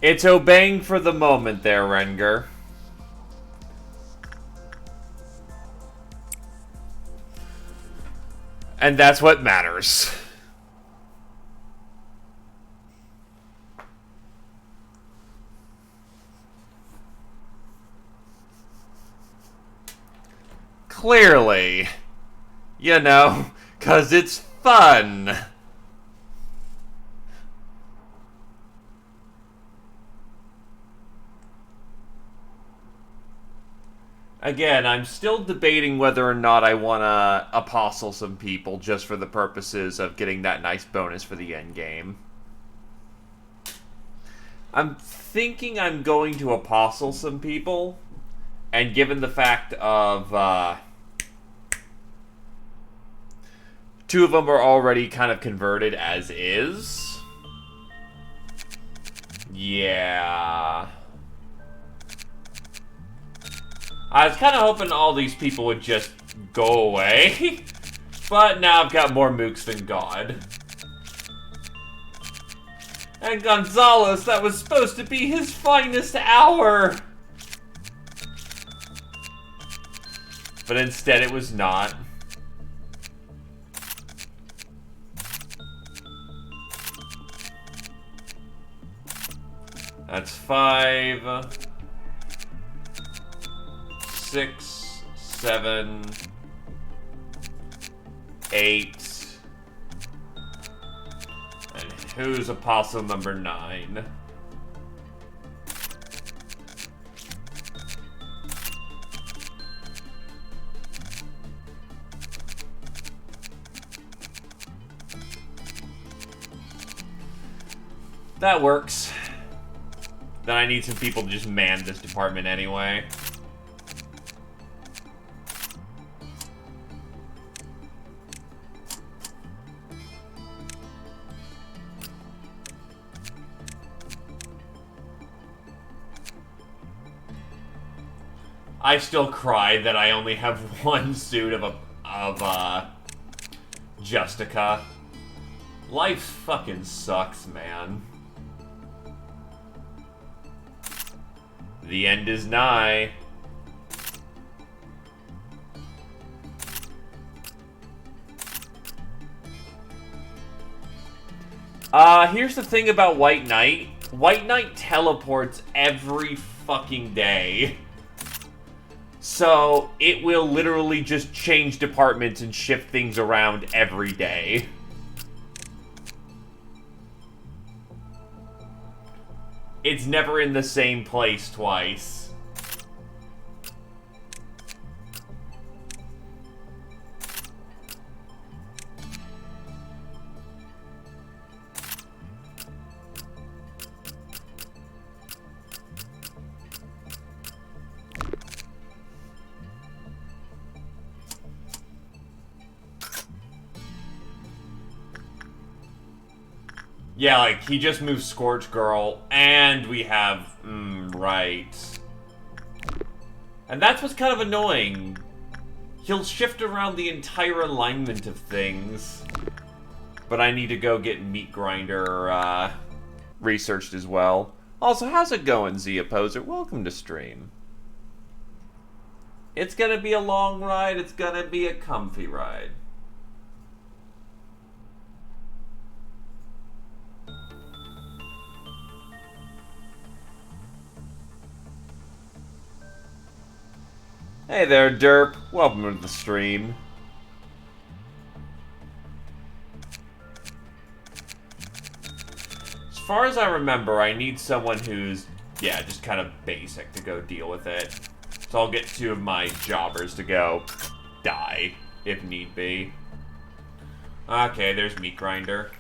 It's obeying for the moment there, Renger. And that's what matters. Clearly. You know, 'cause it's fun. Again, I'm still debating whether or not I want to apostle some people just for the purposes of getting that nice bonus for the end game. I'm thinking I'm going to apostle some people, and given the fact of two of them are already kind of converted as is. Yeah. I was kind of hoping all these people would just go away. But now I've got more mooks than God. And Gonzalez, that was supposed to be his finest hour. But instead it was not. That's 5, 6, 7, 8. And who's apostle number 9? That works. Then I need some people to just man this department anyway. I still cry that I only have one suit of Justica. Life fucking sucks, man. The end is nigh. Here's the thing about White Knight. White Knight teleports every fucking day. So, it will literally just change departments and shift things around every day. It's never in the same place twice. Yeah, like, he just moved Scorch Girl, and we have... right. And that's what's kind of annoying. He'll shift around the entire alignment of things. But I need to go get Meat Grinder, researched as well. Also, how's it going, Z Opposer? Welcome to stream. It's gonna be a long ride, it's gonna be a comfy ride. Hey there, Derp. Welcome to the stream. As far as I remember, I need someone who's, yeah, just kind of basic to go deal with it. So I'll get 2 of my jobbers to go die, if need be. Okay, there's Meat Grinder.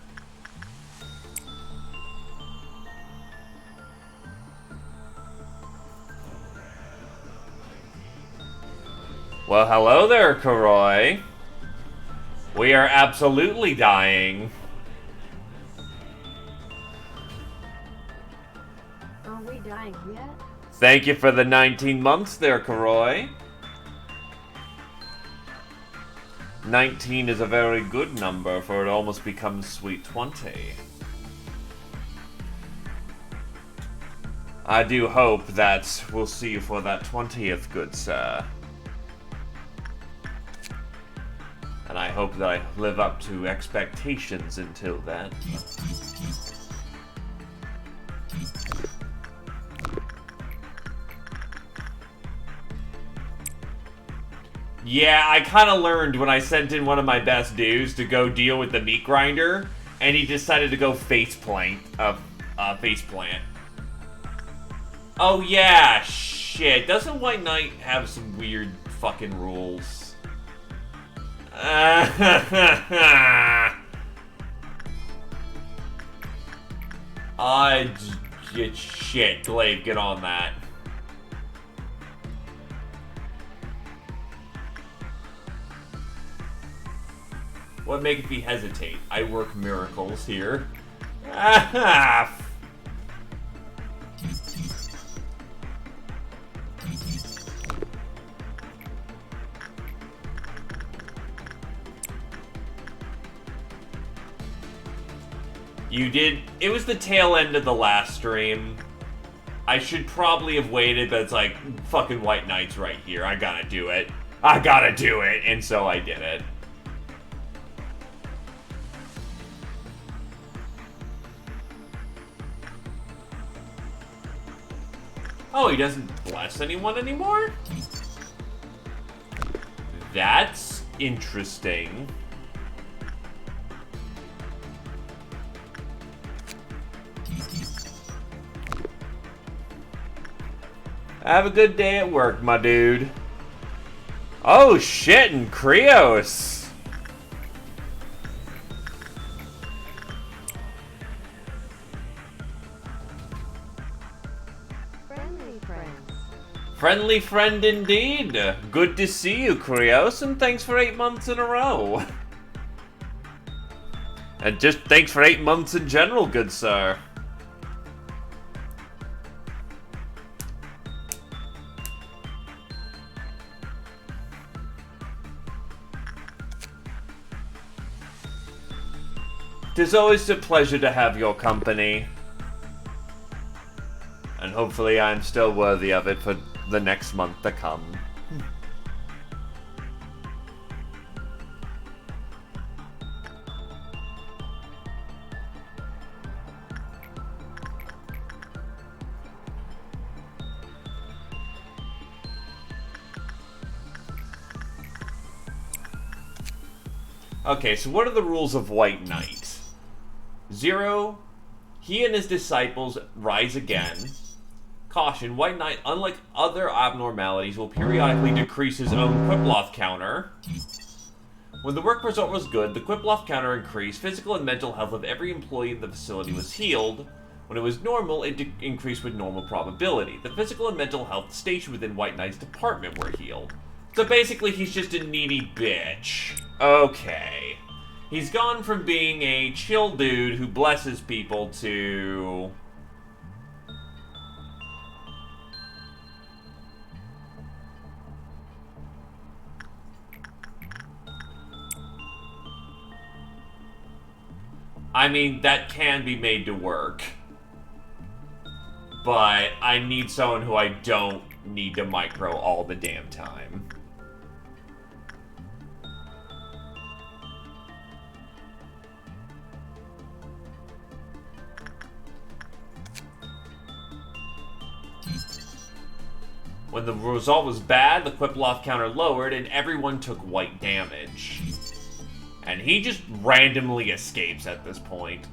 Well, hello there, Karoy. We are absolutely dying. Are we dying yet? Thank you for the 19 months there, Karoy. 19 is a very good number, for it almost becomes sweet 20. I do hope that we'll see you for that 20th, good sir. And I hope that I live up to expectations until then. Yeah, I kind of learned when I sent in one of my best dudes to go deal with the meat grinder, and he decided to go faceplant. Oh yeah, shit. Doesn't White Knight have some weird fucking rules? Shit, Glaive, get on that. What maketh me hesitate? I work miracles here. You did. It was the tail end of the last stream. I should probably have waited, but it's like, fucking White Knight's right here. I gotta do it. I gotta do it. And so I did it. Oh, he doesn't bless anyone anymore? That's interesting. Have a good day at work, my dude. Oh shit, and Krios. Friendly friend indeed. Good to see you, Krios, and thanks for 8 months in a row. And just thanks for 8 months in general, good sir. Tis always a pleasure to have your company. And hopefully I'm still worthy of it for the next month to come. Okay, so what are the rules of White Knight? 0. He and his disciples rise again. Caution, White Knight, unlike other abnormalities, will periodically decrease his own Quiploth counter. When the work result was good, the Quiploth counter increased. Physical and mental health of every employee in the facility was healed. When it was normal, it increased with normal probability. The physical and mental health stationed within White Knight's department were healed. So basically, he's just a needy bitch. Okay. He's gone from being a chill dude who blesses people to... I mean, that can be made to work. But I need someone who I don't need to micro all the damn time. When the result was bad, the Quiploth counter lowered and everyone took white damage. And he just randomly escapes at this point.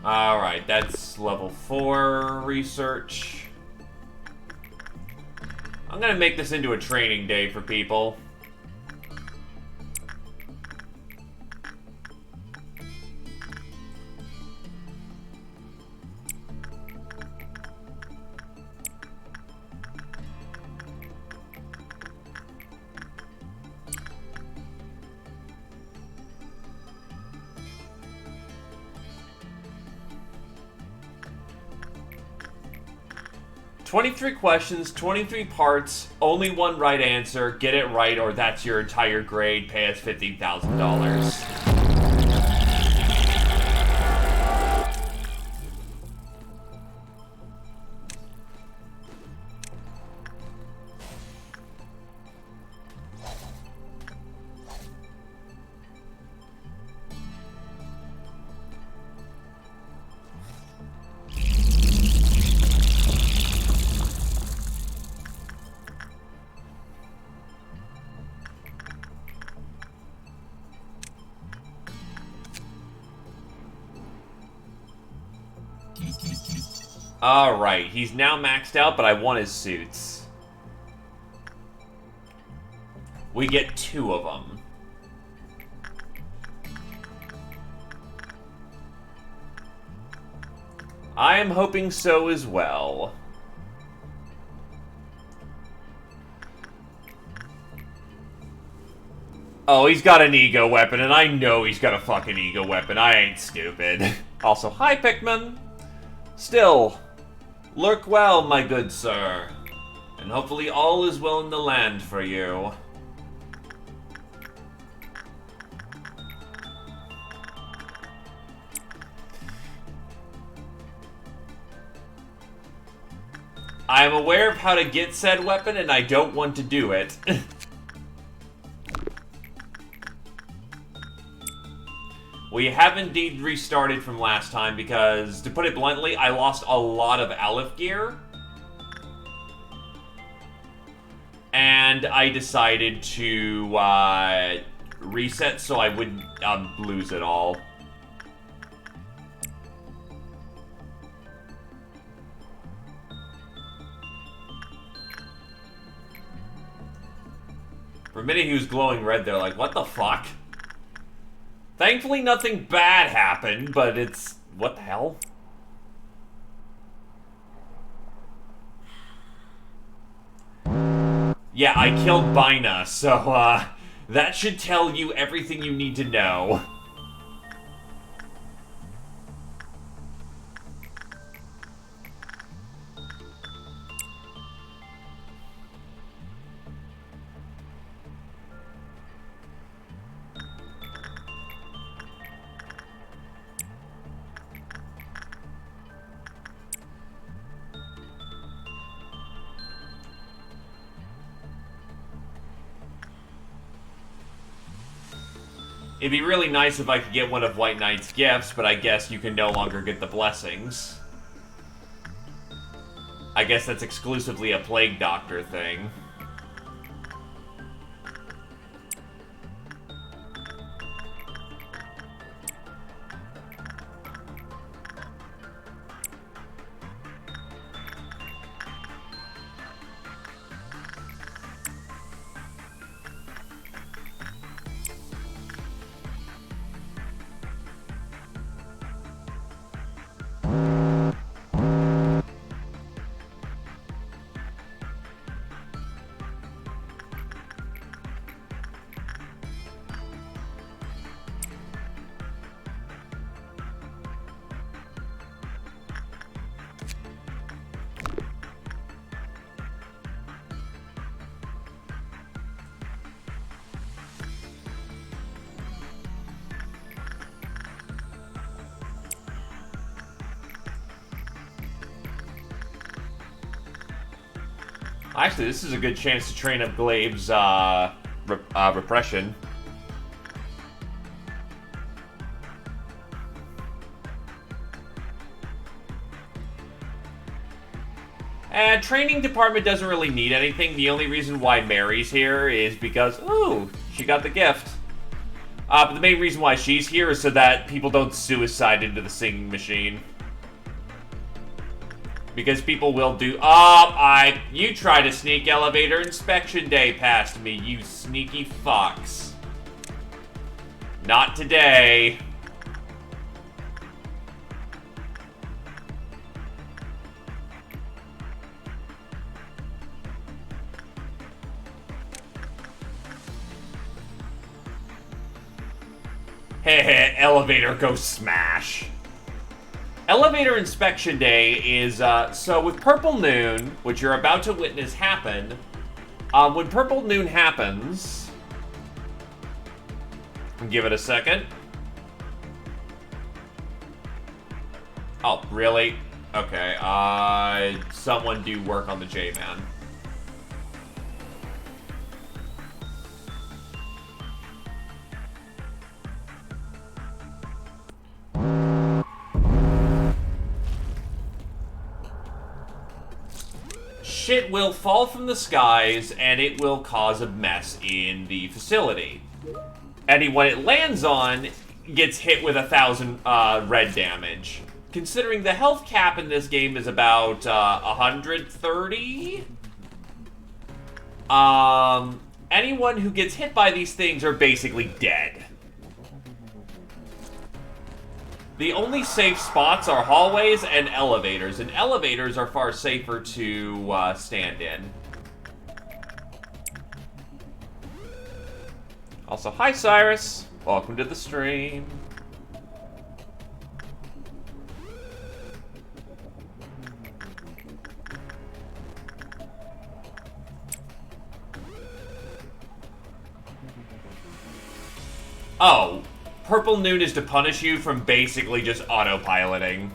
Alright, that's level 4 research. I'm gonna make this into a training day for people. 23 questions, 23 parts, only one right answer. Get it right, or that's your entire grade. Pay us $15,000. Alright, he's now maxed out, but I want his suits. We get 2 of them. I am hoping so as well. Oh, he's got an ego weapon, and I know he's got a fucking ego weapon. I ain't stupid. Also, hi, Pikmin. Still, lurk well, my good sir. And hopefully all is well in the land for you. I am aware of how to get said weapon, and I don't want to do it. We have indeed restarted from last time because, to put it bluntly, I lost a lot of Aleph gear. And I decided to reset so I wouldn't lose it all. For a minute he was glowing red there, like, what the fuck? Thankfully nothing bad happened, but it's... what the hell? Yeah, I killed Bina, so, that should tell you everything you need to know. It'd be really nice if I could get one of White Knight's gifts, but I guess you can no longer get the blessings. I guess that's exclusively a Plague Doctor thing. Actually, this is a good chance to train up Glabe's repression. And training department doesn't really need anything. The only reason why Mary's here is because, ooh, she got the gift. But the main reason why she's here is so that people don't suicide into the singing machine. Because people will do... you try to sneak elevator inspection day past me, you sneaky fox. Not today. Heh, elevator go smash. Elevator inspection day is, so with Purple Noon, which you're about to witness happen, when Purple Noon happens, give it a second. Oh, really? Okay, someone do work on the J-Man. Shit will fall from the skies, and it will cause a mess in the facility. Anyone it lands on gets hit with 1,000 red damage. Considering the health cap in this game is about 130, anyone who gets hit by these things are basically dead. The only safe spots are hallways and elevators are far safer to stand in. Also, hi Cyrus, welcome to the stream. Oh, Purple Noon is to punish you from basically just autopiloting.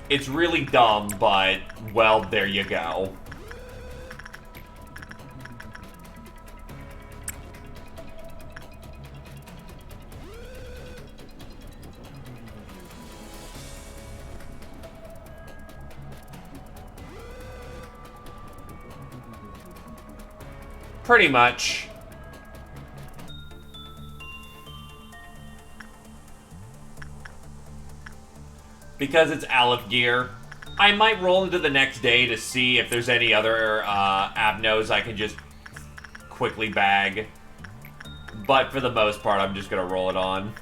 It's really dumb, but, well, there you go. Pretty much. Because it's Aleph gear. I might roll into the next day to see if there's any other Abnos I can just quickly bag. But for the most part, I'm just gonna roll it on.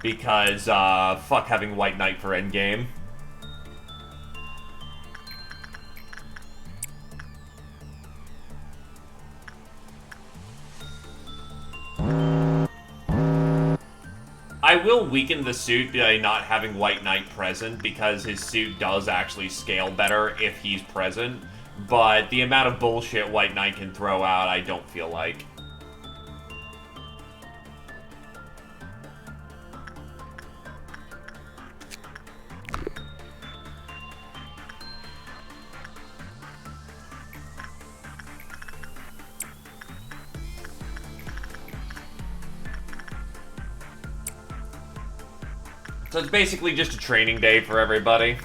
Because, fuck having White Knight for endgame. I will weaken the suit by not having White Knight present, because his suit does actually scale better if he's present, but the amount of bullshit White Knight can throw out, I don't feel like. So it's basically just a training day for everybody.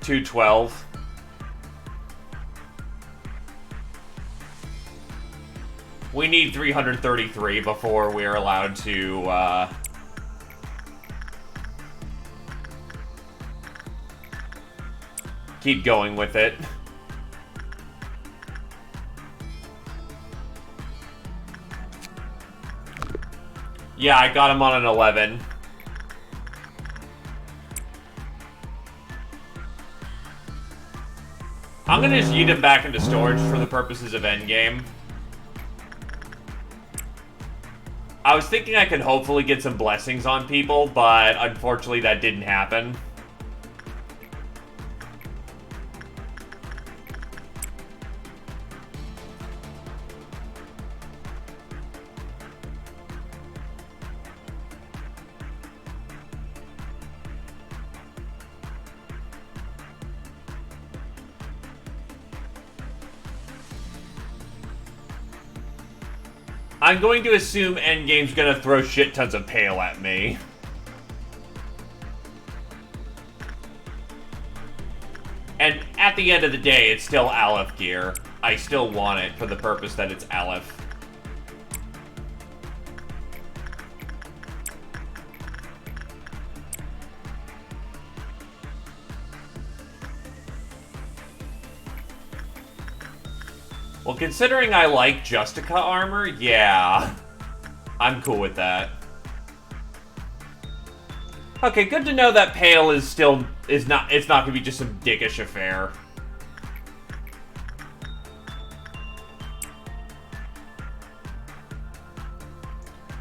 $212. We need 333 before we're allowed to, keep going with it. Yeah, I got him on an 11. I'm gonna just yeet him back into storage for the purposes of endgame. I was thinking I could hopefully get some blessings on people, but unfortunately that didn't happen. I'm going to assume Endgame's gonna throw shit tons of pale at me. And at the end of the day, it's still Aleph gear. I still want it for the purpose that it's Aleph. Well, considering I like Justica armor, yeah. I'm cool with that. Okay, good to know that Pale is not gonna be just some dickish affair.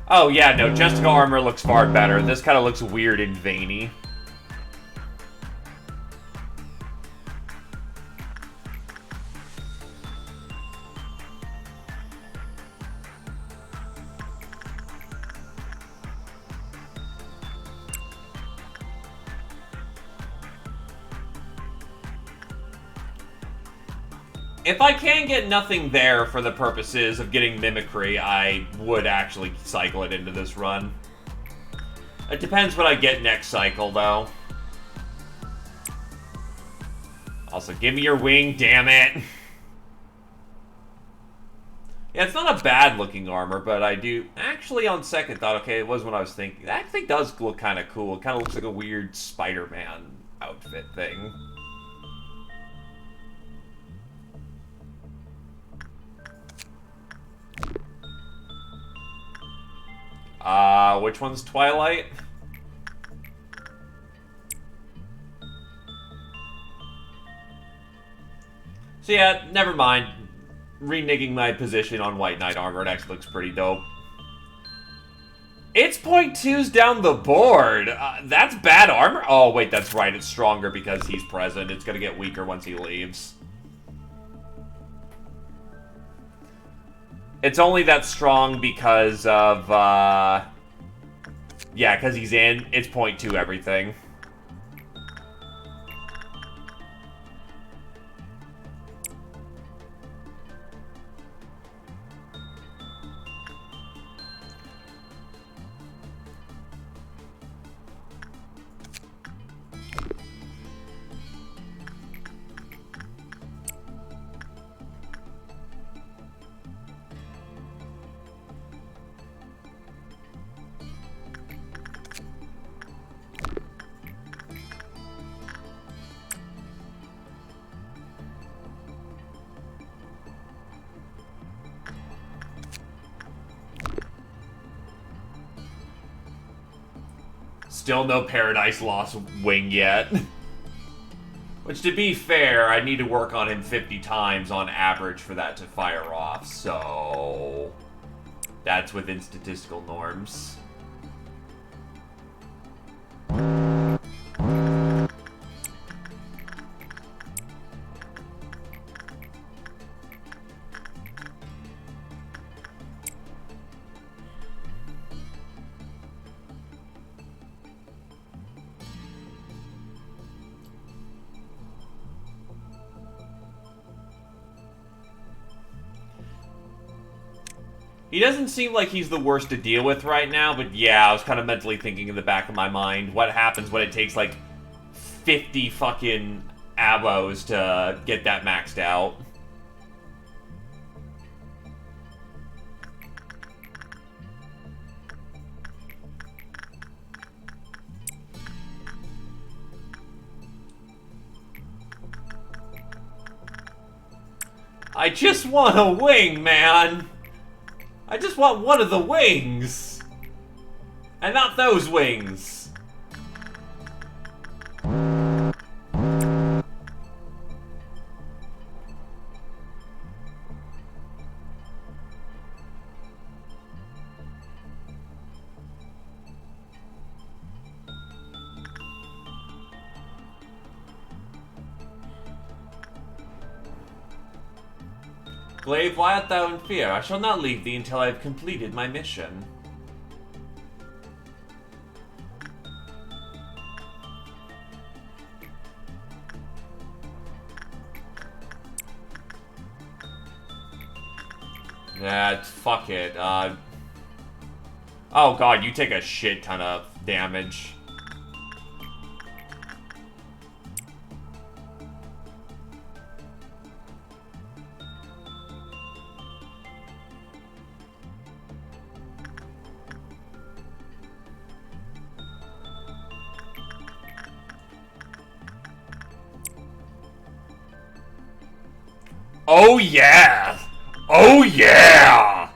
Oh yeah, no, Justica armor looks far better. This kind of looks weird and veiny. If I can get nothing there for the purposes of getting Mimicry, I would actually cycle it into this run. It depends what I get next cycle, though. Also, give me your wing, damn it! Yeah, it's not a bad-looking armor, but I do... Actually, on second thought, okay, it was what I was thinking. That actually does look kind of cool. It kind of looks like a weird Spider-Man outfit thing. Which one's Twilight? So yeah, never mind. Reneging my position on White Knight armor, it actually looks pretty dope. It's .2s down the board! That's bad armor? Oh, wait, that's right, it's stronger because he's present. It's gonna get weaker once he leaves. It's only that strong because of, yeah, because he's in. It's .2 everything. Still no Paradise Lost wing yet. Which, to be fair, I need to work on him 50 times on average for that to fire off, so... That's within statistical norms. He doesn't seem like he's the worst to deal with right now, but yeah, I was kind of mentally thinking in the back of my mind, what happens when it takes, like, 50 fucking abos to get that maxed out? I just want a wing, man! I just want one of the wings! And not those wings! Glaive, why art thou in fear? I shall not leave thee until I have completed my mission. Fuck it. Oh god, you take a shit ton of damage. Oh yeah! Oh yeah!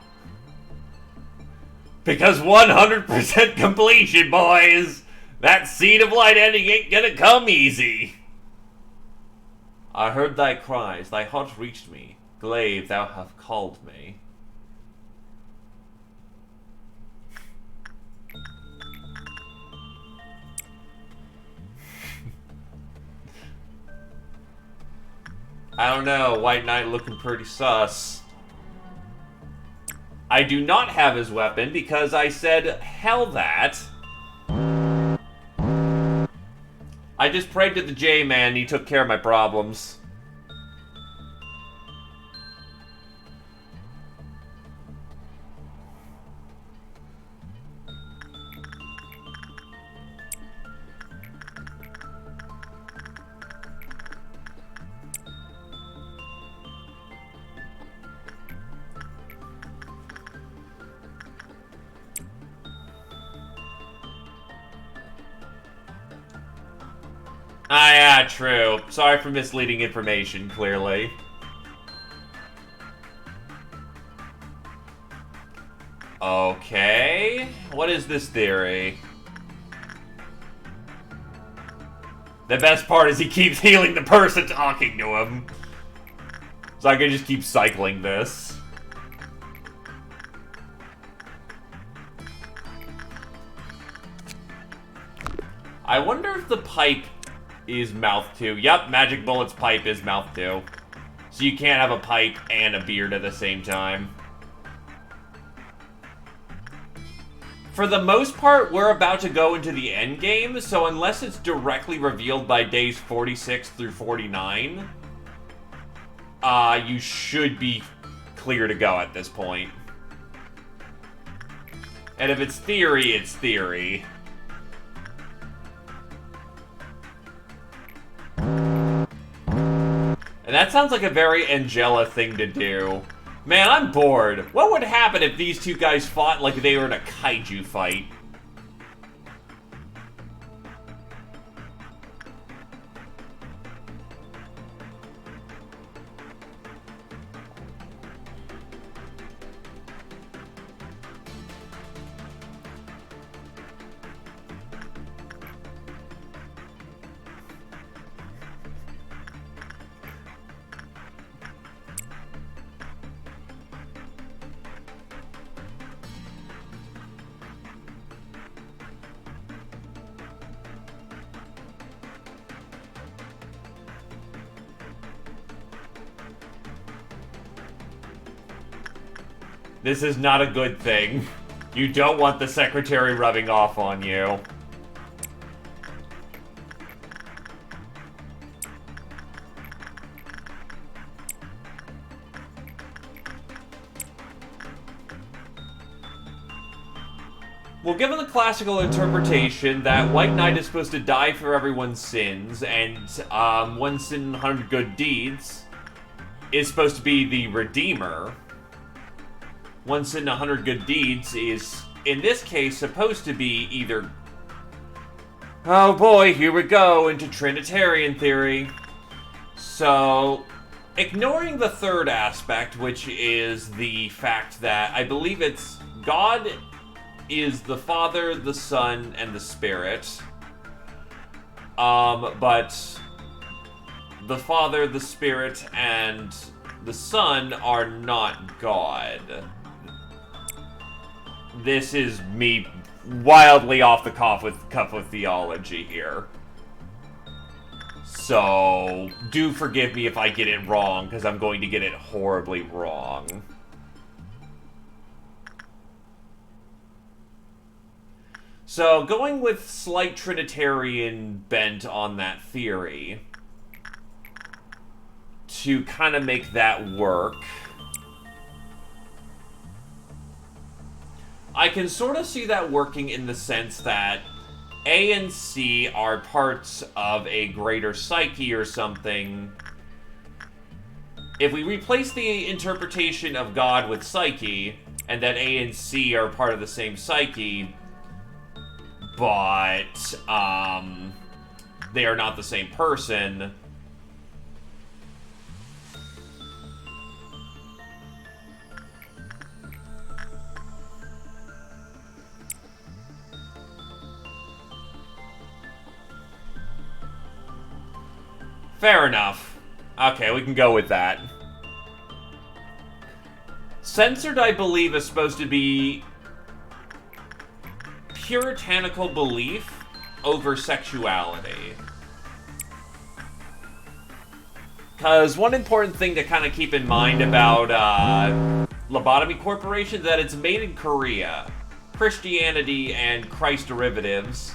Because 100% completion, boys! That seed of light ending ain't gonna come easy. I heard thy cries, thy heart reached me. Glaive, thou hast called me. I don't know, White Knight looking pretty sus. I do not have his weapon because I said, hell that. I just prayed to the J-Man and he took care of my problems. Ah, yeah, true. Sorry for misleading information, clearly. Okay. What is this theory? The best part is he keeps healing the person talking to him. So I can just keep cycling this. I wonder if the pipe is mouth 2. Yep, Magic Bullet's pipe is mouth 2. So you can't have a pipe and a beard at the same time. For the most part, we're about to go into the end game, so unless it's directly revealed by days 46 through 49, you should be clear to go at this point. And if it's theory, it's theory. And that sounds like a very Angela thing to do. Man, I'm bored. What would happen if these two guys fought like they were in a kaiju fight? This is not a good thing. You don't want the secretary rubbing off on you. Well, given the classical interpretation that White Knight is supposed to die for everyone's sins, and one sin, 100 good deeds is supposed to be the Redeemer, one sin, 100 good deeds is, in this case, supposed to be either... Oh boy, here we go into Trinitarian theory. So, ignoring the third aspect, which is the fact that I believe it's God is the Father, the Son, and the Spirit. But the Father, the Spirit, and the Son are not God. This is me wildly off the cuff with theology here. So, do forgive me if I get it wrong, because I'm going to get it horribly wrong. So, going with slight Trinitarian bent on that theory, to kind of make that work, I can sort of see that working in the sense that A and C are parts of a greater psyche or something. If we replace the interpretation of God with psyche, and that A and C are part of the same psyche, but they are not the same person, Fair enough. Okay, we can go with that. Censored, I believe, is supposed to be puritanical belief over sexuality. Because one important thing to kind of keep in mind about Lobotomy Corporation is that it's made in Korea. Christianity and Christ derivatives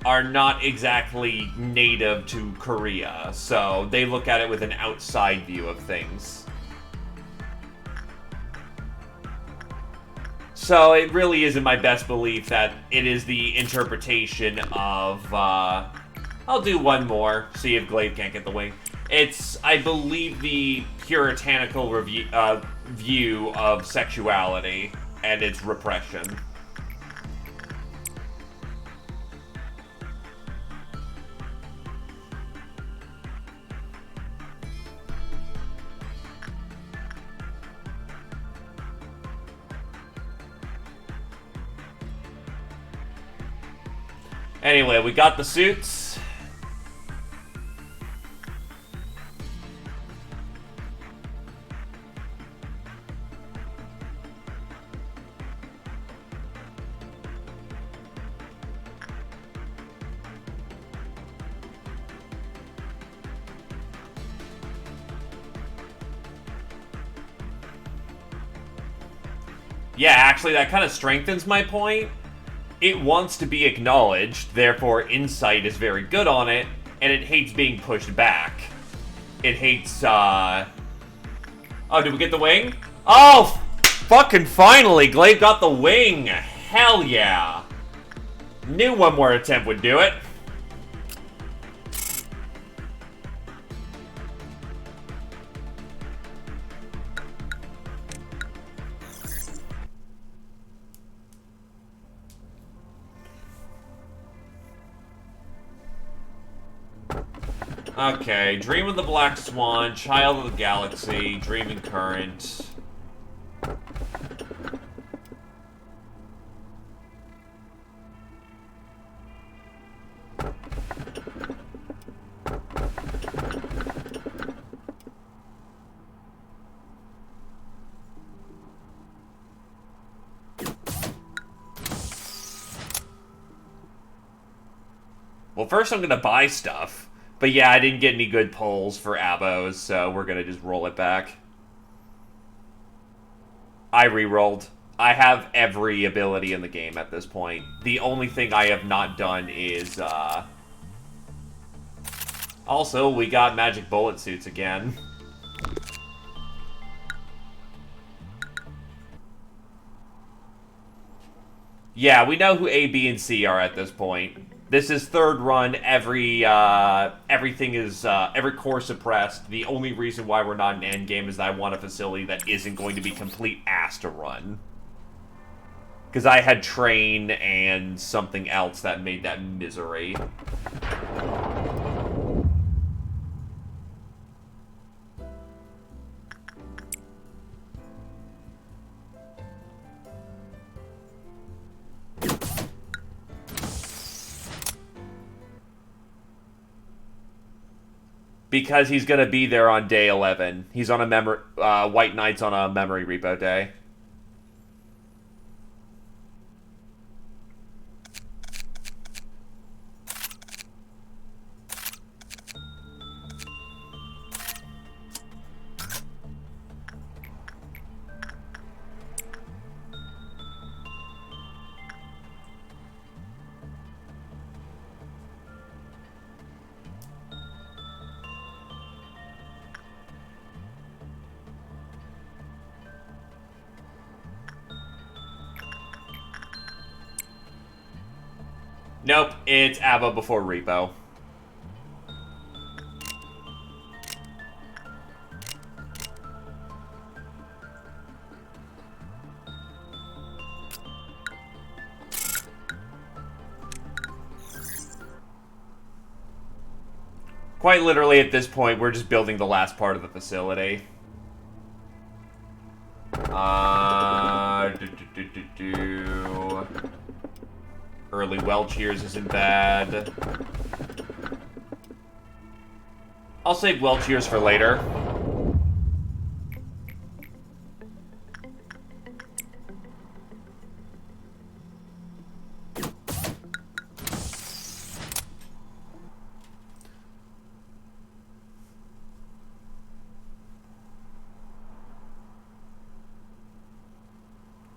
are not exactly native to Korea, so they look at it with an outside view of things. So it really is in my best belief that it is the interpretation of, I'll do one more, see if Glaive can't get the wing. It's, I believe, the puritanical view of sexuality and its repression. Anyway, we got the suits. Yeah, actually, that kind of strengthens my point. It wants to be acknowledged, therefore insight is very good on it, and it hates being pushed back. It hates, Oh, did we get the wing? Oh, fucking finally! Glaive got the wing! Hell yeah! Knew one more attempt would do it. Okay, Dream of the Black Swan, Child of the Galaxy, Dreaming Current. Well, first I'm gonna buy stuff. But yeah, I didn't get any good pulls for abos, so we're gonna just roll it back. I re-rolled. I have every ability in the game at this point. The only thing I have not done is, Also, we got magic bullet suits again. Yeah, we know who A, B, and C are at this point. This is third run. Everything is every core suppressed. The only reason why we're not in endgame is that I want a facility that isn't going to be complete ass to run. Because I had train and something else that made that misery. Because he's gonna be there on day 11. He's on a White Knight's on a memory repo day. Nope, it's Abba before repo. Quite literally, at this point, we're just building the last part of the facility. Early well cheers isn't bad. I'll save well cheers for later.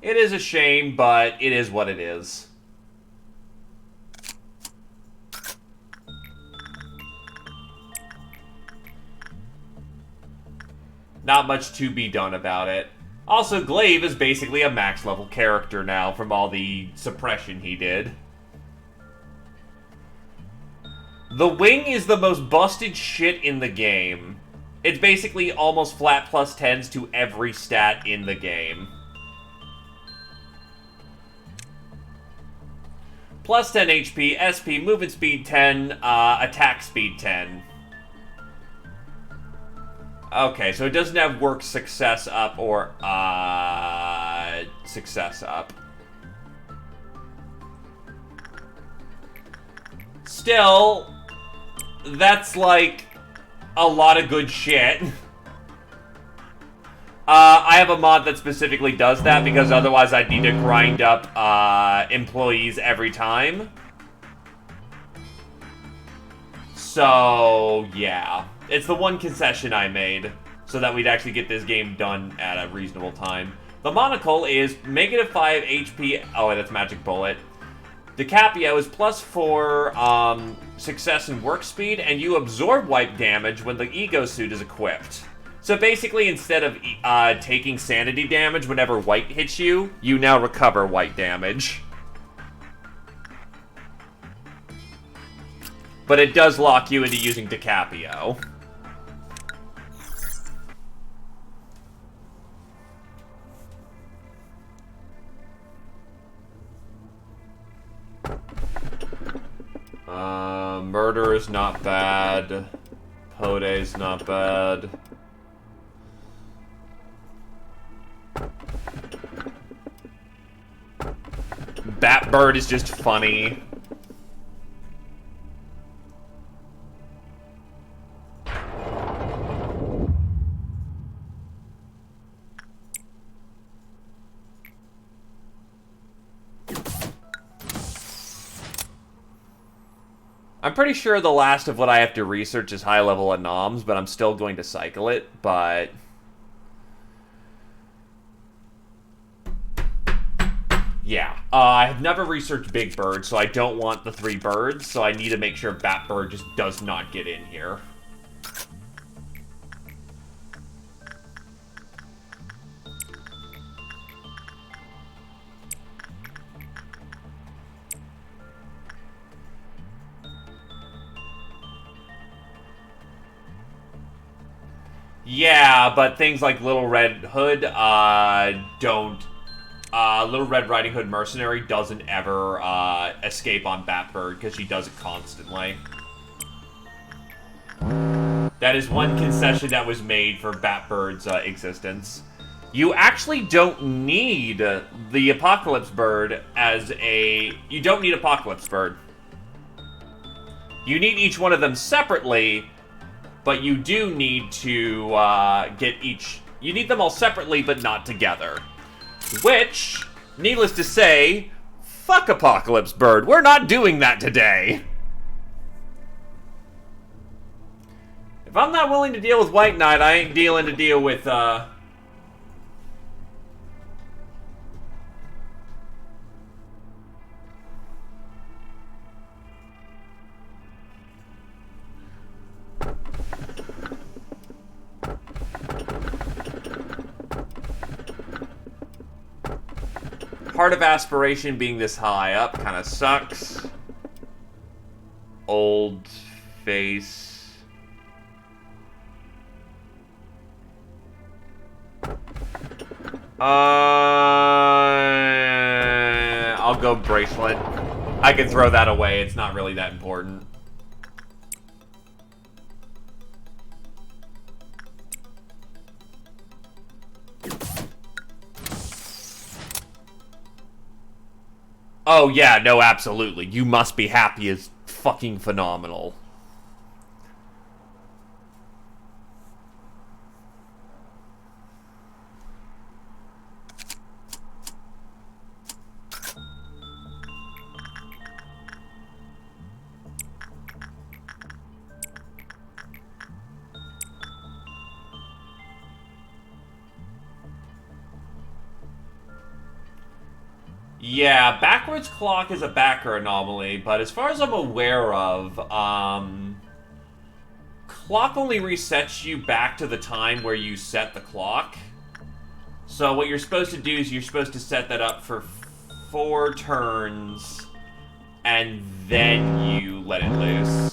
It is a shame, but it is what it is. Not much to be done about it. Also, Glaive is basically a max level character now from all the suppression he did. The wing is the most busted shit in the game. It's basically almost flat plus 10s to every stat in the game. Plus 10 HP, SP, movement speed 10, attack speed 10. Okay, so it doesn't have work success up or, success up. Still, that's like a lot of good shit. I have a mod that specifically does that because otherwise I'd need to grind up employees every time. So, yeah. It's the one concession I made so that we'd actually get this game done at a reasonable time. The monocle is -5 HP. Oh, that's Magic Bullet. Decapio is +4 success and work speed, and you absorb wipe damage when the Ego Suit is equipped. So basically, instead of taking sanity damage whenever white hits you, you now recover white damage. But it does lock you into using Decapio. Murder is not bad. Pode's not bad. Batbird is just funny. I'm pretty sure the last of what I have to research is high-level anoms, but I'm still going to cycle it, but... yeah. I have never researched Big Bird, so I don't want the 3 birds, so I need to make sure Batbird just does not get in here. Yeah, but things like Little Red Hood, don't... Little Red Riding Hood Mercenary doesn't ever, escape on Batbird, because she does it constantly. That is one concession that was made for Batbird's, existence. You actually don't need the Apocalypse Bird as a... You don't need Apocalypse Bird. You need each one of them separately, but you do need to get each... You need them all separately, but not together. Which, needless to say, fuck Apocalypse Bird. We're not doing that today. If I'm not willing to deal with White Knight, I ain't dealing to deal with, Heart of Aspiration being this high up kind of sucks. Old face. I'll go Bracelet. I can throw that away. It's not really that important. Oh, yeah, no, absolutely. You must be happy is fucking phenomenal. Yeah, backwards clock is a backer anomaly, but as far as I'm aware of, clock only resets you back to the time where you set the clock. So what you're supposed to do is you're supposed to set that up for 4 turns, and then you let it loose.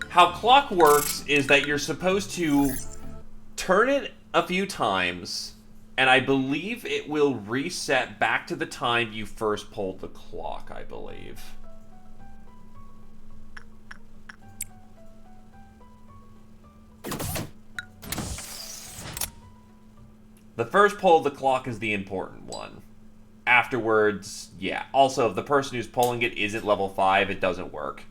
How clock works is that you're supposed to turn it a few times, and I believe it will reset back to the time you first pulled the clock, I believe. The first pull of the clock is the important one. Afterwards, yeah. Also, if the person who's pulling it isn't level 5, it doesn't work.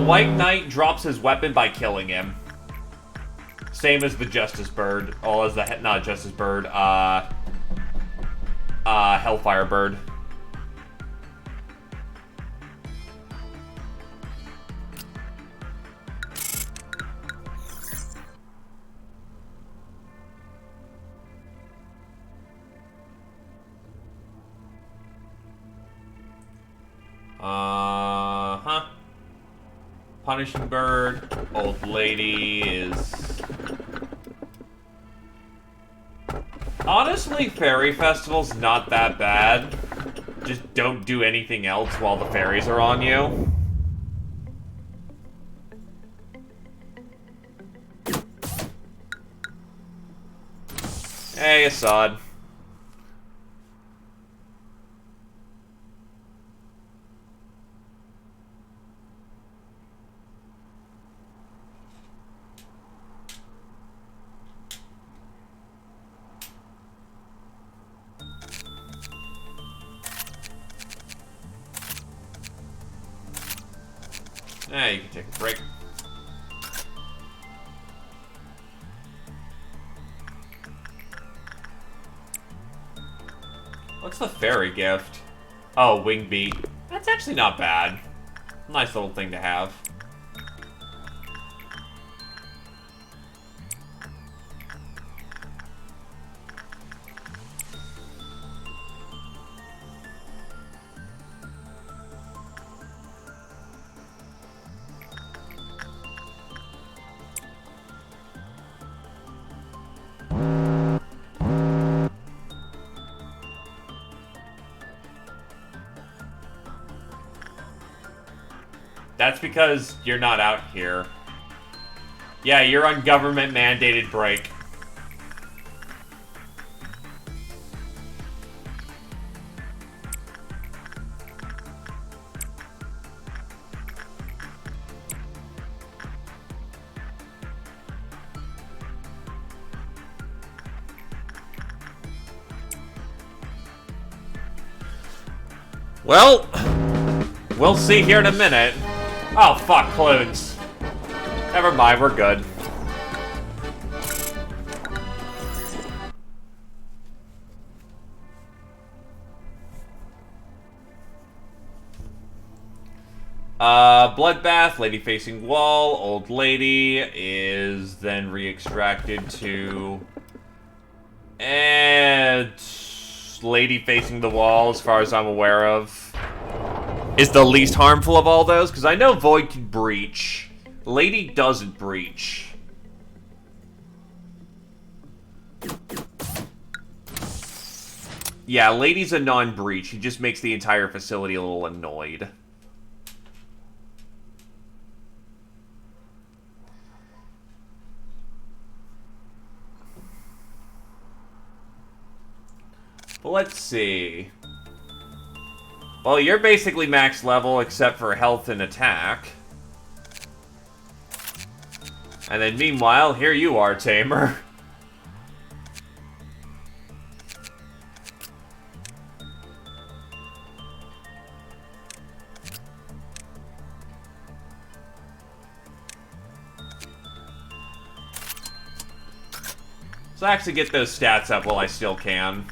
White Knight drops his weapon by killing him. Same as the Justice Bird. Oh, as the not Justice Bird. Hellfire Bird. Punishing Bird, Old Lady is... Honestly, Fairy Festival's not that bad. Just don't do anything else while the fairies are on you. Hey, Assad. Yeah, you can take a break. What's the fairy gift? Oh, Wing Beat. That's actually not bad. Nice little thing to have. That's because you're not out here. Yeah, you're on government-mandated break. Well, we'll see here in a minute. Oh, fuck, clones. Never mind, we're good. Bloodbath, lady facing wall, old lady is then re-extracted to... And... lady facing the wall, as far as I'm aware of, is the least harmful of all those, because I know Void can breach. Lady doesn't breach. Yeah, Lady's a non-breach. He just makes the entire facility a little annoyed. Well, let's see. Well, you're basically max level except for health and attack. And then meanwhile, here you are, Tamer. So I actually get those stats up while I still can.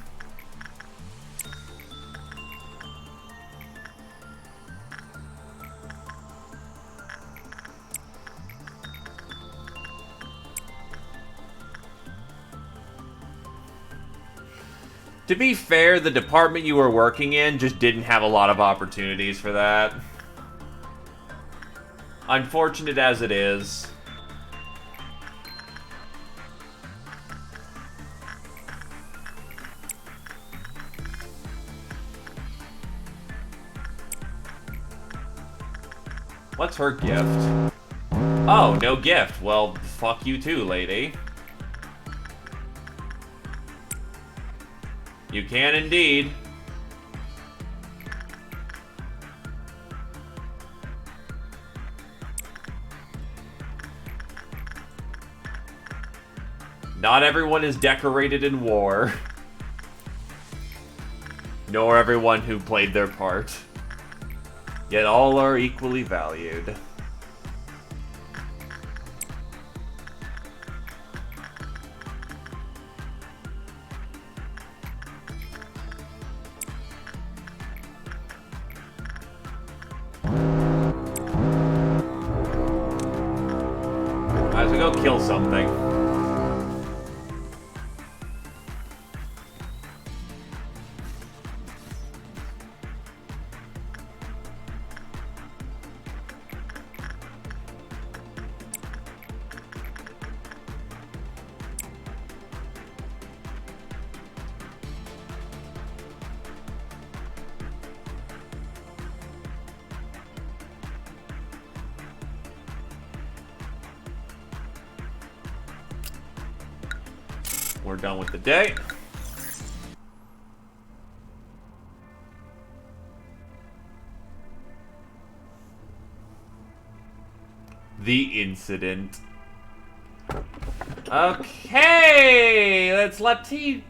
To be fair, the department you were working in just didn't have a lot of opportunities for that. Unfortunate as it is. What's her gift? Oh, no gift. Well, fuck you too, lady. You can indeed. Not everyone is decorated in war. Nor everyone who played their part. Yet all are equally valued. Might as well go kill something. We're done with the day. The incident. Okay, that's Letitia.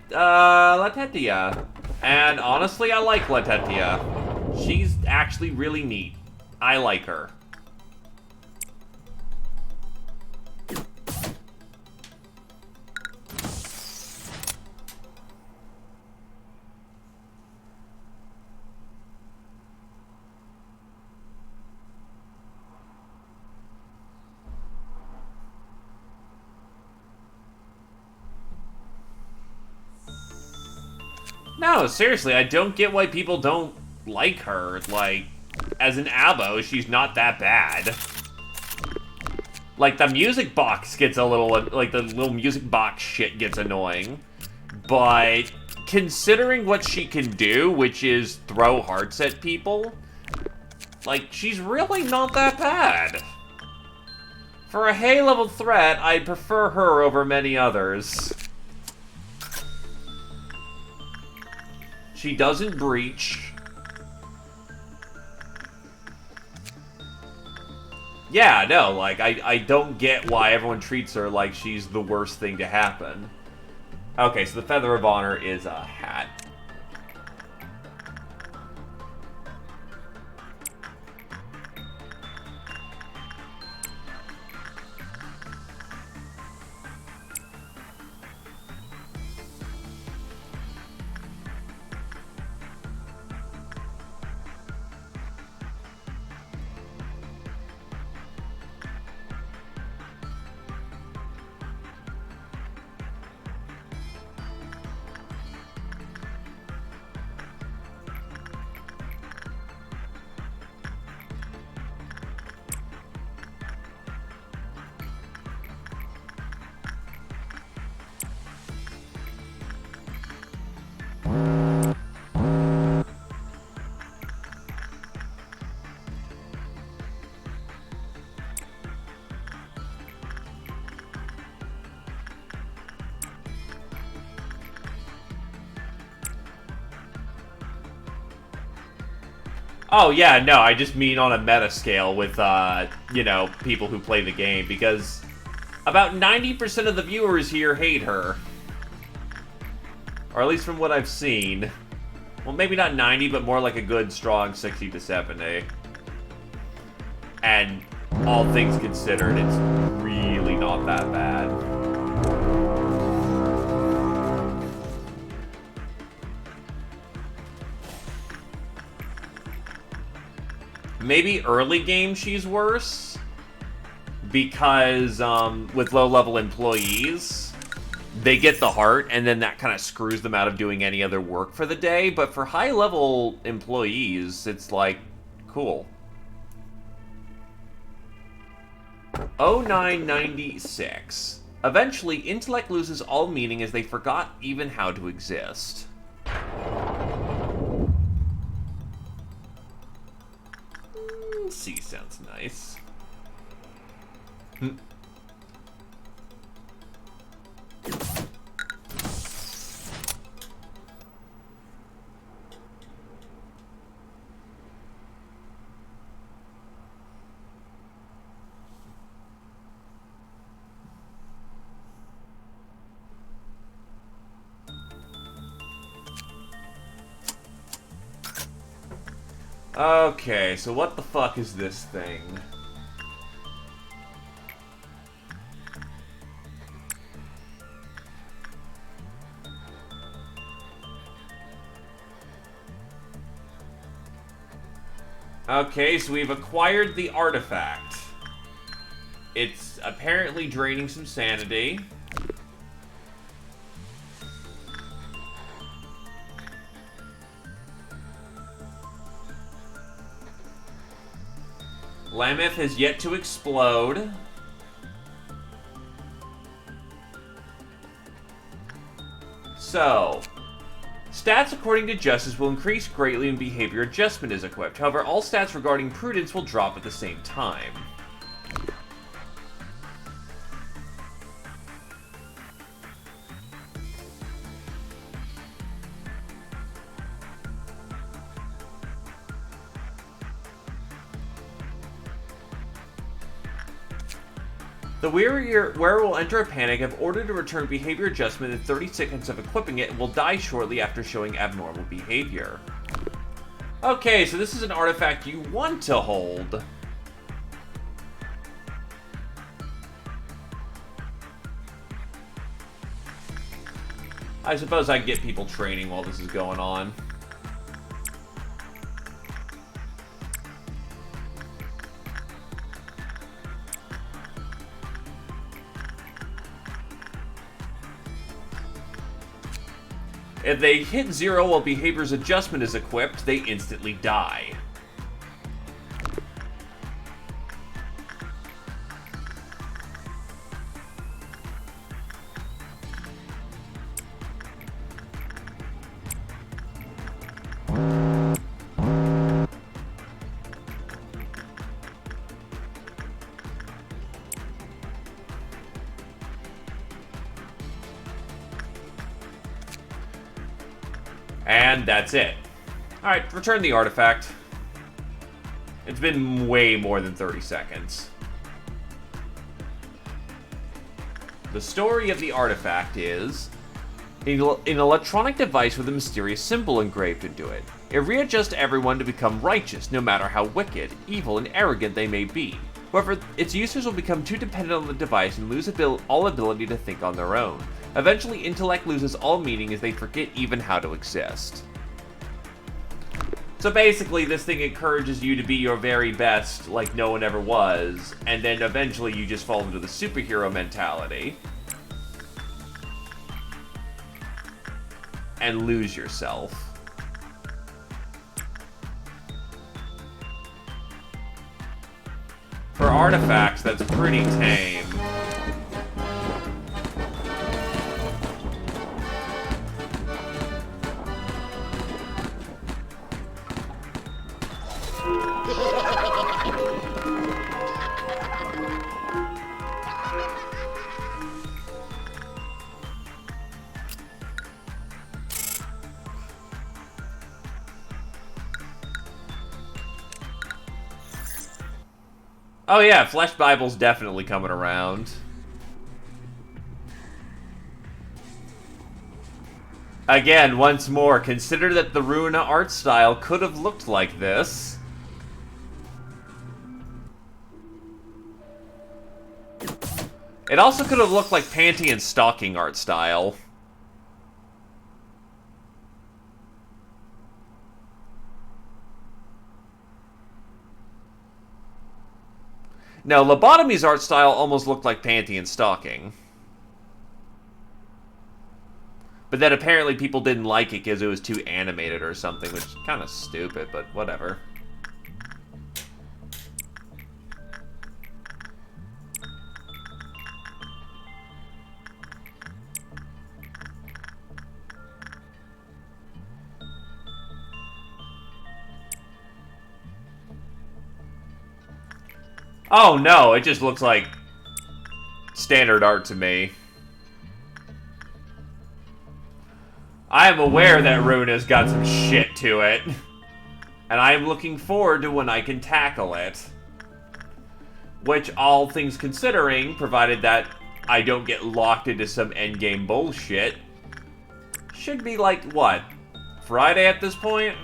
And honestly, I like Letitia. She's actually really neat. I like her. No, seriously, I don't get why people don't like her. Like, as an abo, she's not that bad. Like, the music box gets a little, like, the little music box shit gets annoying. But, considering what she can do, which is throw hearts at people, like, she's really not that bad. For a high-level threat, I prefer her over many others. She doesn't breach. Yeah, no, like, I don't get why everyone treats her like she's the worst thing to happen. Okay, so the Feather of Honor is a hat. Oh, yeah, no, I just mean on a meta scale with, you know, people who play the game, because about 90% of the viewers here hate her. Or at least from what I've seen. Well, maybe not 90, but more like a good, strong 60 to 70. And all things considered, it's really not that bad. Maybe early game she's worse, because with low-level employees, they get the heart, and then that kind of screws them out of doing any other work for the day. But for high-level employees, it's like, cool. 0996. Eventually, intellect loses all meaning as they forgot even how to exist. C sounds nice. Okay, so what the fuck is this thing? Okay, so we've acquired the artifact. It's apparently draining some sanity. Lameth has yet to explode. So, stats according to Justice will increase greatly when behavior adjustment is equipped. However, all stats regarding prudence will drop at the same time. The wearer will enter a panic if ordered to return behavior adjustment in 30 seconds of equipping it and will die shortly after showing abnormal behavior. Okay, so this is an artifact you want to hold. I suppose I can get people training while this is going on. If they hit 0 while behavior's adjustment is equipped, they instantly die. And that's it. Alright, return the artifact. It's been way more than 30 seconds. The story of the artifact is an electronic device with a mysterious symbol engraved into it. It readjusts everyone to become righteous, no matter how wicked, evil, and arrogant they may be. However, its users will become too dependent on the device and lose all ability to think on their own. Eventually, intellect loses all meaning as they forget even how to exist. So basically, this thing encourages you to be your very best, like no one ever was, and then eventually you just fall into the superhero mentality and lose yourself. For artifacts, that's pretty tame. Oh yeah, Flesh Bible's definitely coming around. Again, once more, consider that the Runa art style could have looked like this. It also could have looked like panty and stocking art style. No, Lobotomy's art style almost looked like panty and stocking. But then apparently people didn't like it because it was too animated or something, which is kind of stupid, but whatever. Oh no, it just looks like standard art to me. I am aware that Runa's got some shit to it. And I am looking forward to when I can tackle it. Which, all things considering, provided that I don't get locked into some endgame bullshit, should be like, what, Friday at this point?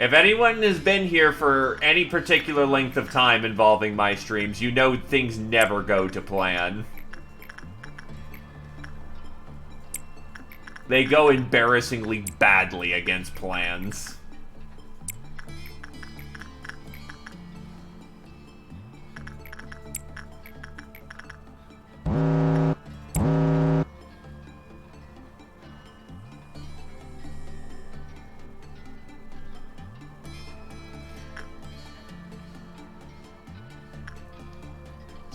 If anyone has been here for any particular length of time involving my streams, you know things never go to plan. They go embarrassingly badly against plans.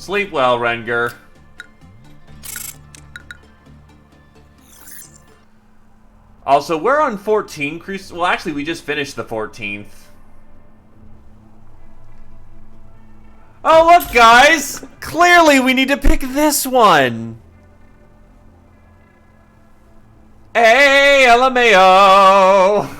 Sleep well, Renger. Also, we're on 14 Well, actually, we just finished the 14th. Oh, look, guys! Clearly, we need to pick this one! Hey, LMAO!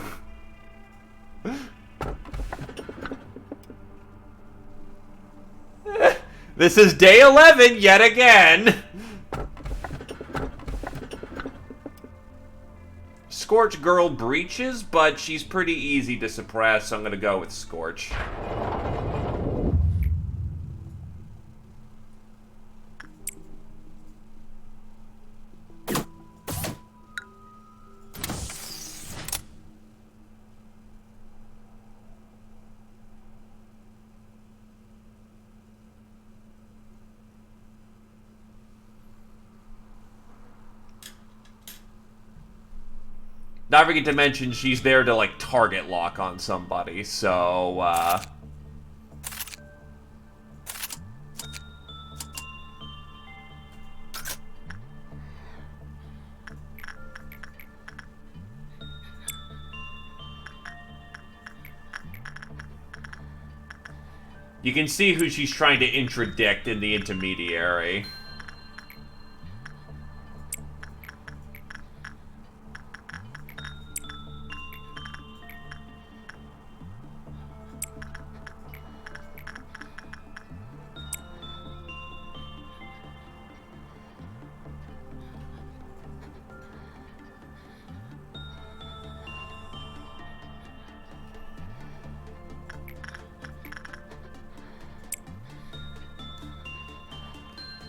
This is day 11 yet again! Scorch Girl breaches, but she's pretty easy to suppress, so I'm gonna go with Scorch. Not forget to mention she's there to, like, target lock on somebody, so, you can see who she's trying to interdict in the intermediary.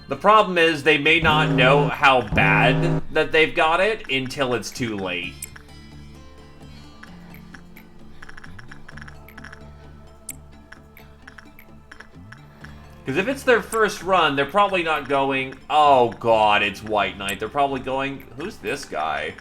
The problem is they may not know how bad that they've got it until it's too late. Because if it's their first run, they're probably not going, oh god, it's White Knight. They're probably going, who's this guy?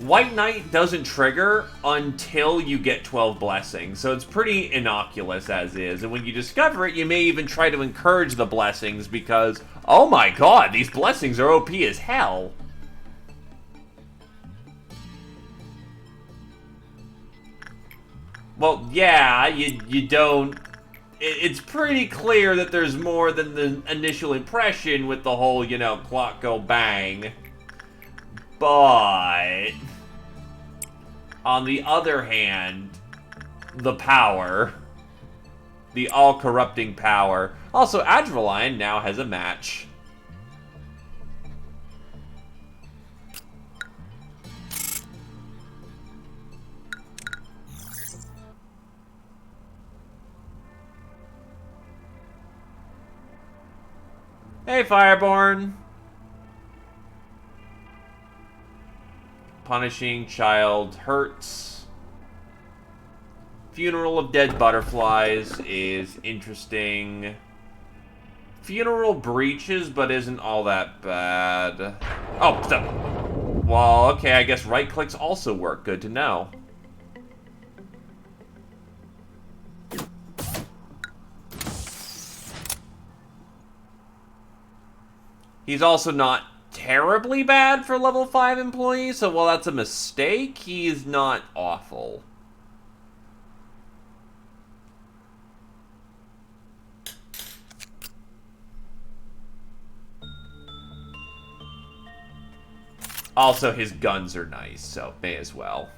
White Knight doesn't trigger until you get 12 blessings, so it's pretty innocuous as is. And when you discover it, you may even try to encourage the blessings because, oh my god, these blessings are OP as hell. Well, yeah, you don't... It's pretty clear that there's more than the initial impression with the whole, you know, clock go bang. But... on the other hand, the power. The all-corrupting power. Also, Adrenaline now has a match. Hey, Fireborn. Punishing child hurts. Funeral of dead butterflies is interesting. Funeral breaches, but isn't all that bad. Oh, well, okay, I guess right clicks also work. Good to know. He's also not terribly bad for level 5 employees, so while that's a mistake, he's not awful. Also, his guns are nice, so may as well.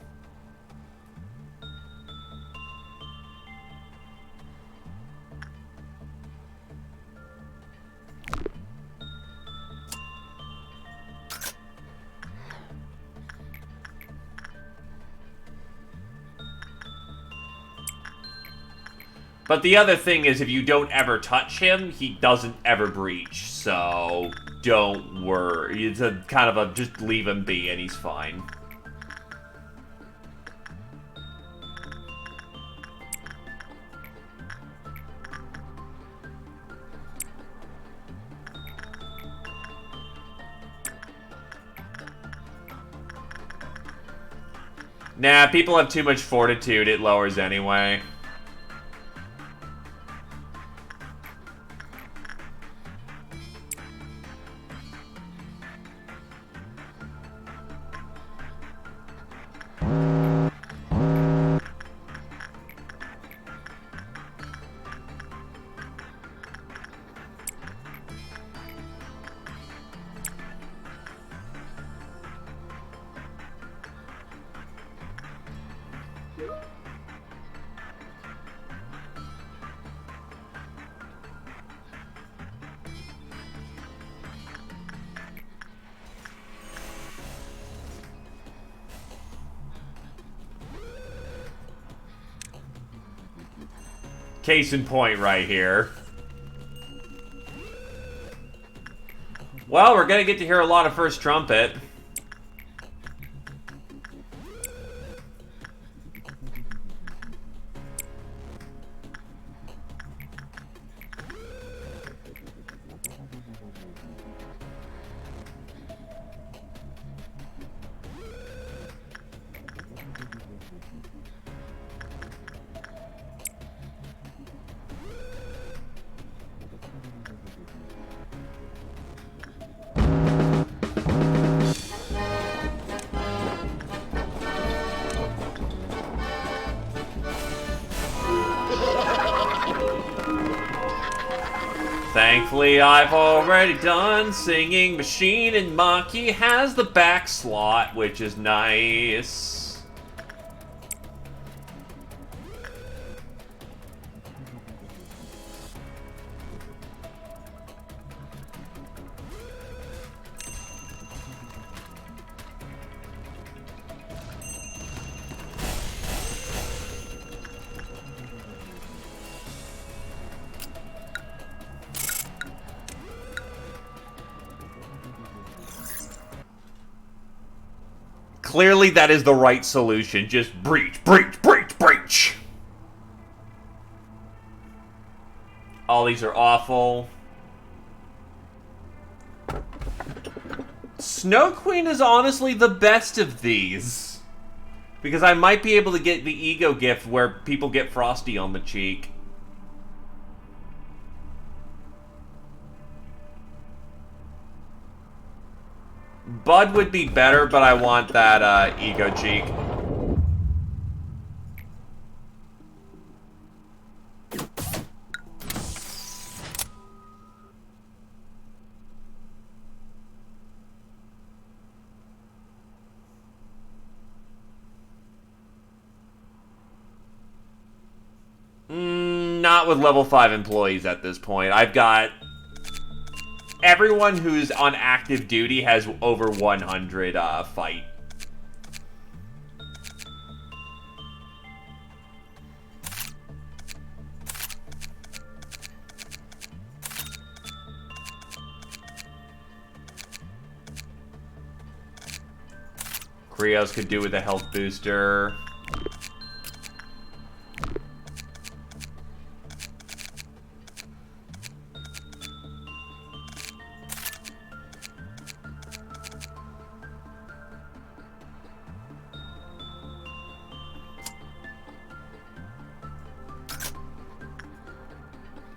But the other thing is, if you don't ever touch him, he doesn't ever breach, so don't worry. It's a kind of a just leave him be and he's fine. Nah, people have too much fortitude, it lowers anyway. Case in point right here. Well, we're gonna get to hear a lot of First Trumpet. Thankfully, I've already done singing. Machine and Monkey has the back slot, which is nice. Clearly, that is the right solution. Just breach, breach, breach, breach. All these are awful. Snow Queen is honestly the best of these. Because I might be able to get the ego gift where people get frosty on the cheek. Bud would be better, but I want that ego cheek. Not with level 5 employees at this point. I've got... Everyone who's on active duty has over 100 fight. Krios could do with a health booster.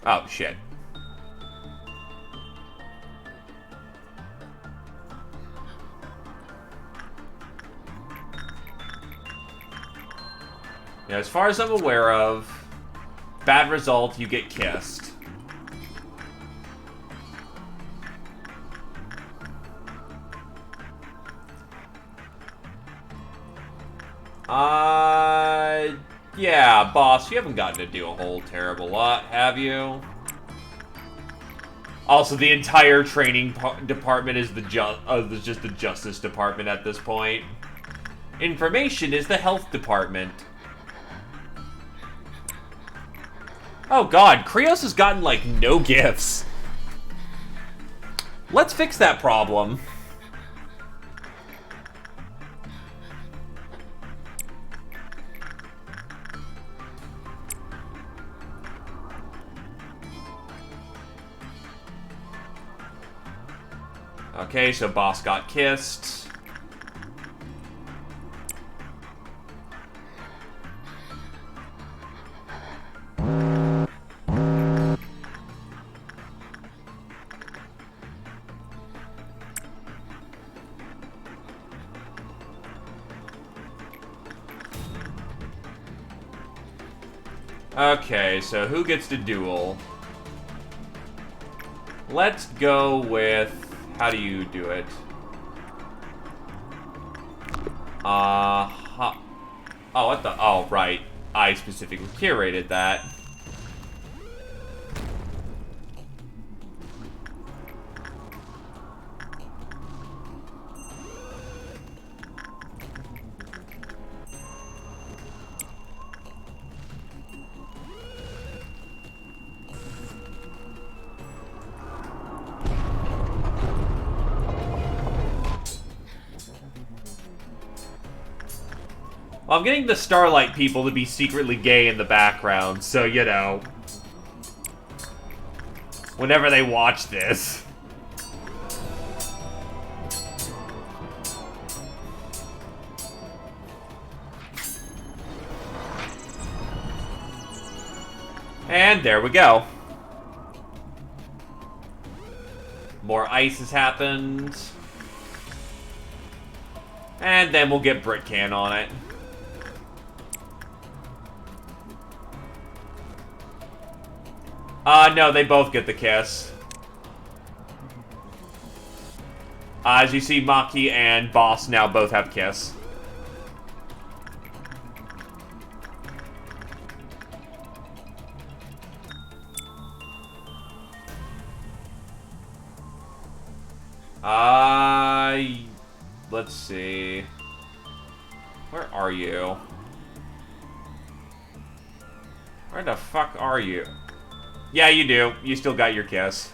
Oh, shit. Yeah, as far as I'm aware of, bad result, you get kissed. Yeah, boss, you haven't gotten to do a whole terrible lot, have you? Also, the entire training department is just the justice department at this point. Information is the health department. Oh god, Krios has gotten, like, no gifts. Let's fix that problem. Okay, so boss got kissed. Okay, so who gets to duel? Let's go with... How do you do it? Oh, what the... Oh, right. I specifically curated that. Well, I'm getting the Starlight people to be secretly gay in the background, so, you know. Whenever they watch this. And there we go. More ice has happened. And then we'll get Britcan on it. No, they both get the kiss. As you see, Maki and Boss now both have kiss. Let's see. Where are you? Where the fuck are you? Yeah, you do. You still got your kiss.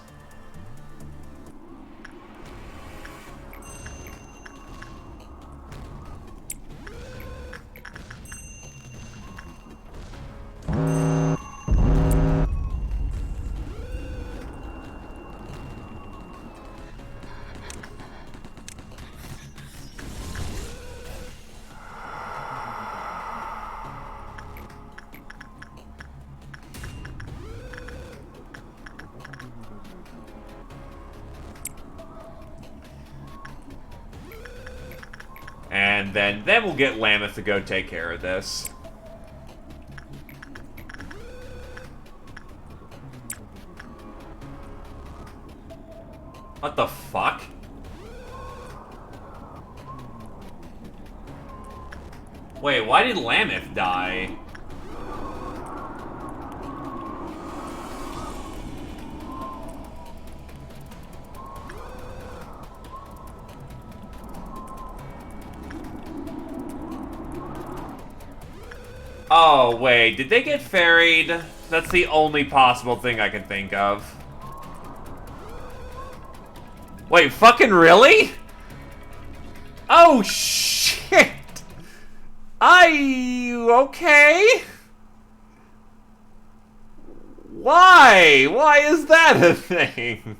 And then we'll get Lameth to go take care of this. What the fuck? Wait, why did Lameth die? Oh, wait, did they get ferried? That's the only possible thing I can think of. Wait, fucking really? Oh, shit! Okay? Why? Why is that a thing?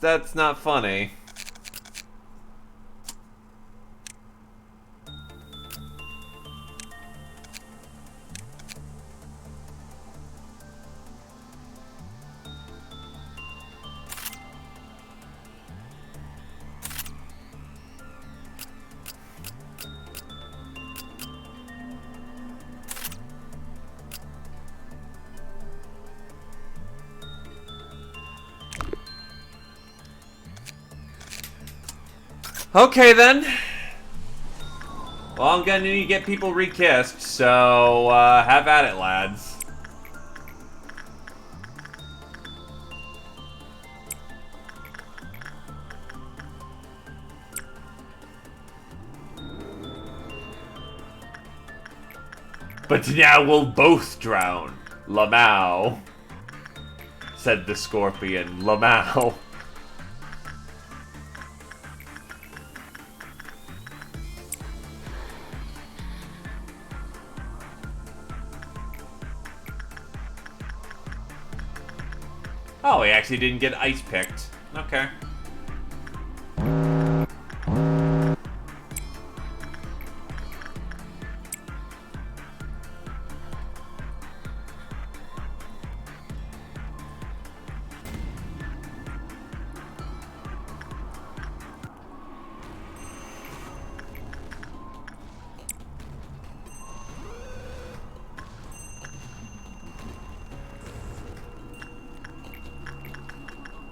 That's not funny. Okay, then. Well, I'm gonna need to get people re-kissed, so, have at it, lads. But now we'll both drown, Lamau, said the scorpion, Lamau. Oh, he actually didn't get ice picked. Okay.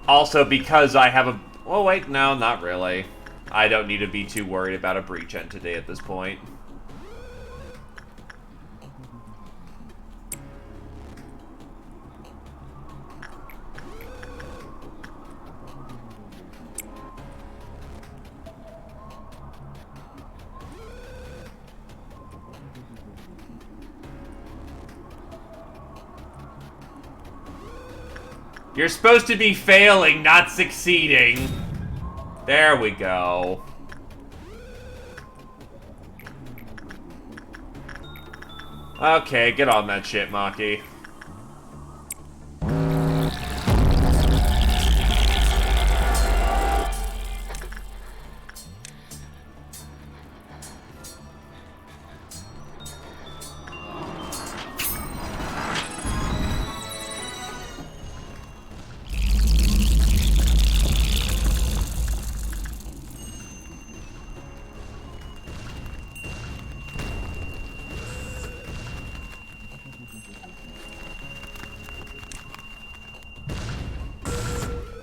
Also, because I have a... Oh, wait, no, not really. I don't need to be too worried about a breach entity at this point. You're supposed to be failing, not succeeding. There we go. Okay, get on that shit, Maki.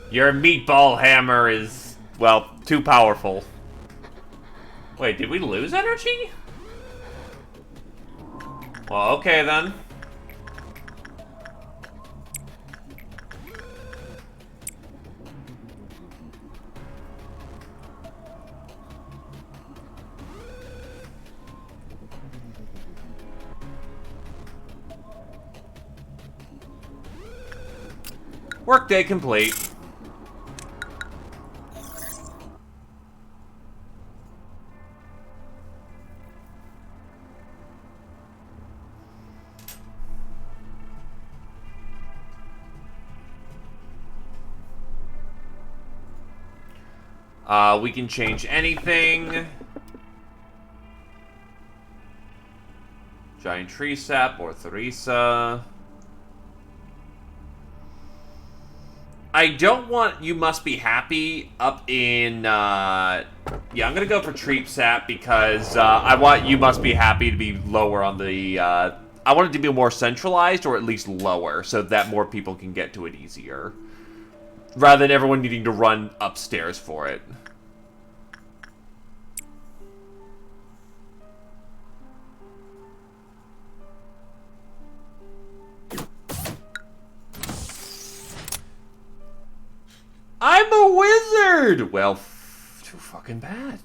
Your meatball hammer is, well, too powerful. Wait, did we lose energy? Well, okay then. Workday complete. We can change anything. Giant tree sap or Theresa. I don't want You Must Be Happy up in, yeah, I'm gonna go for Treep Sap because, I want You Must Be Happy to be lower on the, I want it to be more centralized or at least lower so that more people can get to it easier. Rather than everyone needing to run upstairs for it. I'm a wizard! Well, too fucking bad.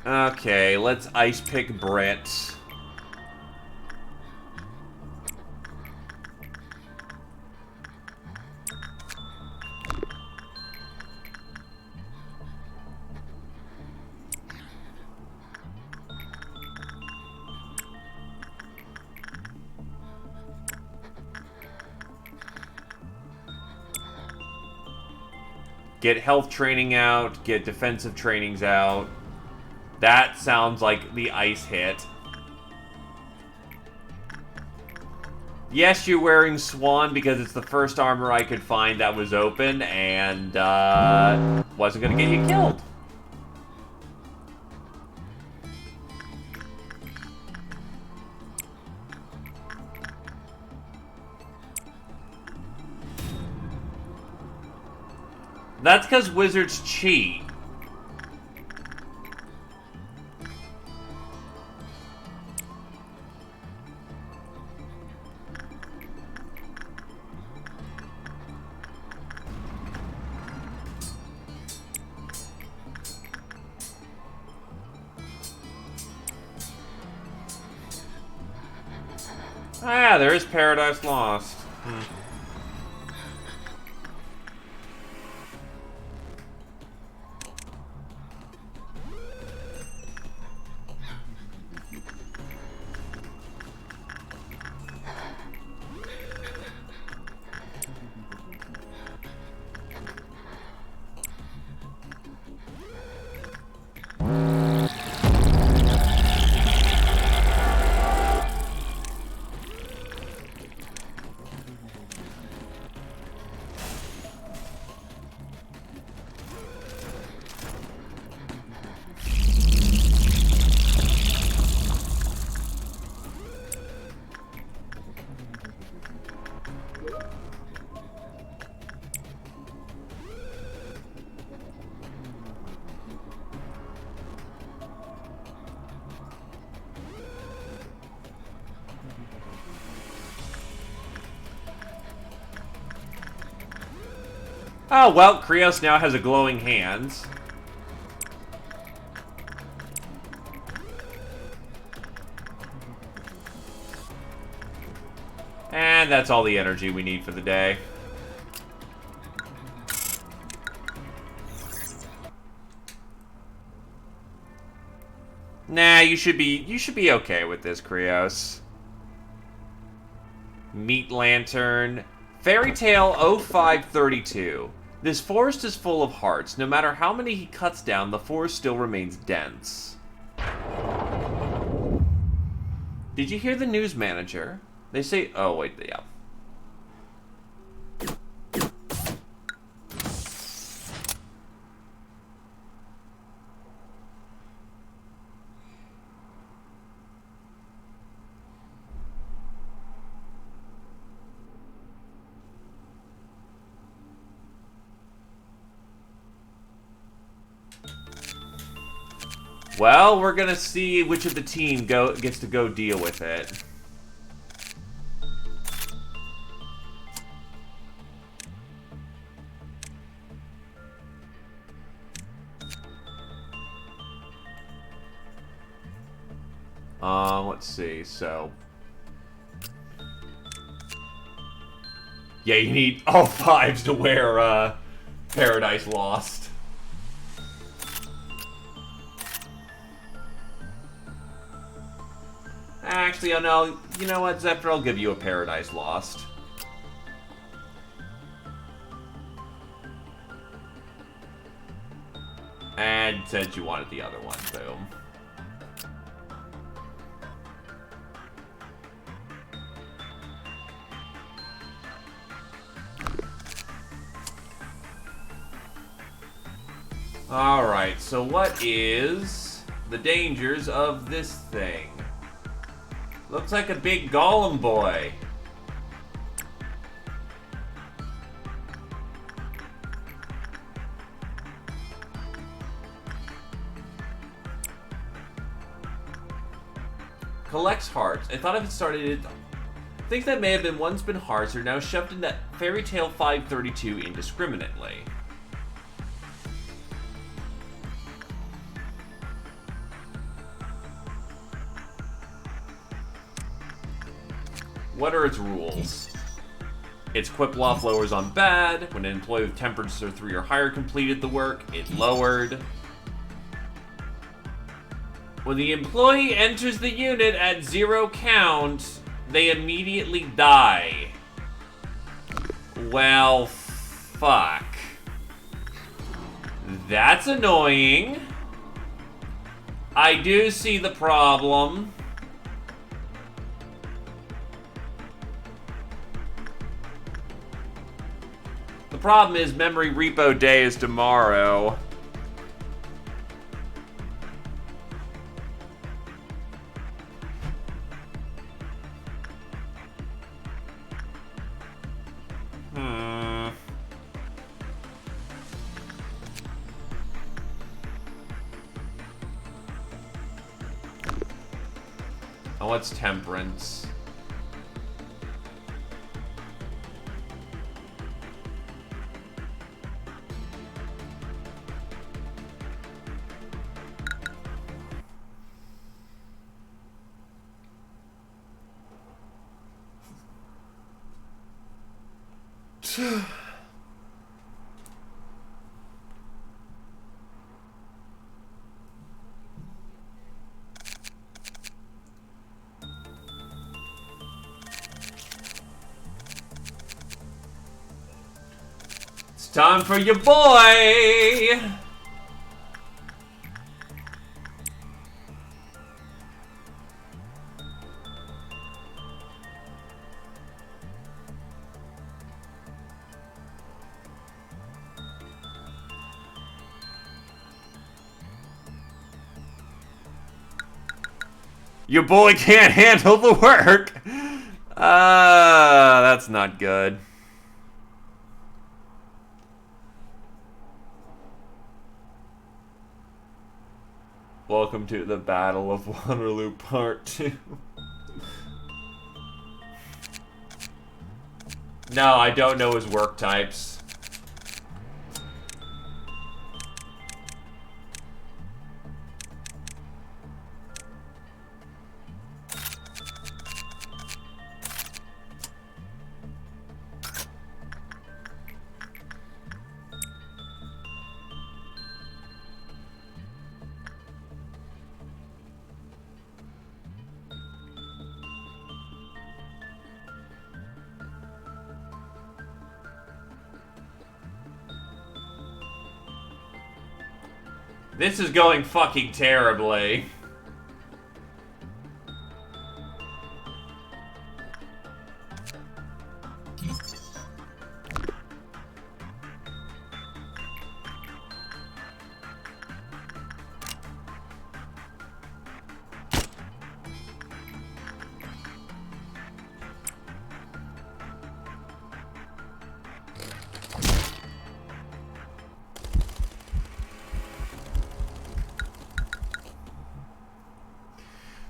Okay, let's ice pick Brett. Get health training out, get defensive trainings out. That sounds like the ice hit. Yes, you're wearing Swan because it's the first armor I could find that was open and wasn't gonna get you killed. That's because wizards cheat. Ah, there is Paradise Lost. Oh, well, Krios now has a glowing hand. And that's all the energy we need for the day. Nah, you should be okay with this, Krios. Meat Lantern. Fairy Tale 0532. This forest is full of hearts. No matter how many he cuts down, the forest still remains dense. Did you hear the news manager? They say, oh wait, yeah. Well, we're gonna see which of the team gets to go deal with it. Let's see, so... Yeah, you need all fives to wear, Paradise Lost. actually, oh no, you know what, Zephyr, I'll give you a Paradise Lost. And said you wanted the other one, boom. Alright, so what is the dangers of this thing? Looks like a big golem boy. Collects hearts. I thought if it started... Things that may have been once been hearts are now shoved in that Fairy Tale 532 indiscriminately. What are its rules? Its Quiplaw lowers on bad. When an employee with temperature 3 or higher completed the work, it lowered. When the employee enters the unit at 0 count, they immediately die. Well, fuck. That's annoying. I do see the problem. The problem is Memory Repo Day is tomorrow. Oh, what's Temperance? It's time for your boy! Your boy can't handle the work! That's not good. Welcome to the Battle of Waterloo Part 2. No, I don't know his work types. This is going fucking terribly.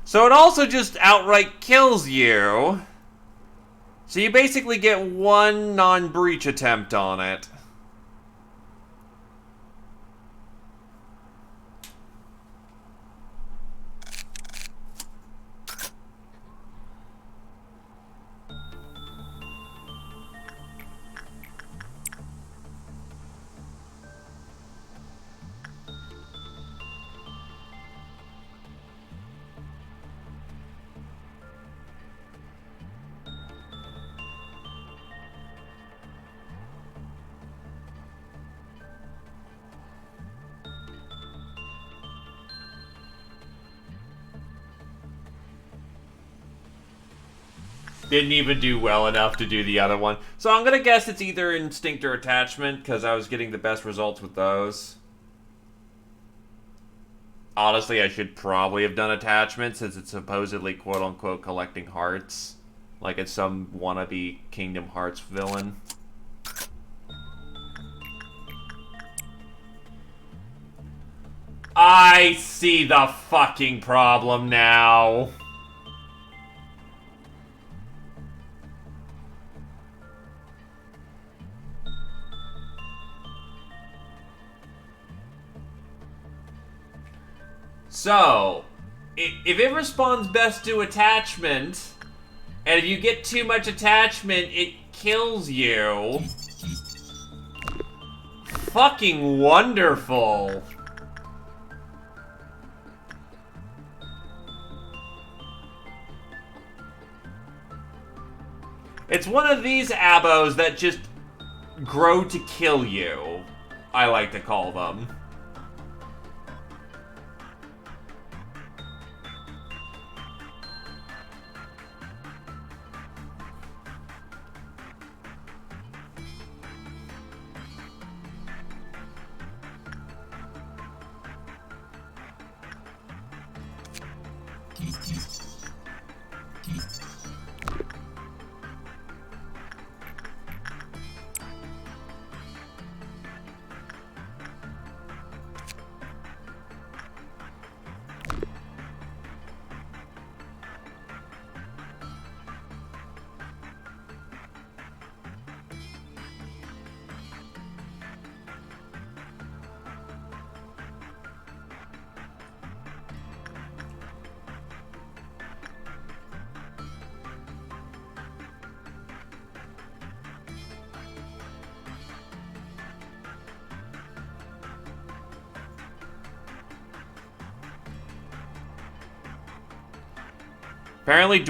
So it also just outright kills you. So you basically get one non-breach attempt on it. Didn't even do well enough to do the other one. So I'm gonna guess it's either instinct or attachment, because I was getting the best results with those. Honestly, I should probably have done attachment, since it's supposedly quote-unquote collecting hearts. Like it's some wannabe Kingdom Hearts villain. I see the fucking problem now. So, if it responds best to attachment, and if you get too much attachment, it kills you. Fucking wonderful. It's one of these abos that just grow to kill you, I like to call them. Apparently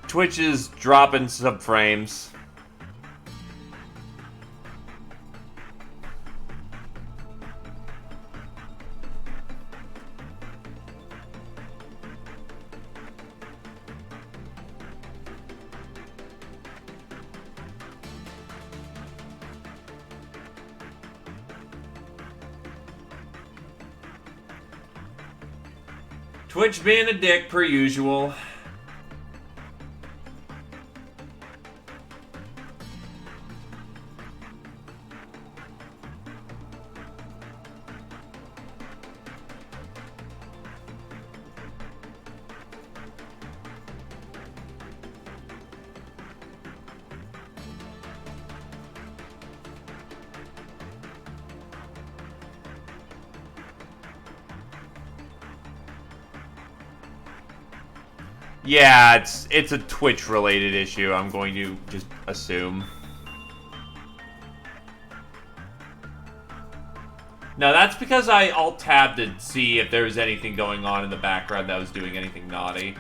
Twitch is dropping subframes. Twitch being a dick per usual. Yeah, it's a Twitch-related issue, I'm going to just assume. No, that's because I alt-tabbed to see if there was anything going on in the background that was doing anything naughty.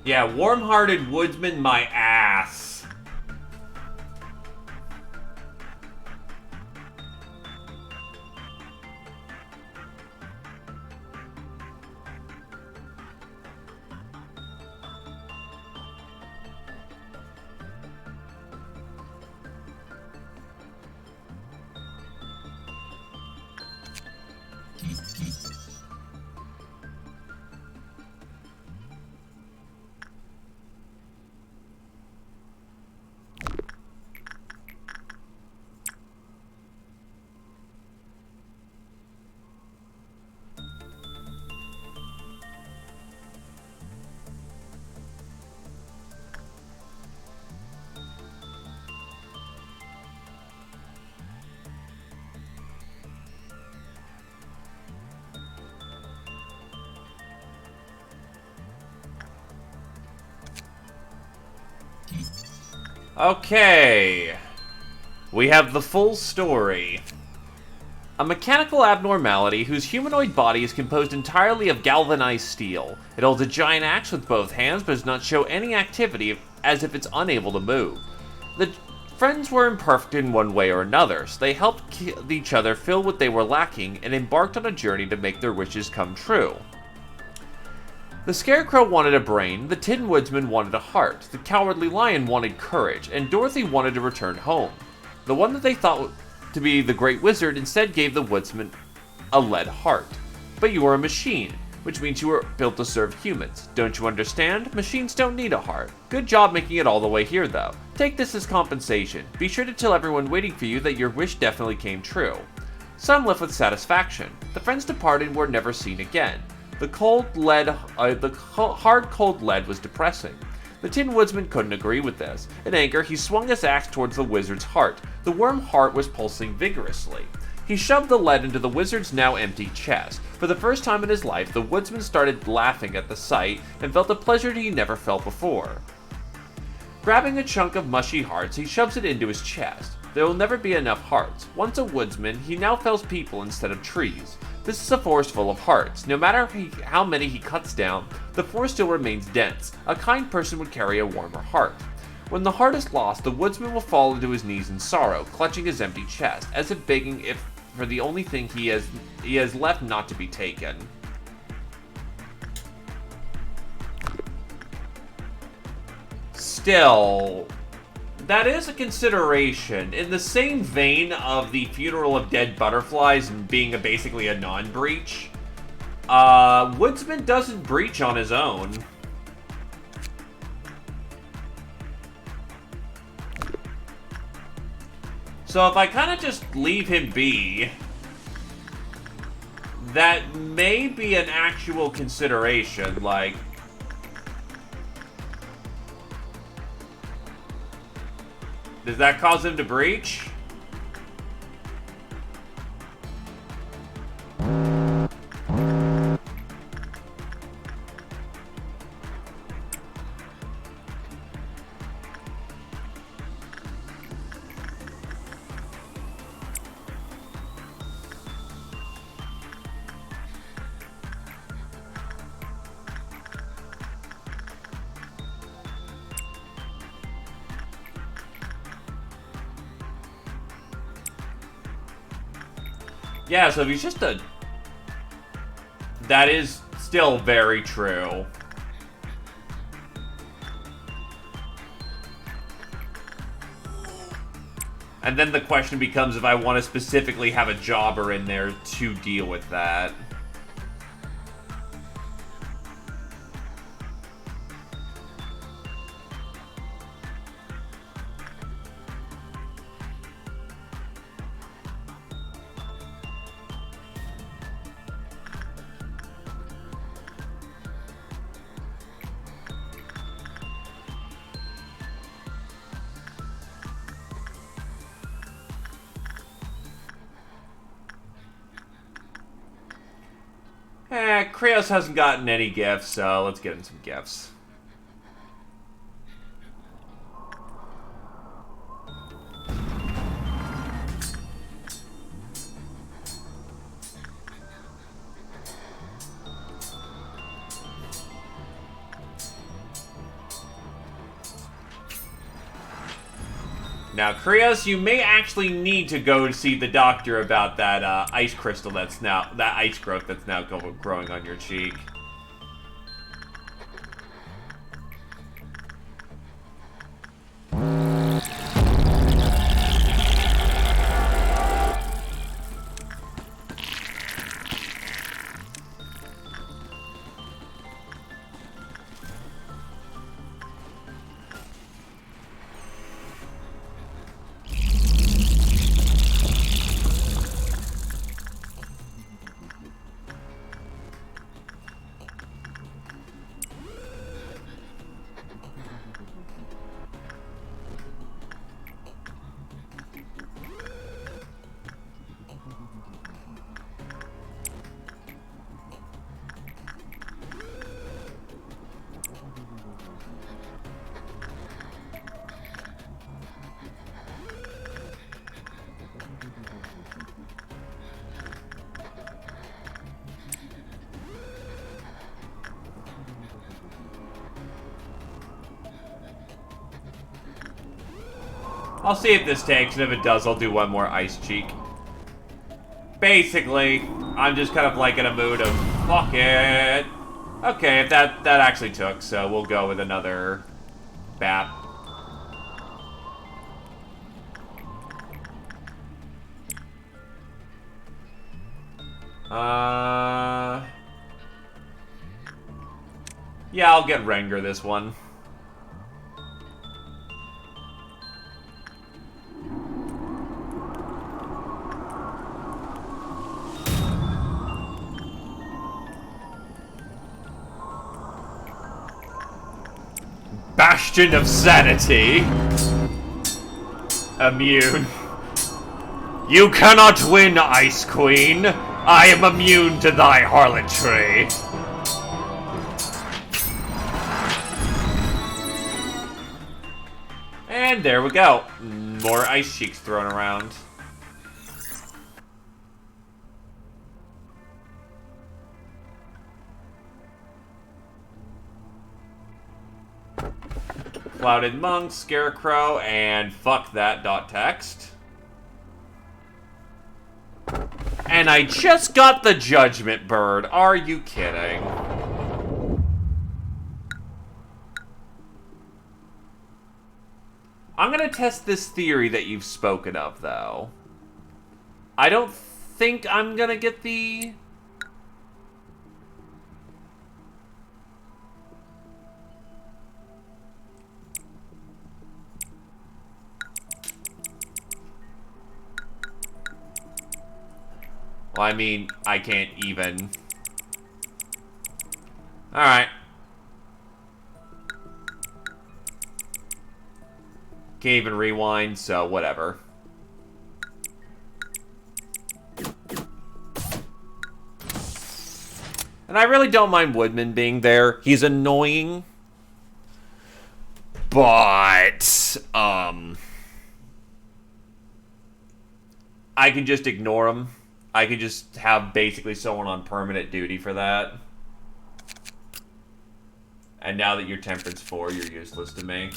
Yeah, warm-hearted woodsman my ass. Okay. We have the full story. A mechanical abnormality whose humanoid body is composed entirely of galvanized steel. It holds a giant axe with both hands but does not show any activity as if it's unable to move. The friends were imperfect in one way or another, so they helped each other fill what they were lacking and embarked on a journey to make their wishes come true. The Scarecrow wanted a brain, the Tin Woodsman wanted a heart, the Cowardly Lion wanted courage, and Dorothy wanted to return home. The one that they thought to be the Great Wizard instead gave the Woodsman a lead heart. But you are a machine, which means you were built to serve humans. Don't you understand? Machines don't need a heart. Good job making it all the way here, though. Take this as compensation. Be sure to tell everyone waiting for you that your wish definitely came true. Some left with satisfaction. The friends departed and were never seen again. The hard cold lead was depressing. The Tin Woodsman couldn't agree with this. In anger, he swung his axe towards the wizard's heart. The worm heart was pulsing vigorously. He shoved the lead into the wizard's now empty chest. For the first time in his life, the woodsman started laughing at the sight and felt a pleasure he never felt before. Grabbing a chunk of mushy hearts, he shoves it into his chest. There will never be enough hearts. Once a woodsman, he now fells people instead of trees. This is a forest full of hearts. No matter how many he cuts down, the forest still remains dense. A kind person would carry a warmer heart. When the heart is lost, the woodsman will fall into his knees in sorrow, clutching his empty chest, as if begging for the only thing he has left not to be taken. Still, that is a consideration. In the same vein of the funeral of dead butterflies and being basically a non-breach, Woodsman doesn't breach on his own. So if I kind of just leave him be, that may be an actual consideration, like... Does that cause him to breach? Yeah, so if he's just a... That is still very true. And then the question becomes if I want to specifically have a jobber in there to deal with that. Kratos hasn't gotten any gifts, so let's get him some gifts. Now, Krios, you may actually need to go see the doctor about that ice crystal that ice growth that's now growing on your cheek. I'll see if this takes, and if it does, I'll do one more ice cheek. Basically, I'm just kind of like in a mood of, fuck it. Okay, if that actually took, so we'll go with another BAP. Yeah, I'll get Renger this one. Bastion of Sanity. Immune. You cannot win, Ice Queen. I am immune to thy harlotry. And there we go. More ice cheeks thrown around. Clouded Monk, Scarecrow, and fuck that .text. And I just got the Judgment Bird. Are you kidding? I'm gonna test this theory that you've spoken of, though. I don't think I'm gonna get the... Well, I mean, I can't even. Alright. Can't even rewind, so whatever. And I really don't mind Woodman being there. He's annoying. But, I can just ignore him. I could just have basically someone on permanent duty for that. And now that you're Temperance 4, you're useless to me.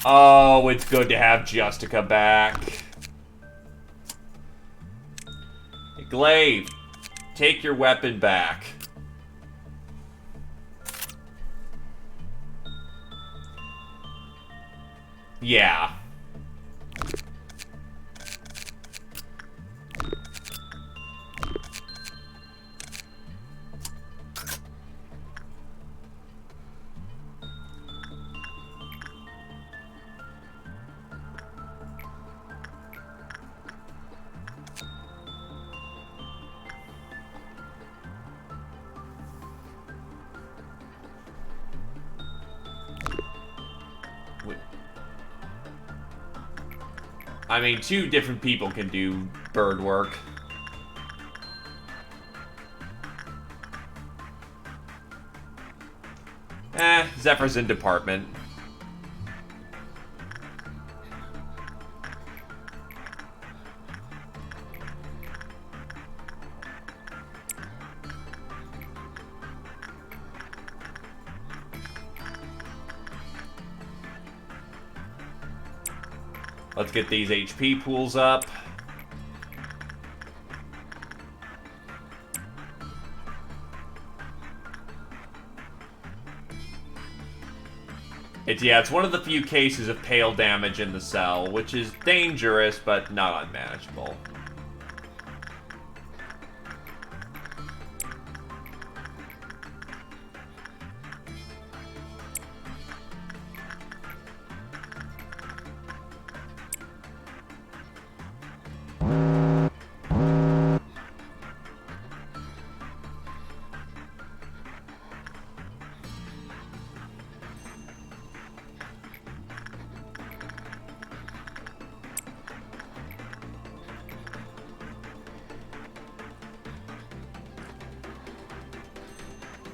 Oh, it's good to have Justica back. Hey, Glaive, take your weapon back. Yeah. I mean, 2 different people can do bird work. Zephyr's in department. Let's get these HP pools up. It's one of the few cases of pale damage in the cell, which is dangerous, but not unmanageable.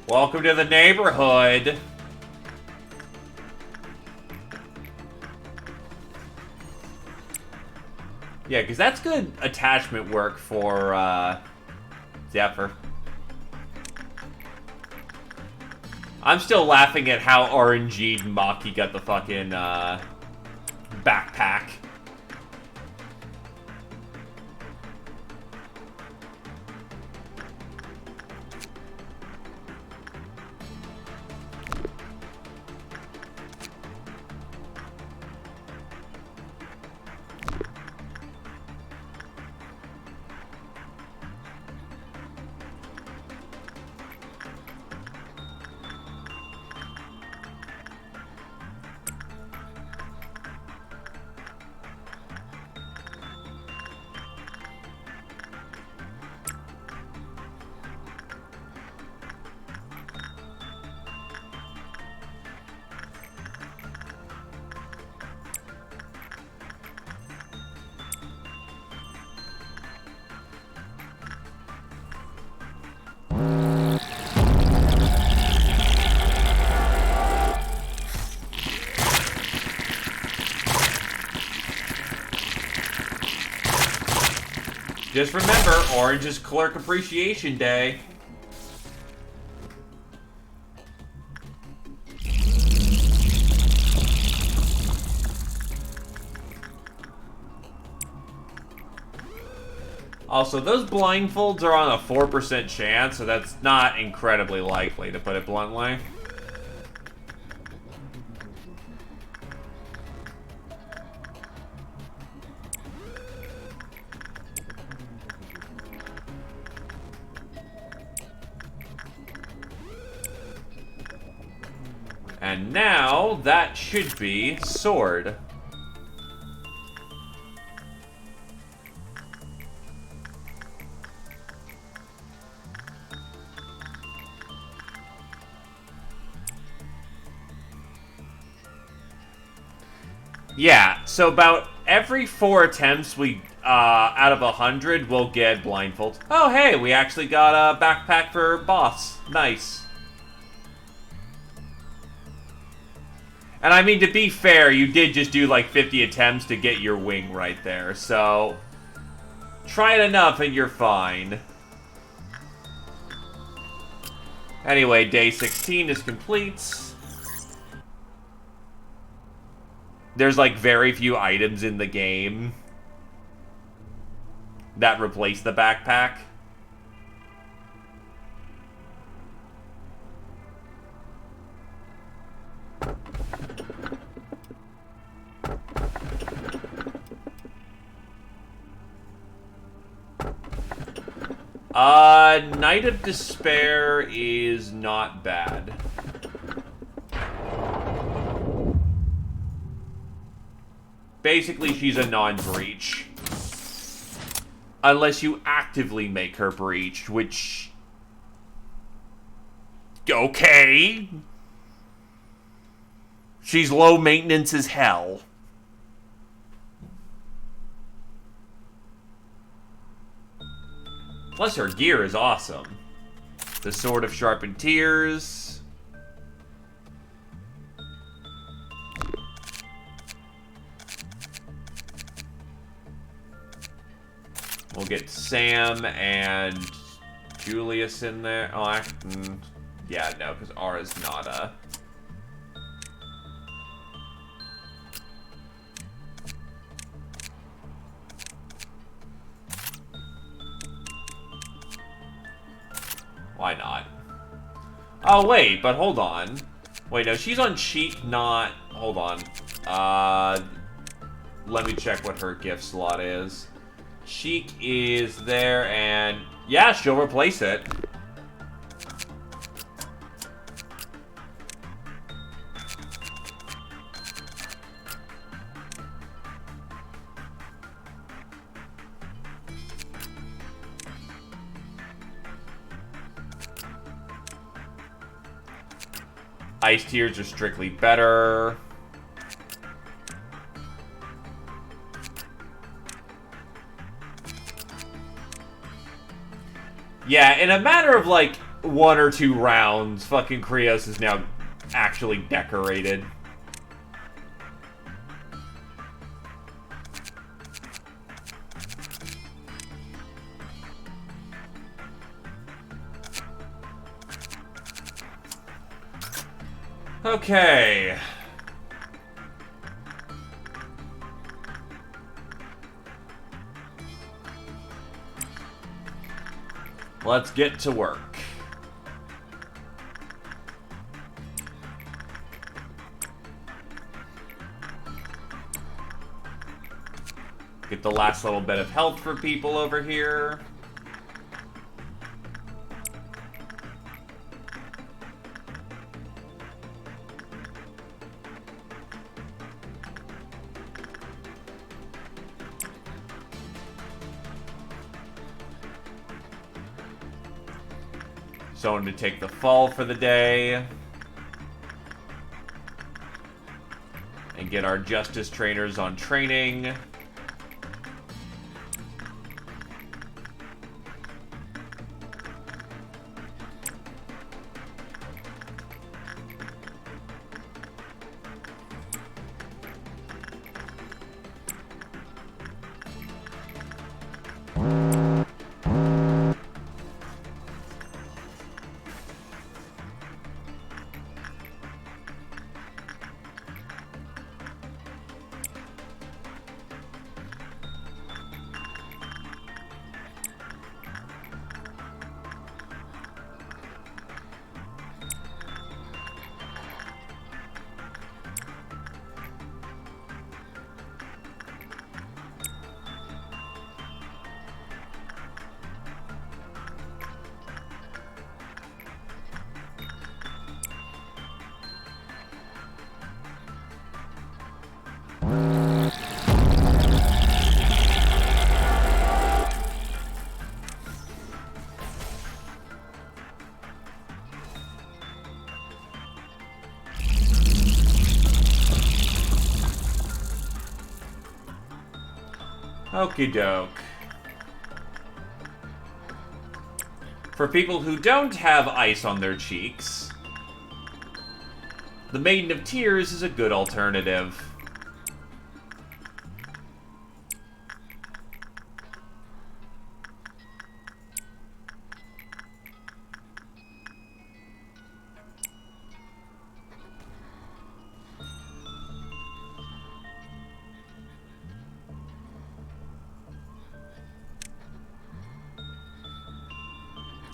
Welcome to the neighborhood. Yeah, because that's good attachment work for Zephyr. I'm still laughing at how RNG'd Maki got the fucking backpack. Just remember, orange is Clerk Appreciation Day. Also, those blindfolds are on a 4% chance, so that's not incredibly likely, to put it bluntly. And now, that should be sword. Yeah, so about every 4 attempts we, out of 100, we'll get blindfolds. Oh, hey, we actually got a backpack for boss. Nice. And I mean, to be fair, you did just do like 50 attempts to get your wing right there, so try it enough and you're fine. Anyway, day 16 is complete. There's like very few items in the game that replace the backpack. Night of Despair is not bad. Basically, she's a non-breach. Unless you actively make her breach, which... Okay. She's low maintenance as hell. Plus, her gear is awesome. The Sword of Sharpened Tears. We'll get Sam and Julius in there. Oh, yeah, no, because Aura's not a... Why not? Oh, wait, but hold on. Wait, no, she's on Cheek, not... Hold on. Let me check what her gift slot is. Cheek is there, and... Yeah, she'll replace it. Ice Tears are strictly better. Yeah, in a matter of like 1 or 2 rounds, fucking Krios is now actually decorated. Okay. Let's get to work. Get the last little bit of health for people over here. Someone to take the fall for the day. And get our justice trainers on training. Okie doke. For people who don't have ice on their cheeks, the Maiden of Tears is a good alternative.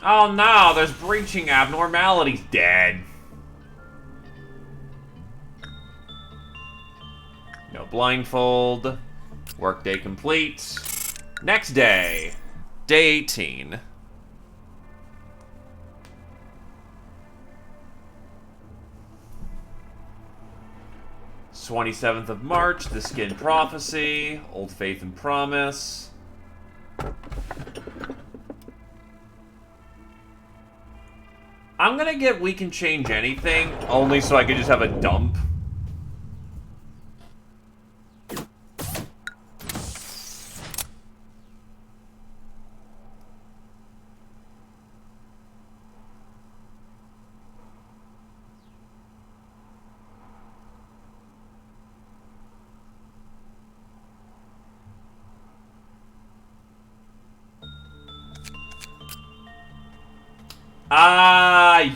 Oh no, there's breaching abnormalities. Dead. No blindfold. Workday complete. Next day. Day 18. 27th of March, The Skin Prophecy, Old Faith and Promise. I'm gonna get We Can Change Anything, only so I can just have a dump.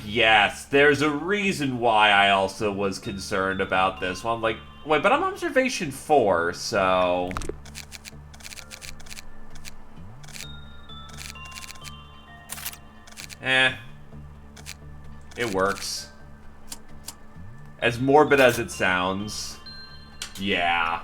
Yes. There's a reason why I also was concerned about this one. Like, wait, but I'm observation 4, so... It works. As morbid as it sounds. Yeah.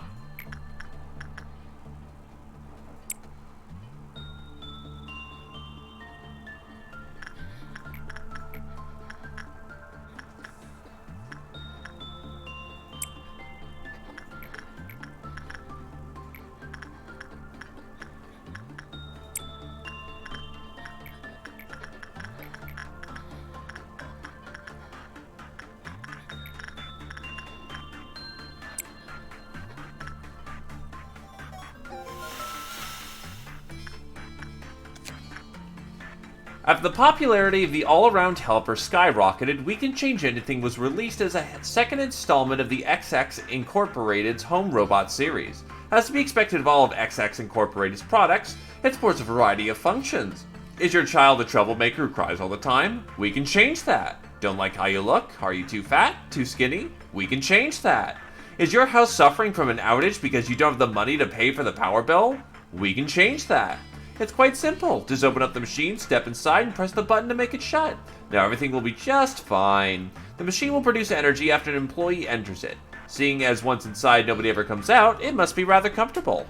After the popularity of the all-around helper skyrocketed, We Can Change Anything was released as a second installment of the XX Incorporated's Home Robot series. As to be expected of all of XX Incorporated's products, it supports a variety of functions. Is your child a troublemaker who cries all the time? We can change that. Don't like how you look? Are you too fat? Too skinny? We can change that. Is your house suffering from an outage because you don't have the money to pay for the power bill? We can change that. It's quite simple. Just open up the machine, step inside, and press the button to make it shut. Now everything will be just fine. The machine will produce energy after an employee enters it. Seeing as once inside nobody ever comes out, it must be rather comfortable.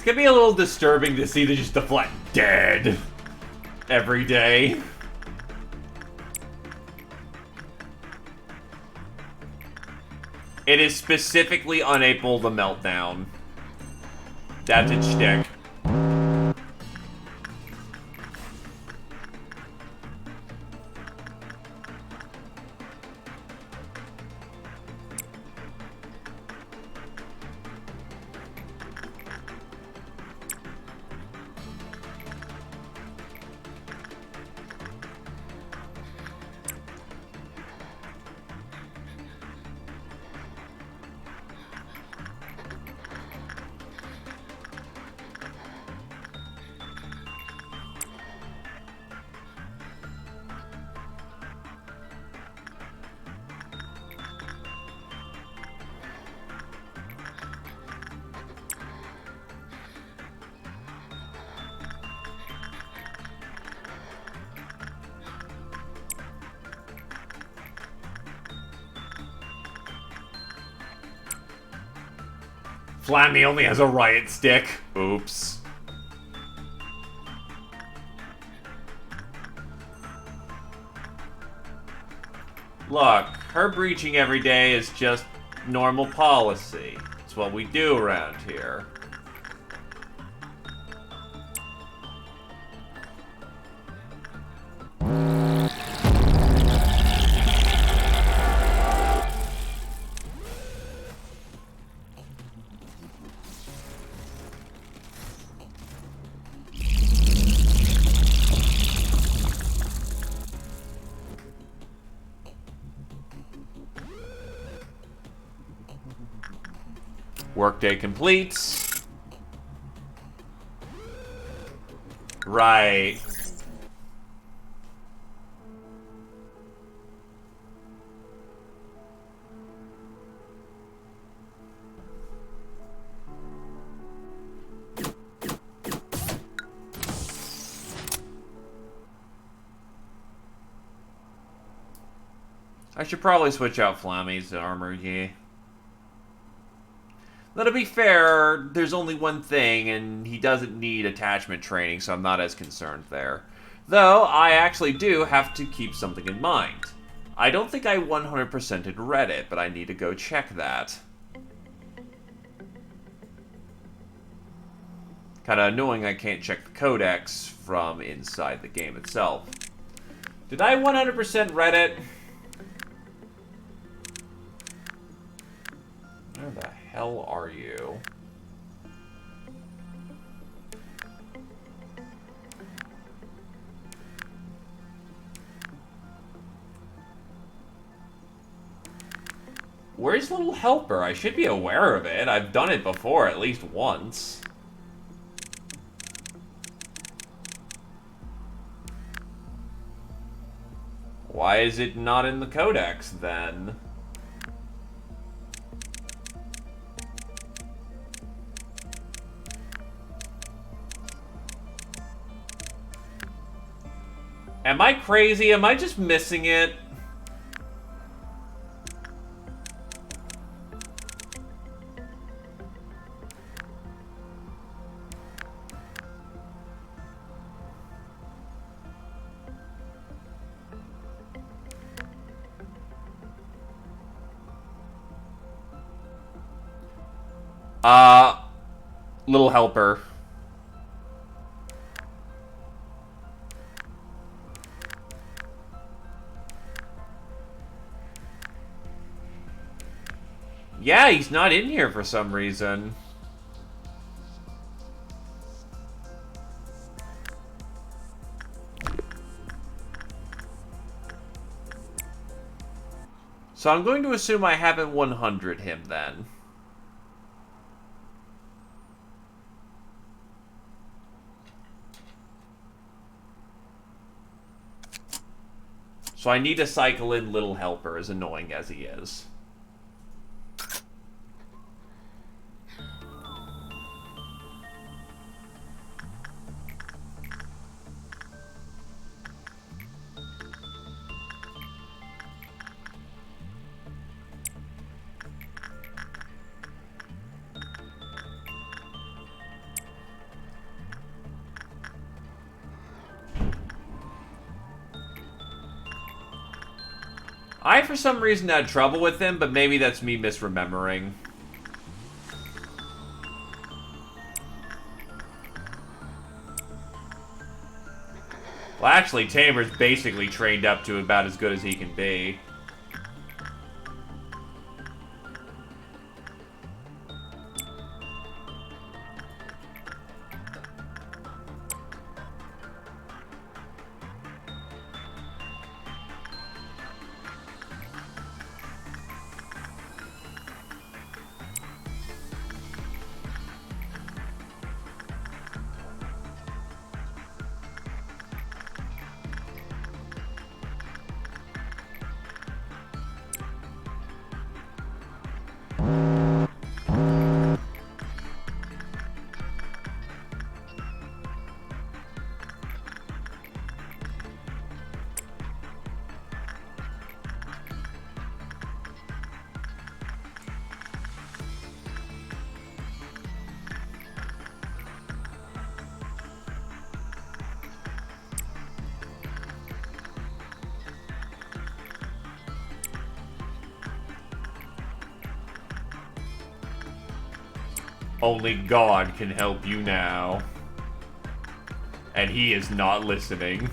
It's gonna be a little disturbing to see just the flat dead every day. It is specifically unable to melt down. That's its shtick. Flammy only has a riot stick. Oops. Look, her breaching every day is just normal policy. It's what we do around here. Workday complete. Right. I should probably switch out Flammy's armor, yeah. Now, to be fair, there's only one thing, and he doesn't need attachment training, so I'm not as concerned there. Though, I actually do have to keep something in mind. I don't think I 100%'d Reddit, but I need to go check that. Kinda annoying I can't check the codex from inside the game itself. Did I 100% Reddit? Where the hell are you? Where's Little Helper? I should be aware of it. I've done it before at least once. Why is it not in the codex then? Am I crazy? Am I just missing it? Little Helper. Yeah, he's not in here for some reason. So I'm going to assume I haven't 100 him then. So I need to cycle in Little Helper, as annoying as he is. I, for some reason, had trouble with him, but maybe that's me misremembering. Well, actually, Tamer's basically trained up to about as good as he can be. Only God can help you now. And he is not listening.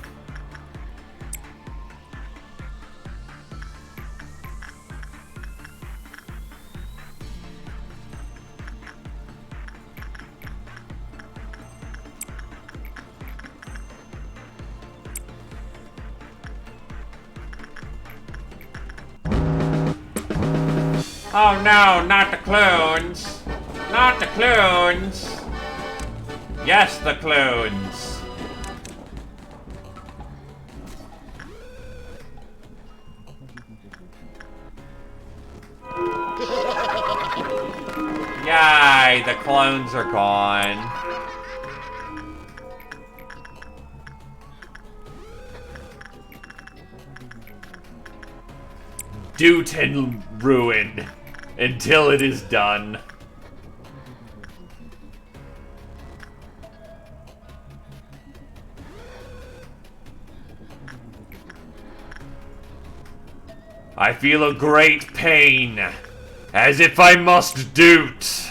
Oh no, not the clones! Not the clones! Yes, the clones! Yay, the clones are gone. Dooten ruin until it is done. I feel a great pain, as if I must doot.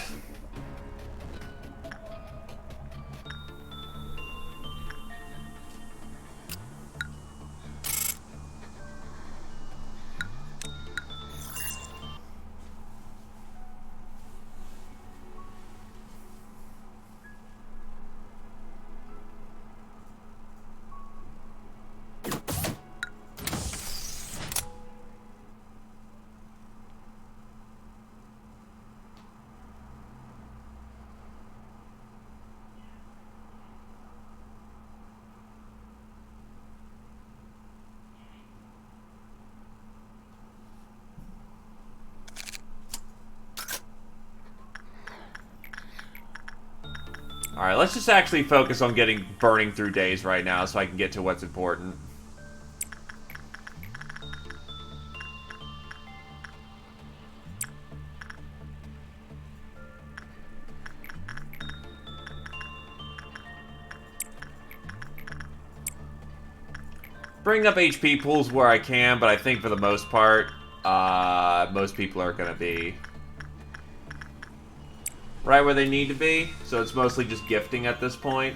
Alright, let's just actually focus on burning through days right now so I can get to what's important. Bring up HP pools where I can, but I think for the most part, most people are gonna be right where they need to be, so it's mostly just gifting at this point.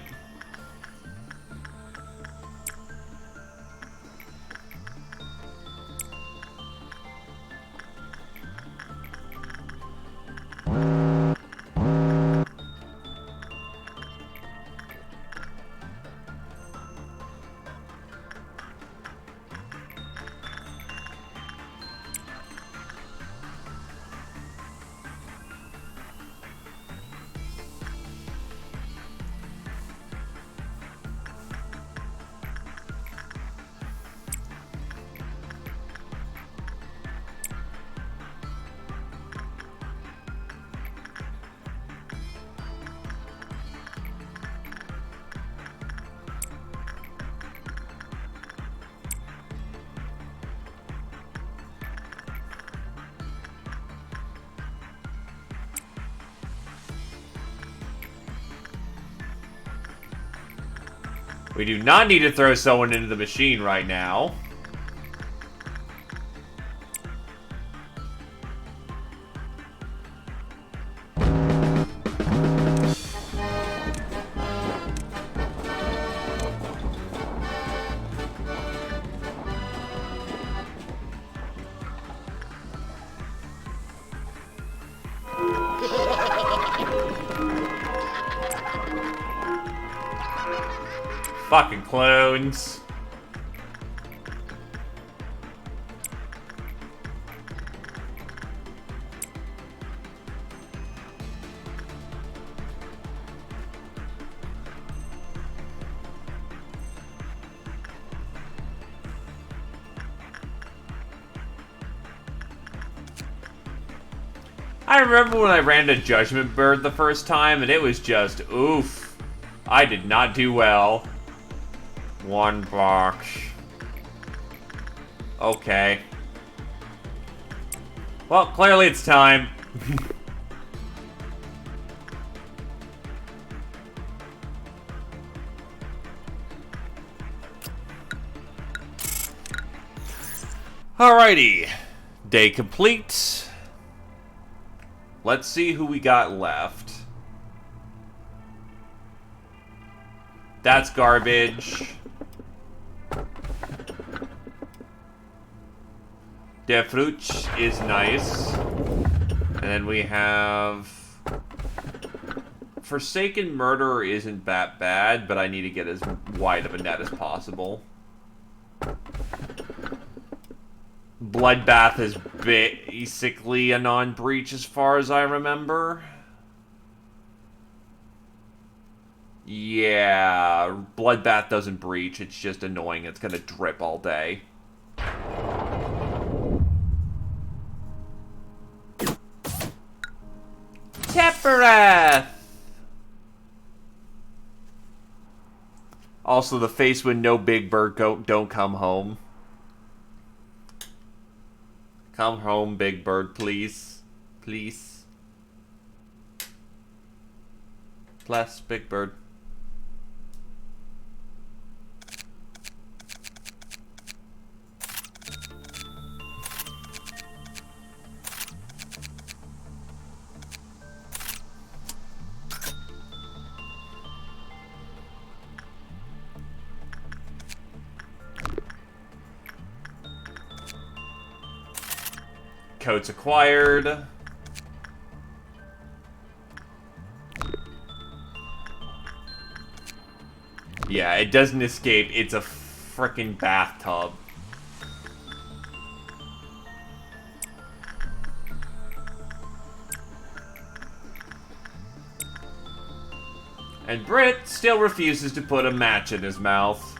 We do not need to throw someone into the machine right now. Fucking clones. I remember when I ran to Judgment Bird the first time, and it was just, oof. I did not do well. One box. Okay. Well, clearly it's time. Alrighty. Day complete. Let's see who we got left. That's garbage. Der Fruch is nice. And then we have... Forsaken Murderer isn't that bad, but I need to get as wide of a net as possible. Bloodbath is basically a non-breach as far as I remember. Yeah, Bloodbath doesn't breach, it's just annoying, it's gonna drip all day. Teperath! Also, the face when no Big Bird don't come home. Come home, Big Bird, please. Please. Bless, Big Bird. Codes acquired. Yeah, it doesn't escape. It's a frickin' bathtub. And Britt still refuses to put a match in his mouth.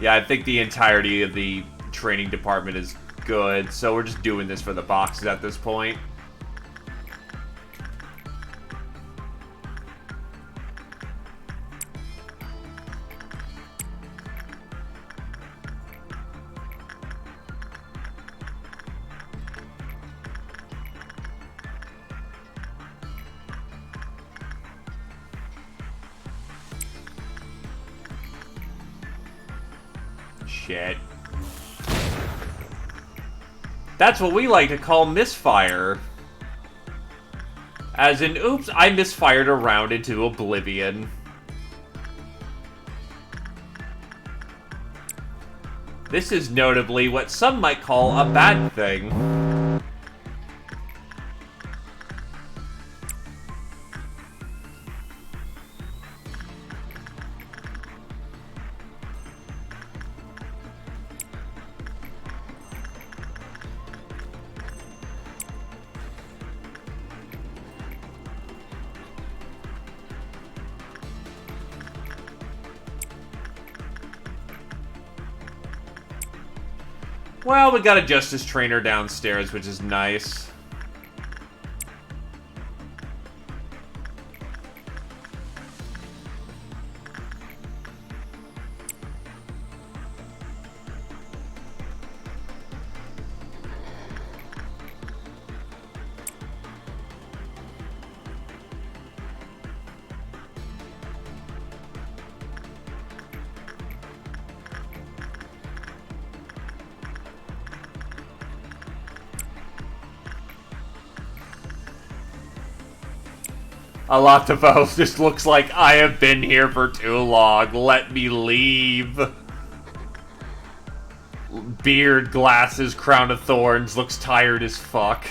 Yeah, I think the entirety of the training department is good, so we're just doing this for the boxes at this point. Shit. That's what we like to call misfire. As in, oops, I misfired a round into oblivion. This is notably what some might call a bad thing. Well, we got a Justice Trainer downstairs, which is nice. A lot of both just looks like I have been here for too long. Let me leave. Beard, glasses, crown of thorns, looks tired as fuck.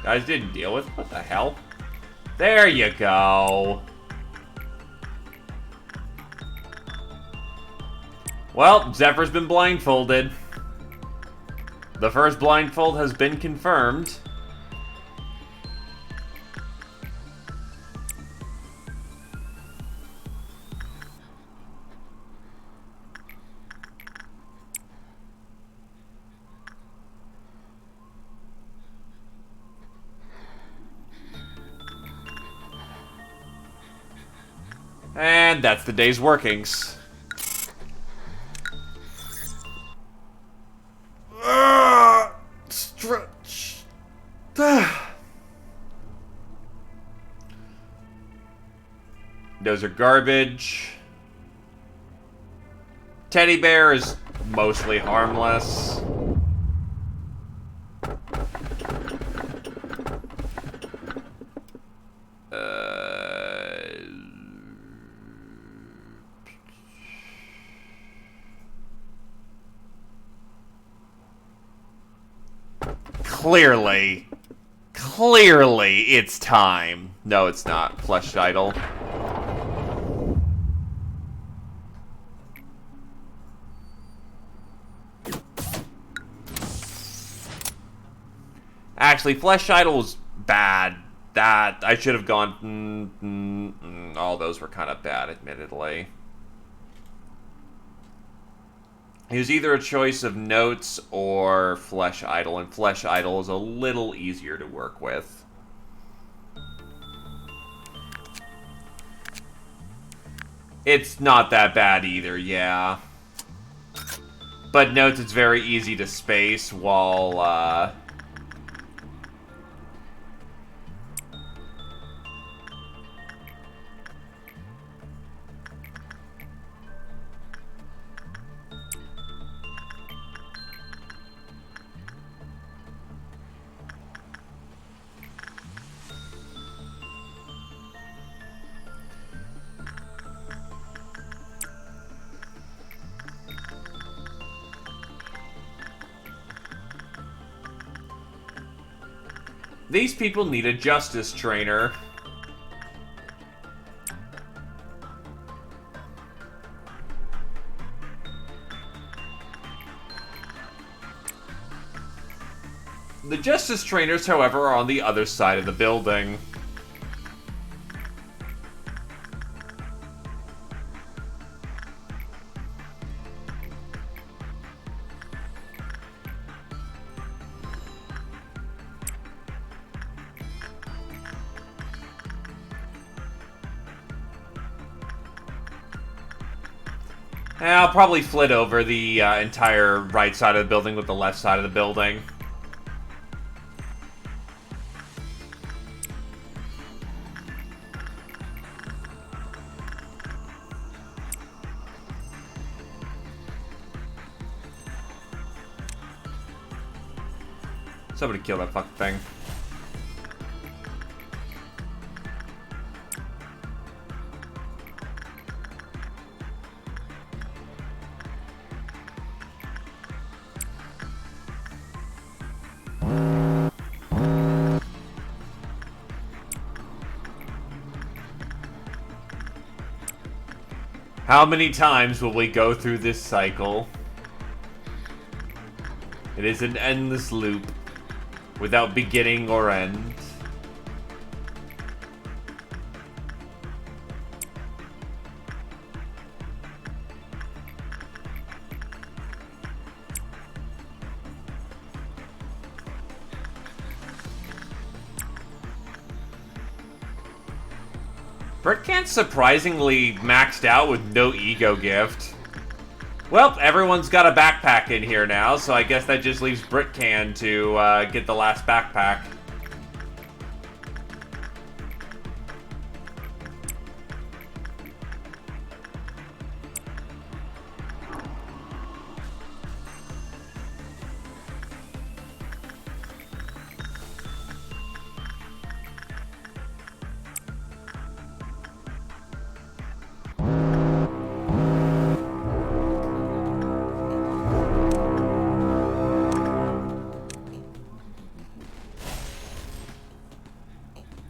Guys didn't deal with it? What the hell? There you go. Well, Zephyr's been blindfolded. The first blindfold has been confirmed. And that's the day's workings. Stretch. Those are garbage. Teddy bear is mostly harmless. Clearly, it's time. No, it's not. Flesh idol. Actually, Flesh Idol was bad. That I should have gone. All those were kind of bad, admittedly. It was either a choice of notes or Flesh Idol, and Flesh Idol is a little easier to work with. It's not that bad either, yeah. But notes, it's very easy to space while, these people need a justice trainer. The justice trainers, however, are on the other side of the building. I'll probably flit over the entire right side of the building with the left side of the building. Somebody kill that fucking thing. How many times will we go through this cycle? It is an endless loop, without beginning or end. Britcan's surprisingly maxed out with no ego gift. Well, everyone's got a backpack in here now, so I guess that just leaves Britcan to get the last backpack.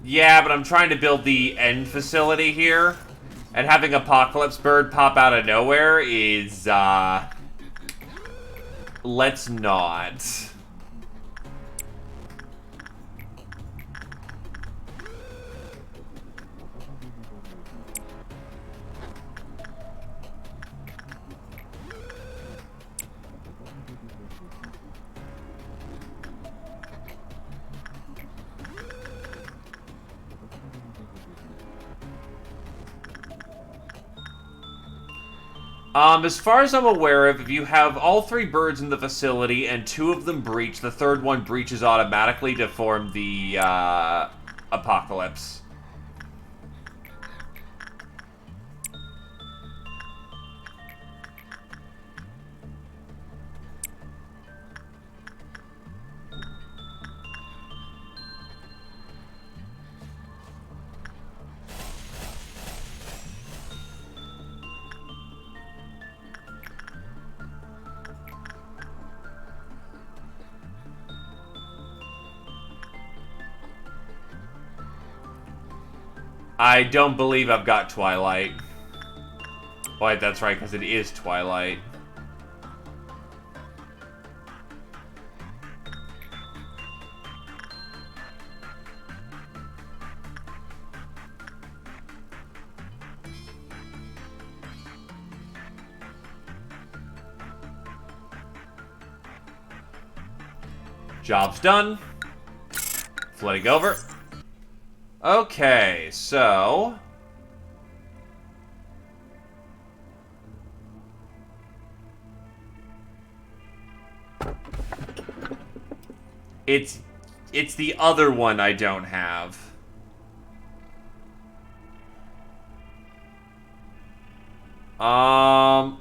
Yeah, but I'm trying to build the end facility here. And having Apocalypse Bird pop out of nowhere is, let's not. As far as I'm aware of, if you have all 3 birds in the facility and 2 of them breach, the third one breaches automatically to form the, Apocalypse. I don't believe I've got Twilight. Wait, that's right, because it is Twilight. Job's done. Flooding over. Okay, so... It's the other one I don't have.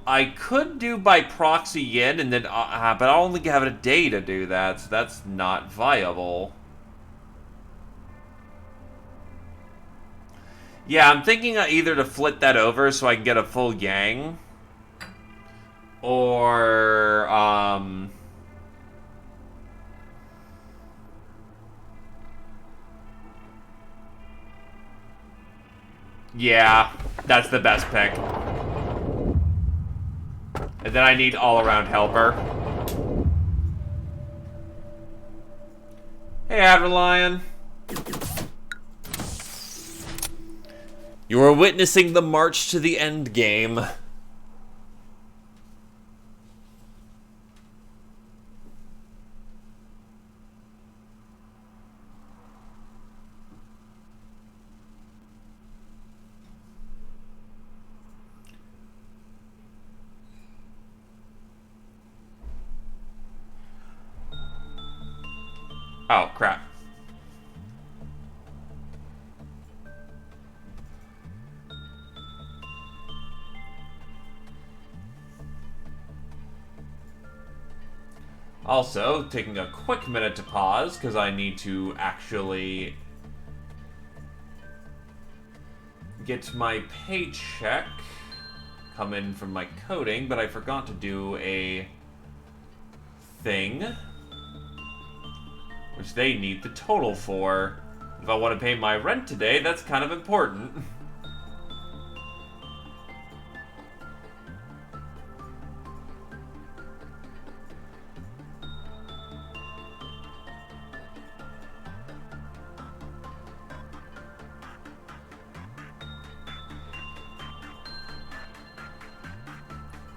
I could do by proxy yin, and then, but I only have a day to do that, so that's not viable. Yeah, I'm thinking either to flip that over so I can get a full yang, or, yeah, that's the best pick. And then I need all-around helper. Hey, Adderlion. You are witnessing the march to the end game. Oh, crap. Also, taking a quick minute to pause, because I need to actually get my paycheck come in from my coding, but I forgot to do a thing, which they need the total for. If I want to pay my rent today, that's kind of important.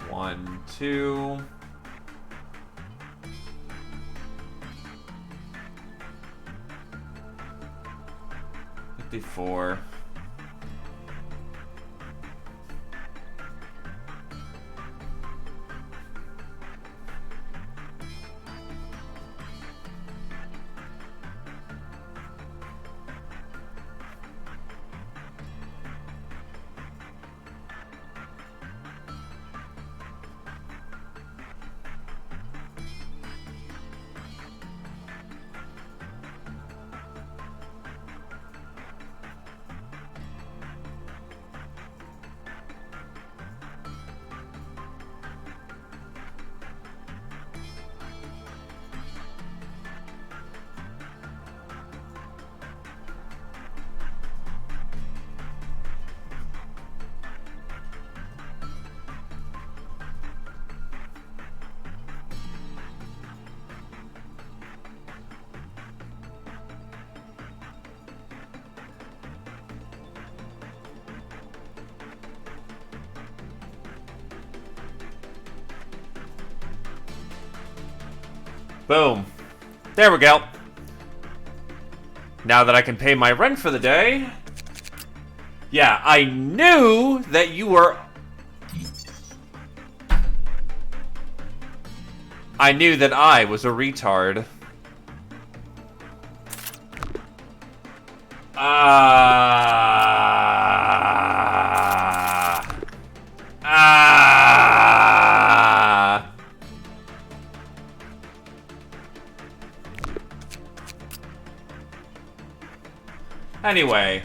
One, two. $54. Boom. There we go. Now that I can pay my rent for the day. Yeah, I knew that you were... I knew that I was a retard. Anyway.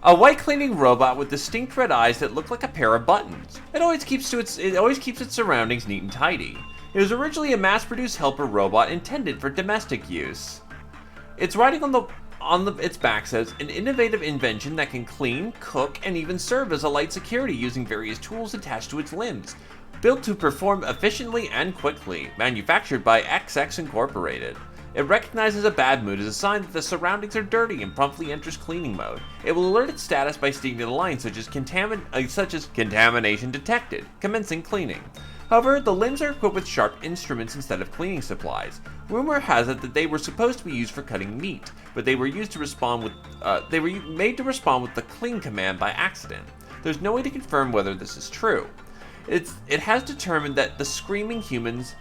A white cleaning robot with distinct red eyes that look like a pair of buttons. It always keeps its surroundings neat and tidy. It was originally a mass-produced helper robot intended for domestic use. Its writing on its back says, an innovative invention that can clean, cook, and even serve as a light security using various tools attached to its limbs. Built to perform efficiently and quickly. Manufactured by XX Incorporated. It recognizes a bad mood as a sign that the surroundings are dirty and promptly enters cleaning mode. It will alert its status by stating a line such as contamination detected, commencing cleaning. However, the limbs are equipped with sharp instruments instead of cleaning supplies. Rumor has it that they were supposed to be used for cutting meat, but they were made to respond with the clean command by accident. There's no way to confirm whether this is true. It has determined that the screaming humans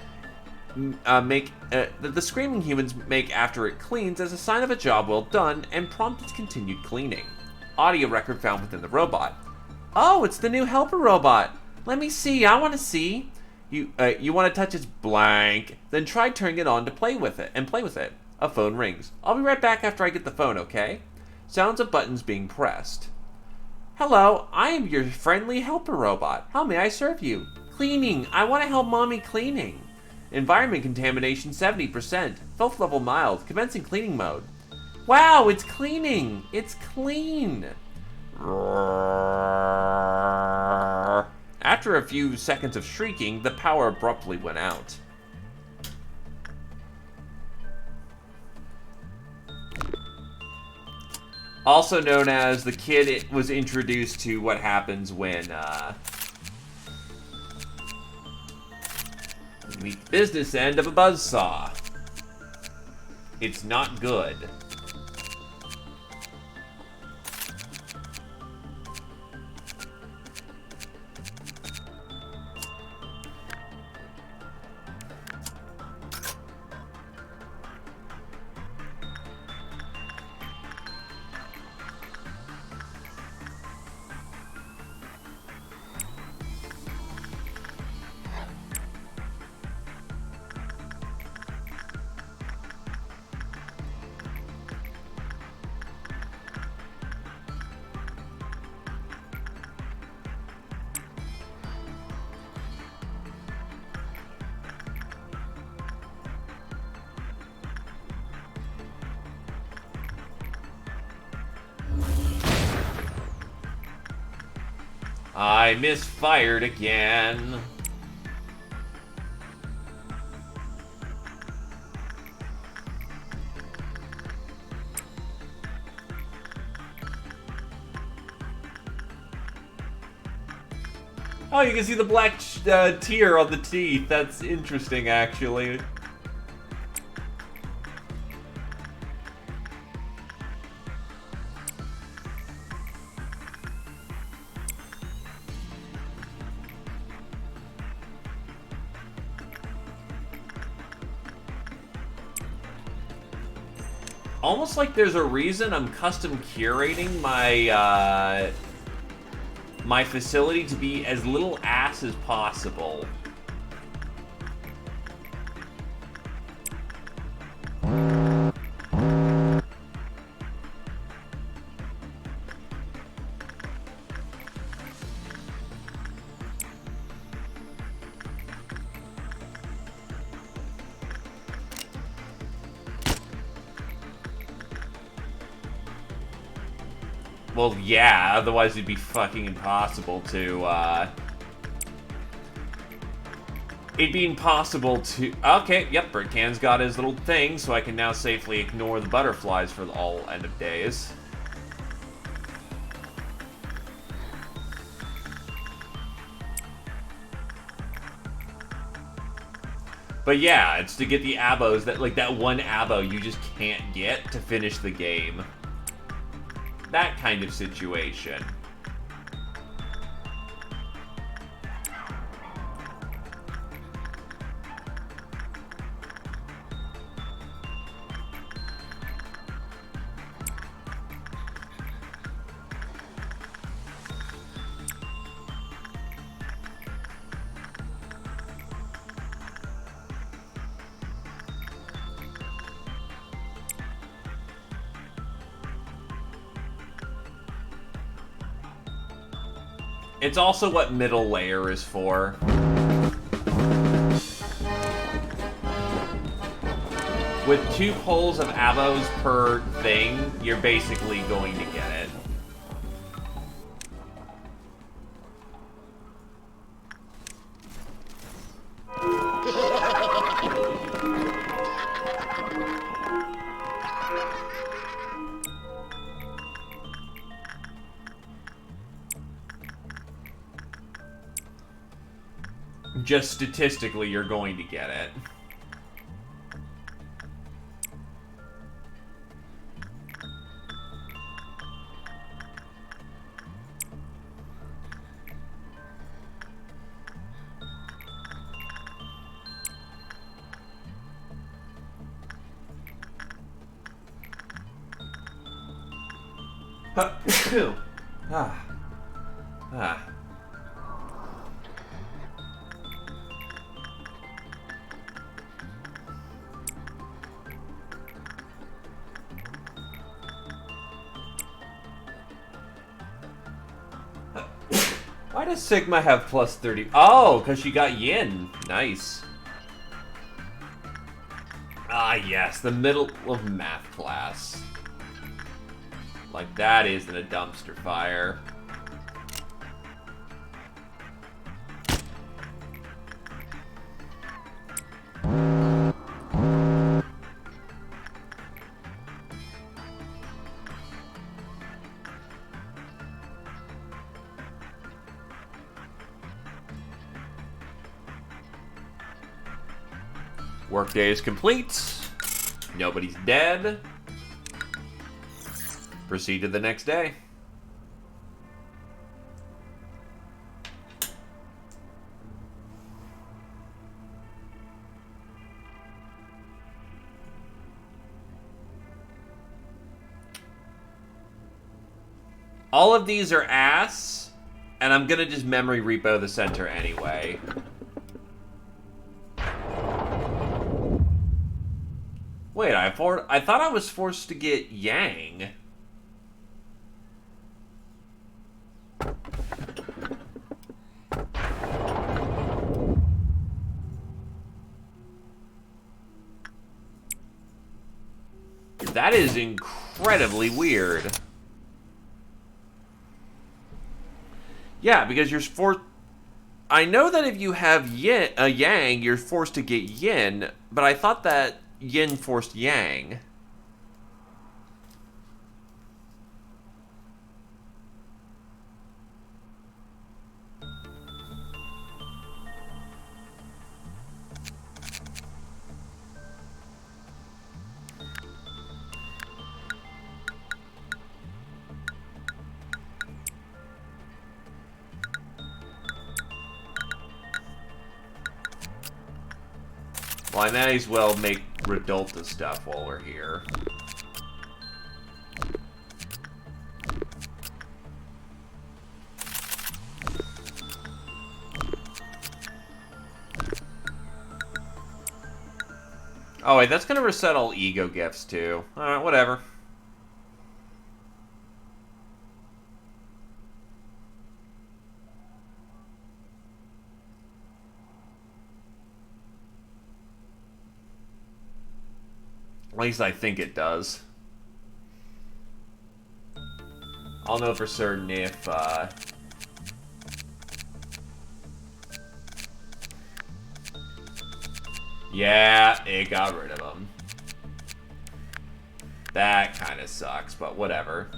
make after it cleans as a sign of a job well done and prompt its continued cleaning. Audio record found within the robot. Oh, it's the new helper robot. Let me see. I want to see. You want to touch its blank? Then try turning it on to play with it. A phone rings. I'll be right back after I get the phone, okay? Sounds of buttons being pressed. Hello, I am your friendly helper robot. How may I serve you? Cleaning. I want to help mommy cleaning. Environment contamination 70%. Filth level mild. Commencing cleaning mode. Wow, it's cleaning. It's clean. After a few seconds of shrieking, the power abruptly went out. Also known as the kid, it was introduced to what happens when, the business end of a buzzsaw. It's not good. I misfired again. Oh, you can see the black tear on the teeth. That's interesting, actually. Almost like there's a reason I'm custom curating my my facility to be as little ass as possible. Well, yeah, otherwise it'd be fucking impossible to, it'd be impossible to... Okay, yep, Brickcan's got his little thing, so I can now safely ignore the butterflies for all end of days. But yeah, it's to get the abos, that like that one abo you just can't get to finish the game. That kind of situation. It's also what middle layer is for. With 2 pulls of avos per thing, you're basically going to get it. Just statistically, you're going to get it. Why does Sigma have plus 30? Oh, because she got yin. Nice. Ah, yes, the middle of math class. Like, that isn't a dumpster fire. Workday is complete. Nobody's dead. Proceed to the next day. All of these are ass, and I'm gonna just memory repo the center anyway. Wait, I thought I was forced to get yang. That is incredibly weird. Yeah, because you're forced... I know that if you have yin, yang, you're forced to get yin, but I thought that yin forced yang. Well, I may as well make Redulta stuff while we're here. Oh wait, that's gonna reset all ego gifts too. Alright, whatever. At least I think it does. I'll know for certain if, yeah, it got rid of them. That kind of sucks, but whatever.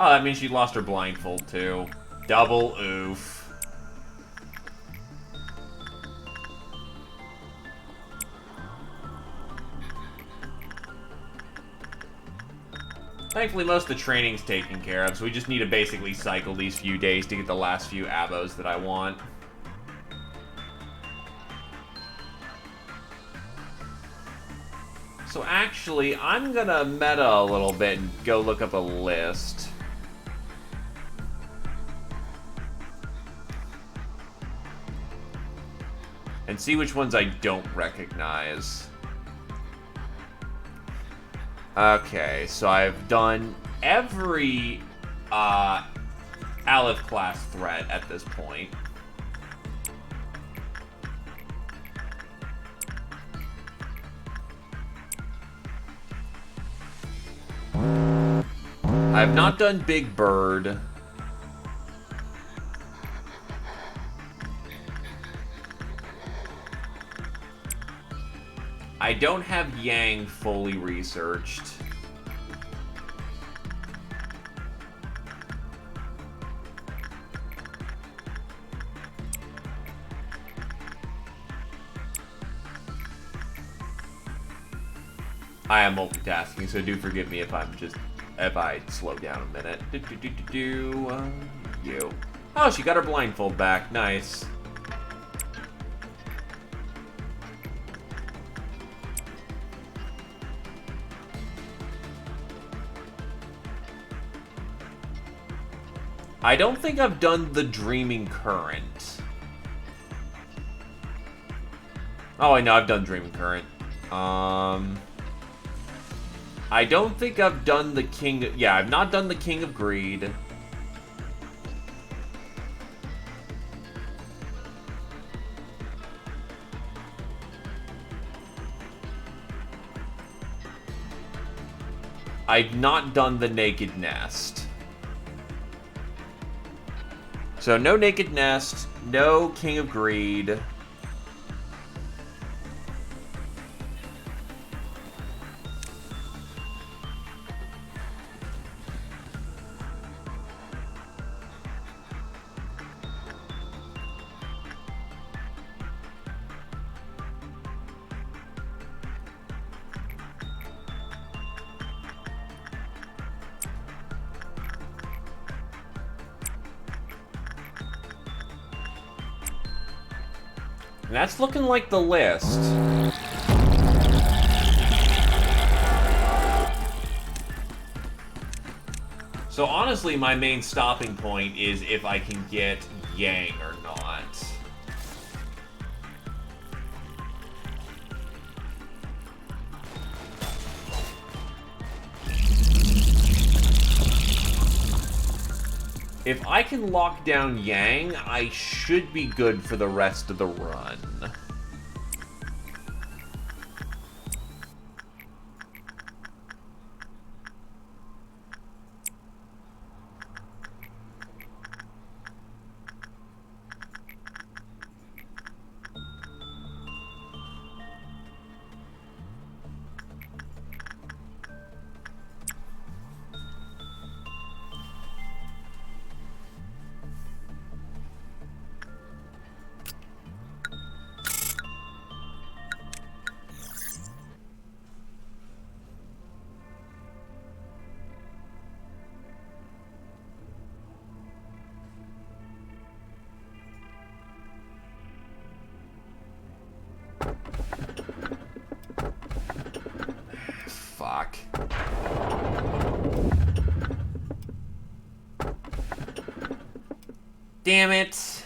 Oh, that means she lost her blindfold, too. Double oof. Thankfully, most of the training's taken care of, so we just need to basically cycle these few days to get the last few abos that I want. So actually, I'm gonna meta a little bit and go look up a list. And see which ones I don't recognize. Okay, so I've done every Aleph class threat at this point. I have not done Big Bird. I don't have Yang fully researched. I am multitasking, so do forgive me if I slow down a minute. You. Oh, she got her blindfold back. Nice. I don't think I've done the Dreaming Current. Oh, I know I've done Dreaming Current. I don't think I've done the King... Yeah, I've not done the King of Greed. I've not done the Naked Nest. So no Naked Nest, no King of Greed. And that's looking like the list. So honestly, my main stopping point is if I can get Yang or not. If I can lock down Yang, I should be good for the rest of the run. Fuck. Damn it.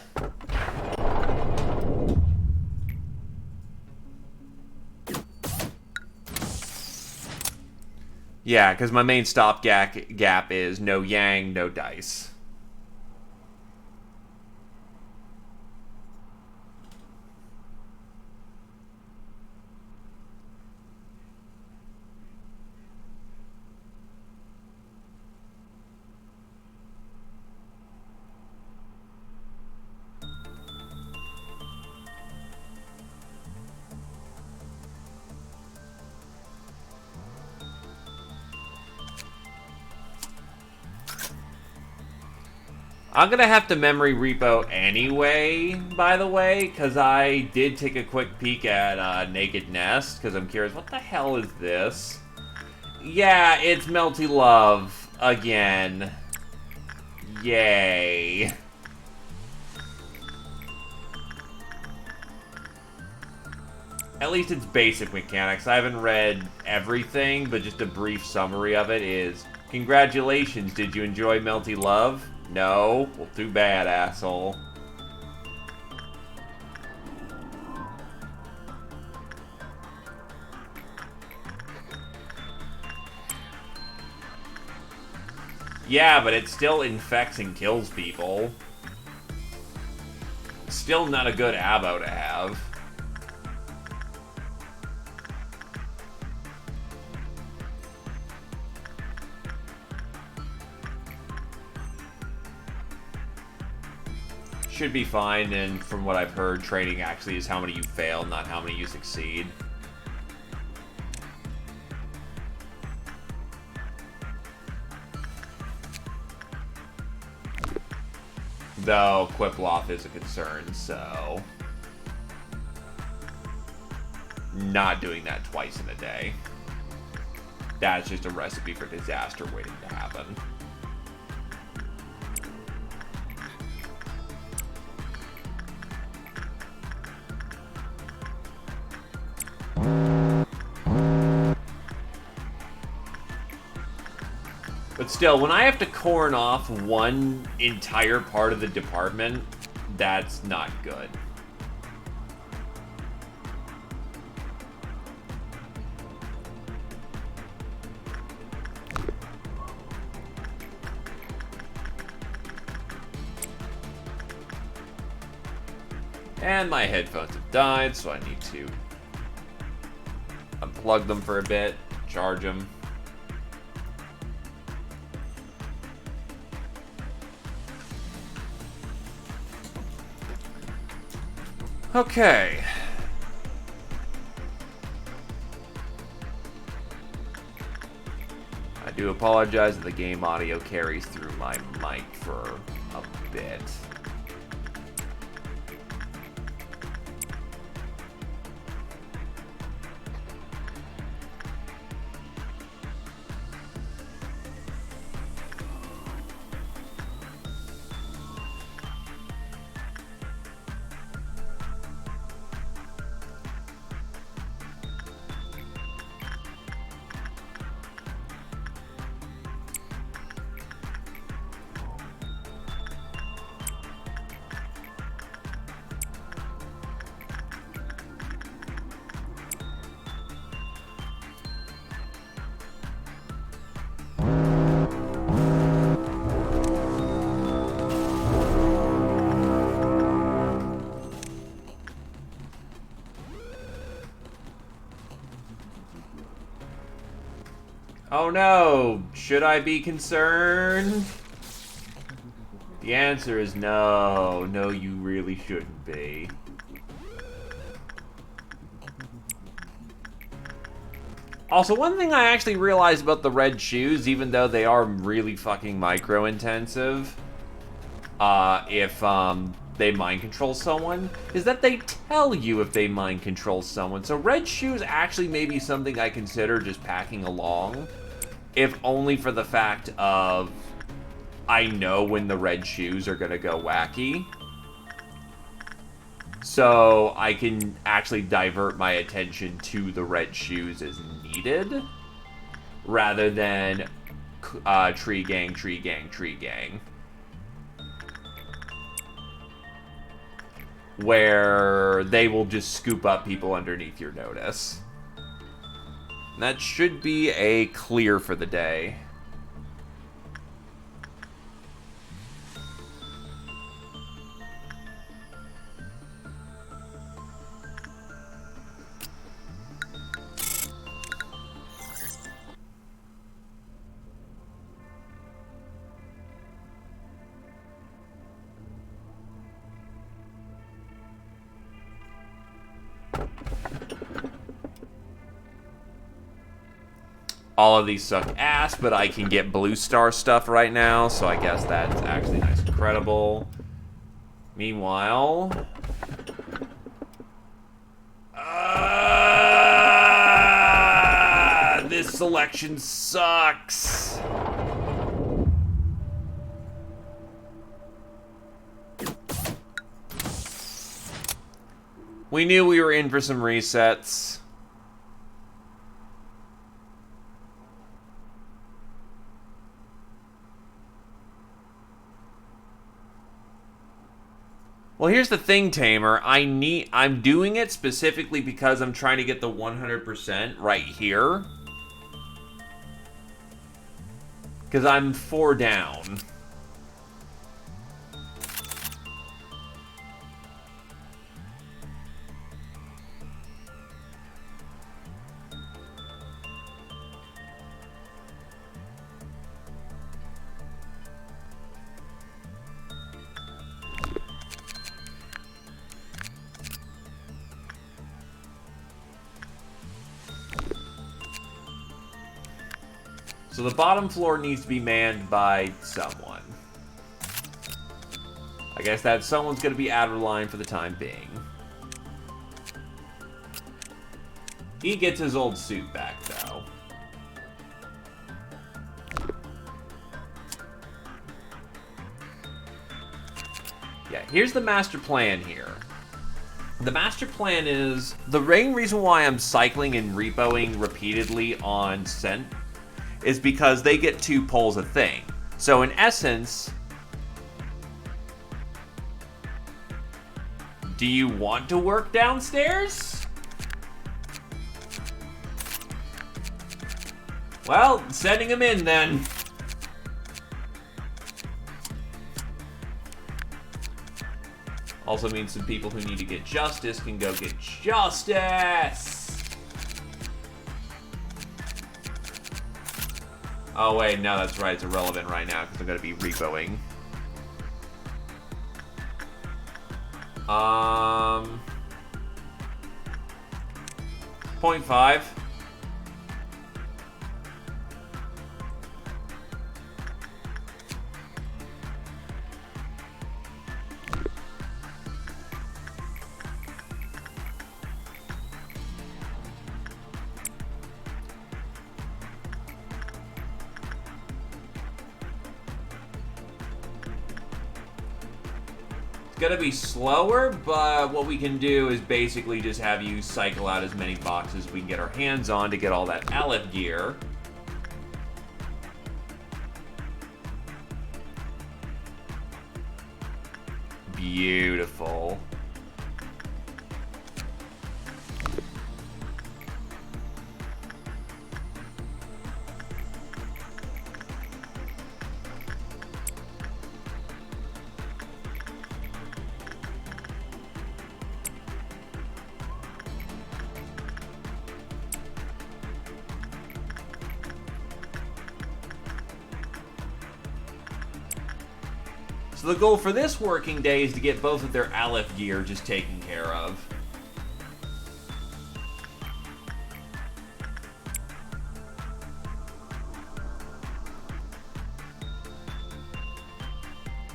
Yeah, because my main stopgap is no Yang, no dice. I'm gonna have to memory repo anyway, by the way, because I did take a quick peek at Naked Nest, because I'm curious, what the hell is this? Yeah, it's Melty Love again. Yay. At least it's basic mechanics. I haven't read everything, but just a brief summary of it is, congratulations, did you enjoy Melty Love? No? Well, too bad, asshole. Yeah, but it still infects and kills people. Still not a good abo to have. Should be fine, and from what I've heard, training actually is how many you fail, not how many you succeed. Though Quiploth is a concern, so not doing that twice in a day. That's just a recipe for disaster waiting to happen. But still, when I have to corn off one entire part of the department, that's not good. And my headphones have died, so I need to unplug them for a bit, charge them. Okay. I do apologize that the game audio carries through my mic for a bit. Oh no! Should I be concerned? The answer is no. No, you really shouldn't be. Also, one thing I actually realized about the red shoes, even though they are really fucking micro-intensive, if they mind control someone, is that they tell you if they mind control someone. So red shoes actually may be something I consider just packing along, if only for the fact of I know when the red shoes are gonna go wacky. So I can actually divert my attention to the red shoes as needed, rather than tree gang, tree gang, tree gang. Where they will just scoop up people underneath your notice. That should be a clear for the day. All of these suck ass, but I can get blue star stuff right now, so I guess that's actually nice and incredible. Meanwhile... this selection sucks. We knew we were in for some resets. Well, here's the thing, Tamer. I'm doing it specifically because I'm trying to get the 100% right here. Because I'm 4 down. So the bottom floor needs to be manned by someone. I guess that someone's going to be Adderline for the time being. He gets his old suit back, though. Yeah, here's the master plan here. The master plan is... The main reason why I'm cycling and repoing repeatedly on Scent is because they get 2 pulls a thing. So in essence, do you want to work downstairs? Well, sending him in then. Also means some people who need to get justice can go get justice. Oh wait, no, that's right. It's irrelevant right now because I'm going to be repoing. 0.5. Gonna be slower, but what we can do is basically just have you cycle out as many boxes as we can get our hands on to get all that Aleph gear. Beautiful. So the goal for this working day is to get both of their Aleph gear just taken care of.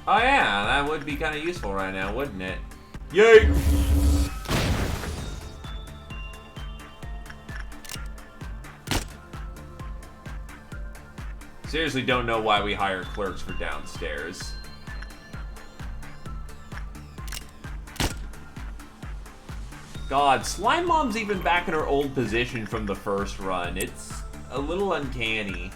Oh yeah, that would be kind of useful right now, wouldn't it? Yay! Seriously don't know why we hire clerks for downstairs. God, Slime Mom's even back in her old position from the first run. It's a little uncanny.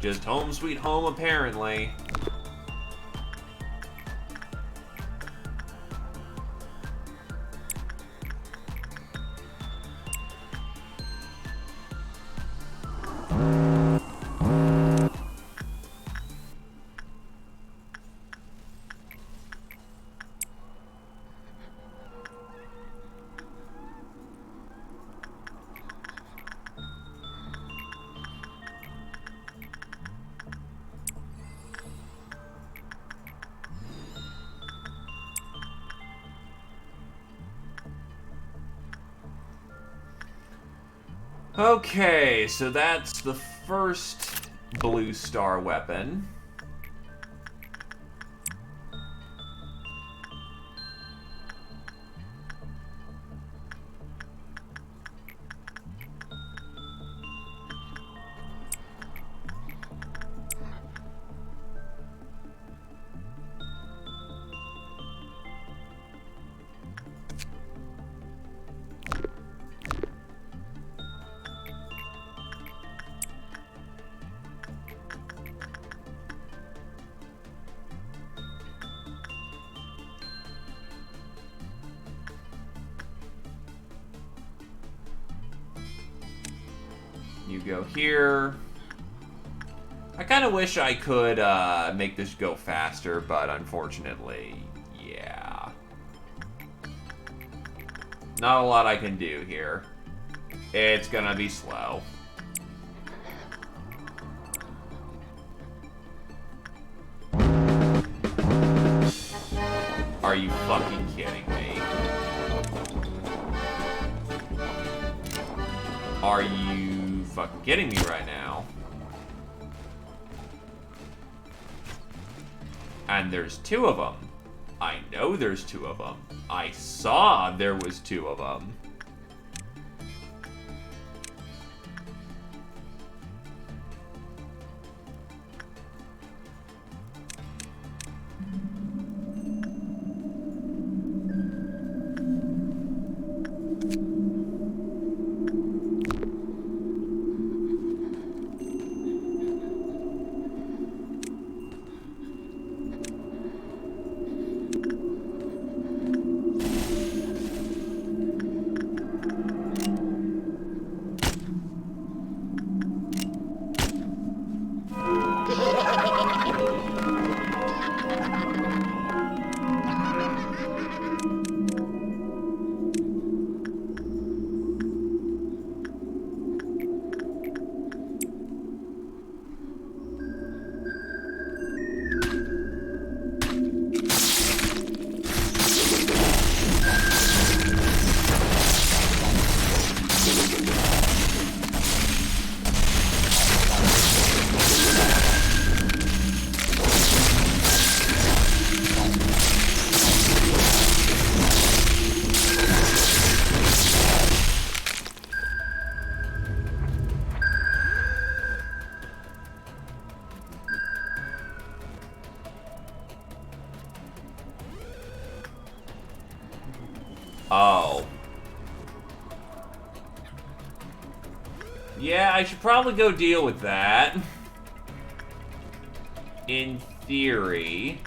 Just home sweet home, apparently. Okay, so that's the first blue star weapon. You go here. I kind of wish I could make this go faster, but unfortunately, yeah. Not a lot I can do here. It's gonna be slow. Are you fucking kidding me? Are you fucking kidding me right now? And there's two of them. I know there's two of them. I saw there was two of them. Oh. Yeah, I should probably go deal with that. In theory.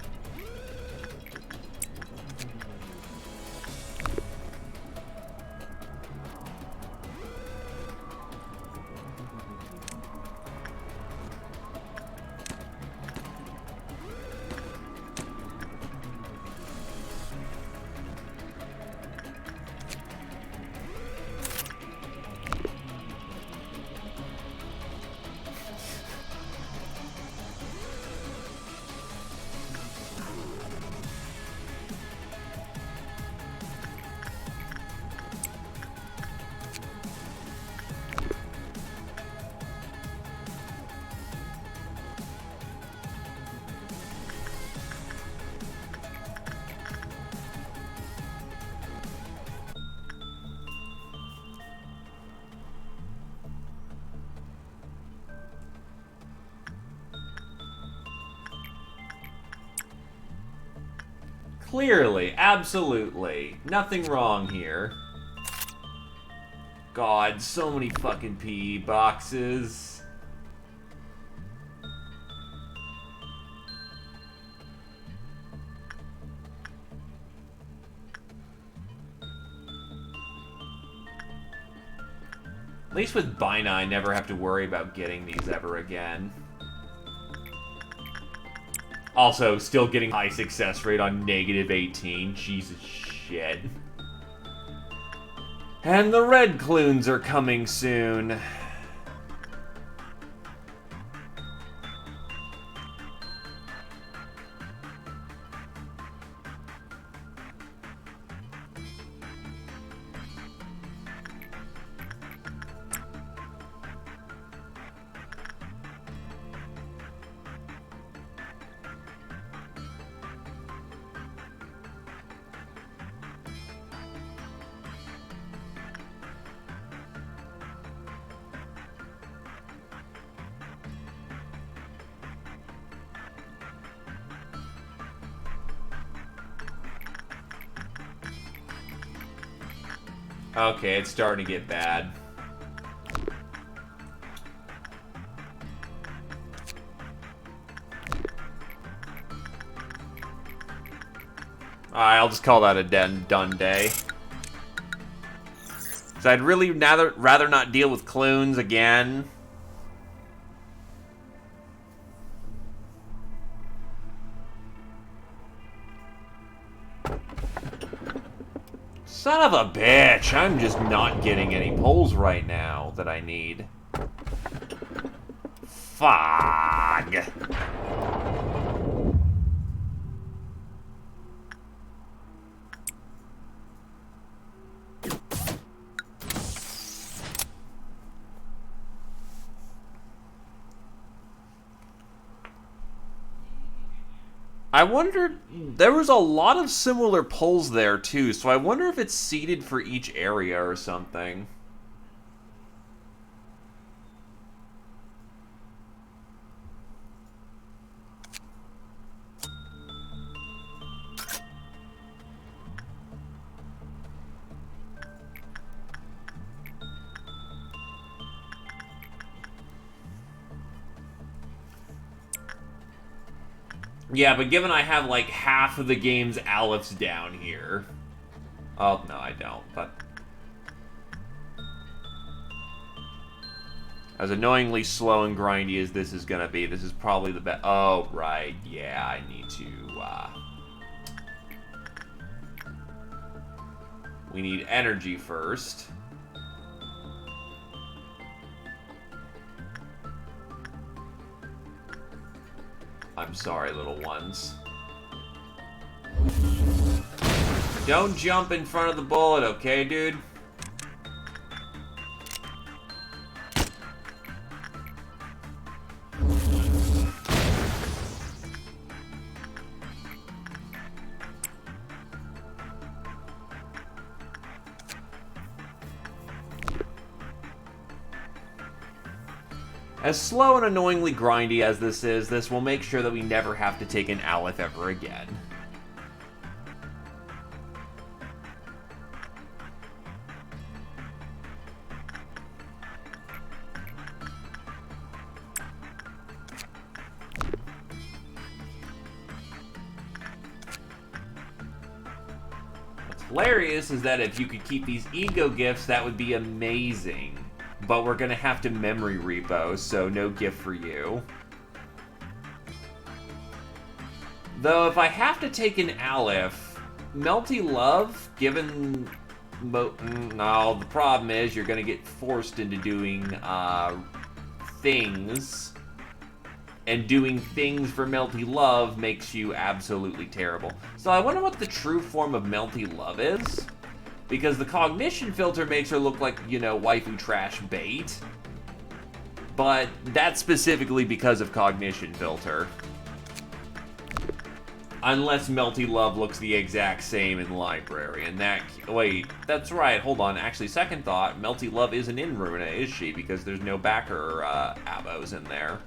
Clearly, absolutely. Nothing wrong here. God, so many fucking PE boxes. At least with Bina, I never have to worry about getting these ever again. Also, still getting high success rate on -18. Jesus shit. And the red clunes are coming soon. Okay, it's starting to get bad. Alright, I'll just call that a done day. So I'd really rather not deal with clones again. Son of a bitch, I'm just not getting any pulls right now that I need. Fog. I wondered, there was a lot of similar pulls there too, so I wonder if it's seeded for each area or something. Yeah, but given I have like half of the game's Alephs down here. Oh, no, I don't, but... As annoyingly slow and grindy as this is gonna be, this is probably the best. Oh, right, yeah, I need to, we need energy first. I'm sorry, little ones. Don't jump in front of the bullet, okay, dude? As slow and annoyingly grindy as this is, this will make sure that we never have to take an Aleph ever again. What's hilarious is that if you could keep these ego gifts, that would be amazing. But we're gonna have to memory repo, so no gift for you. Though, if I have to take an Aleph, Melty Love, given... No, the problem is you're gonna get forced into doing, things. And doing things for Melty Love makes you absolutely terrible. So I wonder what the true form of Melty Love is? Because the cognition filter makes her look like, you know, waifu trash bait. But that's specifically because of cognition filter. Unless Melty Love looks the exact same in library. And that... Wait, that's right, hold on. Actually, second thought, Melty Love isn't in Runa, is she? Because there's no backer abos in there.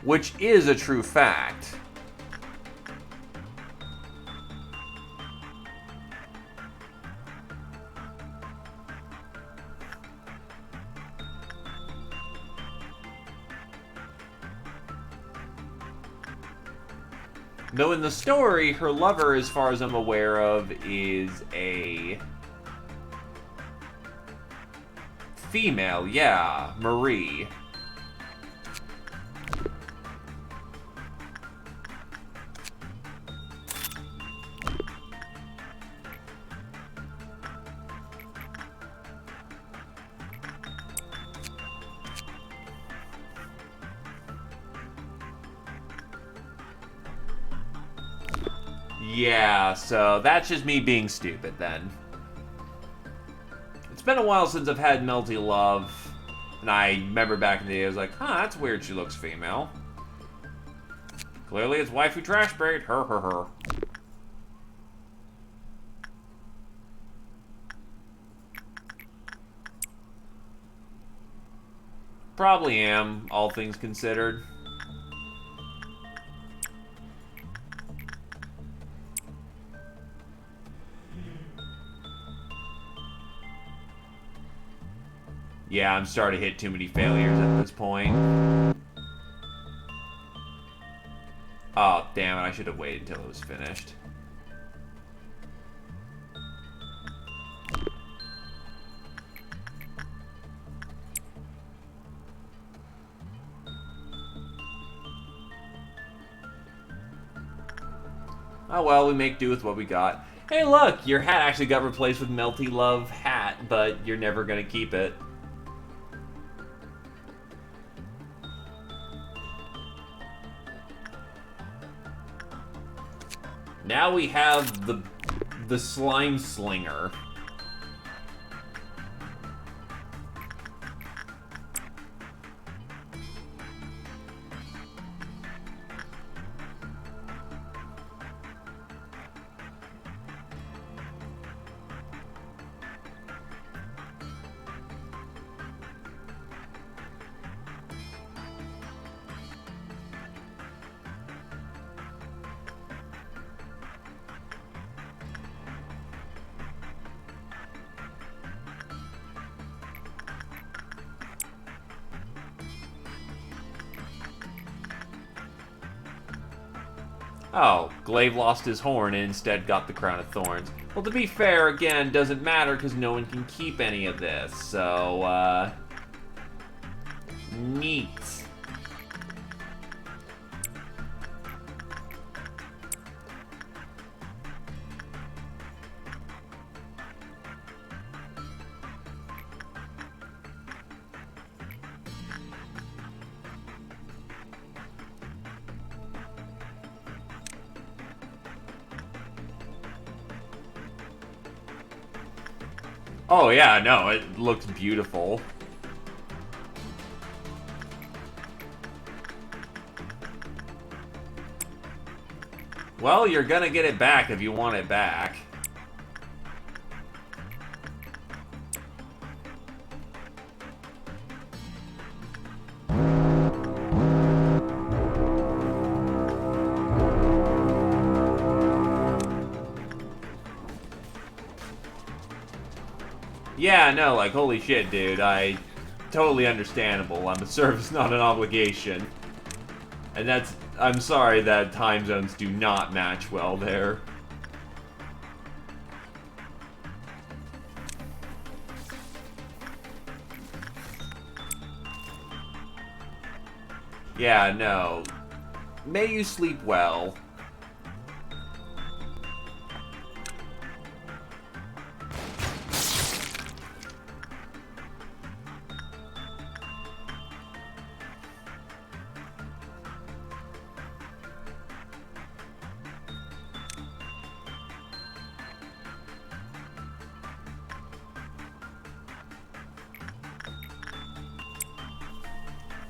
Which is a true fact. Though in the story, her lover, as far as I'm aware of, is a... female, yeah, Marie. Yeah, so that's just me being stupid then. It's been a while since I've had Melty Love. And I remember back in the day, I was like, huh, that's weird she looks female. Clearly it's waifu trash bait. Her. Probably am, all things considered. Yeah, I'm starting to hit too many failures at this point. Oh, damn it, I should have waited until it was finished. Oh well, we make do with what we got. Hey look, your hat actually got replaced with Melty Love hat, but you're never gonna keep it. Now we have the slime slinger. Oh, Glaive lost his horn and instead got the Crown of Thorns. Well, to be fair, again, doesn't matter because no one can keep any of this, so, neat. Oh yeah, no, it looks beautiful. Well, you're gonna get it back if you want it back. Yeah, no, like, holy shit, dude, totally understandable. I'm a service, not an obligation. And I'm sorry that time zones do not match well there. Yeah, no. May you sleep well.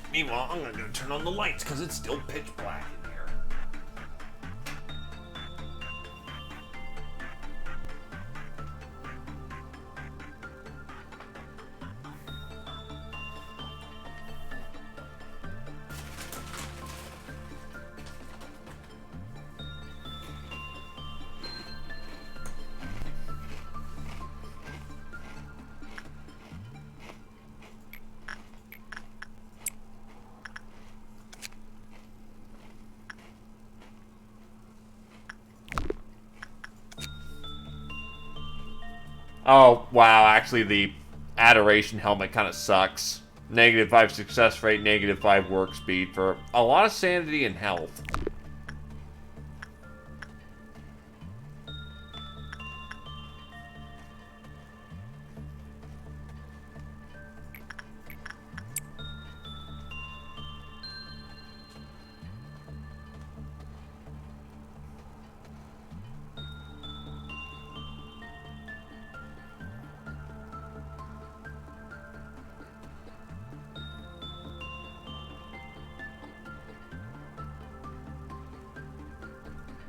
Meanwhile, I'm gonna go turn on the lights because it's still pitch black in here. Oh, wow, actually the Adoration helmet kind of sucks. -5 success rate, -5 work speed for a lot of sanity and health.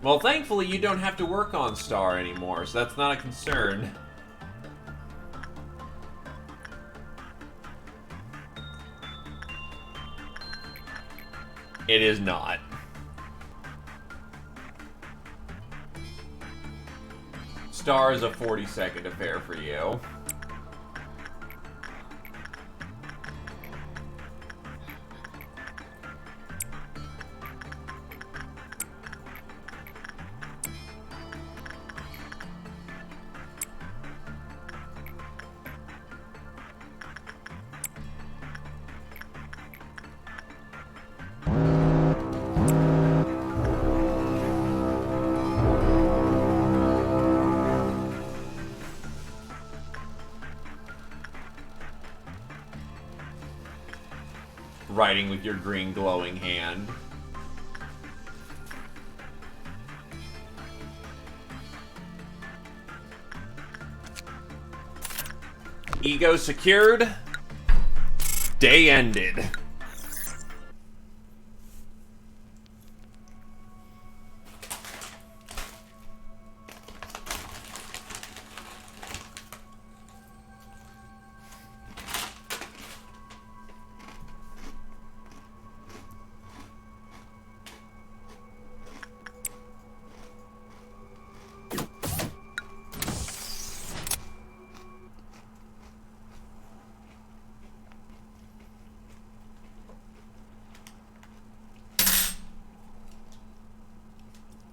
Well, thankfully, you don't have to work on Star anymore, so that's not a concern. It is not. Star is a 40-second affair for you. Writing with your green glowing hand. Ego secured. Day ended.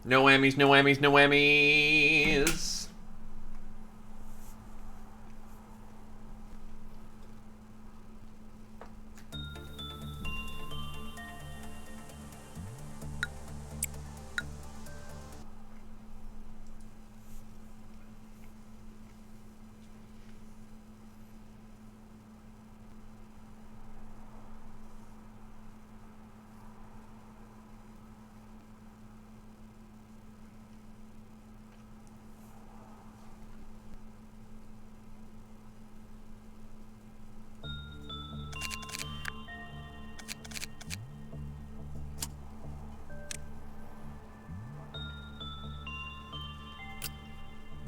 No whammies, no whammies, no whammies.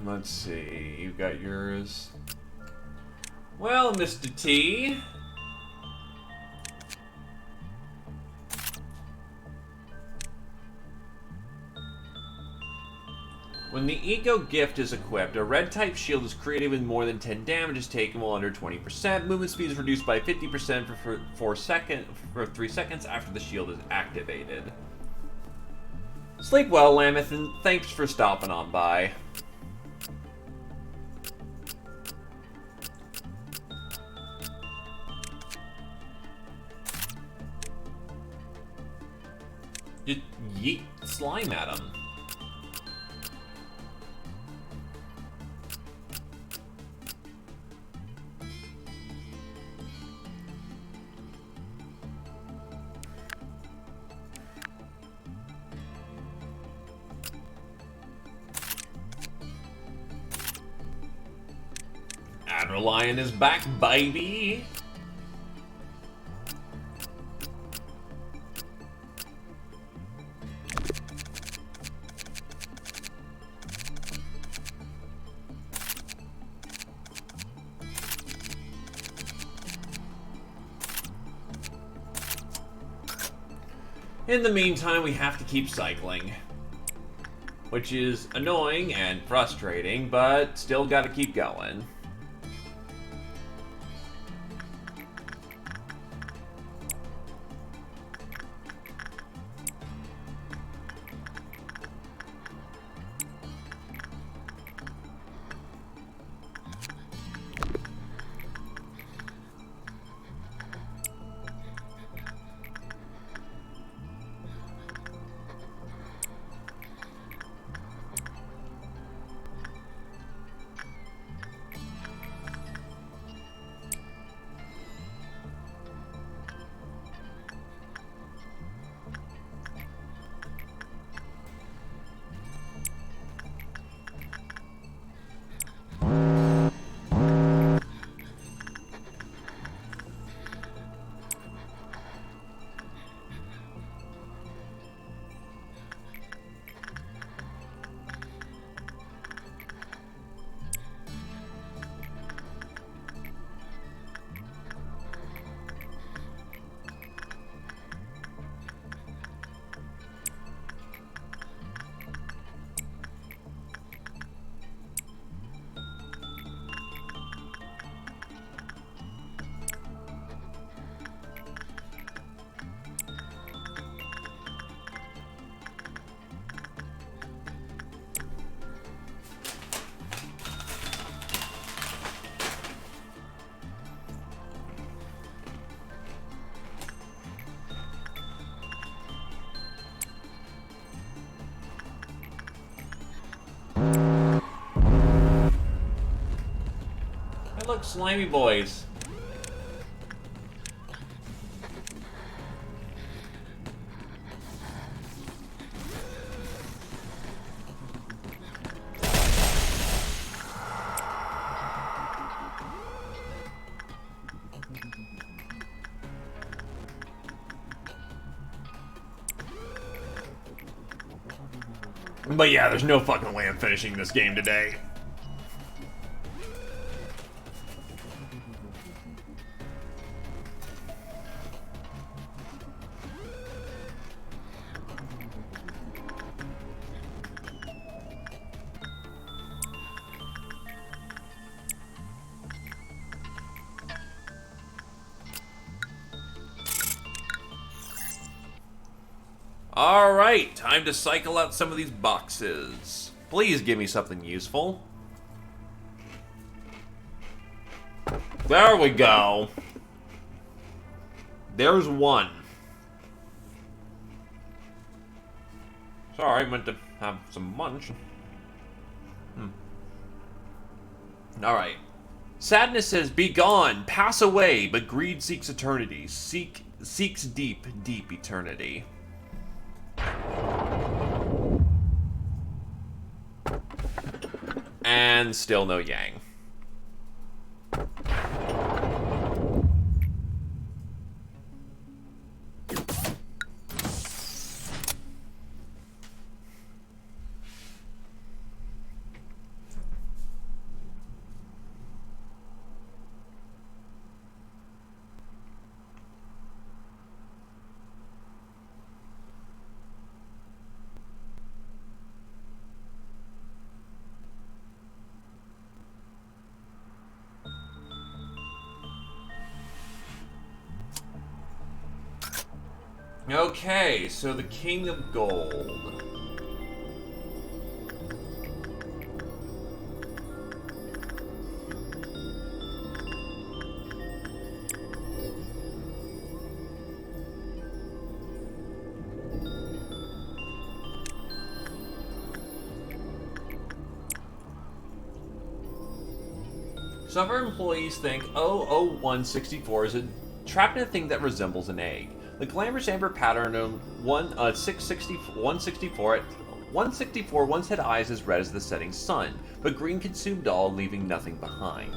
Let's see, you got yours. Well, Mr. T. When the Eco Gift is equipped, a red-type shield is created with more than 10 damage is taken while under 20%. Movement speed is reduced by 50% for 3 seconds after the shield is activated. Sleep well, Lameth, and thanks for stopping on by. Just yeet slime at him. Adderlion is back, baby! In the meantime, we have to keep cycling. Which is annoying and frustrating, but still gotta keep going. look, slimy boys. But yeah, there's no fucking way I'm finishing this game today. Alright, time to cycle out some of these boxes. Please give me something useful. There we go. There's one. Sorry, I meant to have some munch. Alright. Sadness says, "Be gone, pass away, but greed seeks eternity. Seeks deep, deep eternity." And still no Yang. Okay, so the King of Gold. Some of our employees think 00164 is trapped in a thing that resembles an egg. The glamorous amber pattern of 164 once had eyes as red as the setting sun, but green consumed all, leaving nothing behind.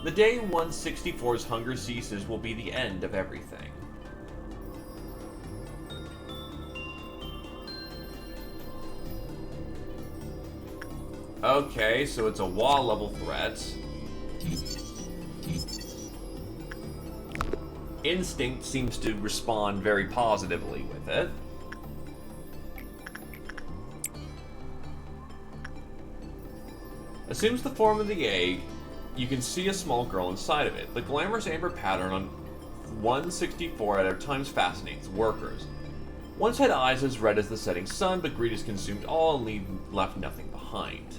The day 164's hunger ceases will be the end of everything. Okay, so it's a wall level threat. Instinct seems to respond very positively with it. Assumes the form of the egg. You can see a small girl inside of it. The glamorous amber pattern on 164 at times fascinates workers. Once had eyes as red as the setting sun, but greed has consumed all and left nothing behind.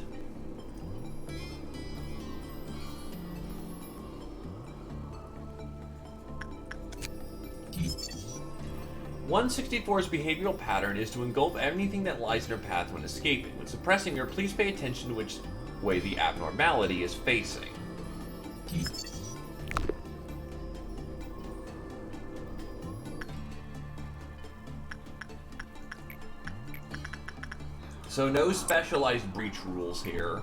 One 164's behavioral pattern is to engulf anything that lies in her path when escaping. When suppressing her, please pay attention to which way the abnormality is facing. So no specialized breach rules here.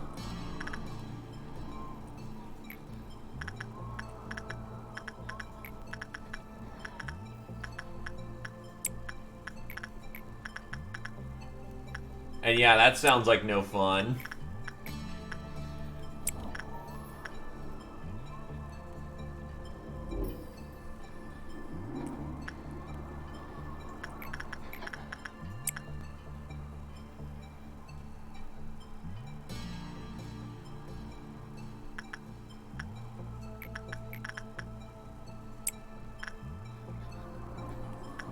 And yeah, that sounds like no fun.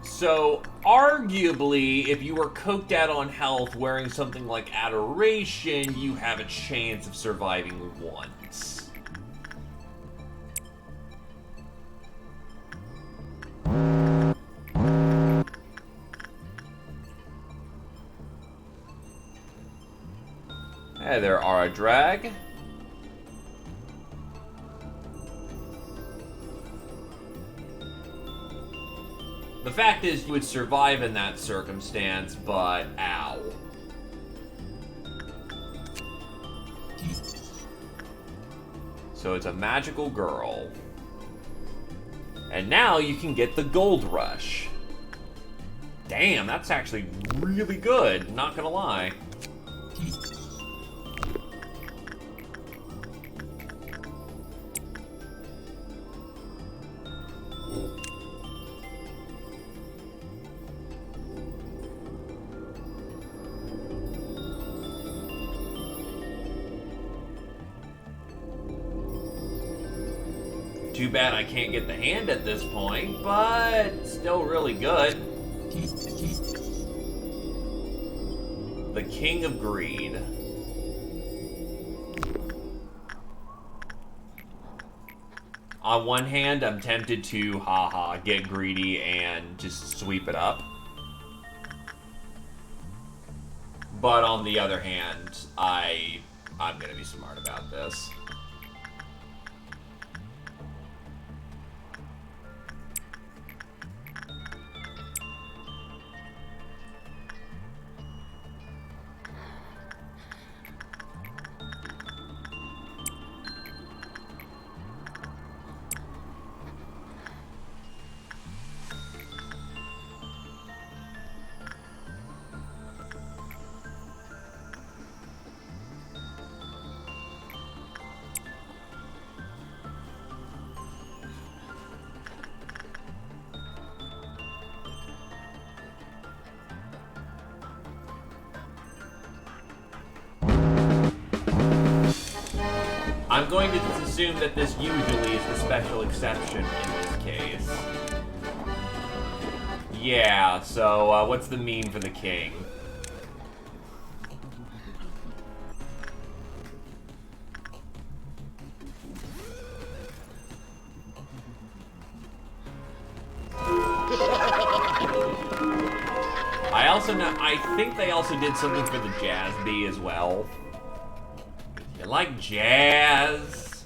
So, arguably, if you were coked out on health wearing something like Adoration, you have a chance of surviving once. Hey there, Ara Drag. The fact is, you would survive in that circumstance, but ow. So it's a magical girl. And now you can get the gold rush. Damn, that's actually really good, not gonna lie. Too bad I can't get the hand at this point, but still really good. The King of Greed. On one hand, I'm tempted to, haha, get greedy and just sweep it up. But on the other hand, I'm gonna be smart about this. I'm going to just assume that this usually is the special exception in this case. Yeah, so what's the meme for the king? I think they also did something for the jazz bee as well. You like jazz?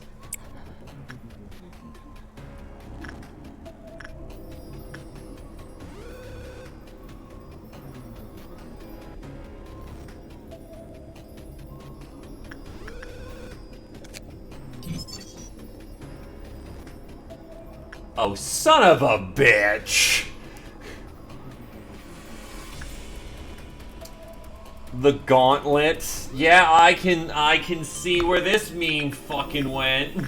Oh, son of a bitch! The gauntlet. Yeah, I can see where this meme fucking went.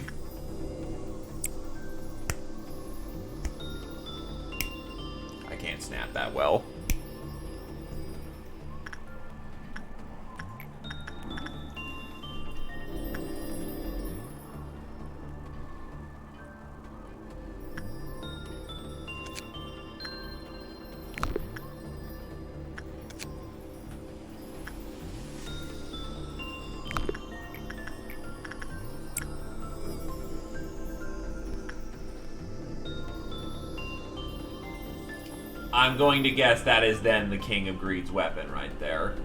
I can't snap that well. I'm going to guess that is then the King of Greed's weapon right there.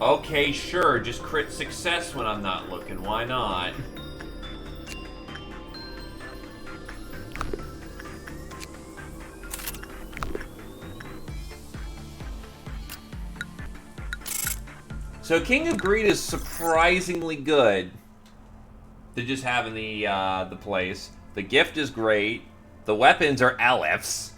Okay, sure, just crit success when I'm not looking, why not? So King of Greed is surprisingly good to just have in the place. The gift is great. The weapons are Alephs.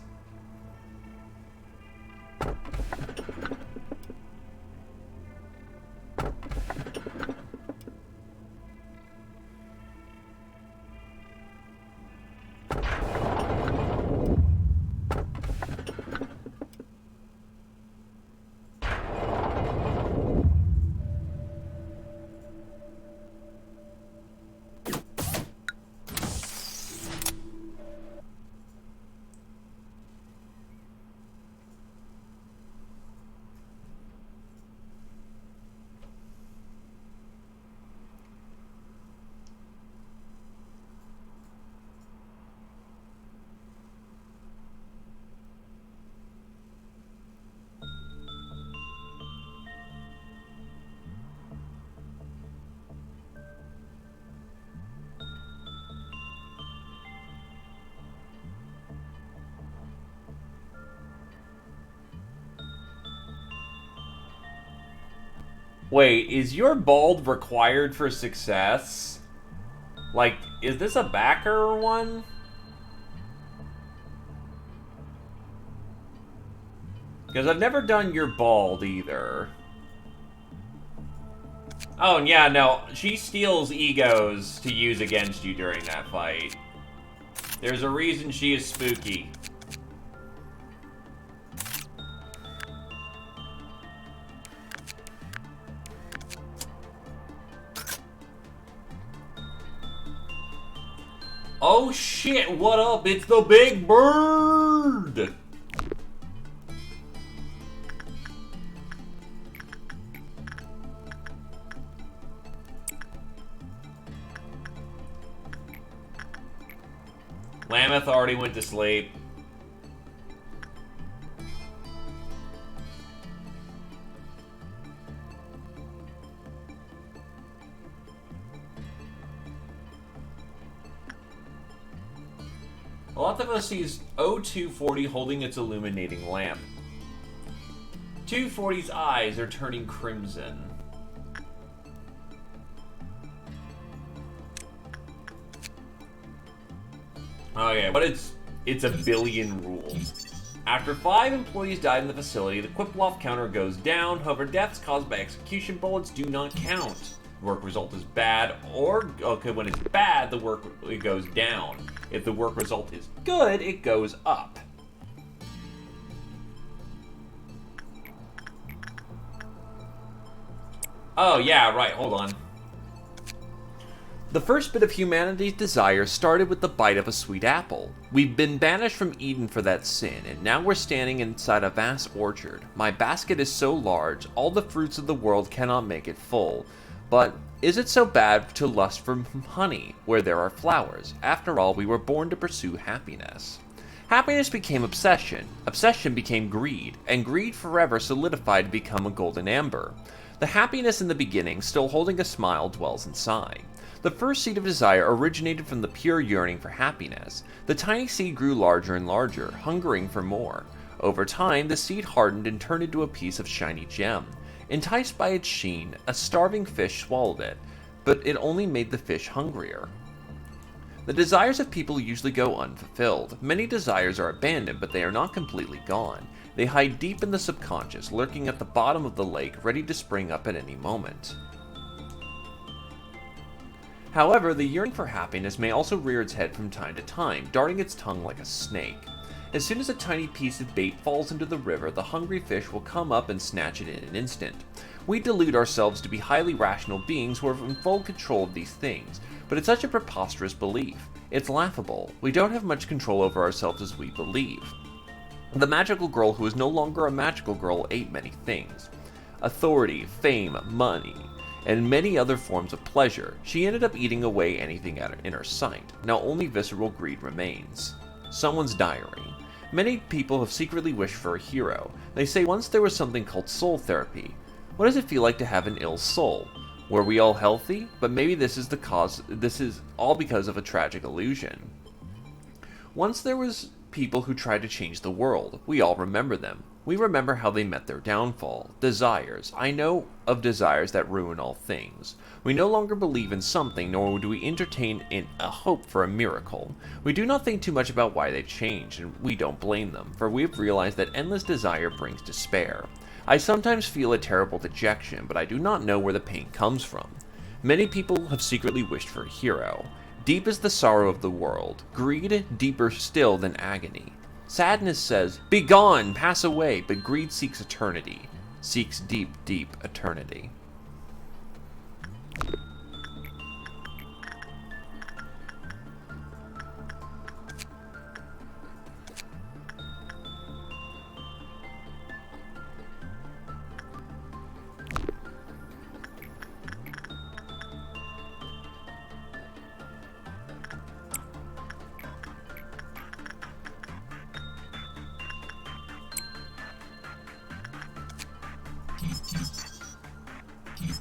Wait, is your bald required for success? Like, is this a backer one? Because I've never done your bald either. Oh, and yeah, no, she steals egos to use against you during that fight. There's a reason she is spooky. Oh shit, what up? It's the big bird! Mammoth already went to sleep. A lot of us sees O240 holding its illuminating lamp. 240's eyes are turning crimson. Okay, but it's a billion rules. After 5 employees died in the facility, the Quiplov counter goes down. However, deaths caused by execution bullets do not count. The work result is bad, or okay, when it's bad, it goes down. If the work result is good, it goes up. Oh yeah, right. Hold on. The first bit of humanity's desire started with the bite of a sweet apple. We've been banished from Eden for that sin, and now we're standing inside a vast orchard. My basket is so large, all the fruits of the world cannot make it full. But is it so bad to lust for honey where there are flowers? After all, we were born to pursue happiness. Happiness became obsession, obsession became greed, and greed forever solidified to become a golden amber. The happiness in the beginning, still holding a smile, dwells inside. The first seed of desire originated from the pure yearning for happiness. The tiny seed grew larger and larger, hungering for more. Over time, the seed hardened and turned into a piece of shiny gem. Enticed by its sheen, a starving fish swallowed it, but it only made the fish hungrier. The desires of people usually go unfulfilled. Many desires are abandoned, but they are not completely gone. They hide deep in the subconscious, lurking at the bottom of the lake, ready to spring up at any moment. However, the yearning for happiness may also rear its head from time to time, darting its tongue like a snake. As soon as a tiny piece of bait falls into the river, the hungry fish will come up and snatch it in an instant. We delude ourselves to be highly rational beings who are in full control of these things, but it's such a preposterous belief. It's laughable. We don't have much control over ourselves as we believe. The magical girl who is no longer a magical girl ate many things. Authority, fame, money, and many other forms of pleasure. She ended up eating away anything in her sight. Now only visceral greed remains. Someone's diary. Many people have secretly wished for a hero. They say once there was something called soul therapy. What does it feel like to have an ill soul? Were we all healthy? But maybe this is all because of a tragic illusion. Once there was people who tried to change the world. We all remember them. We remember how they met their downfall. Desires. I know of desires that ruin all things. We no longer believe in something, nor do we entertain in a hope for a miracle. We do not think too much about why they've changed, and we don't blame them, for we have realized that endless desire brings despair. I sometimes feel a terrible dejection, but I do not know where the pain comes from. Many people have secretly wished for a hero. Deep is the sorrow of the world. Greed, deeper still than agony. Sadness says, "Be gone, pass away," but greed seeks eternity. Seeks deep, deep eternity.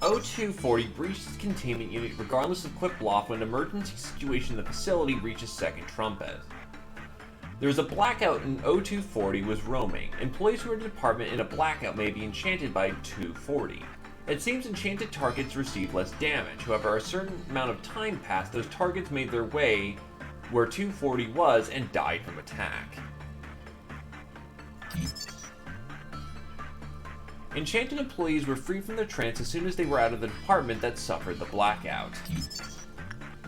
O240 breaches containment unit regardless of Quiplov when an emergency situation in the facility reaches second trumpet. There's a blackout and O240 was roaming. Employees who are in the department in a blackout may be enchanted by 240. It seems enchanted targets receive less damage. However, a certain amount of time passed, those targets made their way where 240 was and died from attack. Enchanted employees were free from their trance as soon as they were out of the department that suffered the blackout.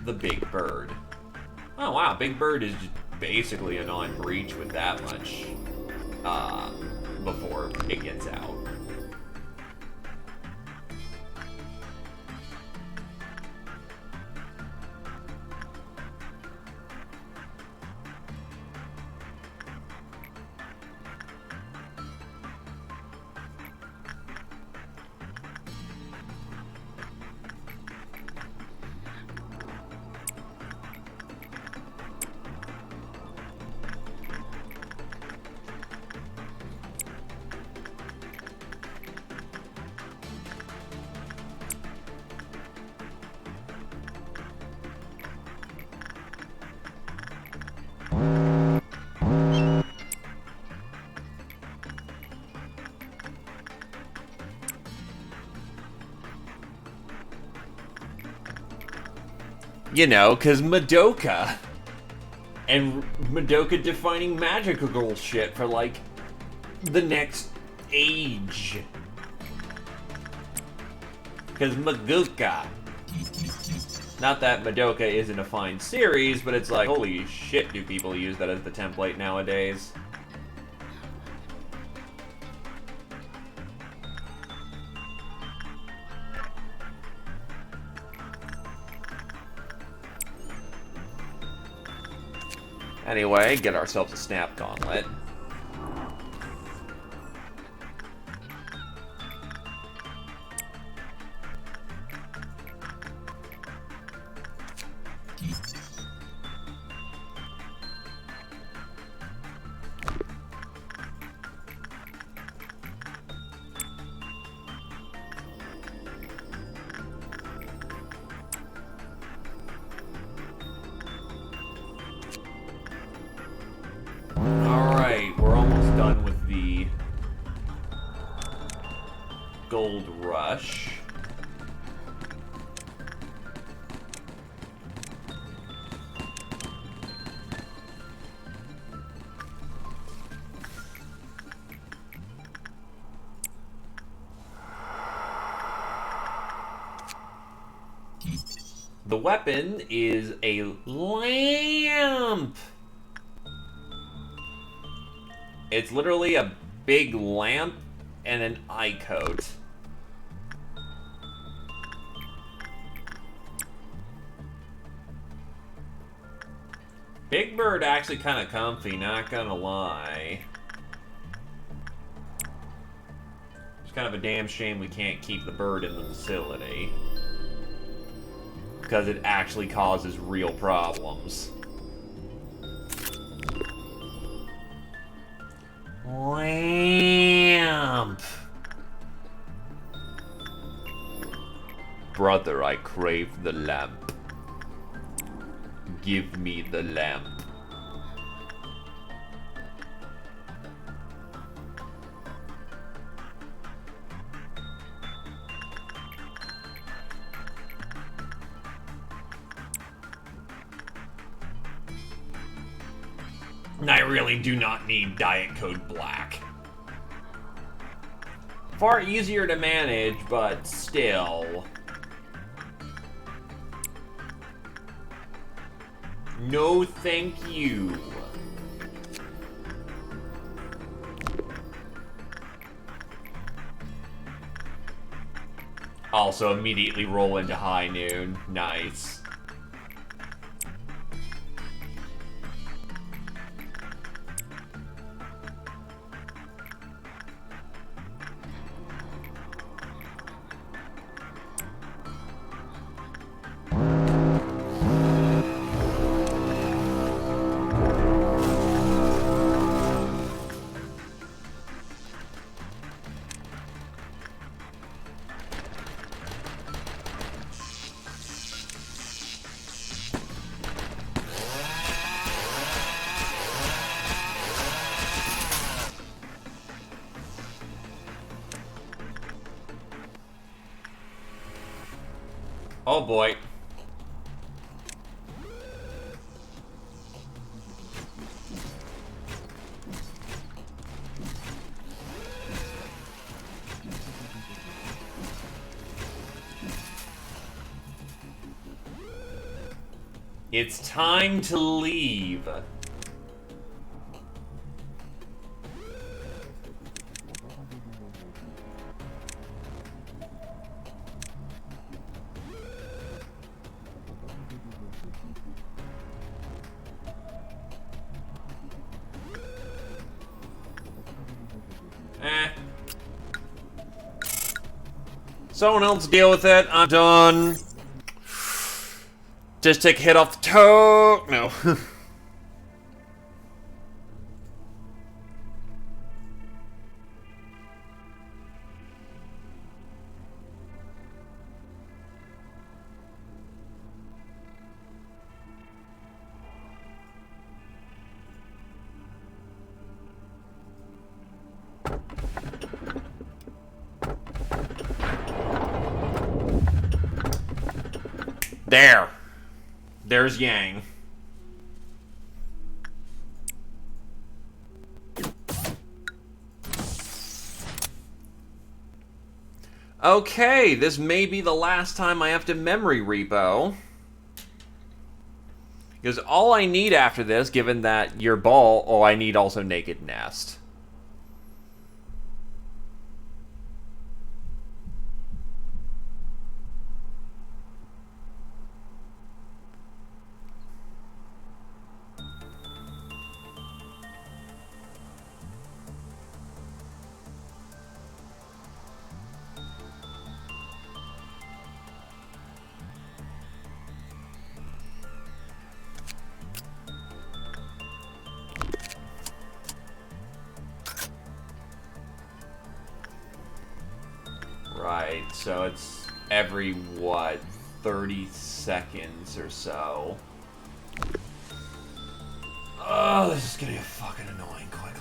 The Big Bird. Oh wow, Big Bird is just basically a non-breach with that much, before it gets out. You know, because Madoka. And Madoka defining magical shit for, like, the next age. Because Madoka. Not that Madoka isn't a fine series, but it's like, holy shit, do people use that as the template nowadays? Anyway, get ourselves a snap gauntlet. Alright, we're almost done with the Gold Rush. The weapon is a lamp. It's literally a big lamp and an eye coat. Big Bird actually kind of comfy, not gonna lie. It's kind of a damn shame we can't keep the bird in the facility. Because it actually causes real problems. Lamp. Brother, I crave the lamp. Give me the lamp. I really do not need Diet Code Black. Far easier to manage, but still. No thank you. Also, immediately roll into High Noon. Nice. Oh boy. It's time to leave. Someone else deal with it. I'm done. Just take a hit off the toe. No. There. There's Yang. Okay, this may be the last time I have to memory repo. Because all I need after this, given that your ball, oh, I need also Naked Nest. Right, so it's every, what, 30 seconds or so. Oh, this is gonna get fucking annoying quickly.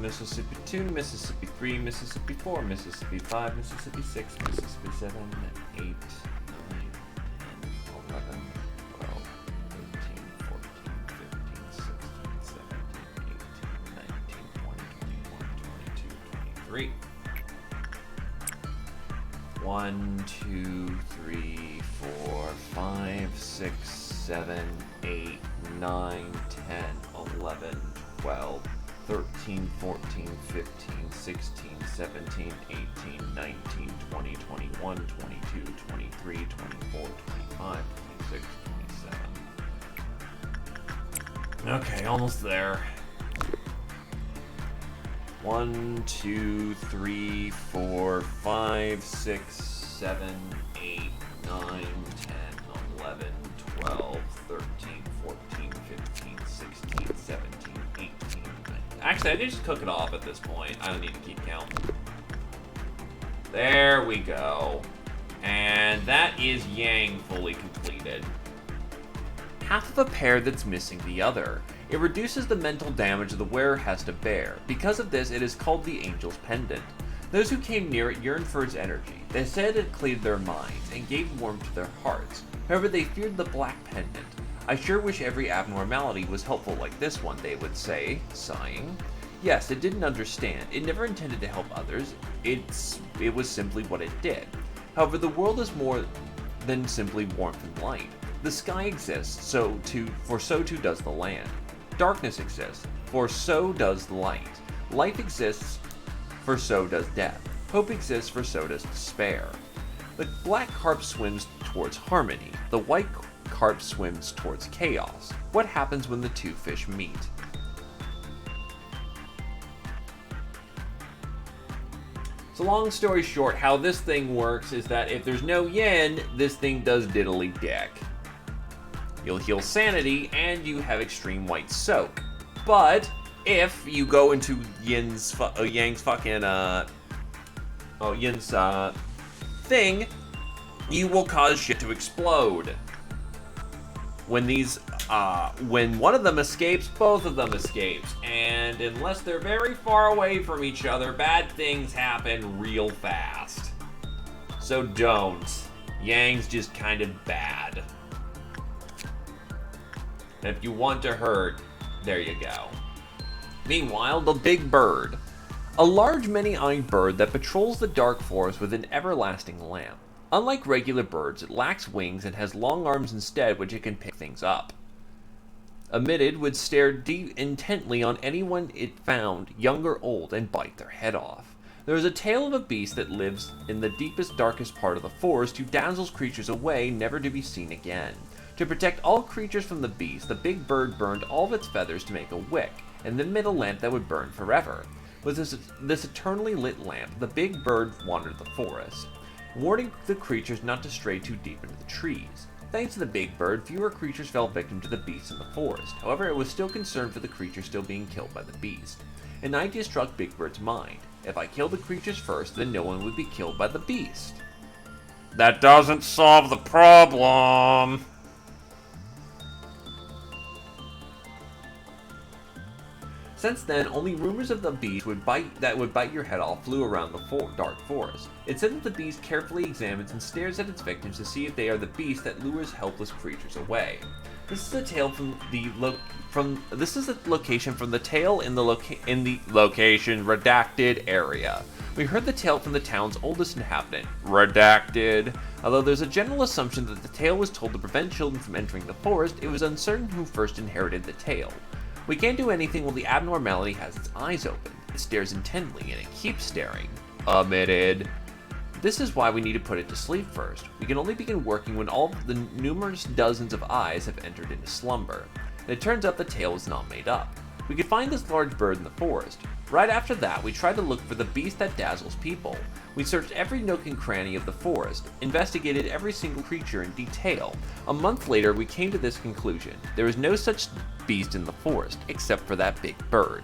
Mississippi 2, Mississippi 3, Mississippi 4, Mississippi 5, Mississippi 6, Mississippi 7, 8, 9, 10, 11, 12, 13, 14, 15, 16, 17, 18, 19, 20, 21, 22, 23. 1, 2, 3, 4, 5, 6, 7, 8, 9, 10, 11, 12, 13, 14, 15, 16, 17, 18, 19, 20, 21, 22, 23, 24, 25, 26, 27. Okay, almost there. 1, 2, 3, 4, 5, 6, 7, 8, 9, 10, 11, 12, 13, 14, 15, 16, 17, 18, 19. Actually, I did just cook it off at this point. I don't need to keep count. There we go. And that is Yang fully completed. Half of a pair that's missing the other. It reduces the mental damage the wearer has to bear. Because of this, it is called the Angel's Pendant. Those who came near it yearned for its energy. They said it cleared their minds and gave warmth to their hearts. However, they feared the black pendant. I sure wish every abnormality was helpful like this one, they would say, sighing. Yes, it didn't understand. It never intended to help others. It was simply what it did. However, the world is more than simply warmth and light. The sky exists, so too does the land. Darkness exists, for so does the light. Life exists, for so does death. Hope exists, for so does despair. The black carp swims towards harmony. The white carp swims towards chaos. What happens when the two fish meet? So long story short, how this thing works is that if there's no yin, this thing does diddly dick. You'll heal sanity, and you have extreme white soak. But if you go into Yin's fucking Yin's thing, you will cause shit to explode. When one of them escapes, both of them escapes. And unless they're very far away from each other, bad things happen real fast. So don't. Yang's just kind of bad. And if you want to hurt, there you go. Meanwhile, the Big Bird. A large, many-eyed bird that patrols the dark forest with an everlasting lamp. Unlike regular birds, it lacks wings and has long arms instead, which it can pick things up. Emitted would stare intently on anyone it found, young or old, and bite their head off. There is a tale of a beast that lives in the deepest, darkest part of the forest who dazzles creatures away, never to be seen again. To protect all creatures from the beast, the Big Bird burned all of its feathers to make a wick, and then made a lamp that would burn forever. With this eternally lit lamp, the Big Bird wandered the forest, warning the creatures not to stray too deep into the trees. Thanks to the Big Bird, fewer creatures fell victim to the beast in the forest. However, it was still concerned for the creatures still being killed by the beast. An idea struck Big Bird's mind. If I kill the creatures first, then no one would be killed by the beast. That doesn't solve the problem. Since then, only rumors of the beast would bite your head off flew around the dark forest. It said that the beast carefully examines and stares at its victims to see if they are the beast that lures helpless creatures away. This is a tale from the location from the tale in the location redacted area. We heard the tale from the town's oldest inhabitant, redacted. Although there's a general assumption that the tale was told to prevent children from entering the forest, it was uncertain who first inherited the tale. We can't do anything while the abnormality has its eyes open. It stares intently, and it keeps staring. Omitted. This is why we need to put it to sleep first. We can only begin working when all the numerous dozens of eyes have entered into slumber. And it turns out the tale is not made up. We could find this large bird in the forest. Right after that, we tried to look for the beast that dazzles people. We searched every nook and cranny of the forest, investigated every single creature in detail. A month later, we came to this conclusion. There is no such beast in the forest, except for that big bird.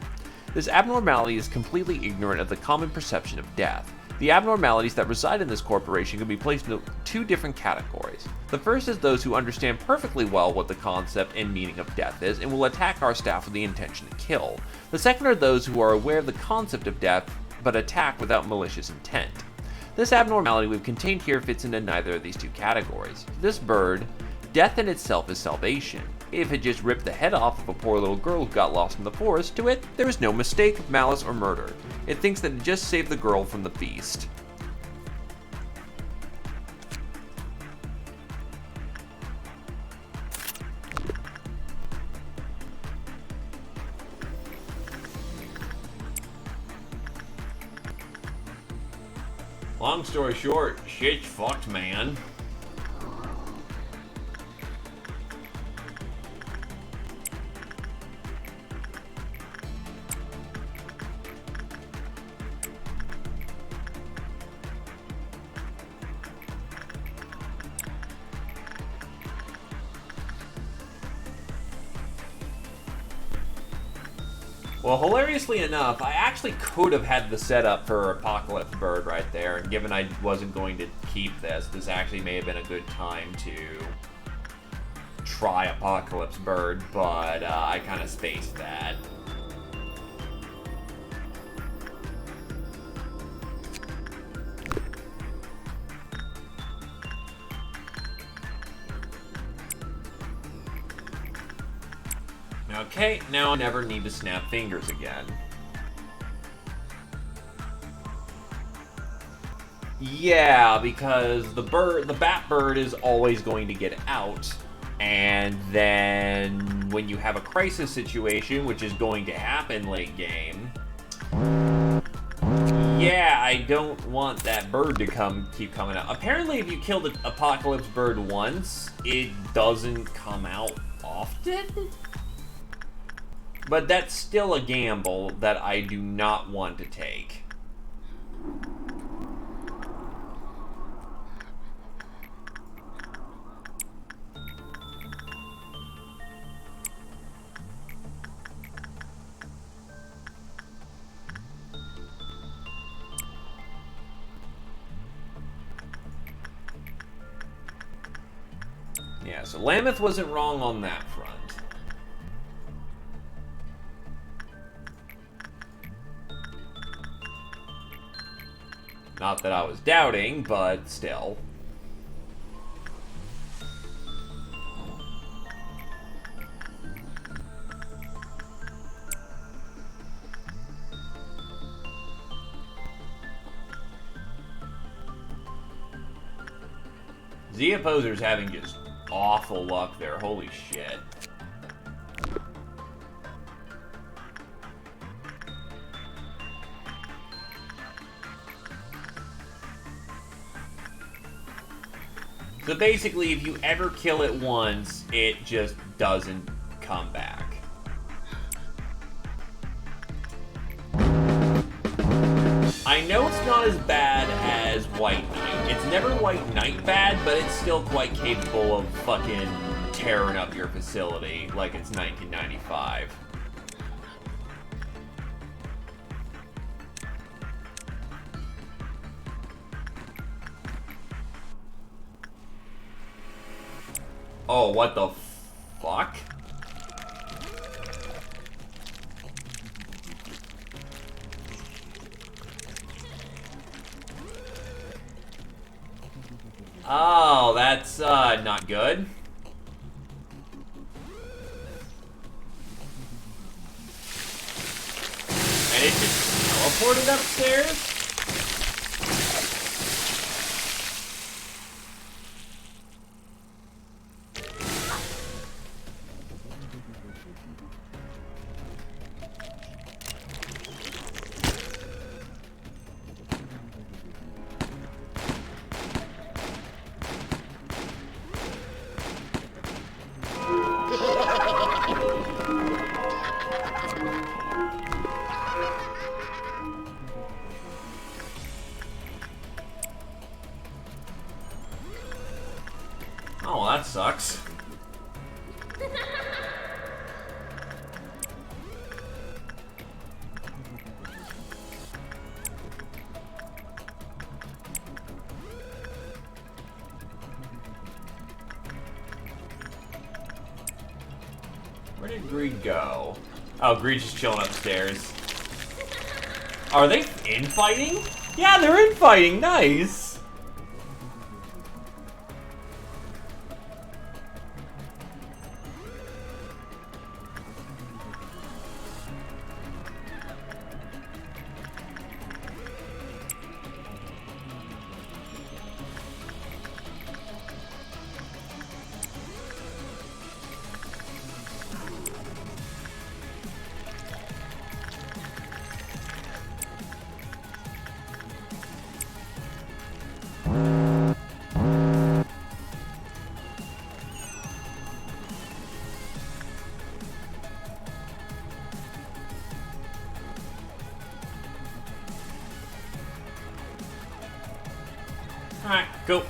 This abnormality is completely ignorant of the common perception of death. The abnormalities that reside in this corporation can be placed into two different categories. The first is those who understand perfectly well what the concept and meaning of death is and will attack our staff with the intention to kill. The second are those who are aware of the concept of death but attack without malicious intent. This abnormality we've contained here fits into neither of these two categories. This bird, death in itself is salvation. If it just ripped the head off of a poor little girl who got lost in the forest, to it, there is no mistake, malice, or murder. It thinks that it just saved the girl from the beast. Long story short, shit's fucked, man. Well, hilariously enough, I actually could have had the setup for Apocalypse Bird right there, and given I wasn't going to keep this actually may have been a good time to try Apocalypse Bird, but I kind of spaced that. Okay, now I never need to snap fingers again. Yeah, because the bat bird is always going to get out, and then when you have a crisis situation, which is going to happen late game, yeah, I don't want that bird to keep coming out. Apparently, if you kill the Apocalypse Bird once, it doesn't come out often? But that's still a gamble that I do not want to take. Yeah, so Lammoth wasn't wrong on that front. Not that I was doubting, but still. Z Opposer's having just awful luck there. Holy shit. So basically, if you ever kill it once, it just doesn't come back. I know it's not as bad as White Knight. It's never White Knight bad, but it's still quite capable of fucking tearing up your facility like it's 1995. Oh, what the fuck? Oh, that's, not good. And it just teleported upstairs? Oh, well, that sucks. Where did Greed go? Oh, Greed's just chilling upstairs. Are they infighting? Yeah, they're infighting. Nice. Alright, go.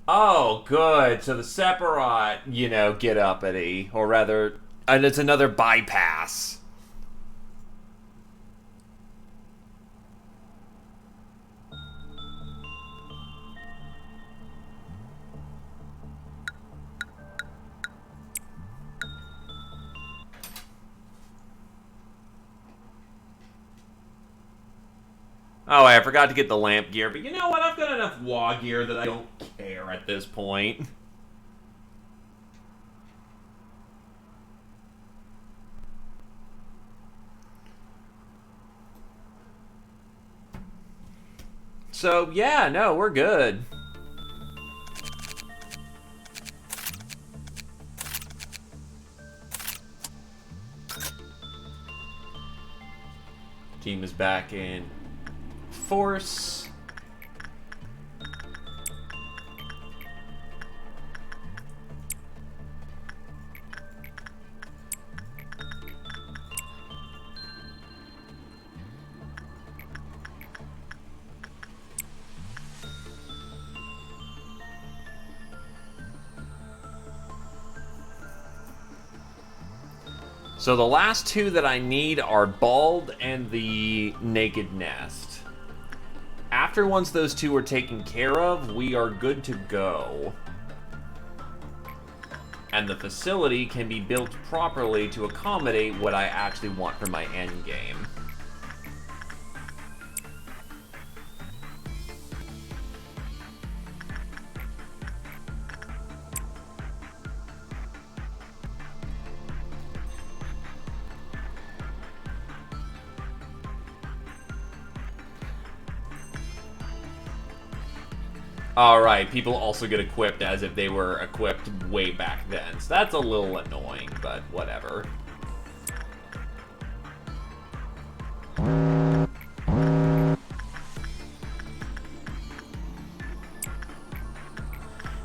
Oh, good. So the Sephiroth, you know, get uppity. Or rather, and it's another bypass. Oh, I forgot to get the lamp gear, but you know what? I've got enough WA gear that I don't care at this point. So, yeah, no, we're good. Team is back in force. So the last two that I need are Bald and the Naked Nest. Once those two are taken care of, we are good to go. And the facility can be built properly to accommodate what I actually want for my end game. Alright, people also get equipped as if they were equipped way back then. So that's a little annoying, but whatever.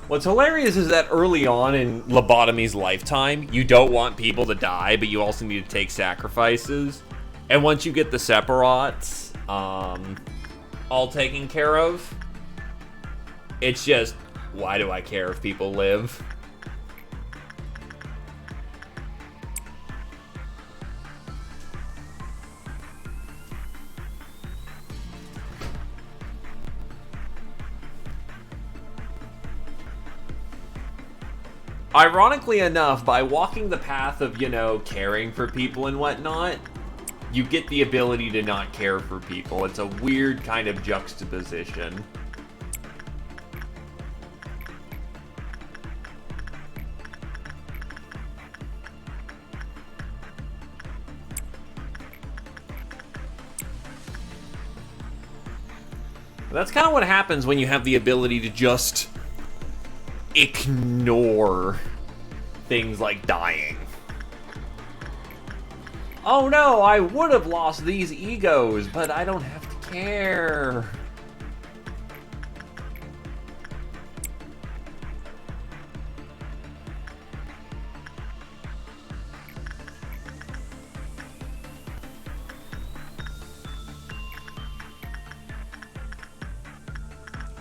What's hilarious is that early on in Lobotomy's lifetime, you don't want people to die, but you also need to take sacrifices. And once you get the Sephiroths, all taken care of, it's just, why do I care if people live? Ironically enough, by walking the path of, caring for people and whatnot, you get the ability to not care for people. It's a weird kind of juxtaposition. That's kind of what happens when you have the ability to just ignore things like dying. Oh no, I would have lost these egos, but I don't have to care.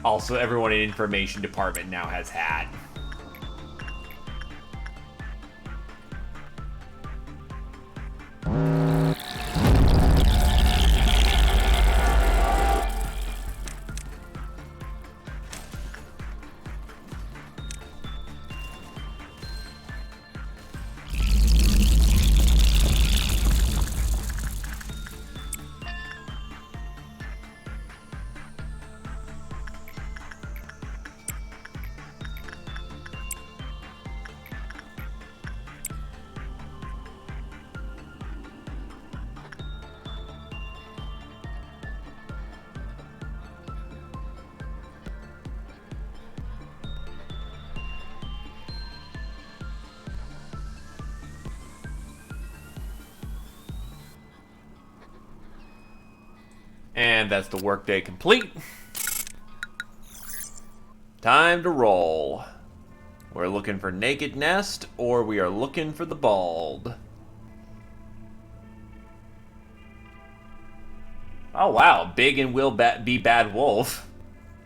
Also, everyone in information department now has hat. And that's the workday complete. Time to roll. We're looking for Naked Nest, or we are looking for the Bald. Oh wow, Big and Will Be Bad Wolf.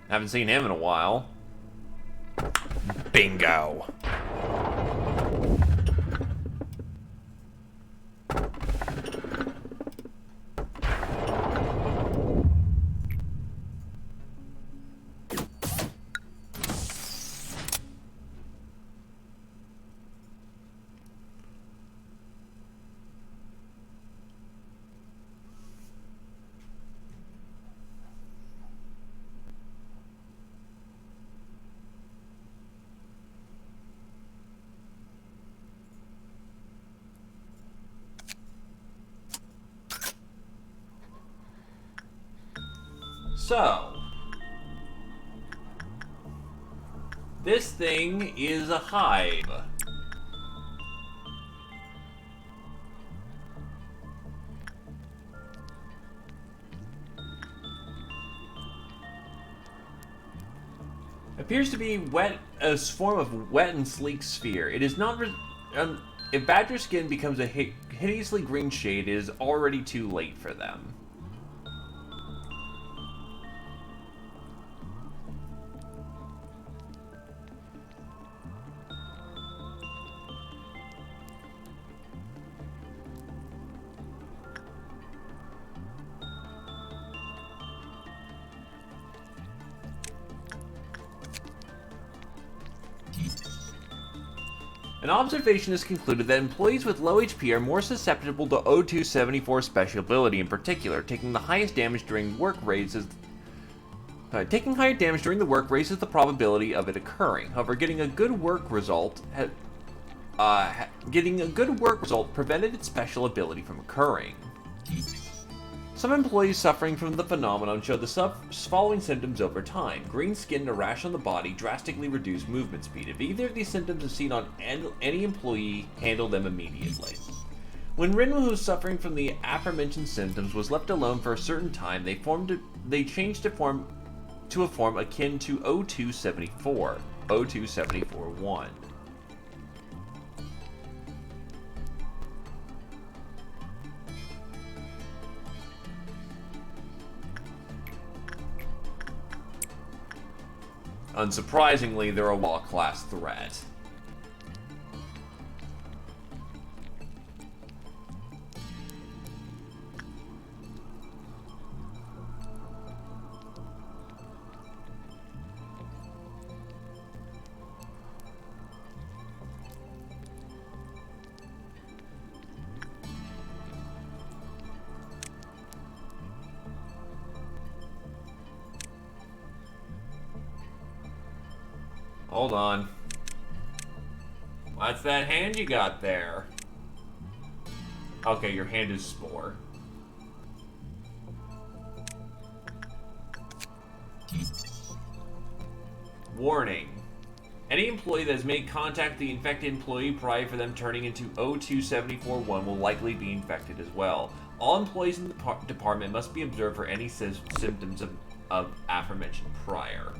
Haven't seen him in a while. Bingo. So, this thing is a hive. Appears to be a form of wet and sleek sphere. It is not. If badger skin becomes a hideously green shade, it is already too late for them. An observation has concluded that employees with low HP are more susceptible to O274 special ability in particular, taking higher damage during the work raises the probability of it occurring. However, getting a good work result prevented its special ability from occurring. Some employees suffering from the phenomenon showed the following symptoms over time. Green skin and a rash on the body, drastically reduced movement speed. If either of these symptoms are seen on any employee, handle them immediately. When Rin, who was suffering from the aforementioned symptoms, was left alone for a certain time, they changed to a form akin to O274, O274-1. Unsurprisingly, they're a law-class threat. Hold on. What's that hand you got there? Okay, your hand is Spore. Warning. Any employee that has made contact with the infected employee prior for them turning into O274-1 will likely be infected as well. All employees in the department must be observed for any symptoms of aforementioned prior.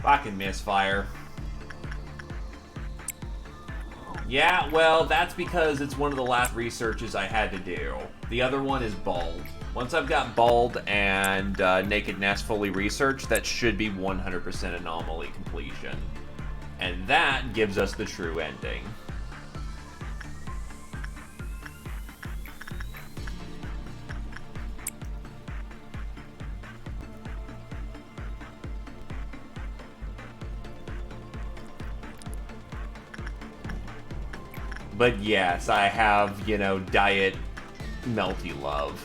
Fucking misfire. Yeah, well, that's because it's one of the last researches I had to do. The other one is bald. Once I've got bald and naked nest fully researched, that should be 100% anomaly completion. And that gives us the true ending. But yes, I have, diet melty love.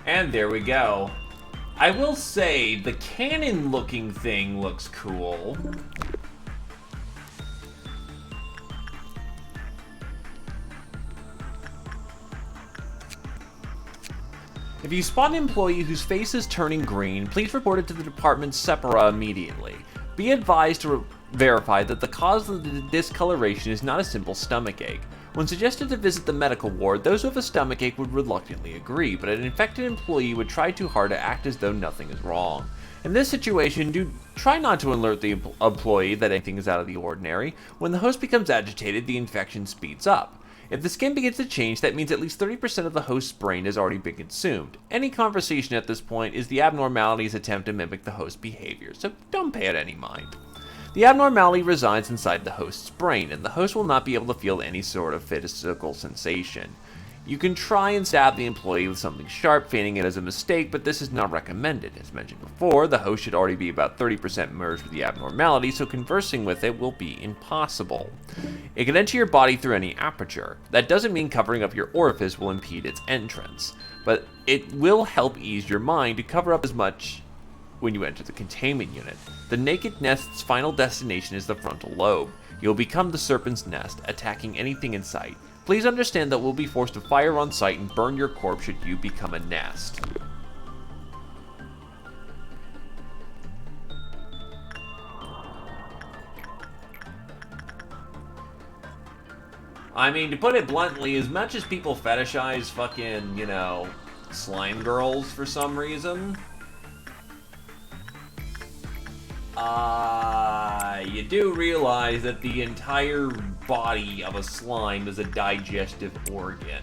And there we go. I will say, the cannon-looking thing looks cool. If you spot an employee whose face is turning green, please report it to the department's Separa immediately. Be advised to verify that the cause of the discoloration is not a simple stomachache. When suggested to visit the medical ward, those with a stomachache would reluctantly agree, but an infected employee would try too hard to act as though nothing is wrong. In this situation, try not to alert the employee that anything is out of the ordinary. When the host becomes agitated, the infection speeds up. If the skin begins to change, that means at least 30% of the host's brain has already been consumed. Any conversation at this point is the abnormality's attempt to mimic the host's behavior, so don't pay it any mind. The abnormality resides inside the host's brain, and the host will not be able to feel any sort of physical sensation. You can try and stab the employee with something sharp, feigning it as a mistake, but this is not recommended. As mentioned before, the host should already be about 30% merged with the abnormality, so conversing with it will be impossible. It can enter your body through any aperture. That doesn't mean covering up your orifice will impede its entrance, but it will help ease your mind to cover up as much when you enter the containment unit. The naked nest's final destination is the frontal lobe. You'll become the serpent's nest, attacking anything in sight. Please understand that we'll be forced to fire on sight and burn your corpse should you become a nest. I mean, to put it bluntly, as much as people fetishize fucking, slime girls for some reason, you do realize that the entire body of a slime is a digestive organ.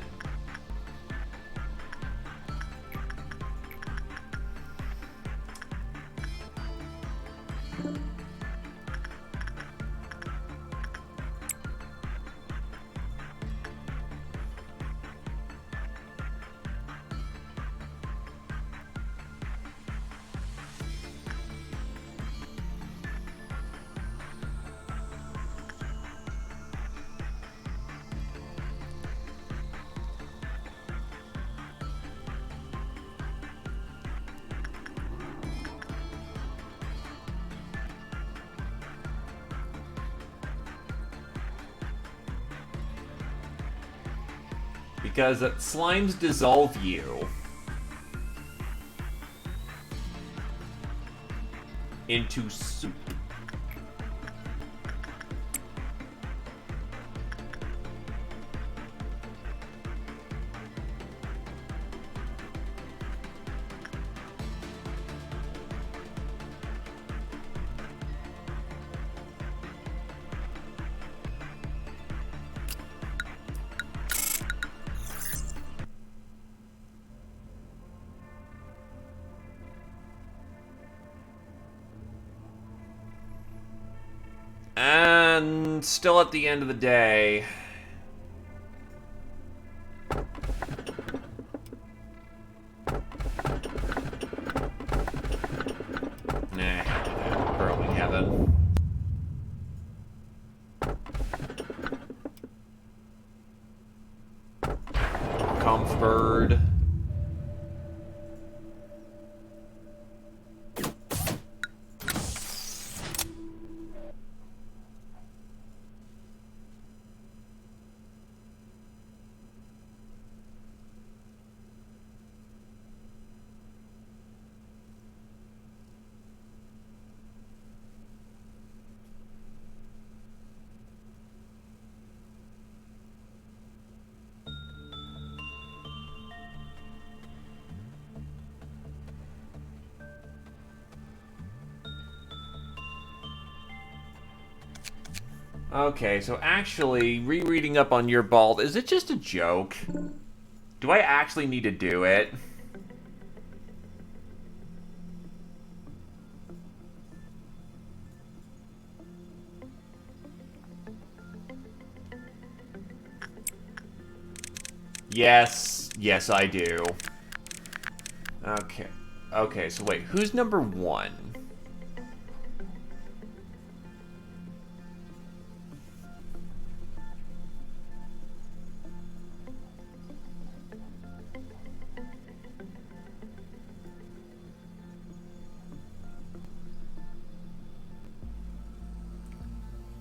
Because slimes dissolve you into soup. And still at the end of the day... Nah, burrowing heaven. Comfort. Okay, so actually, rereading up on your bald, is it just a joke? Do I actually need to do it? Yes. Yes, I do. Okay. Okay, so wait, who's number 1?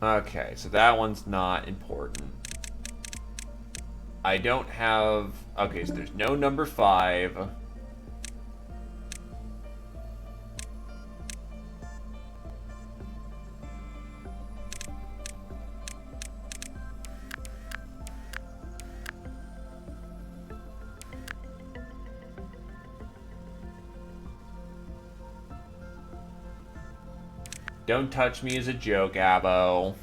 Okay, so that one's not important. I don't have... Okay, so there's no number 5. Don't touch me as a joke, Abo.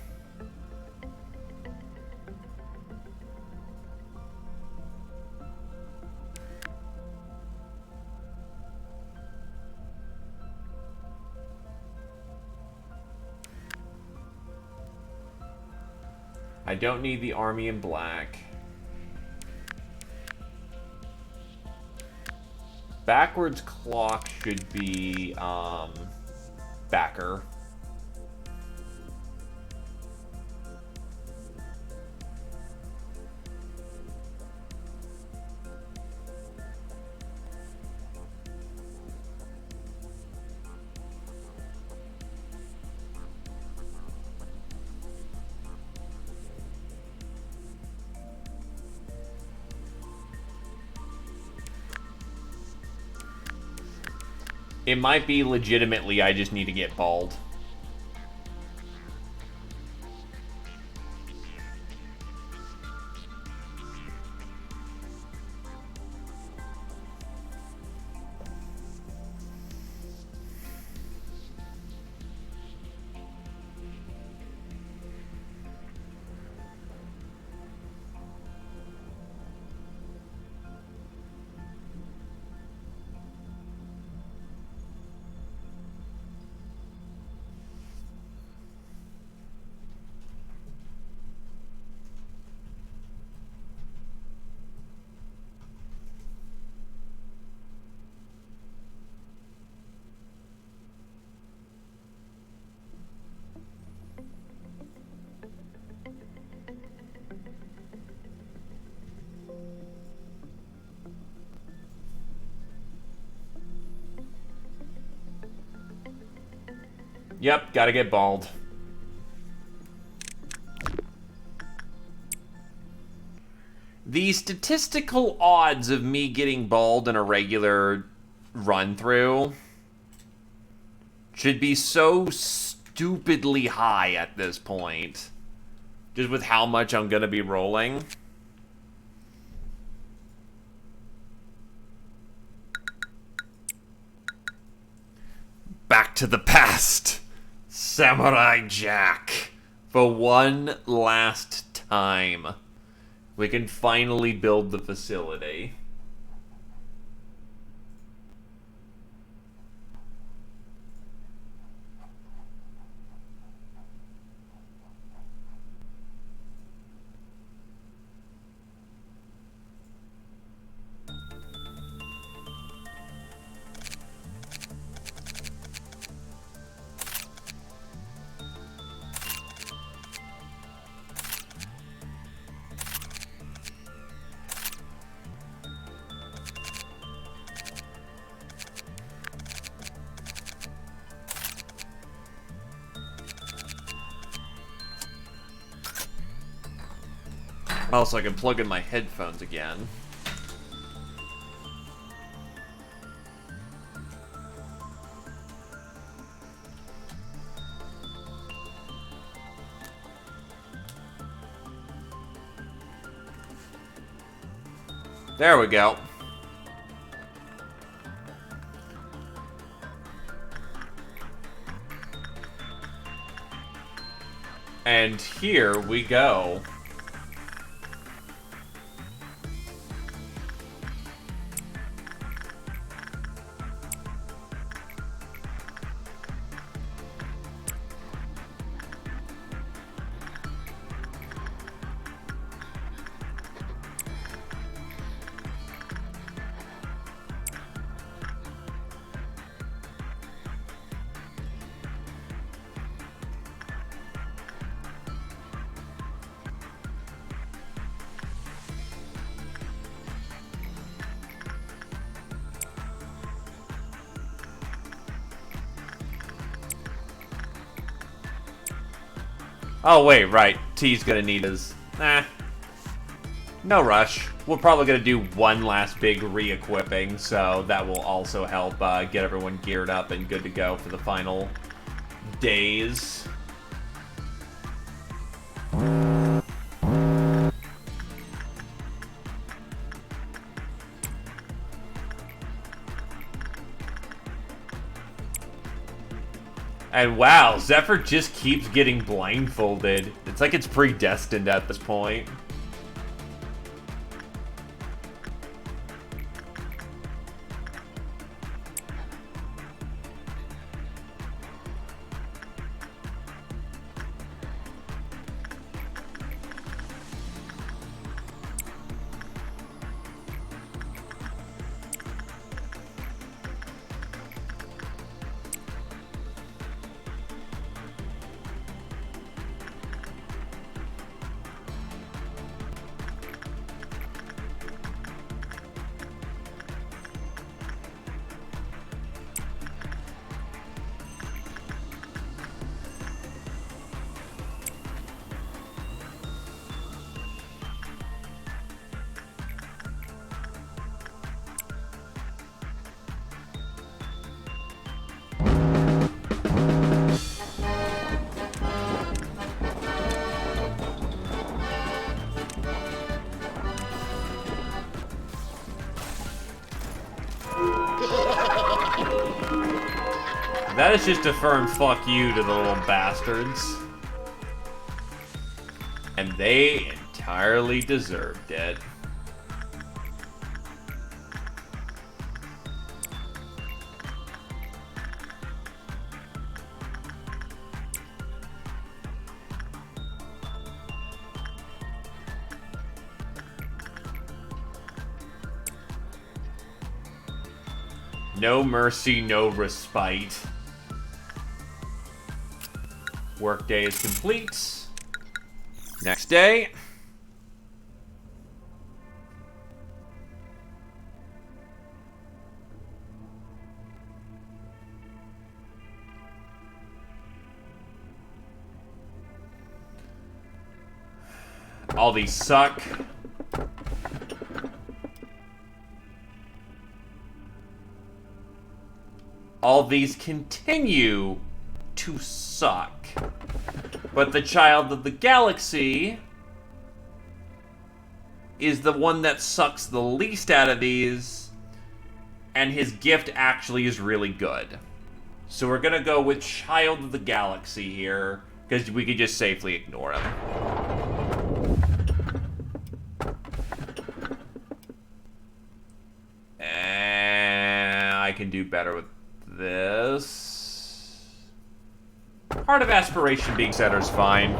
I don't need the army in black. Backwards clock should be, backer. It might be legitimately I just need to get bald. Yep, gotta get bald. The statistical odds of me getting bald in a regular run-through should be so stupidly high at this point. Just with how much I'm gonna be rolling. Back to the past! Samurai Jack! For one last time, we can finally build the facility. Also, I can plug in my headphones again. There we go. And here we go. Oh, wait, right. T's gonna need his... no rush. We're probably gonna do one last big re-equipping, so that will also help get everyone geared up and good to go for the final days. And wow, Zephyr just keeps getting blindfolded. It's like it's predestined at this point. That is just a firm fuck you to the little bastards. And they entirely deserved it. No mercy, no respite. Workday is complete. Next day. All these suck. All these continue to suck. But the child of the galaxy is the one that sucks the least out of these, and his gift actually is really good. So we're gonna go with Child of the Galaxy here, because we could just safely ignore him. And I can do better with this. Heart of Aspiration being Setter is fine.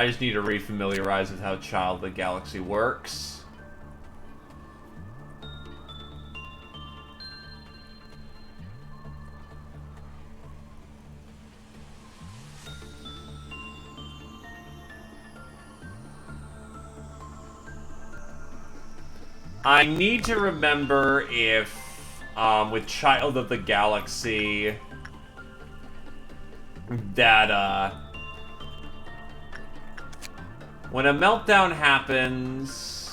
I just need to refamiliarize with how Child of the Galaxy works. I need to remember if, with Child of the Galaxy, that, when a meltdown happens...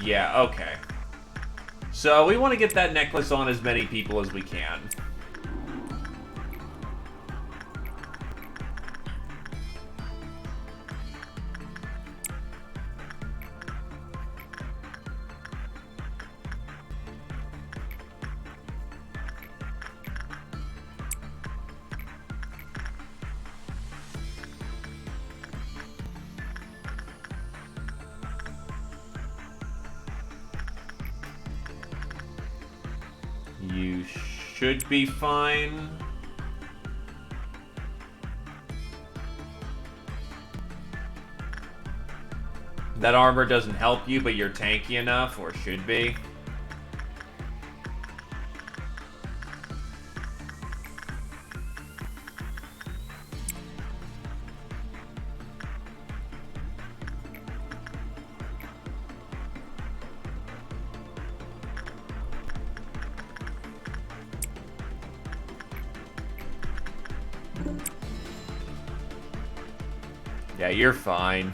Yeah, okay. So we want to get that necklace on as many people as we can. You should be fine. That armor doesn't help you, but you're tanky enough, or should be. Yeah, you're fine.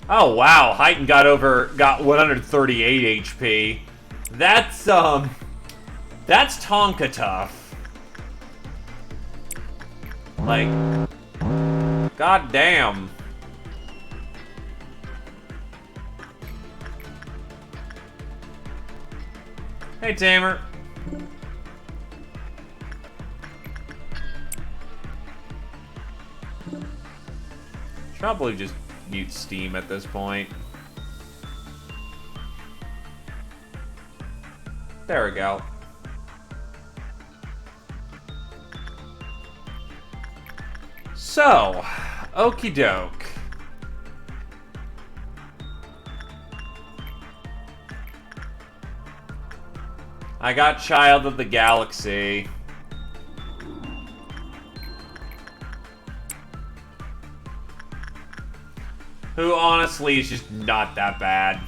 Oh wow, Heighten got 138 HP. That's Tonka tough. Like, god damn. Hey, Tamer. Should probably just mute Steam at this point. There we go. So, okie doke. I got Child of the Galaxy. Who honestly is just not that bad.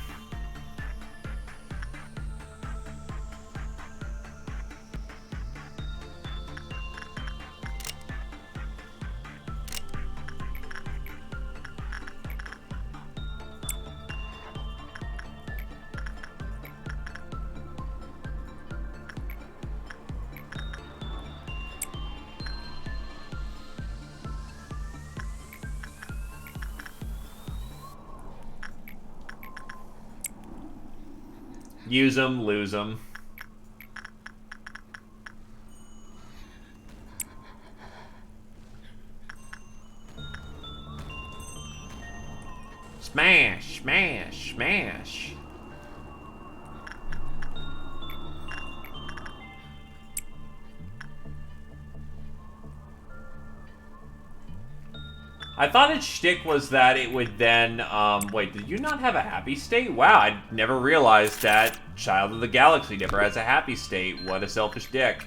Use them, lose them. Smash, smash, smash. I thought its shtick was that it would then, wait, did you not have a happy state? Wow, I never realized that Child of the Galaxy never has a happy state. What a selfish dick.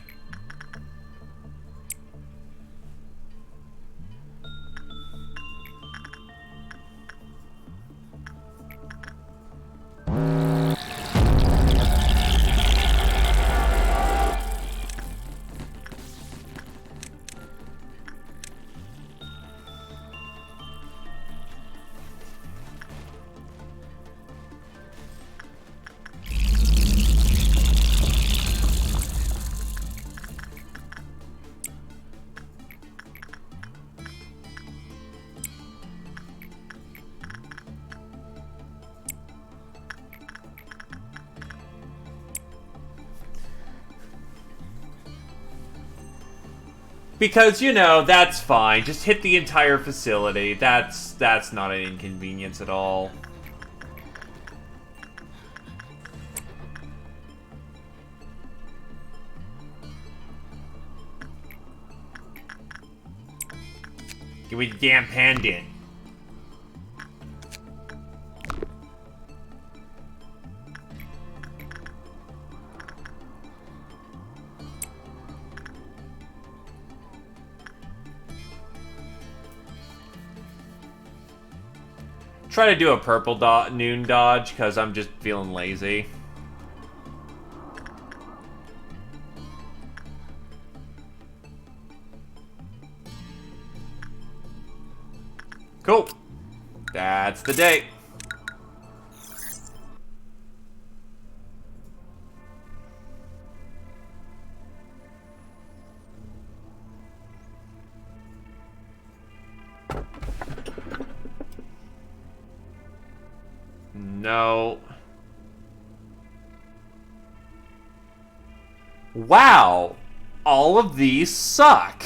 Because, you know, that's fine. Just hit the entire facility. That's not an inconvenience at all. Give me the damn pendant. Try to do a purple noon dodge, because I'm just feeling lazy. Cool. That's the day. No. Wow. All of these suck.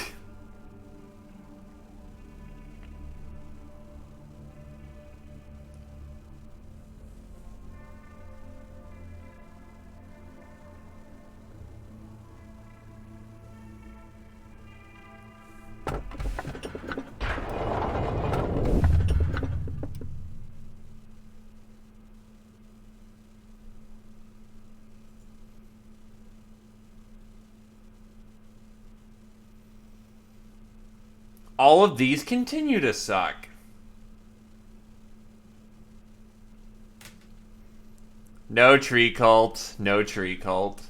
All of these continue to suck. No tree cult. No tree cult.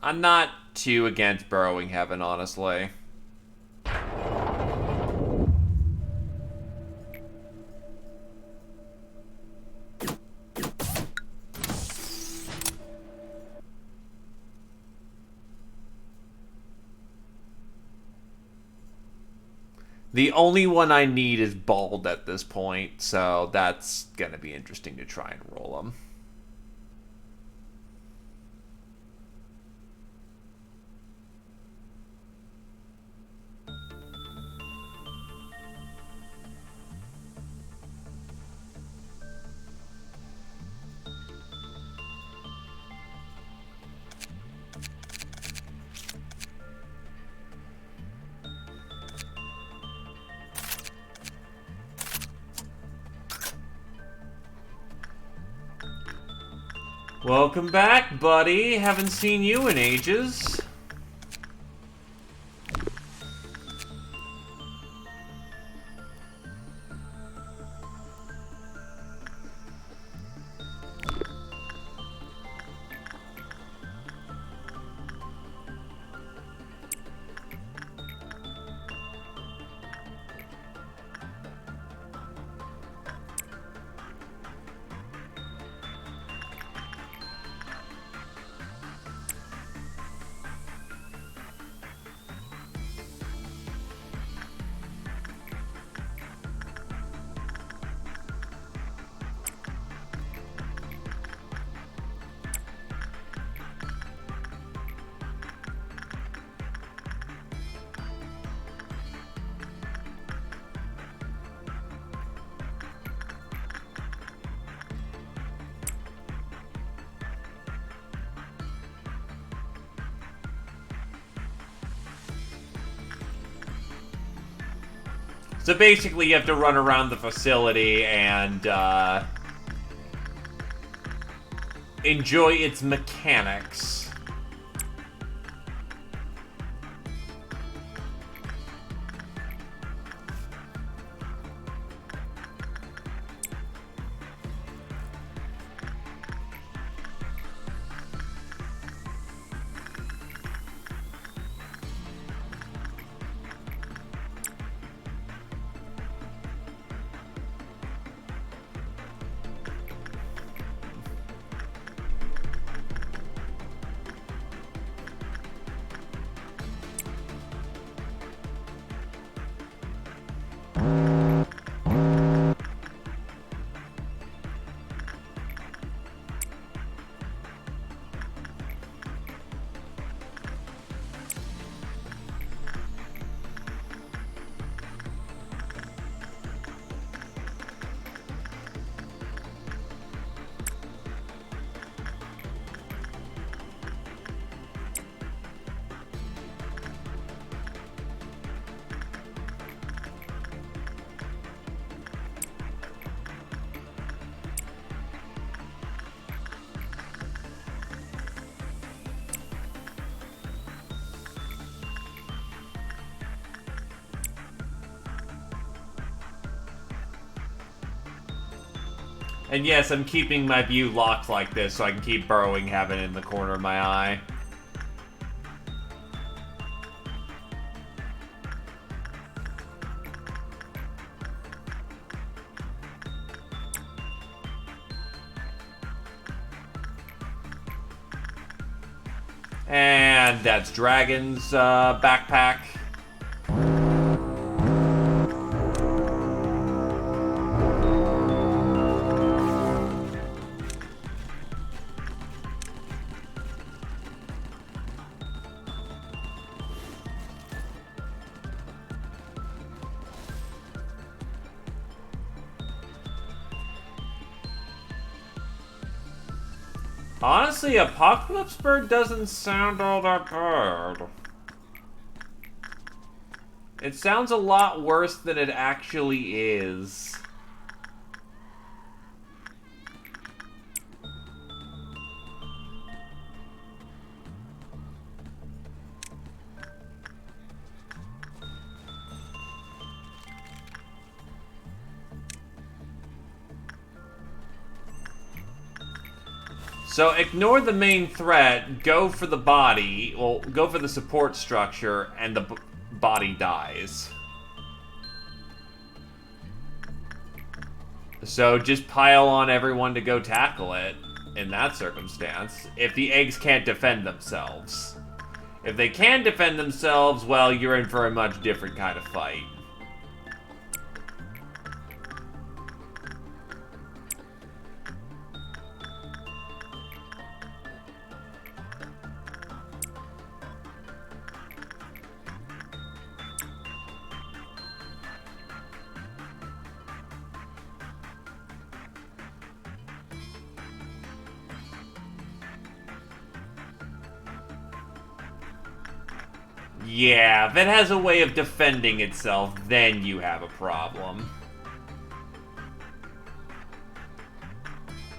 I'm not too against Burrowing Heaven, honestly. The only one I need is Bald at this point, so that's gonna be interesting to try and roll them. Welcome back, buddy. Haven't seen you in ages. So basically you have to run around the facility and enjoy its mechanics. And yes, I'm keeping my view locked like this so I can keep burrowing heaven in the corner of my eye. And that's Dragon's backpack. Honestly, Apocalypse Bird doesn't sound all that bad. It sounds a lot worse than it actually is. So ignore the main threat, go for the body, well, go for the support structure, and the body dies. So just pile on everyone to go tackle it in that circumstance, if the eggs can't defend themselves. If they can defend themselves, well, you're in for a much different kind of fight. Yeah, if it has a way of defending itself, then you have a problem.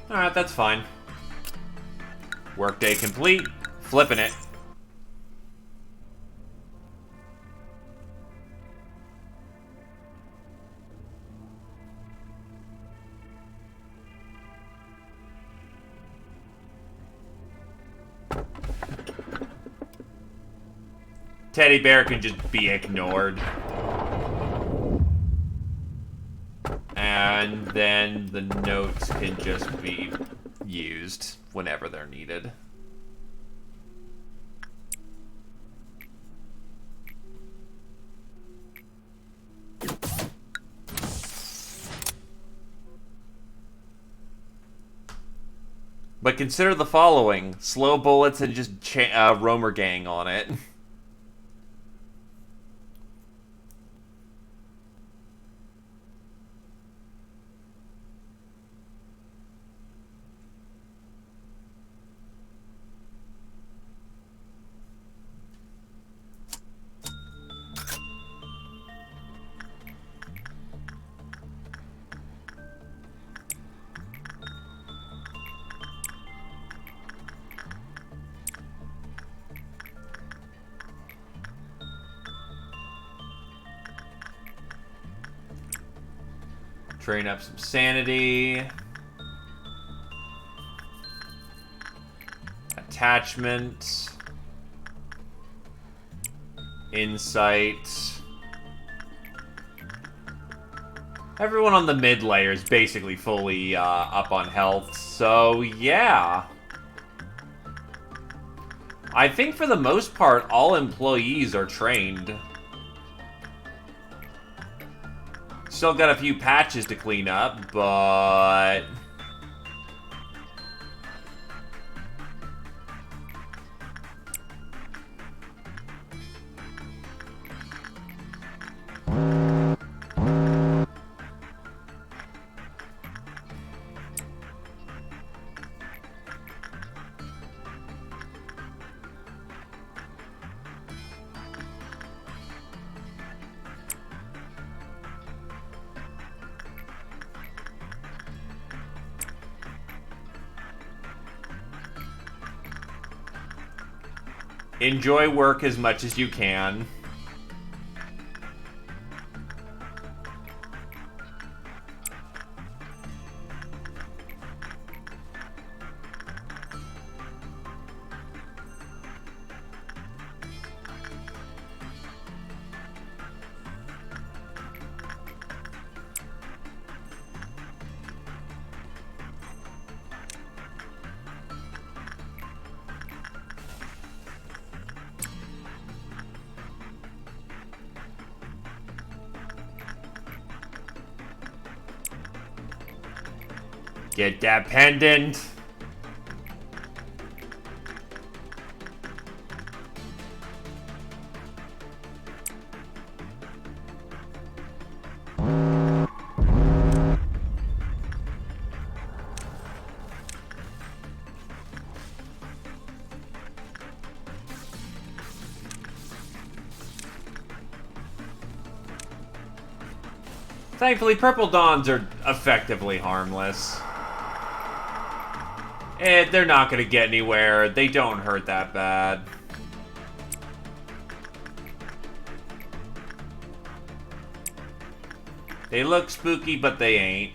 Alright, that's fine. Workday complete. Flipping it. Teddy Bear can just be ignored. And then the notes can just be used whenever they're needed. But consider the following. Slow bullets and just Roamer Gang on it. Train up some sanity. Attachment. Insight. Everyone on the mid layer is basically fully up on health, so yeah. I think for the most part, all employees are trained. Still got a few patches to clean up, but... enjoy work as much as you can. Get that pendant. Thankfully, purple dawns are effectively harmless. And they're not going to get anywhere. They don't hurt that bad. They look spooky, but they ain't.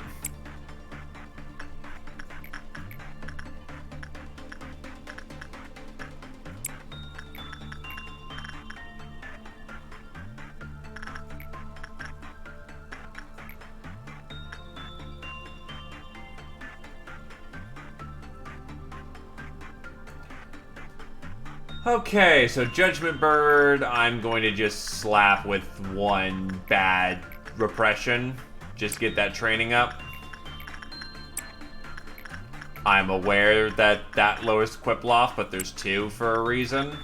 Okay, so Judgment Bird, I'm going to just slap with one bad repression. Just get that training up. I'm aware that that lowers Quipploff, but there's two for a reason.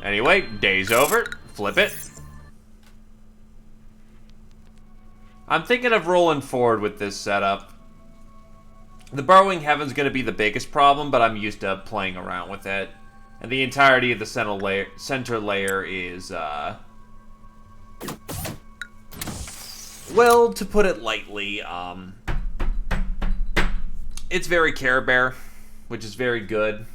Anyway, day's over. Flip it. I'm thinking of rolling forward with this setup. The Burrowing Heaven's going to be the biggest problem, but I'm used to playing around with it. And the entirety of the center layer is, well, to put it lightly, it's very Care Bear, which is very good.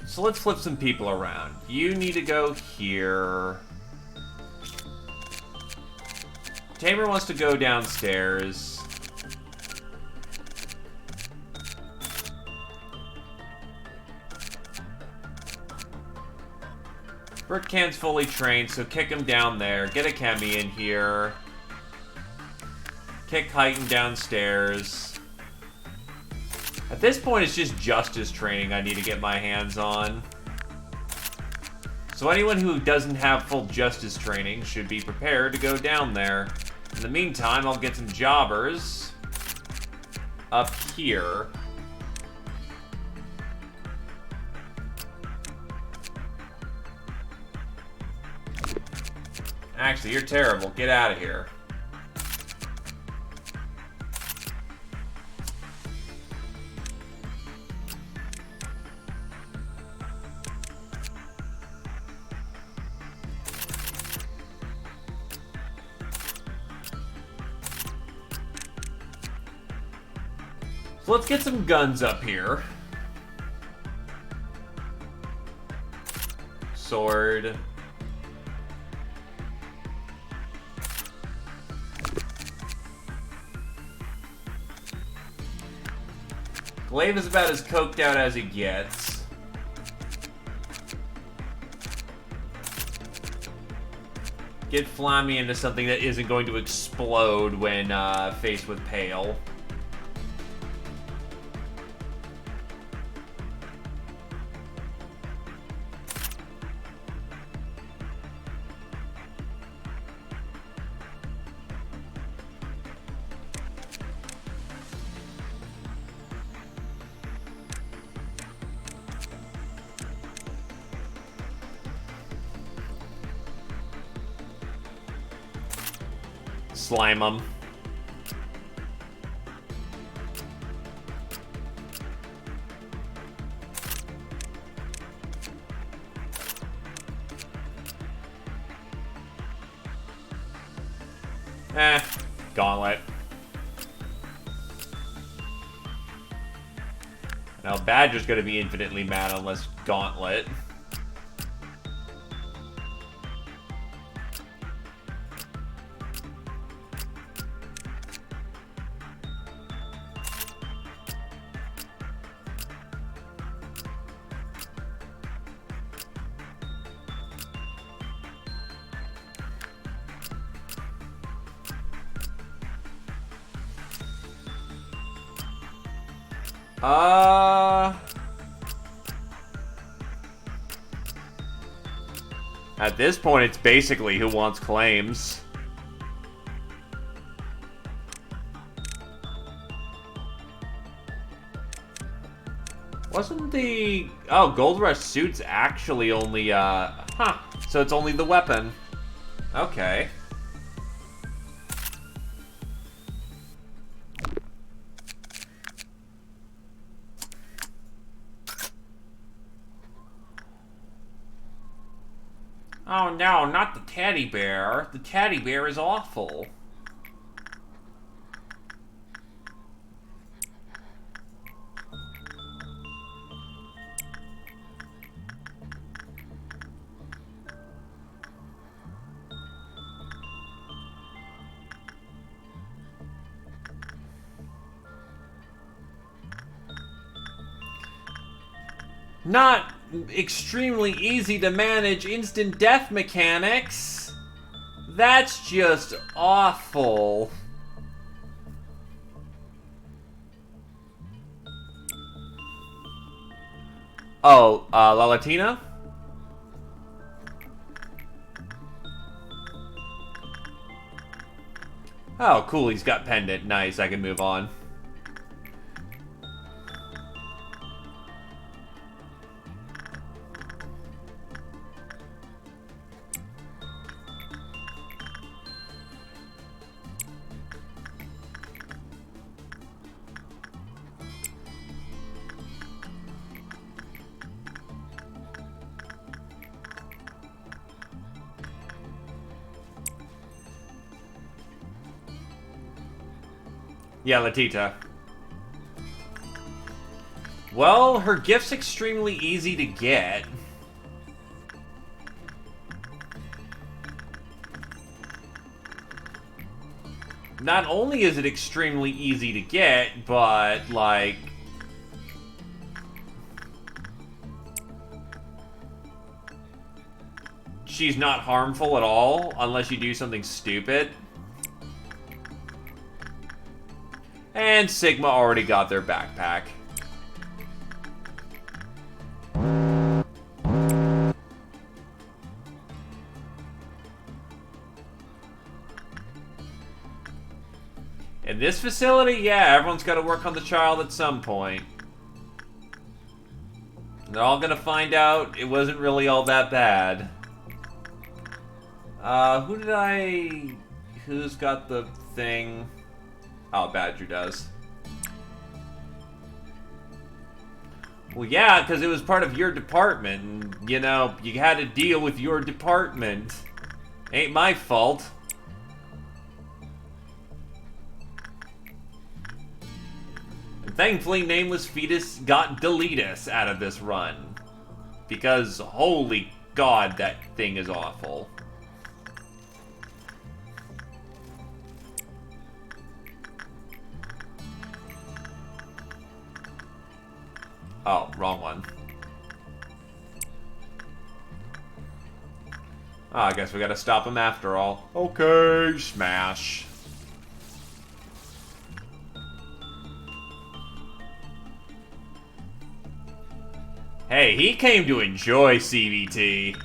So let's flip some people around. You need to go here. Tamer wants to go downstairs. Bertcan's fully trained, so kick him down there. Get a Chemi in here. Kick Heighten downstairs. At this point, it's just Justice training I need to get my hands on. So anyone who doesn't have full Justice training should be prepared to go down there. In the meantime, I'll get some jobbers up here. Actually, you're terrible. Get out of here. So let's get some guns up here. Sword. Glaive is about as coked out as he gets. Get Flammy into something that isn't going to explode when faced with Pale. Slime them. Gauntlet. Now Badger's gonna be infinitely mad unless Gauntlet. At this point, it's basically who wants claims. Wasn't the... Oh, Gold Rush suit's actually only, so it's only the weapon. Okay. Oh no, not the teddy bear. The teddy bear is awful. Not extremely easy to manage instant death mechanics. That's just awful. Oh, La Latina? Oh, cool, he's got pendant. Nice, I can move on. Yeah, Latita. Well, her gift's extremely easy to get. Not only is it extremely easy to get, but, like... she's not harmful at all, unless you do something stupid. And Sigma already got their backpack. In this facility, yeah, everyone's got to work on the child at some point. They're all gonna find out it wasn't really all that bad. Who's got the thing? Oh, Badger does. Well, yeah, because it was part of your department, and, you know, you had to deal with your department. Ain't my fault. And thankfully, Nameless Fetus got Deletus out of this run. Because, holy god, that thing is awful. Oh, wrong one. Oh, I guess we gotta stop him after all. Okay, smash. Hey, he came to enjoy CBT.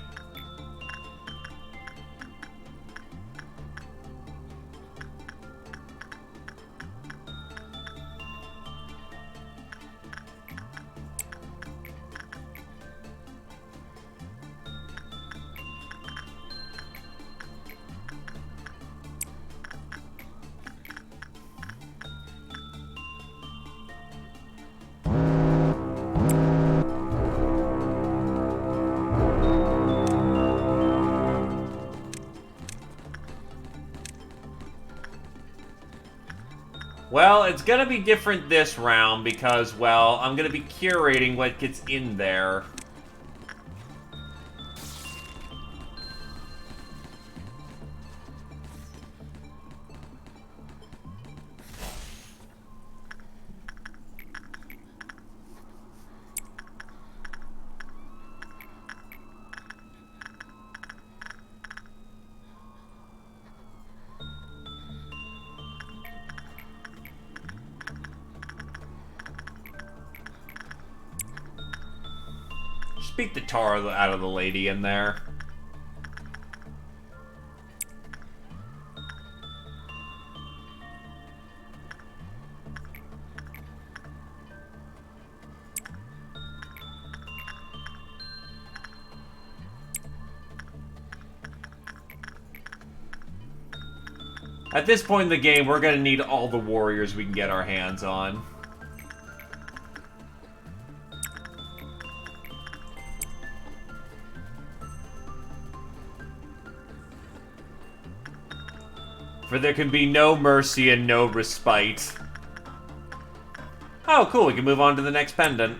Well, it's gonna be different this round because, well, I'm gonna be curating what gets in there. Just beat the tar out of the lady in there. At this point in the game, we're gonna need all the warriors we can get our hands on. For there can be no mercy and no respite. Oh, cool, we can move on to the next pendant.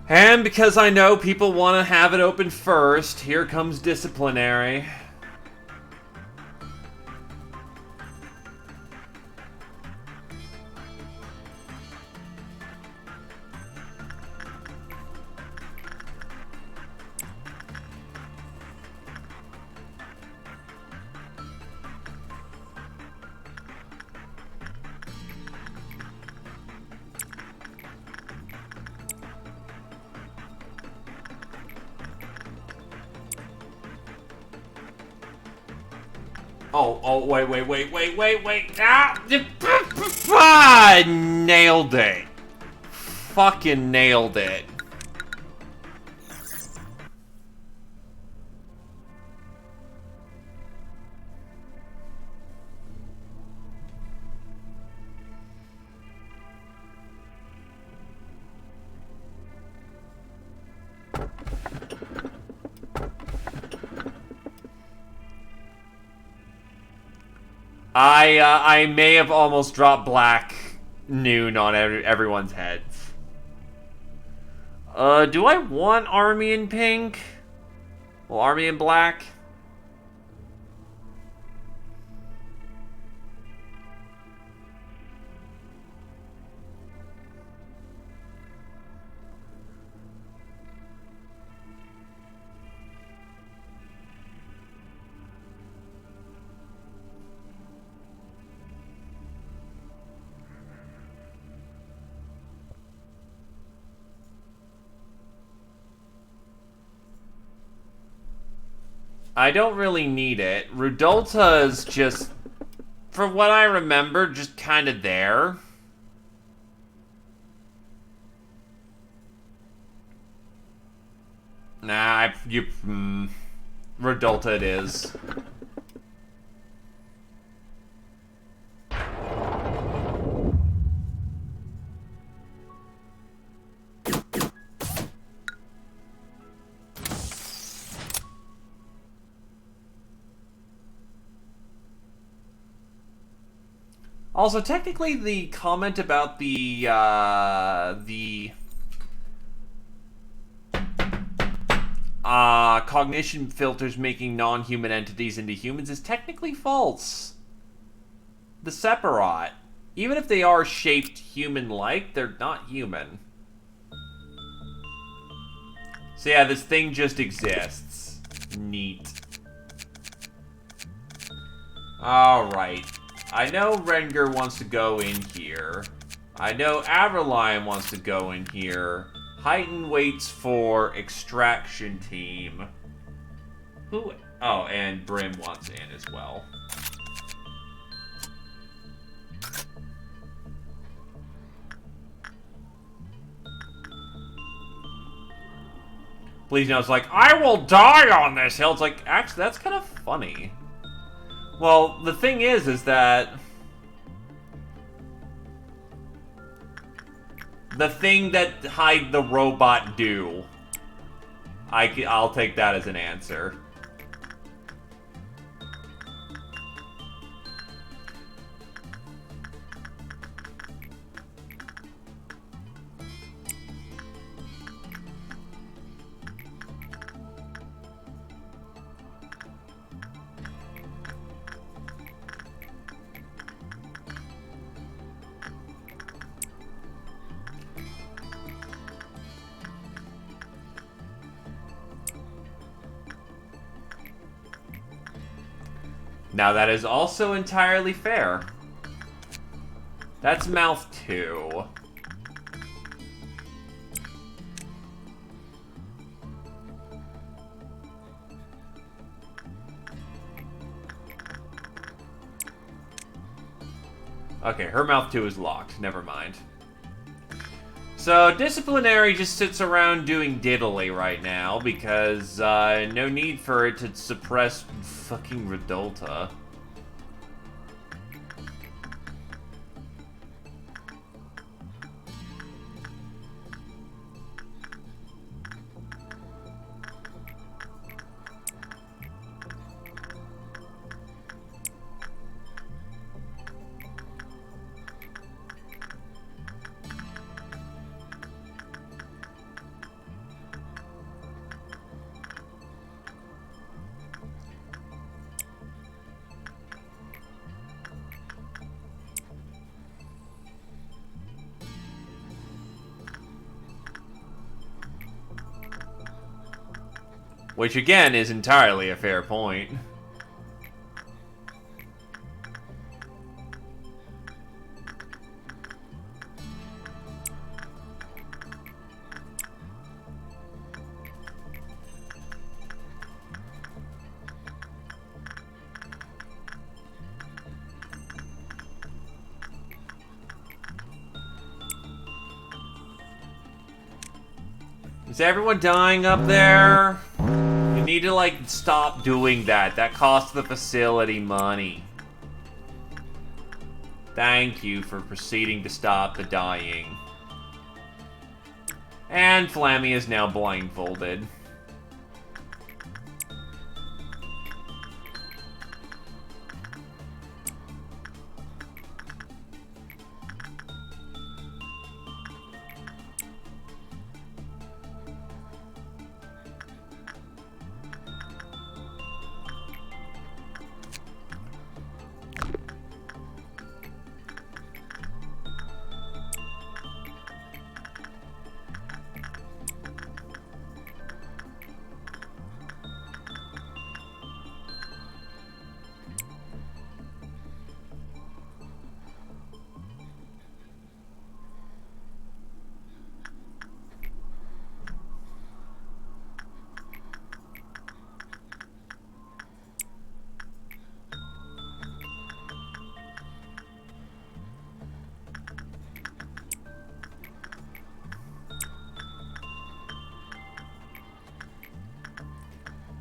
And because I know people want to have it open first, here comes disciplinary. Oh, wait. Ah, nailed it. Fucking nailed it. I may have almost dropped black noon on everyone's heads. Do I want army in pink? Well, army in black? I don't really need it. Rudolta's just, from what I remember, just kind of there. Nah, Redulta it is. Also, technically, the comment about the cognition filters making non-human entities into humans is technically false. The Sephiroth, even if they are shaped human-like, they're not human. So yeah, this thing just exists. Neat. Alright. I know Rengar wants to go in here. I know Averline wants to go in here. Heighten waits for Extraction Team. Who? Oh, and Brim wants in as well. Please know it's like, I will die on this hill. It's like, actually, that's kind of funny. Well, the thing is that the thing that Hide the Robot do, I'll take that as an answer. Now that is also entirely fair. That's mouth 2. Okay, her mouth 2 is locked. Never mind. So, Disciplinary just sits around doing diddly right now because no need for it to suppress fucking Redulta. Which, again, is entirely a fair point. Is everyone dying up there? You need to, like, stop doing that. That costs the facility money. Thank you for proceeding to stop the dying. And Flammy is now blindfolded.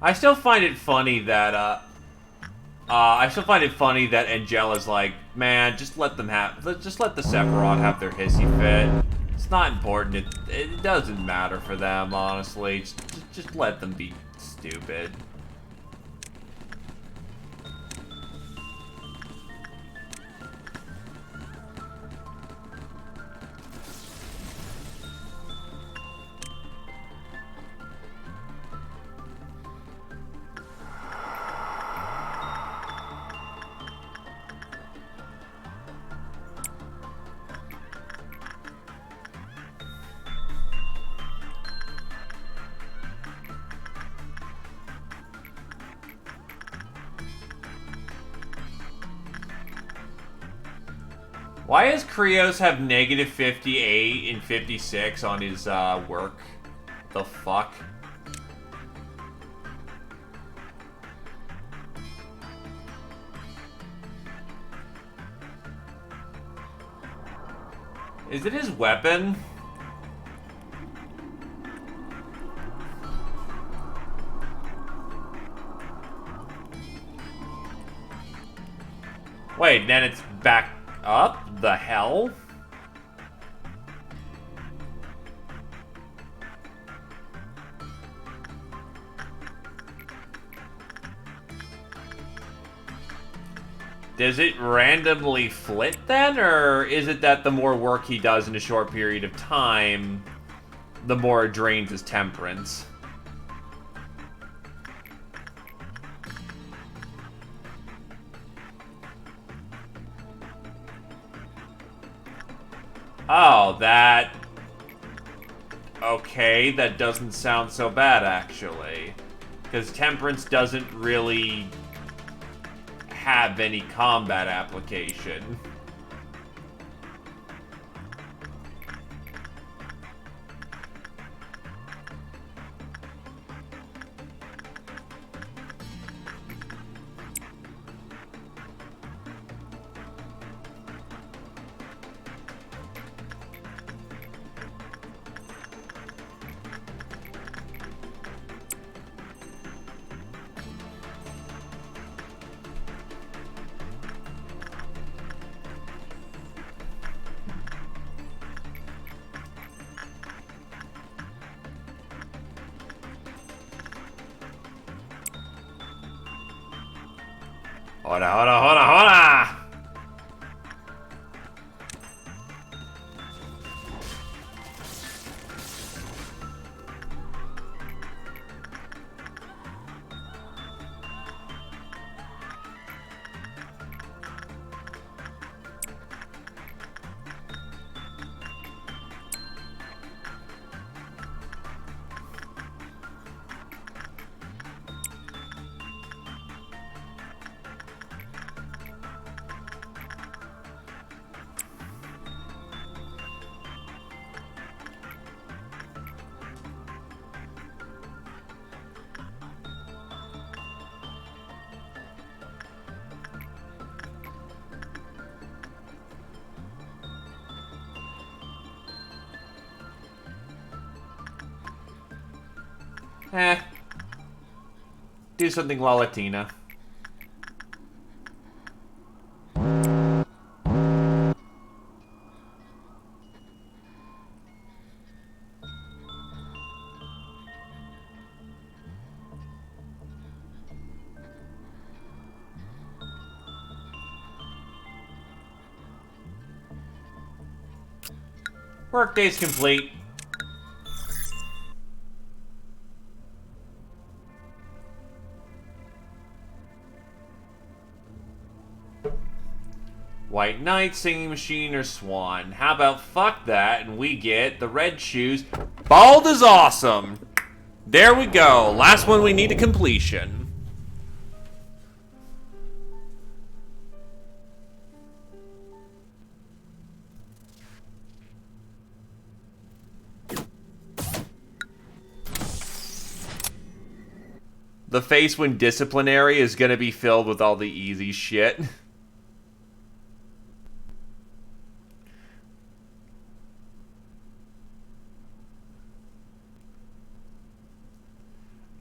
I still find it funny that, Angela's like, man, just let the Sephiroth have their hissy fit. It's not important. It doesn't matter for them, honestly. Just let them be stupid. Why does Krios have negative 58 and 56 on his work? The fuck? Is it his weapon? Wait, then it's back up? The hell? Does it randomly flit then? Or is it that the more work he does in a short period of time, the more it drains his temperance? Oh, that... Okay, that doesn't sound so bad, actually. Because temperance doesn't really have any combat application. Hold on. Do something La Latina. Workday's complete. White Knight, Singing Machine, or Swan? How about fuck that and we get the red shoes. Bald is awesome! There we go. Last one we need to completion. The face when disciplinary is gonna be filled with all the easy shit.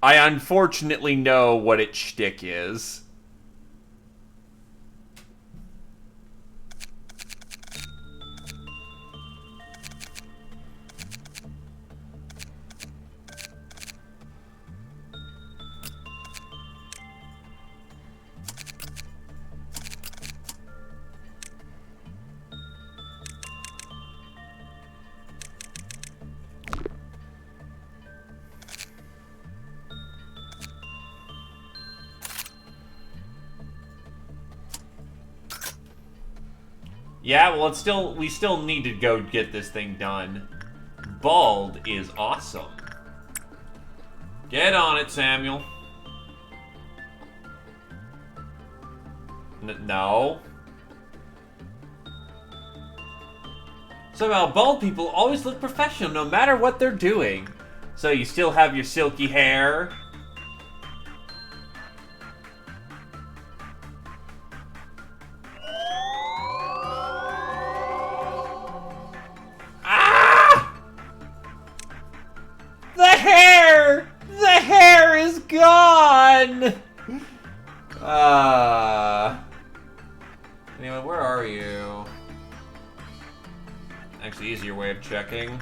I unfortunately know what its shtick is. Yeah, well, we still need to go get this thing done. Bald is awesome. Get on it, Samuel. No. Somehow, bald people always look professional no matter what they're doing. So you still have your silky hair. Gone! Anyway, where are you? Actually, easier way of checking.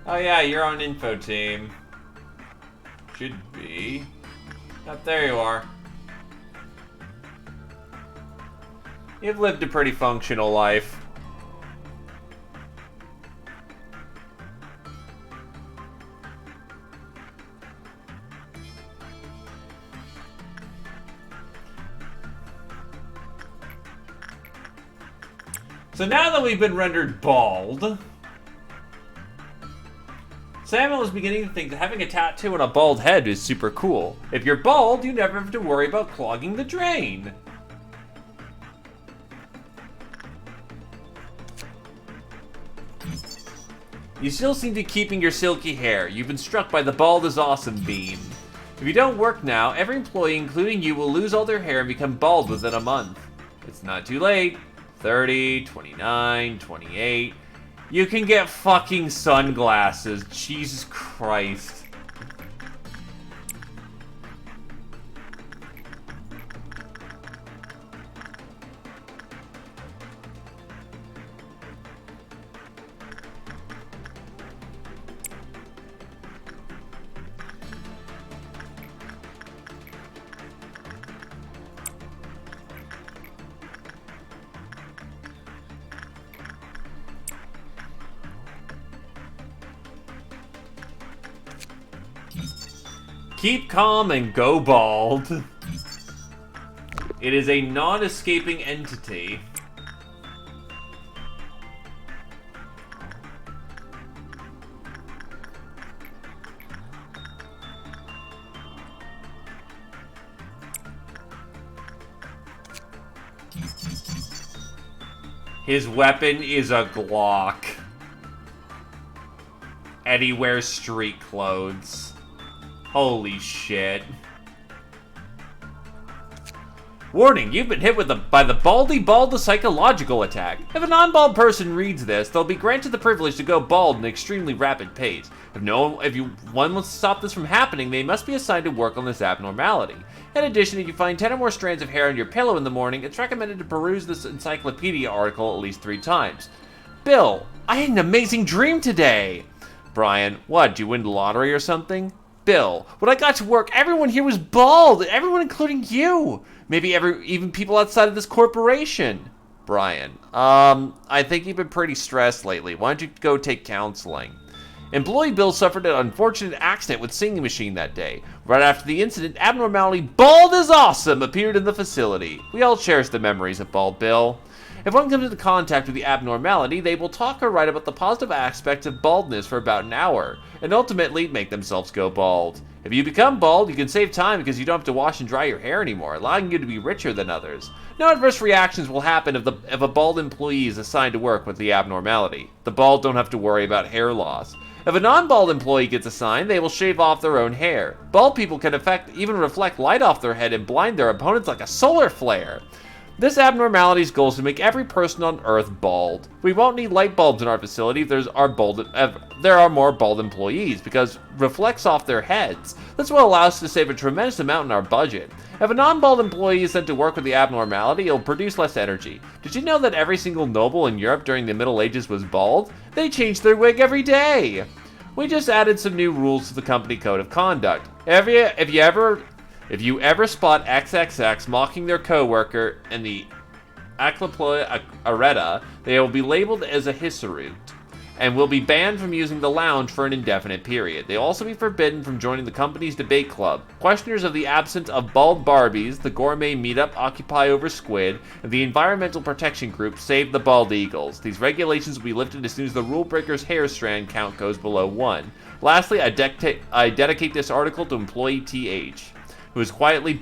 Oh yeah, you're on info team. Should be. Up there you are. You've lived a pretty functional life. So now that we've been rendered bald, Samuel is beginning to think that having a tattoo on a bald head is super cool. If you're bald, you never have to worry about clogging the drain. You still seem to be keeping your silky hair. You've been struck by the bald is awesome beam. If you don't work now, every employee, including you, will lose all their hair and become bald within a month. It's not too late. 30, 29, 28. You can get fucking sunglasses. Jesus Christ. Keep calm and go bald. It is a non-escaping entity. His weapon is a Glock. And he wears street clothes. Holy shit. Warning, you've been hit by the baldy psychological attack. If a non-bald person reads this, they'll be granted the privilege to go bald in an extremely rapid pace. If one wants to stop this from happening, they must be assigned to work on this abnormality. In addition, if you find 10 or more strands of hair on your pillow in the morning, it's recommended to peruse this encyclopedia article at least 3 times. Bill, I had an amazing dream today. Brian, what, did you win the lottery or something? Bill, when I got to work, everyone here was bald. Everyone, including you. Maybe even people outside of this corporation. Brian, I think you've been pretty stressed lately. Why don't you go take counseling? Employee Bill suffered an unfortunate accident with singing machine that day. Right after the incident, abnormality Bald is Awesome appeared in the facility. We all cherish the memories of Bald Bill. If one comes into contact with the abnormality, they will talk or write about the positive aspects of baldness for about an hour, and ultimately make themselves go bald. If you become bald, you can save time because you don't have to wash and dry your hair anymore, allowing you to be richer than others. No adverse reactions will happen if a bald employee is assigned to work with the abnormality. The bald don't have to worry about hair loss. If a non-bald employee gets assigned, they will shave off their own hair. Bald people can even reflect light off their head and blind their opponents like a solar flare. This abnormality's goal is to make every person on Earth bald. We won't need light bulbs in our facility if there are more bald employees, because reflects off their heads. This will allow us to save a tremendous amount in our budget. If a non-bald employee is sent to work with the abnormality, it'll produce less energy. Did you know that every single noble in Europe during the Middle Ages was bald? They changed their wig every day! We just added some new rules to the company code of conduct. If you ever spot XXX mocking their co-worker in the Aclaploia Areta, they will be labeled as a hisarute and will be banned from using the lounge for an indefinite period. They will also be forbidden from joining the company's debate club. Questioners of the absence of bald Barbies, the gourmet meetup Occupy Over Squid, and the environmental protection group Save the Bald Eagles. These regulations will be lifted as soon as the rule breaker's hair strand count goes below 1. Lastly, I dedicate this article to employee TH. Who is quietly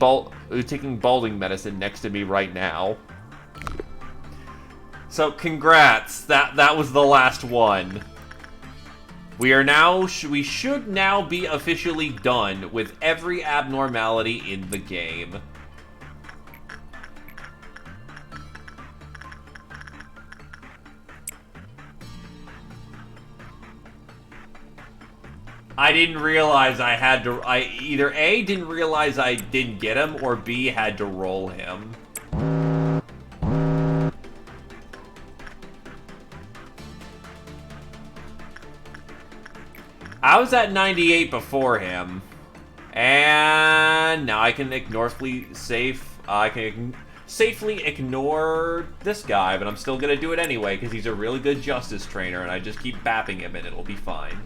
taking balding medicine next to me right now. So congrats, that was the last one. We should now be officially done with every abnormality in the game. I didn't realize I had to... either A, didn't realize I didn't get him, or B, had to roll him. I was at 98 before him. And now I can safely ignore this guy, but I'm still gonna do it anyway, because he's a really good justice trainer, and I just keep bapping him and it'll be fine.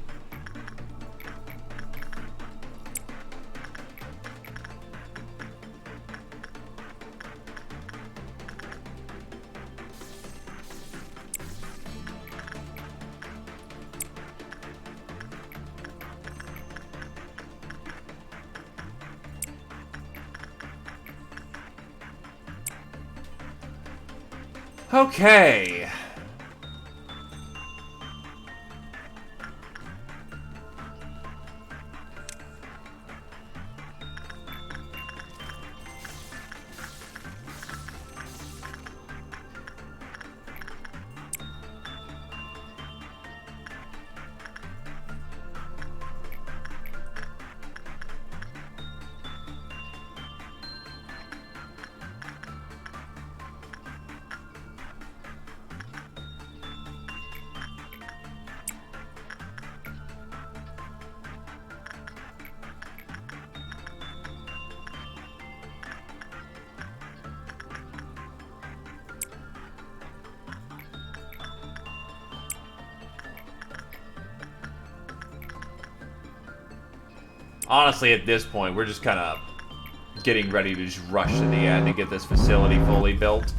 Okay. Honestly, at this point, we're just kind of getting ready to just rush to the end and get this facility fully built.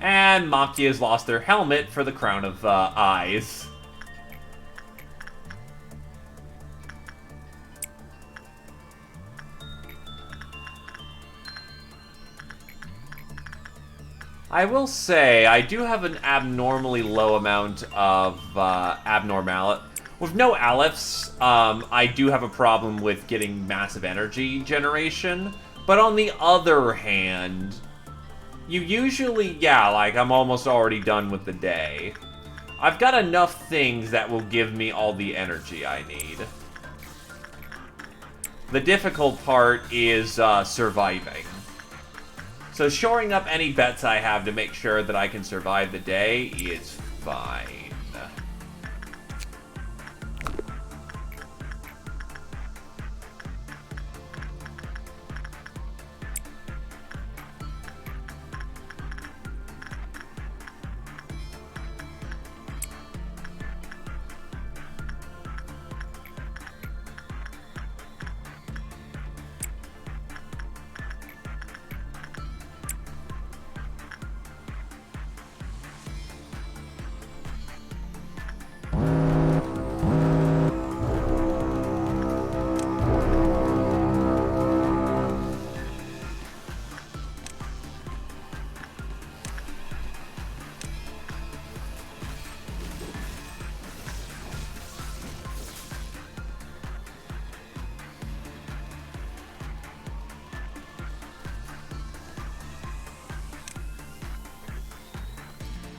And Maki has lost their helmet for the crown of eyes. I will say, I do have an abnormally low amount of abnormality. With no Alephs, I do have a problem with getting massive energy generation. But on the other hand, you usually, yeah, like, I'm almost already done with the day. I've got enough things that will give me all the energy I need. The difficult part is surviving. So shoring up any bets I have to make sure that I can survive the day is fine.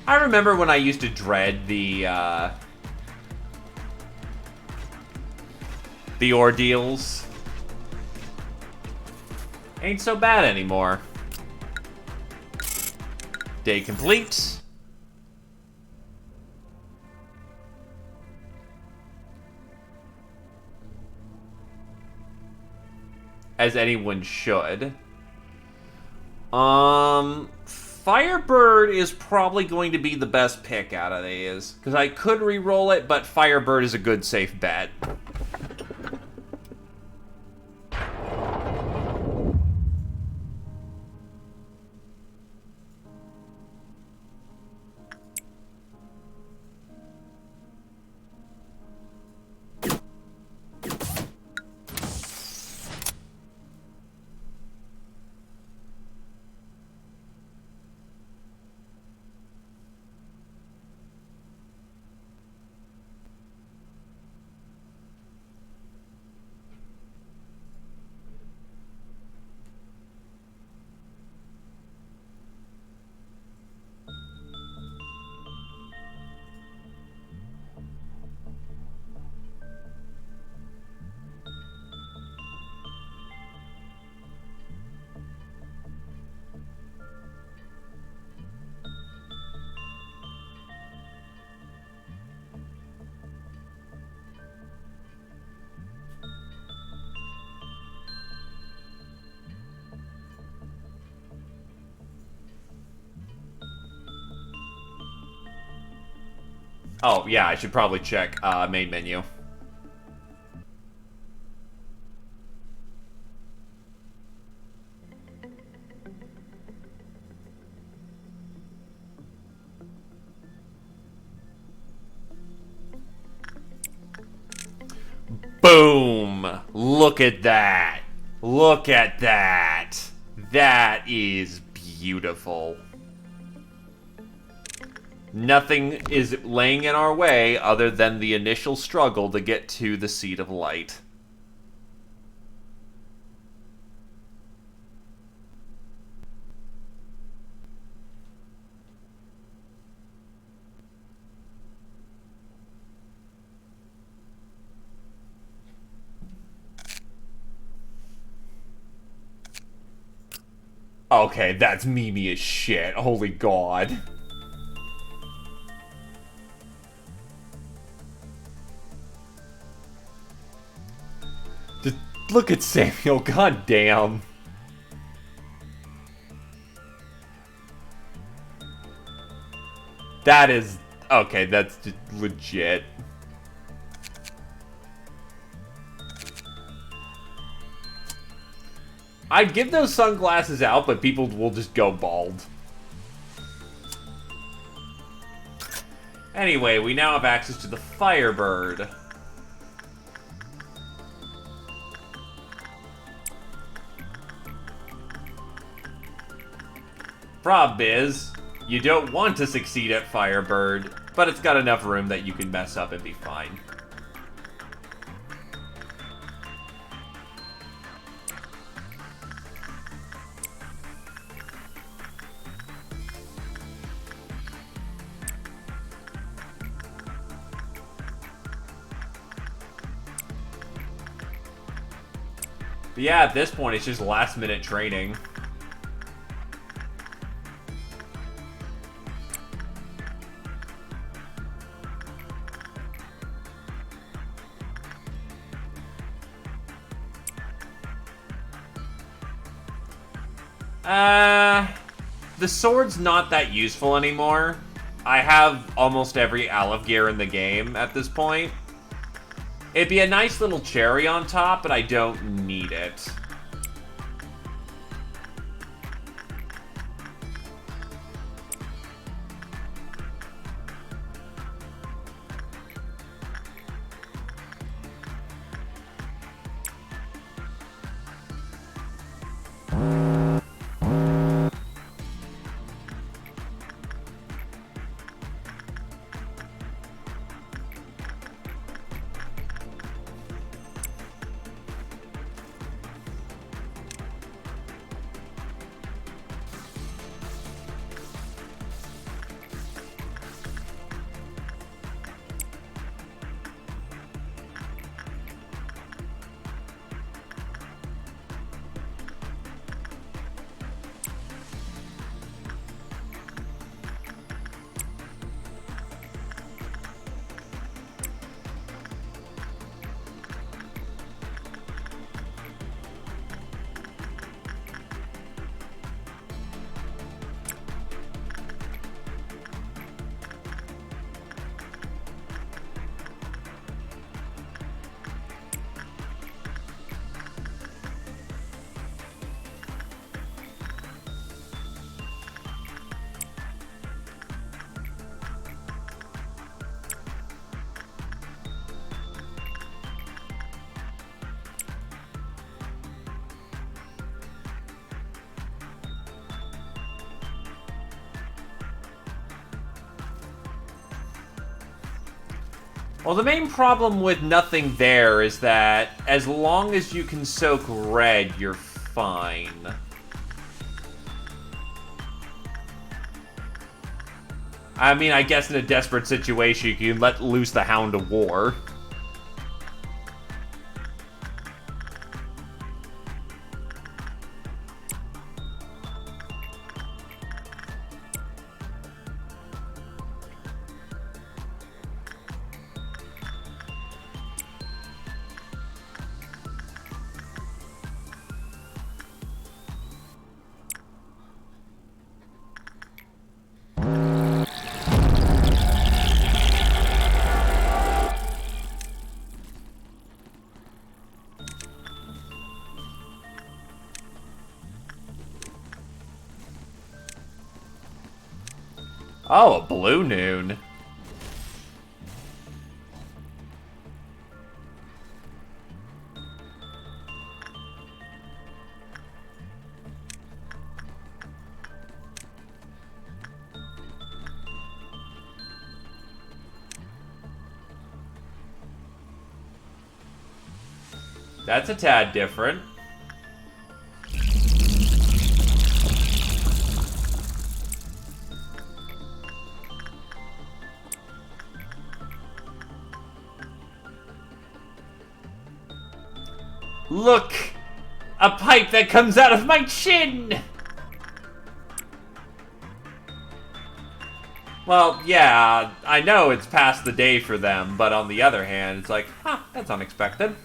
I remember when I used to dread the ordeals. Ain't so bad anymore. Day complete. As anyone should. Firebird is probably going to be the best pick out of these. Because I could re-roll it, but Firebird is a good safe bet. Oh, yeah, I should probably check main menu. Boom! Look at that! Look at that! That is beautiful. Nothing is laying in our way other than the initial struggle to get to the Seat of Light. Okay, that's memey as shit. Holy God. Just look at Samuel, god damn. That is... okay, that's just legit. I'd give those sunglasses out, but people will just go bald. Anyway, we now have access to the Firebird. Problem is, you don't want to succeed at Firebird, but it's got enough room that you can mess up and be fine. But yeah, at this point, it's just last-minute training. The sword's not that useful anymore. I have almost every Aleph gear in the game at this point. It'd be a nice little cherry on top, but I don't need it. Well, the main problem with nothing there is that as long as you can soak red, you're fine. I mean, I guess in a desperate situation, you can let loose the Hound of War. Oh, a blue noon. That's a tad different. Look! A pipe that comes out of my chin! Well, yeah, I know it's past the day for them, but on the other hand, it's like, huh, that's unexpected.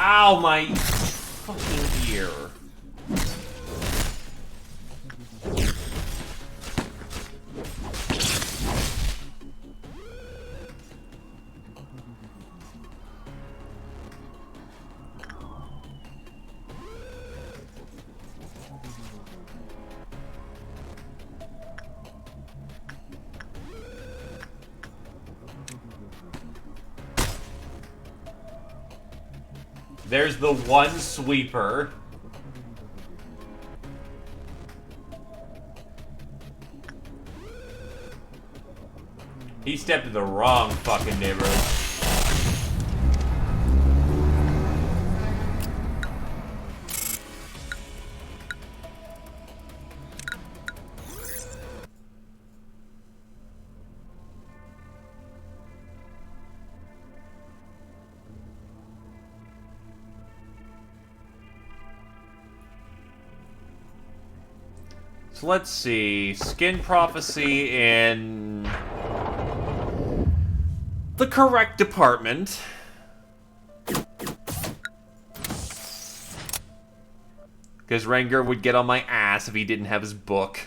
Ow, my fucking ear. There's the one sweeper. He stepped in the wrong fucking neighborhood. So let's see. Skin prophecy in the correct department. Because Renger would get on my ass if he didn't have his book.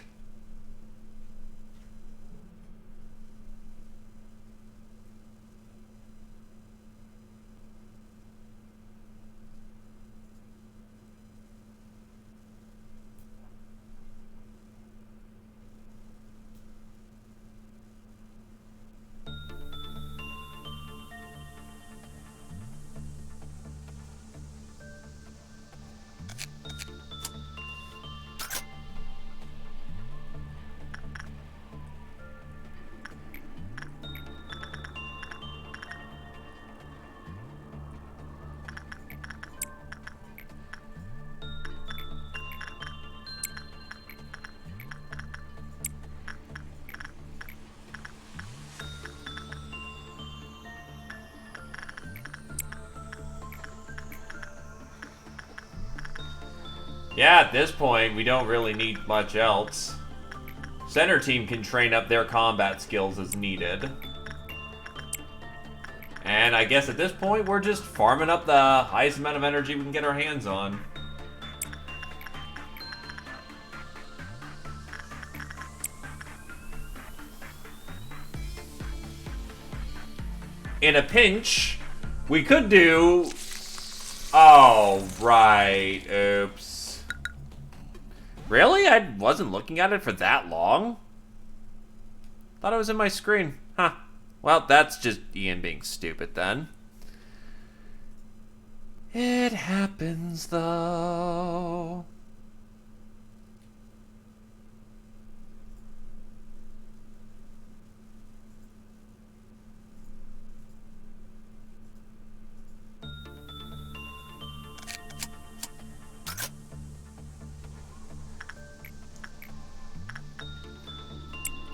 Yeah, at this point, we don't really need much else. Center team can train up their combat skills as needed. And I guess at this point, we're just farming up the highest amount of energy we can get our hands on. In a pinch, we could do... Oh, right. Oops. Really? I wasn't looking at it for that long? Thought it was in my screen. Huh. Well, that's just Ian being stupid then. It happens, though.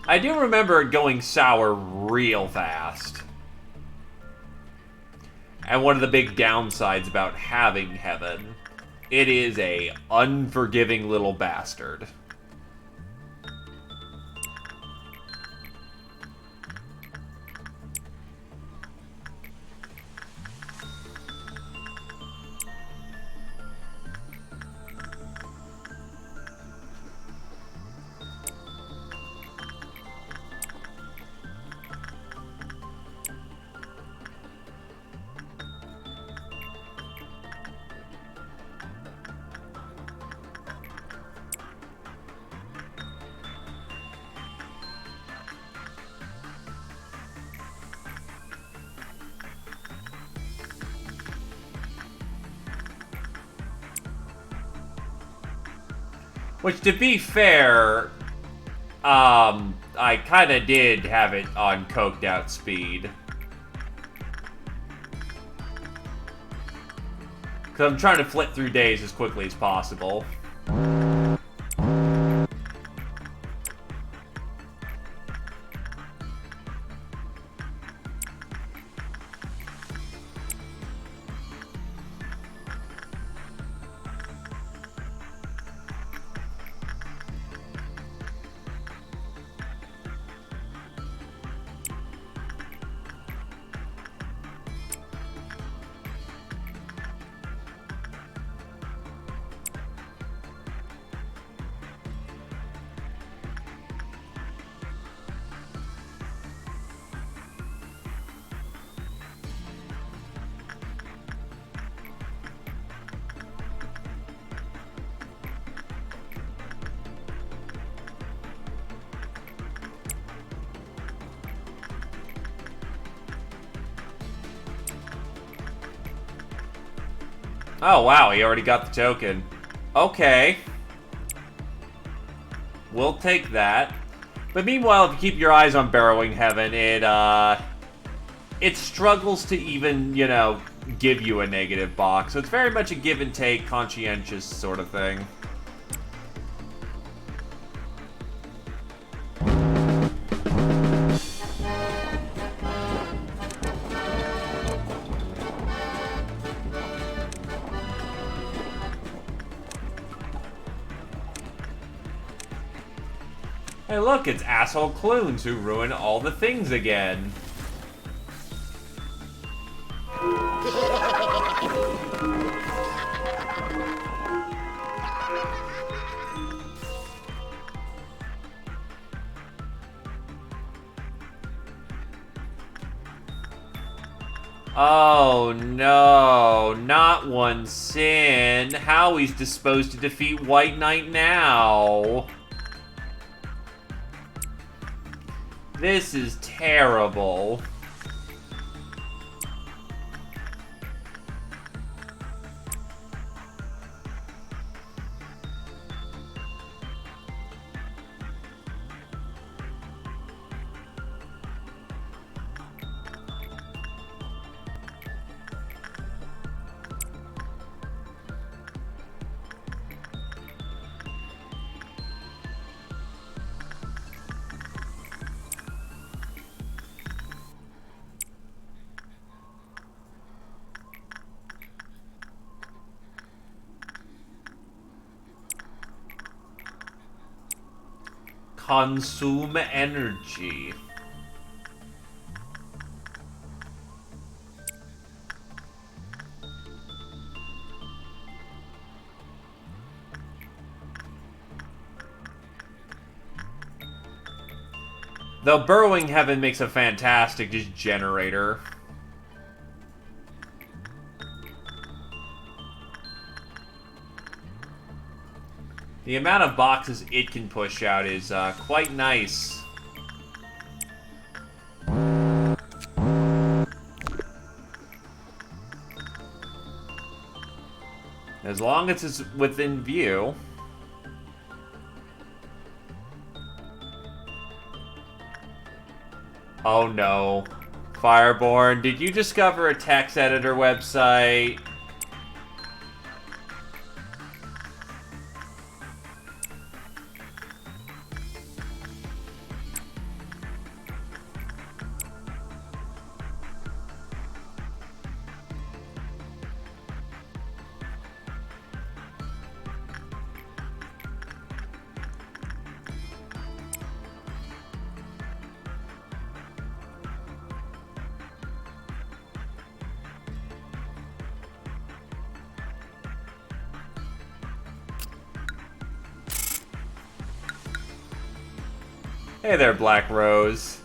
I do remember it going sour real fast. And one of the big downsides about having Heaven, it is a unforgiving little bastard. Which, to be fair, I kind of did have it on coked out speed. Because I'm trying to flip through days as quickly as possible. Oh, wow, he already got the token. Okay. We'll take that. But meanwhile, if you keep your eyes on Barrowing Heaven, it struggles to even, you know, give you a negative box. So it's very much a give and take, conscientious sort of thing. Hey look, it's asshole Clunes who ruin all the things again. Oh no, not one sin. Howie's disposed to defeat White Knight now. This is terrible. consume energy. Though Burrowing Heaven makes a fantastic just generator. The amount of boxes it can push out is quite nice. As long as it's within view. Oh no. Fireborn, did you discover a text editor website? Hey there, Black Rose.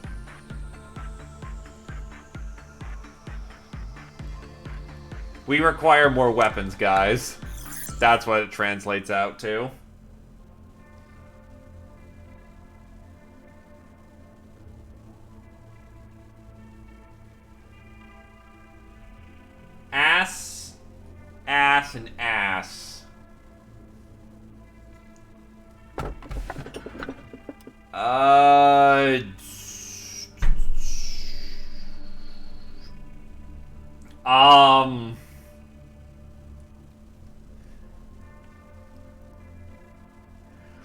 We require more weapons, guys. That's what it translates out to. Ass, ass, and ass.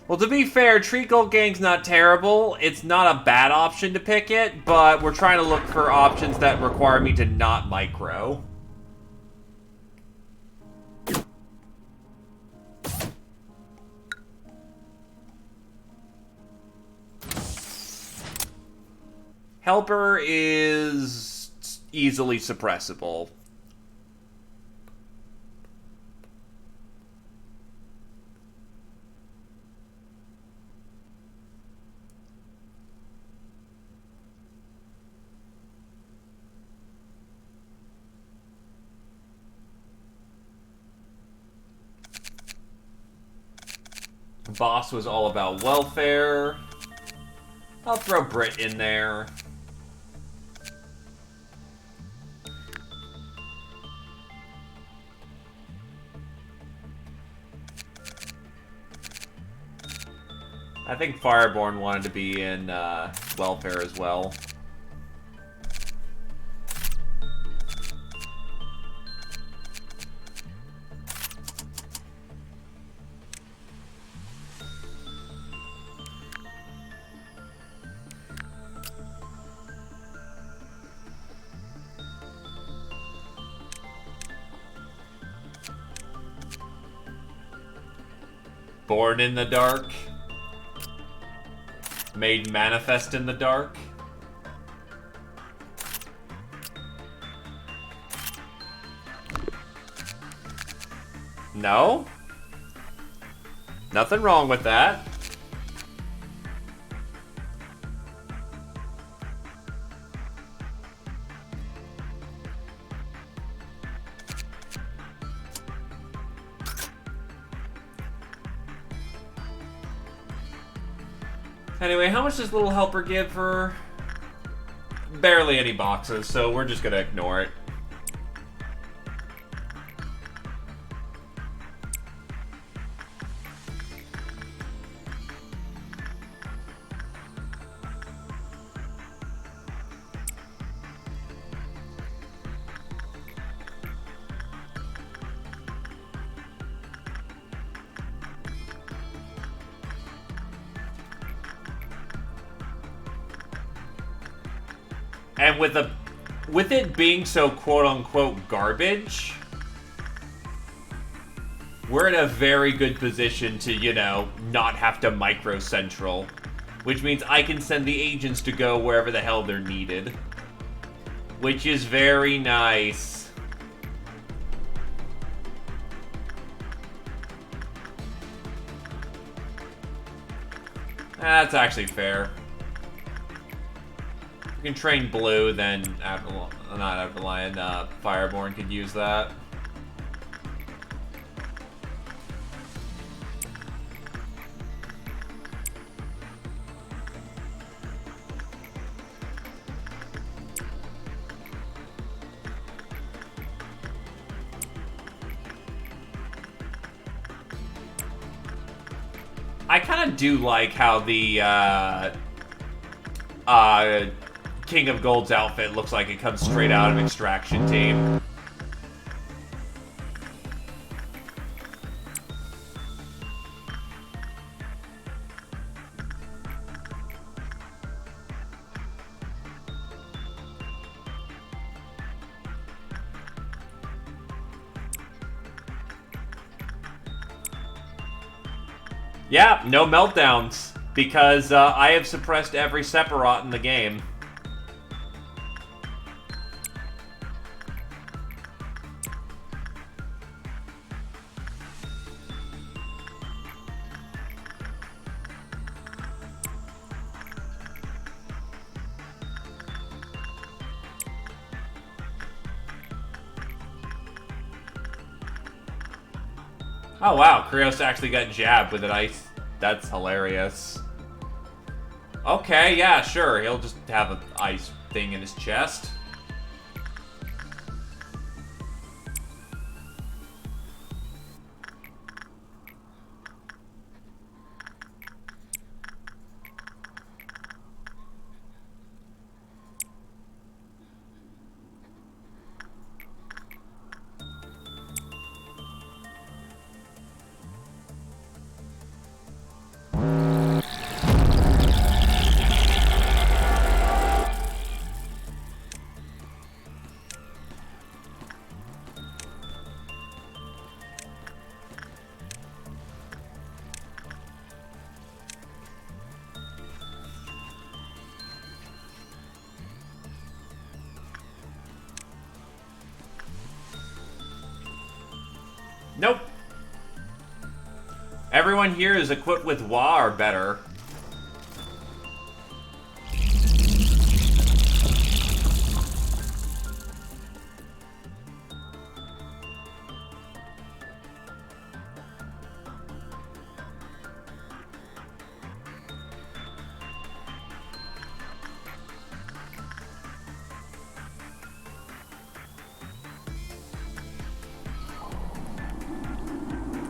Well, to be fair, Treacle Gang's not terrible. It's not a bad option to pick it, but we're trying to look for options that require me to not micro. Helper is easily suppressible. Boss was all about welfare. I'll throw Brit in there. I think Fireborn wanted to be in welfare as well. Born in the dark. Made manifest in the dark. No? Nothing wrong with that. Anyway, how much does Little Helper give for? Barely any boxes, so we're just gonna ignore it. And with it being so quote-unquote garbage, we're in a very good position to, you know, not have to micro Central. which means I can send the agents to go wherever the hell they're needed. Which is very nice. That's actually fair. If we can train Blue, then Fireborn could use that. I kind of do like how the King of Gold's outfit looks like it comes straight out of Extraction Team. Yeah, no meltdowns, because I have suppressed every Sephiroth in the game. Oh wow, Krios actually got jabbed with an ice. That's hilarious. Okay, yeah, sure. He'll just have an ice thing in his chest. Nope. Everyone here is equipped with Wa or better.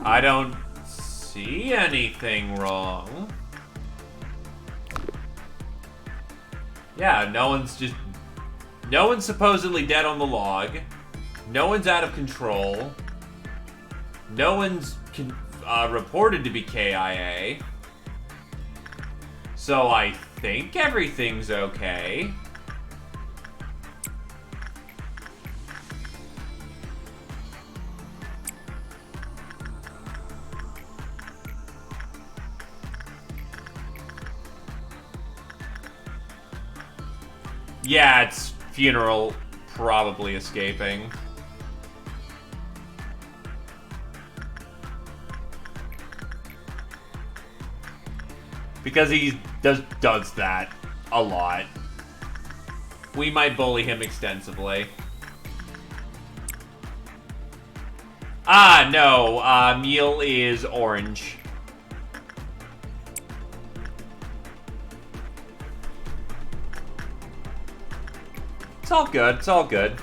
I don't see anything wrong. Yeah, no one's supposedly dead on the log. No one's out of control. No one's reported to be KIA. So I think everything's okay. Yeah, it's Funeral probably escaping. Because he does that a lot. We might bully him extensively. Ah, no, Meal is orange. It's all good, it's all good.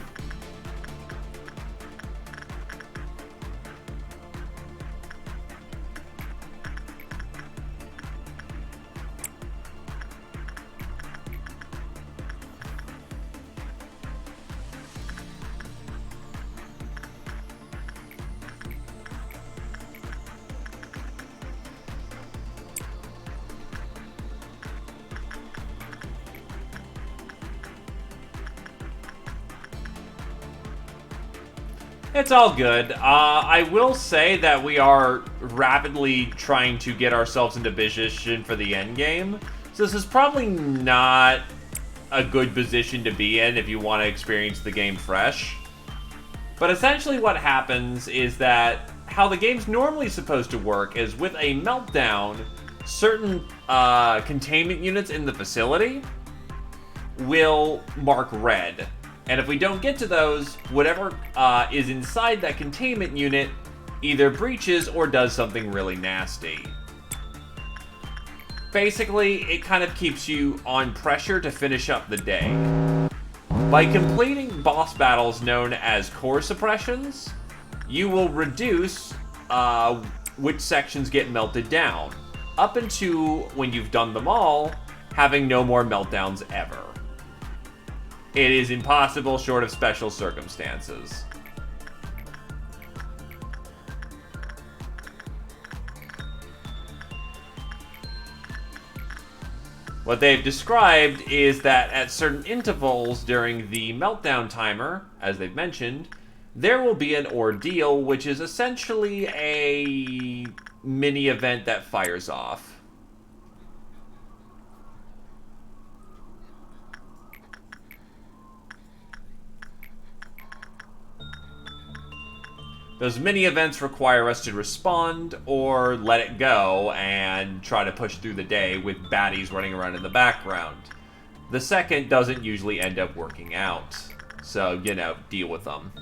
It's all good. I will say that we are rapidly trying to get ourselves into position for the end game. So this is probably not a good position to be in if you want to experience the game fresh. But essentially what happens is that how the game's normally supposed to work is with a meltdown, certain containment units in the facility will mark red. And if we don't get to those, whatever is inside that containment unit either breaches or does something really nasty. Basically, it kind of keeps you on pressure to finish up the day. By completing boss battles known as core suppressions, you will reduce which sections get melted down, up into when you've done them all, having no more meltdowns ever. It is impossible short of special circumstances. What they've described is that at certain intervals during the meltdown timer, as they've mentioned, there will be an ordeal, which is essentially a mini event that fires off. Those mini events require us to respond or let it go and try to push through the day with baddies running around in the background. The second doesn't usually end up working out, so, you know, deal with them.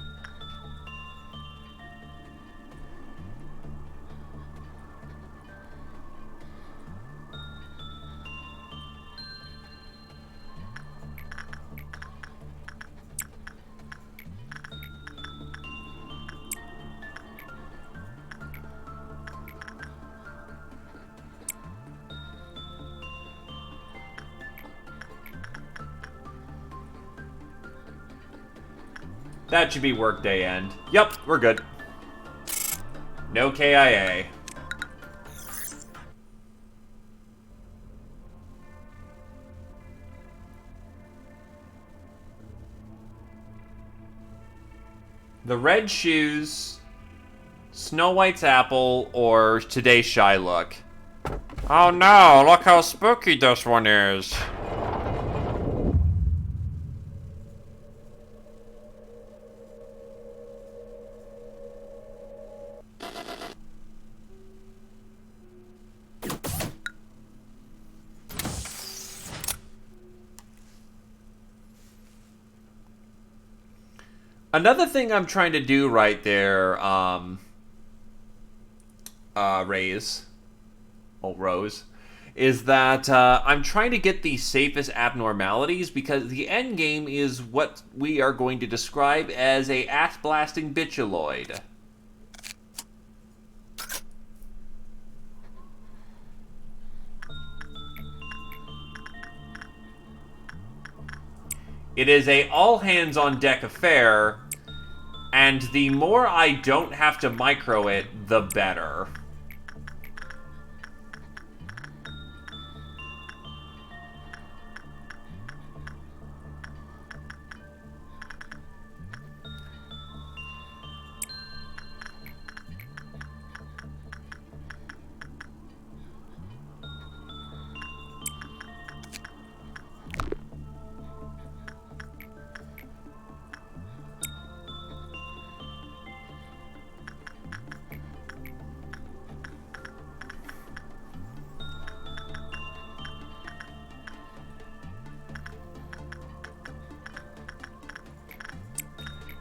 That should be workday end. Yup, we're good. No KIA. The Red Shoes, Snow White's Apple, or today's Shy Look. Oh no, look how spooky this one is. Another thing I'm trying to do right there, Rose, is that I'm trying to get the safest abnormalities because the end game is what we are going to describe as a ass-blasting bitchaloid. It is a all-hands-on-deck affair, and the more I don't have to micro it, the better.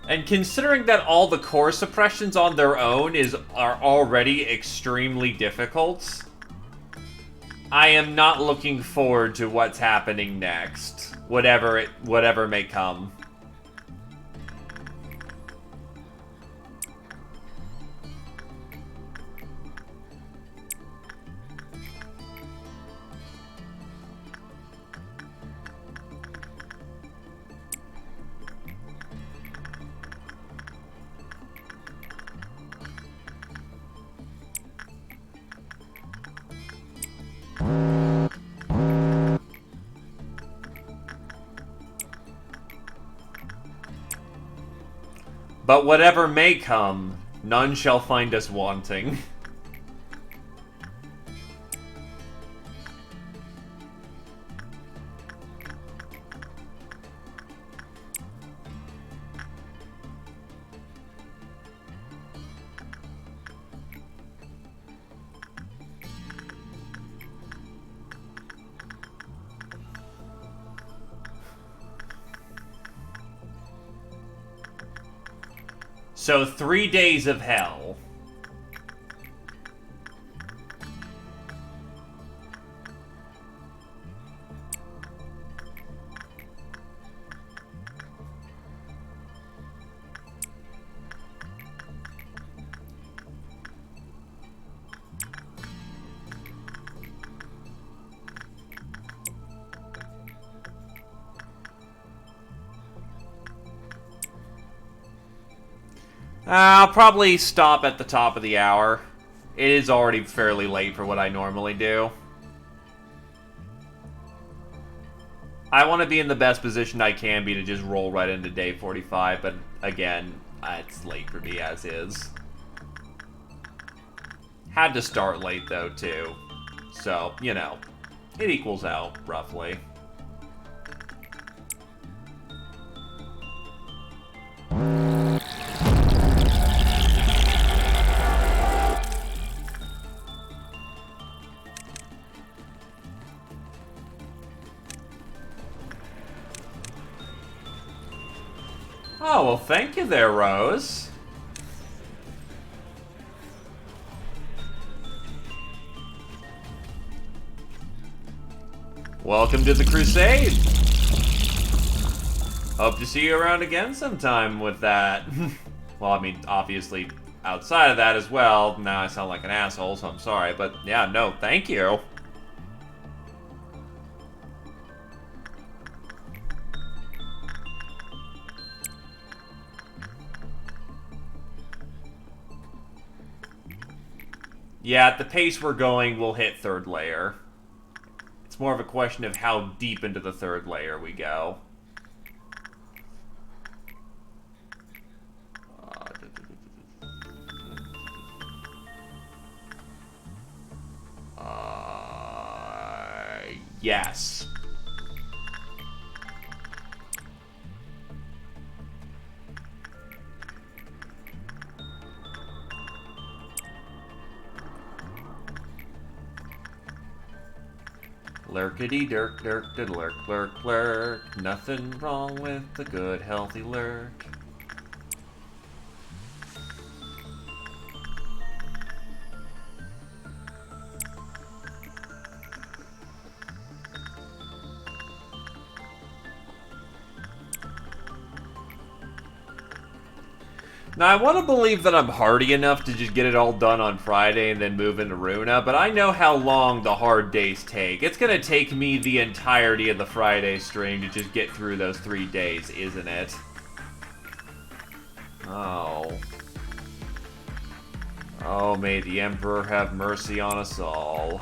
And considering that all the core suppressions on their own are already extremely difficult, I am not looking forward to what's happening next, whatever may come. But whatever may come, none shall find us wanting. So 3 days of hell. I'll probably stop at the top of the hour. It is already fairly late for what I normally do. I want to be in the best position I can be to just roll right into day 45, but again, it's late for me as is. Had to start late though, too. So, you know, it equals out, roughly. Oh, well, thank you there, Rose. Welcome to the Crusade. Hope to see you around again sometime with that. Well, I mean, obviously, outside of that as well. Now I sound like an asshole, so I'm sorry. But, yeah, no, thank you. Yeah, at the pace we're going, we'll hit 3rd layer. It's more of a question of how deep into the 3rd layer we go. Yes. Lurkity dirk dirk did lurk lurk lurk. Nothing wrong with the good healthy lurk. Now, I want to believe that I'm hardy enough to just get it all done on Friday and then move into Runa, but I know how long the hard days take. It's going to take me the entirety of the Friday stream to just get through those 3 days, isn't it? Oh. Oh, may the Emperor have mercy on us all.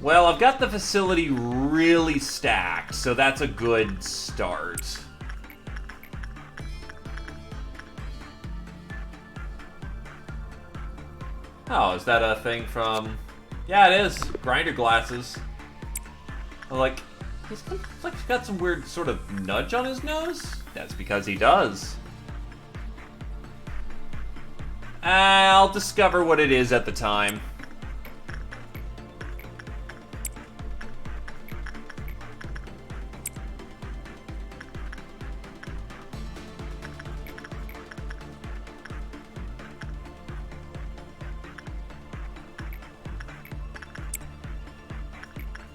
Well, I've got the facility really stacked, so that's a good start. Oh, is that a thing from... Yeah, it is. Grinder glasses. Like, he's got some weird sort of nudge on his nose? That's because he does. I'll discover what it is at the time.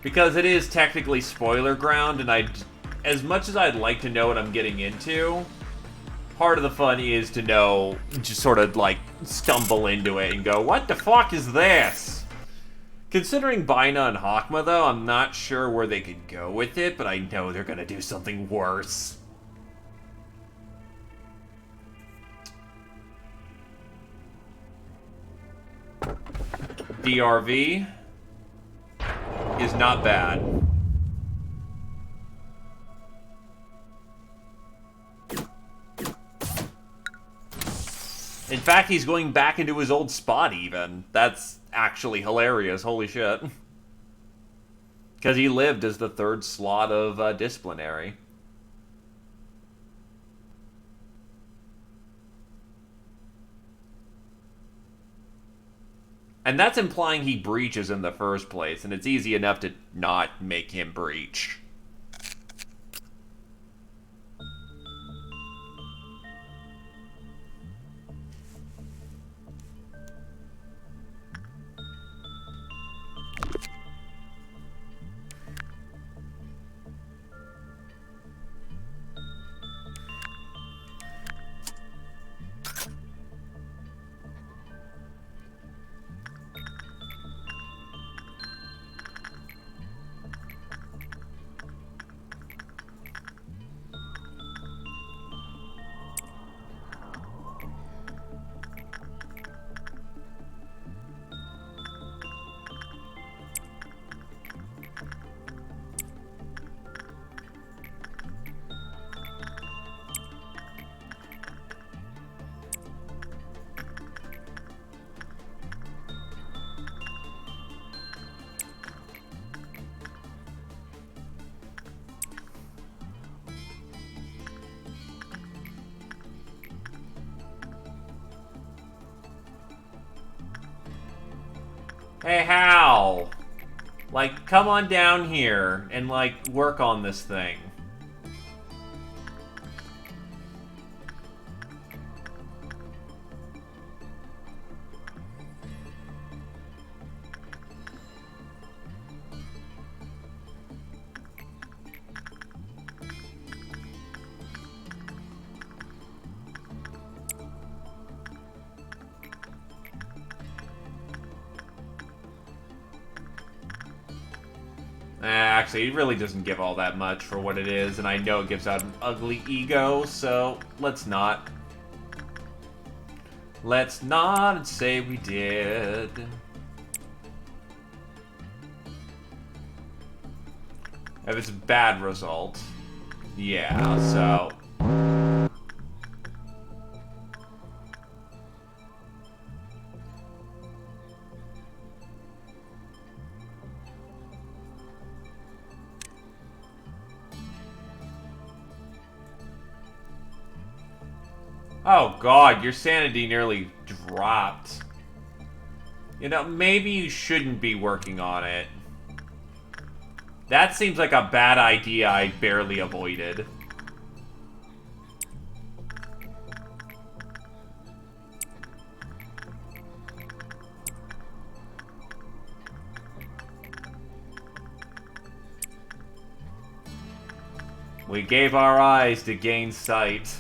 Because it is technically spoiler ground, and as much as I'd like to know what I'm getting into, part of the fun is to know, just sort of like stumble into it and go, what the fuck is this? Considering Bina and Hakma, though, I'm not sure where they could go with it, but I know they're gonna do something worse. DRV is not bad. In fact, he's going back into his old spot, even. That's actually hilarious. Holy shit. Because he lived as the third slot of disciplinary. And that's implying he breaches in the first place, and it's easy enough to not make him breach. Hey, Hal! Like, come on down here and, like, work on this thing. Actually, it really doesn't give all that much for what it is, and I know it gives out an ugly ego, so let's not. Let's not say we did. If it's a bad result, yeah, so... Oh god, your sanity nearly dropped. You know, maybe you shouldn't be working on it. That seems like a bad idea I barely avoided. We gave our eyes to gain sight.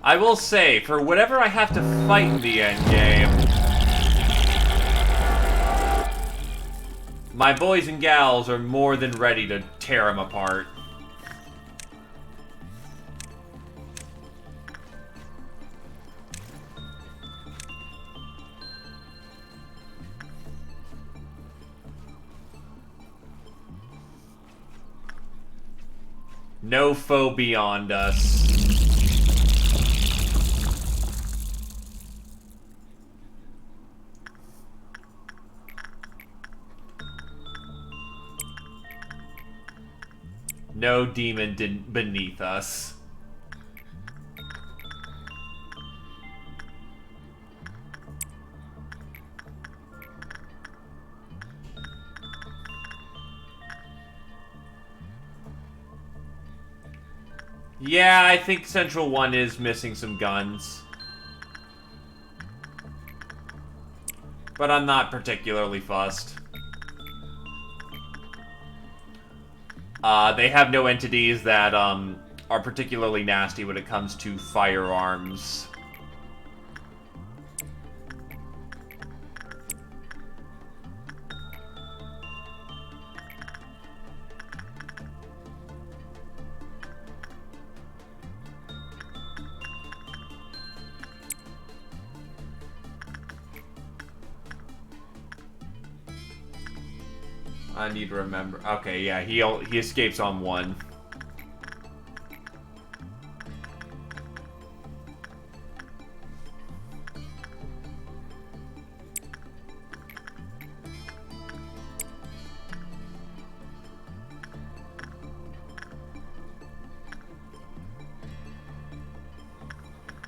I will say, for whatever I have to fight in the endgame, my boys and gals are more than ready to tear him apart. No foe beyond us. No demon beneath us. Yeah, I think Central 1 is missing some guns. But I'm not particularly fussed. They have no entities that, are particularly nasty when it comes to firearms. I need to remember. Okay, yeah, he escapes on 1.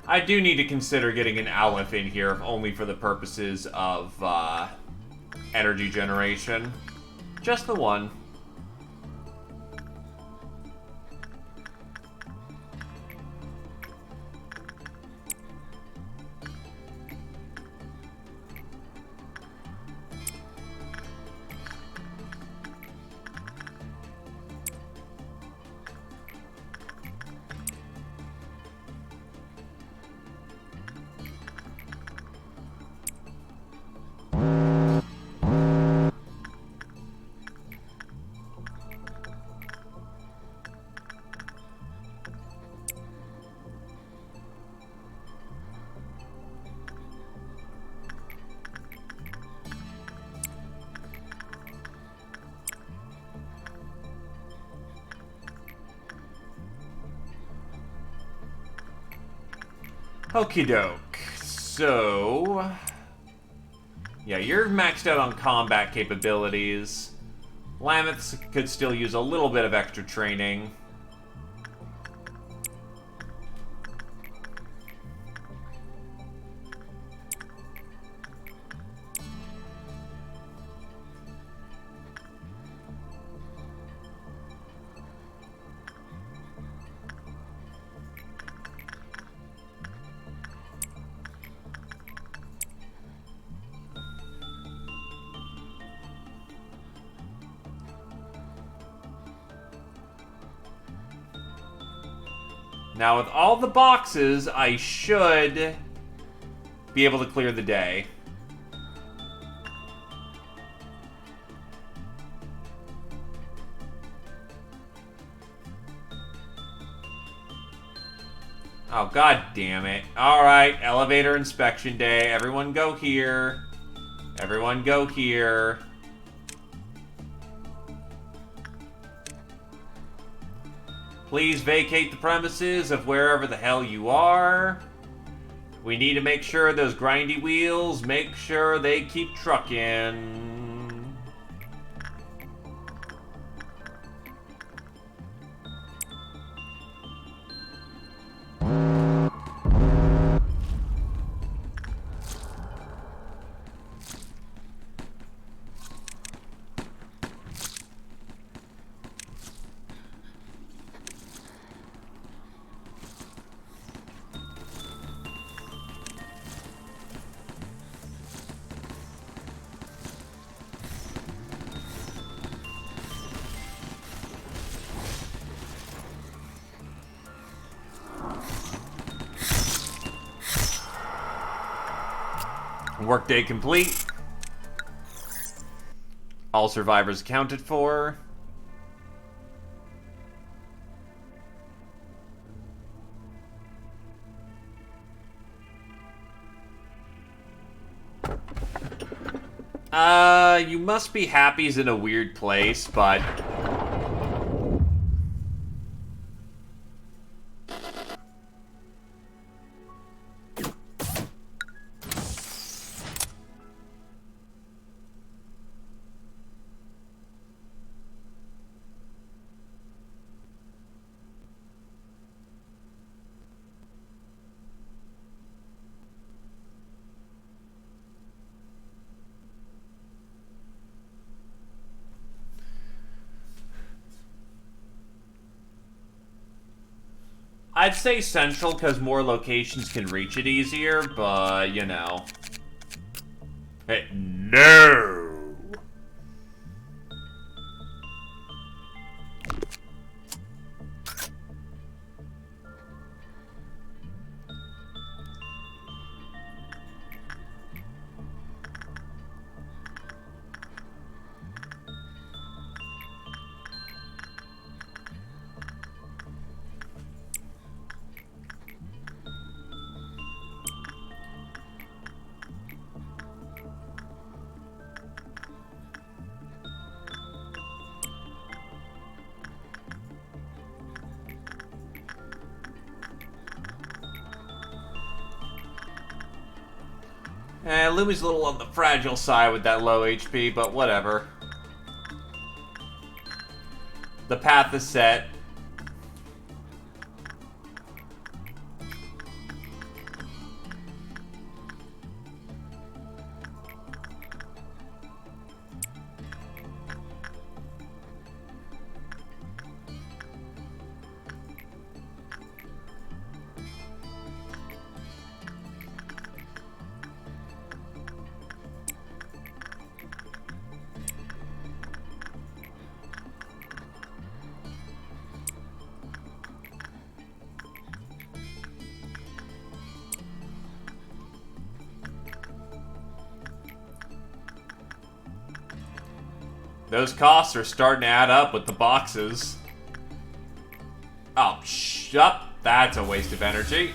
I do need to consider getting an Aleph in here, if only for the purposes of energy generation. Just the one. Okie doke. So... yeah, you're maxed out on combat capabilities. Lammoths could still use a little bit of extra training. Now, with all the boxes, I should be able to clear the day. Oh, god damn it. Alright, elevator inspection day. Everyone go here. Everyone go here. Please vacate the premises of wherever the hell you are. We need to make sure those grindy wheels, make sure they keep trucking. Workday complete. All survivors accounted for. You must be happy's in a weird place, but... I'd say central because more locations can reach it easier, but, you know. Hey, no! Lumi's a little on the fragile side with that low HP, but whatever. The path is set. Those costs are starting to add up with the boxes. Oh, that's a waste of energy.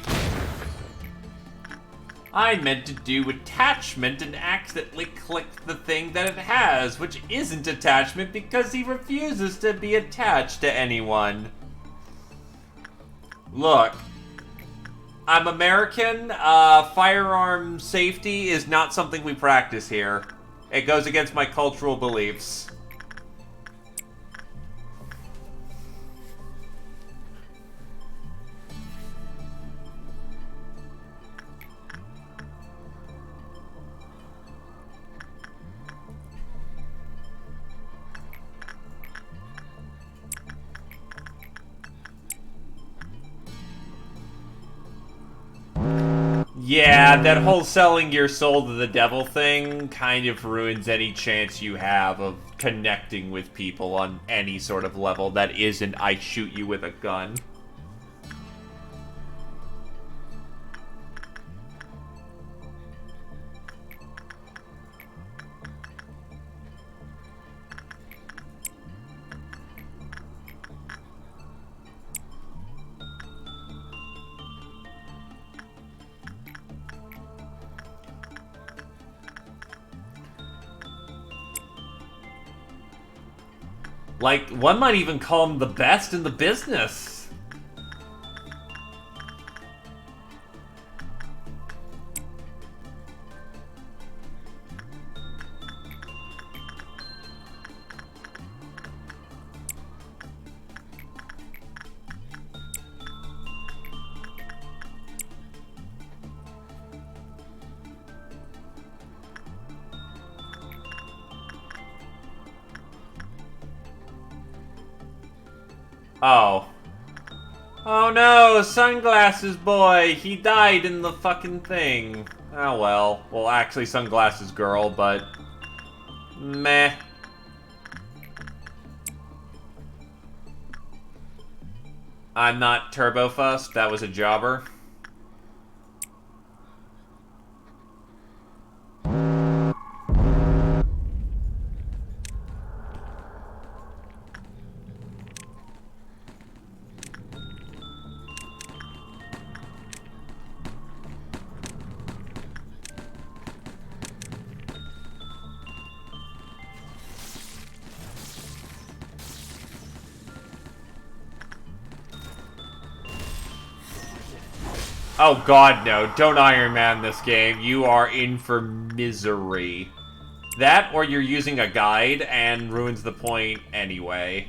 I meant to do attachment and accidentally clicked the thing that it has, which isn't attachment because he refuses to be attached to anyone. Look, I'm American. Firearm safety is not something we practice here. It goes against my cultural beliefs. Yeah, that whole selling your soul to the devil thing kind of ruins any chance you have of connecting with people on any sort of level that isn't I shoot you with a gun. Like, one might even call him the best in the business. Oh. Oh no, Sunglasses Boy! He died in the fucking thing. Oh well. Well, actually, Sunglasses Girl, but... meh. I'm not turbo fussed, that was a jobber. Oh god, no. Don't Iron Man this game. You are in for misery. That, or you're using a guide and ruins the point anyway.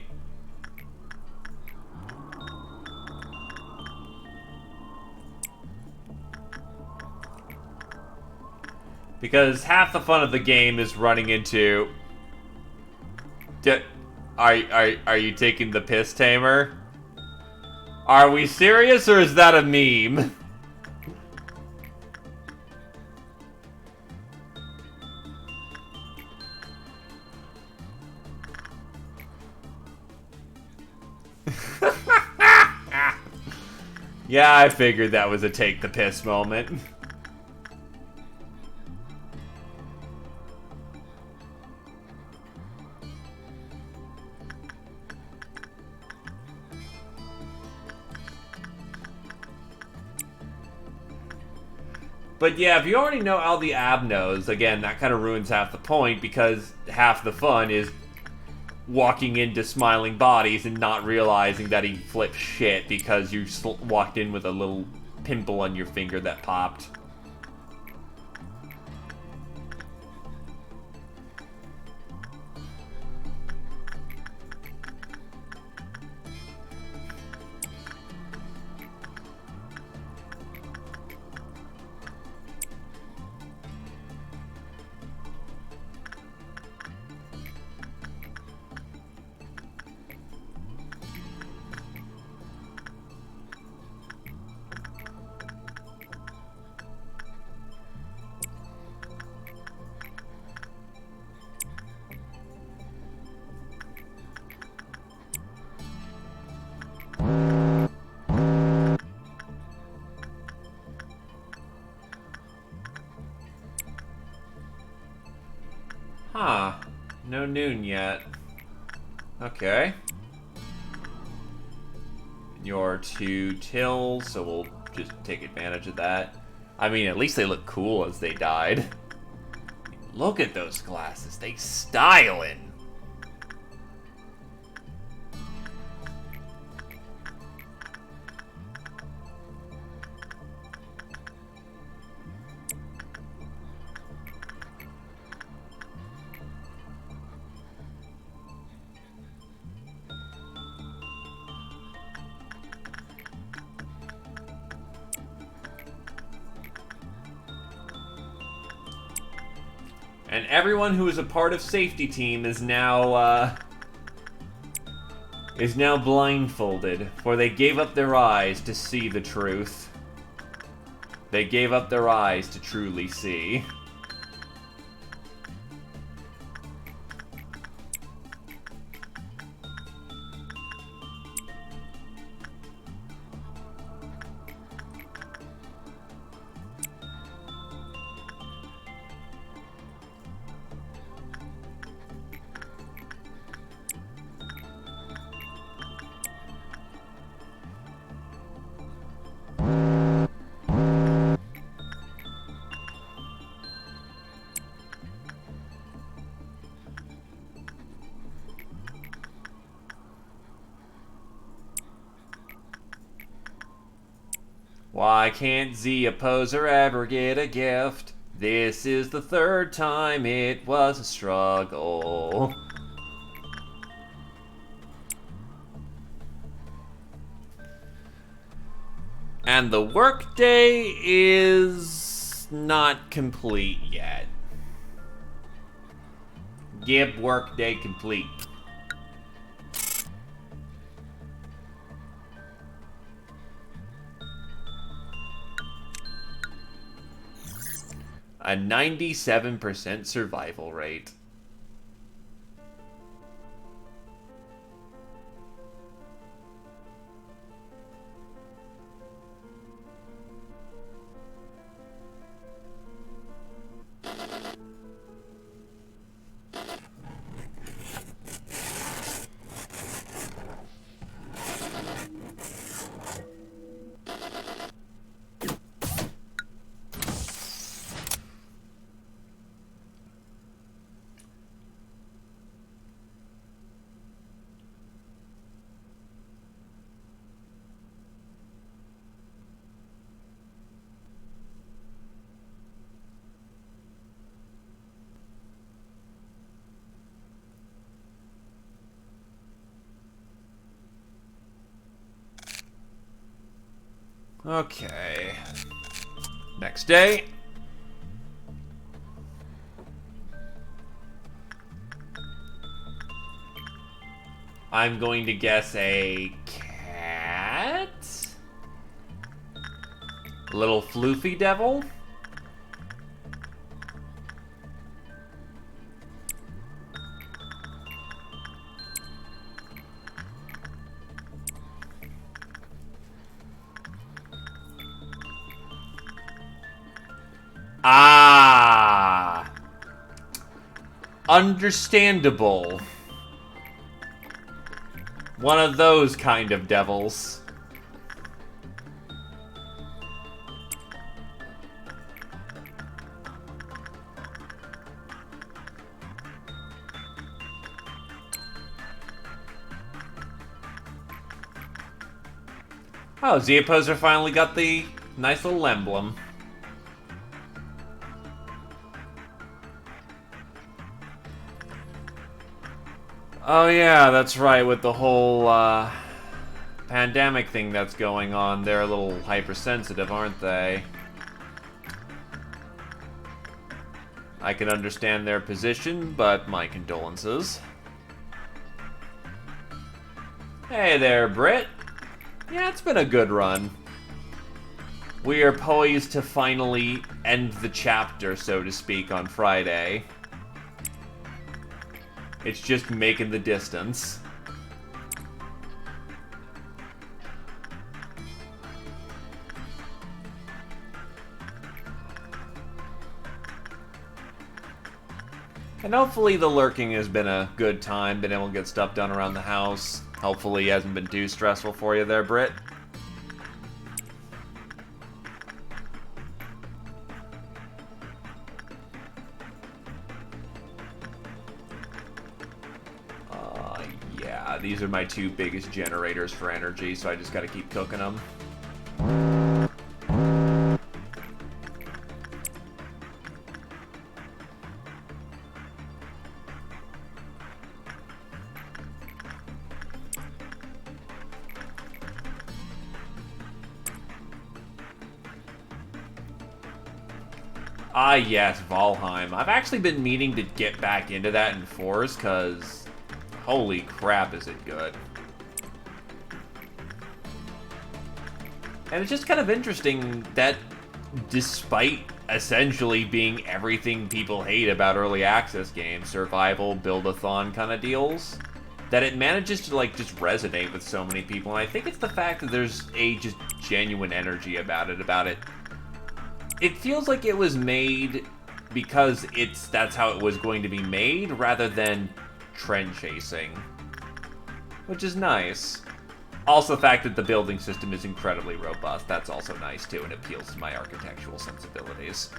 Because half the fun of the game is running into... Are you taking the piss tamer? Are we serious, or is that a meme? Yeah, I figured that was a take the piss moment. But yeah, if you already know all the abnos, again, that kind of ruins half the point, because half the fun is walking into smiling bodies and not realizing that he flipped shit because you walked in with a little pimple on your finger that popped. Huh. No noon yet. Okay. You're 2 tills, so we'll just take advantage of that. I mean, at least they look cool as they died. Look at those glasses. They stylin'. And everyone who is a part of safety team is now blindfolded, for they gave up their eyes to see the truth. They gave up their eyes to truly see. Why can't Z Opposer ever get a gift? This is the 3rd time it was a struggle. And the workday is not complete yet. Gib workday complete. A 97% survival rate. Okay. Next day. I'm going to guess a cat? Little floofy devil? Understandable. One of those kind of devils. Oh, Z Opposer finally got the nice little emblem. Oh yeah, that's right, with the whole, pandemic thing that's going on, they're a little hypersensitive, aren't they? I can understand their position, but my condolences. Hey there, Britt. Yeah, it's been a good run. We are poised to finally end the chapter, so to speak, on Friday. It's just making the distance. And hopefully the lurking has been a good time, been able to get stuff done around the house. Hopefully it hasn't been too stressful for you there, Britt. Yeah, these are my two biggest generators for energy, so I just gotta keep cooking them. Ah, yes, Valheim. I've actually been meaning to get back into that in Force, because holy crap is it good. And it's just kind of interesting that despite essentially being everything people hate about early access games, survival, build-a-thon kind of deals, that it manages to, like, just resonate with so many people. And I think it's the fact that there's a just genuine energy about it. It feels like it was made because that's how it was going to be made, rather than trend chasing. Which is nice. Also, the fact that the building system is incredibly robust, that's also nice too, and appeals to my architectural sensibilities.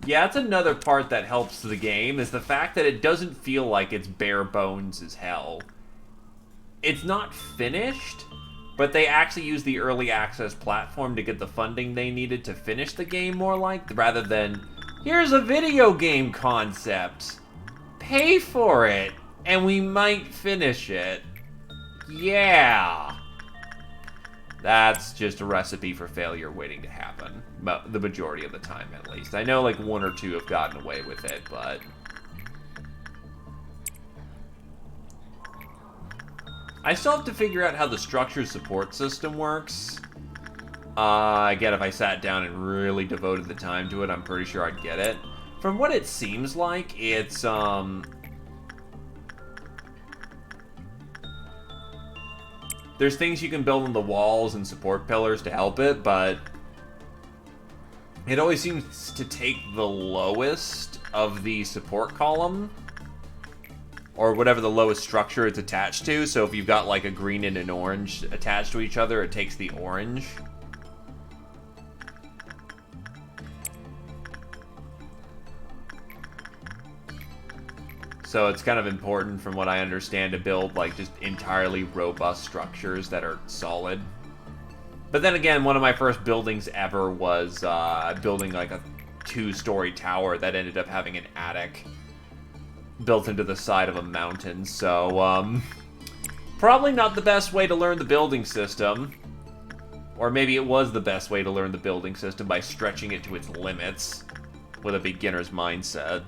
Yeah, that's another part that helps the game, is the fact that it doesn't feel like it's bare bones as hell. It's not finished, but they actually use the early access platform to get the funding they needed to finish the game more like, rather than, here's a video game concept. Pay for it, and we might finish it. Yeah. That's just a recipe for failure waiting to happen. The majority of the time, at least. I know, like, one or two have gotten away with it, but... I still have to figure out how the structure support system works. Again, if I sat down and really devoted the time to it, I'm pretty sure I'd get it. From what it seems like, it's, there's things you can build on the walls and support pillars to help it, but it always seems to take the lowest of the support column, or whatever the lowest structure it's attached to. So if you've got like a green and an orange attached to each other, it takes the orange. So it's kind of important, from what I understand, to build like just entirely robust structures that are solid. But then again, one of my first buildings ever was building like a 2-story tower that ended up having an attic. built into the side of a mountain, so, probably not the best way to learn the building system. Or maybe it was the best way to learn the building system by stretching it to its limits with a beginner's mindset.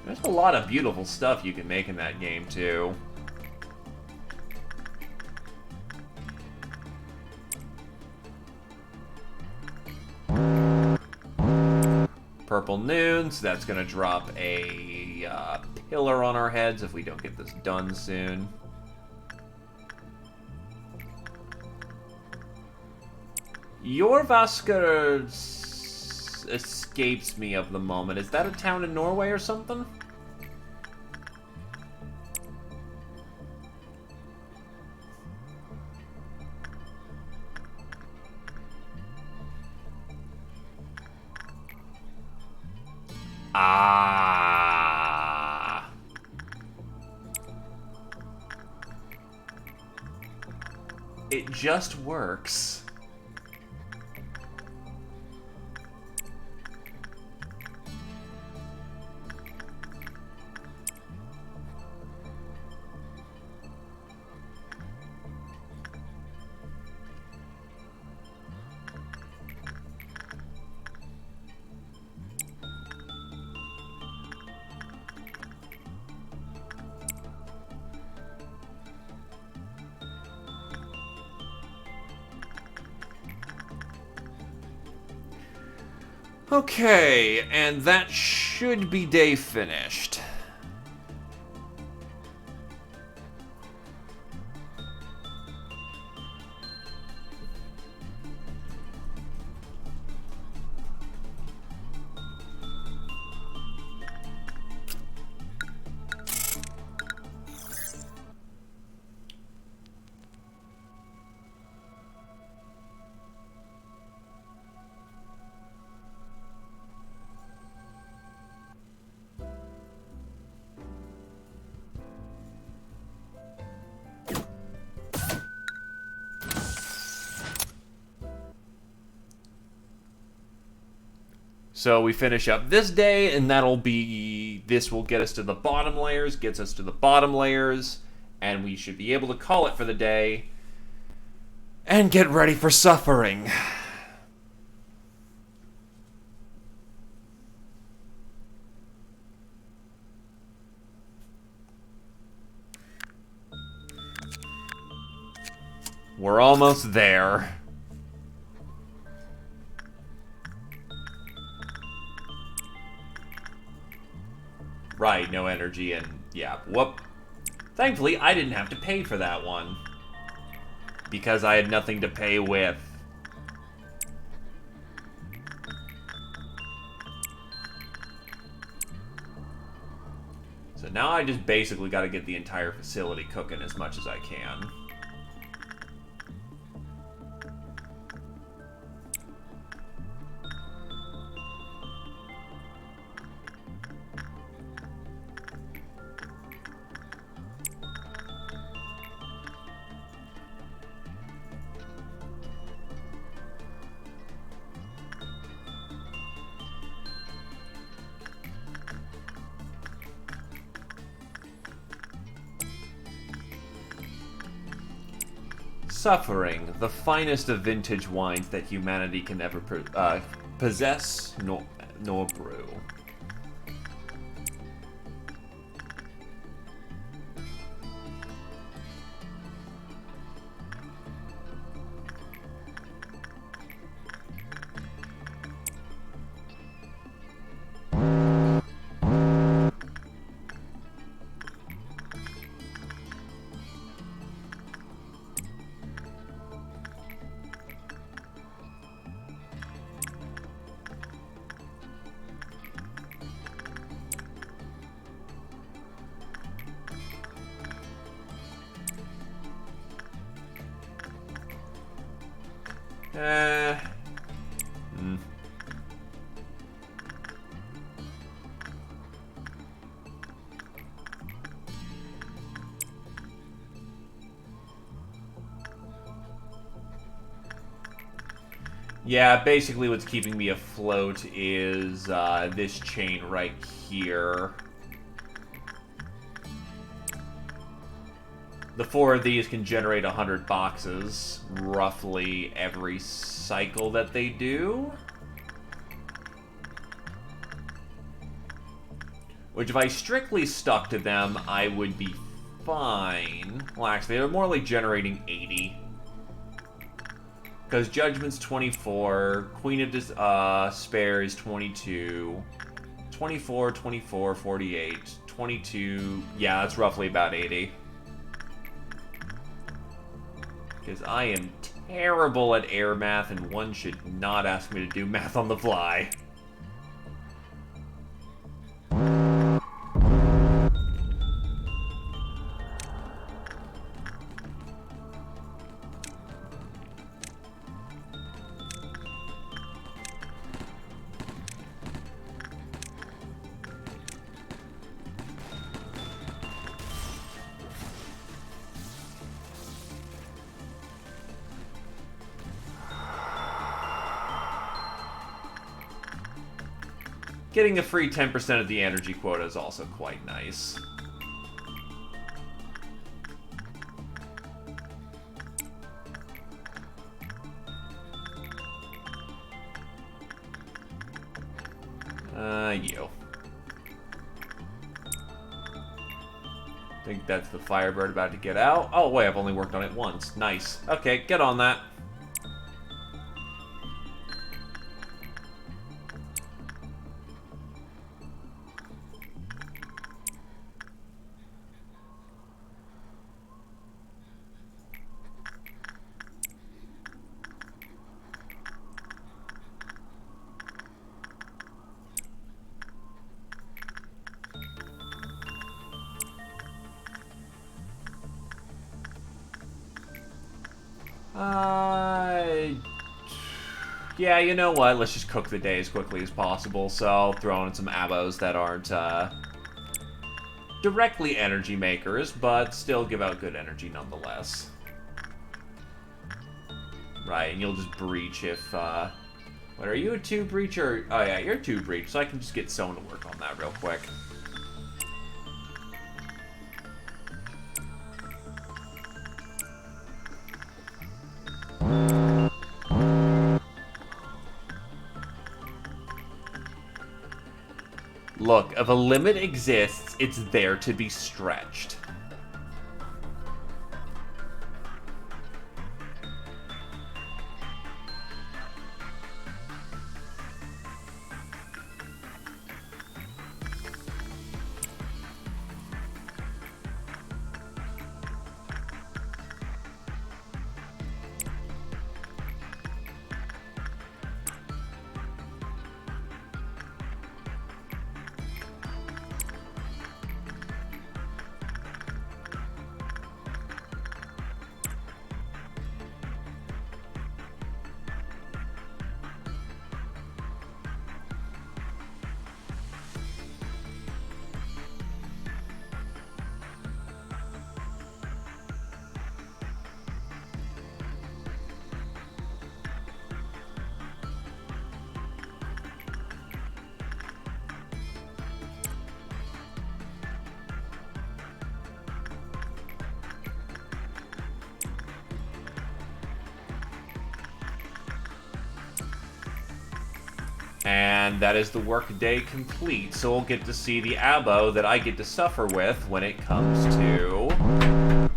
There's a lot of beautiful stuff you can make in that game, too. Purple noon, so that's going to drop a pillar on our heads if we don't get this done soon. Jorvaskr escapes me of the moment. Is that a town in Norway or something? Ah. It just works. Okay, and that should be day finished. So we finish up this day, and this will get us to the bottom layers, gets us to the bottom layers, and we should be able to call it for the day, and get ready for suffering. We're almost there. Right, no energy, and yeah, whoop. Thankfully, I didn't have to pay for that one. Because I had nothing to pay with. So now I just basically got to get the entire facility cooking as much as I can. Suffering, the finest of vintage wines that humanity can ever possess nor brew. Yeah, basically what's keeping me afloat is this chain right here. The 4 of these can generate 100 boxes, roughly every cycle that they do. Which, if I strictly stuck to them, I would be fine. Well, actually, they're more like generating 80. Because Judgment's 24, Queen of Despair is 22, 24, 24, 48, 22... Yeah, that's roughly about 80. Because I am terrible at air math, and one should not ask me to do math on the fly. Getting a free 10% of the energy quota is also quite nice. You. I think that's the Firebird about to get out. Oh, wait, I've only worked on it once. Nice. Okay, get on that. Yeah, you know what? Let's just cook the day as quickly as possible. So I'll throw in some abos that aren't directly energy makers, but still give out good energy nonetheless. Right, and you'll just breach if... What, are you a 2 breach or... Oh yeah, you're a 2 breach, so I can just get someone to work on that real quick. Look, if a limit exists, it's there to be stretched. And that is the workday complete, so we'll get to see the abo that I get to suffer with when it comes to...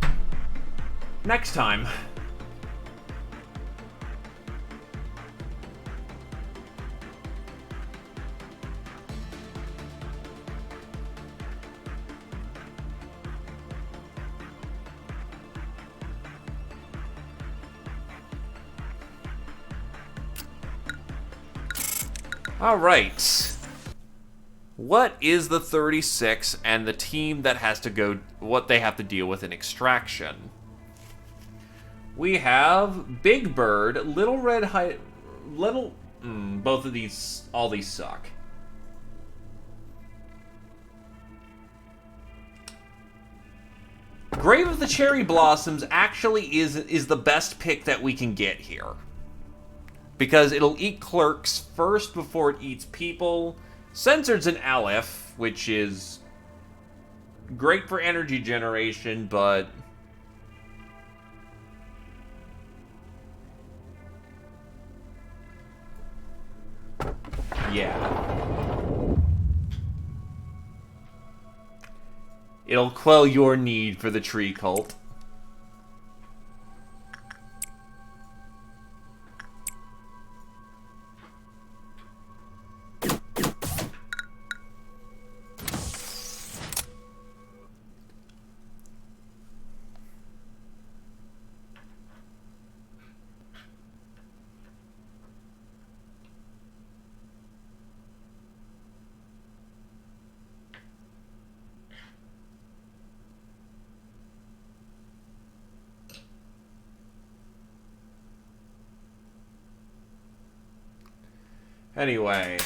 next time. Alright. What is the 36 and the team that has to go... what they have to deal with in Extraction? We have Big Bird, Little Red Little... both of these... all these suck. Grave of the Cherry Blossoms actually is the best pick that we can get here. because it'll eat clerks first before it eats people. Censored's an Aleph, which is great for energy generation, but yeah. It'll quell your need for the tree cult. Anyway.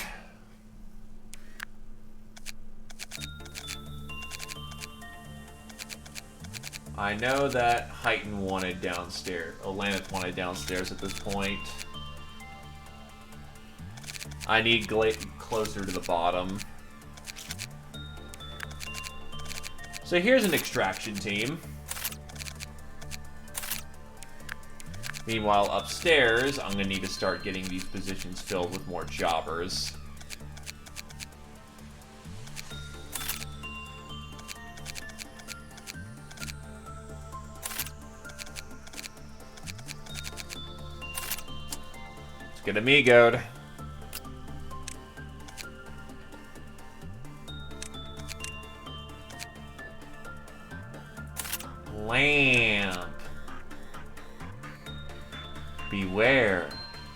I know that Heighton wanted downstairs. Olanith wanted downstairs at this point. I need closer to the bottom. So here's an extraction team. Meanwhile, upstairs, I'm going to need to start getting these positions filled with more jobbers. Let's get amigoed. Lamp. Beware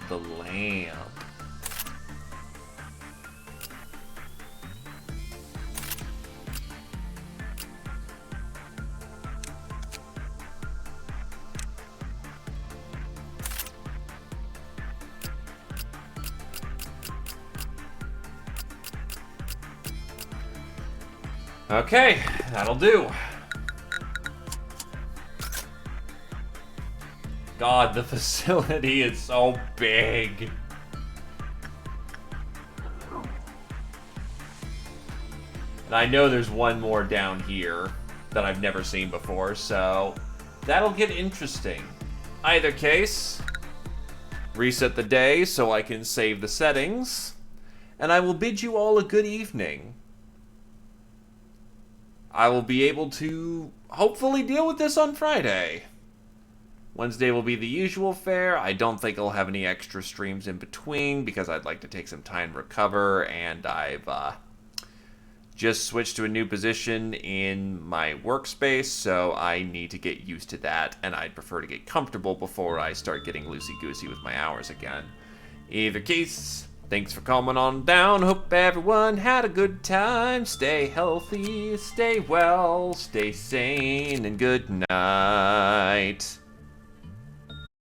the lamp. Okay, that'll do. God, the facility is so big. And I know there's one more down here that I've never seen before, so that'll get interesting. Either case, reset the day so I can save the settings, and I will bid you all a good evening. I will be able to hopefully deal with this on Friday. Wednesday will be the usual fare. I don't think I'll have any extra streams in between because I'd like to take some time to recover, and I've just switched to a new position in my workspace, so I need to get used to that, and I'd prefer to get comfortable before I start getting loosey-goosey with my hours again. Either case, thanks for coming on down. Hope everyone had a good time. Stay healthy, stay well, stay sane, and good night.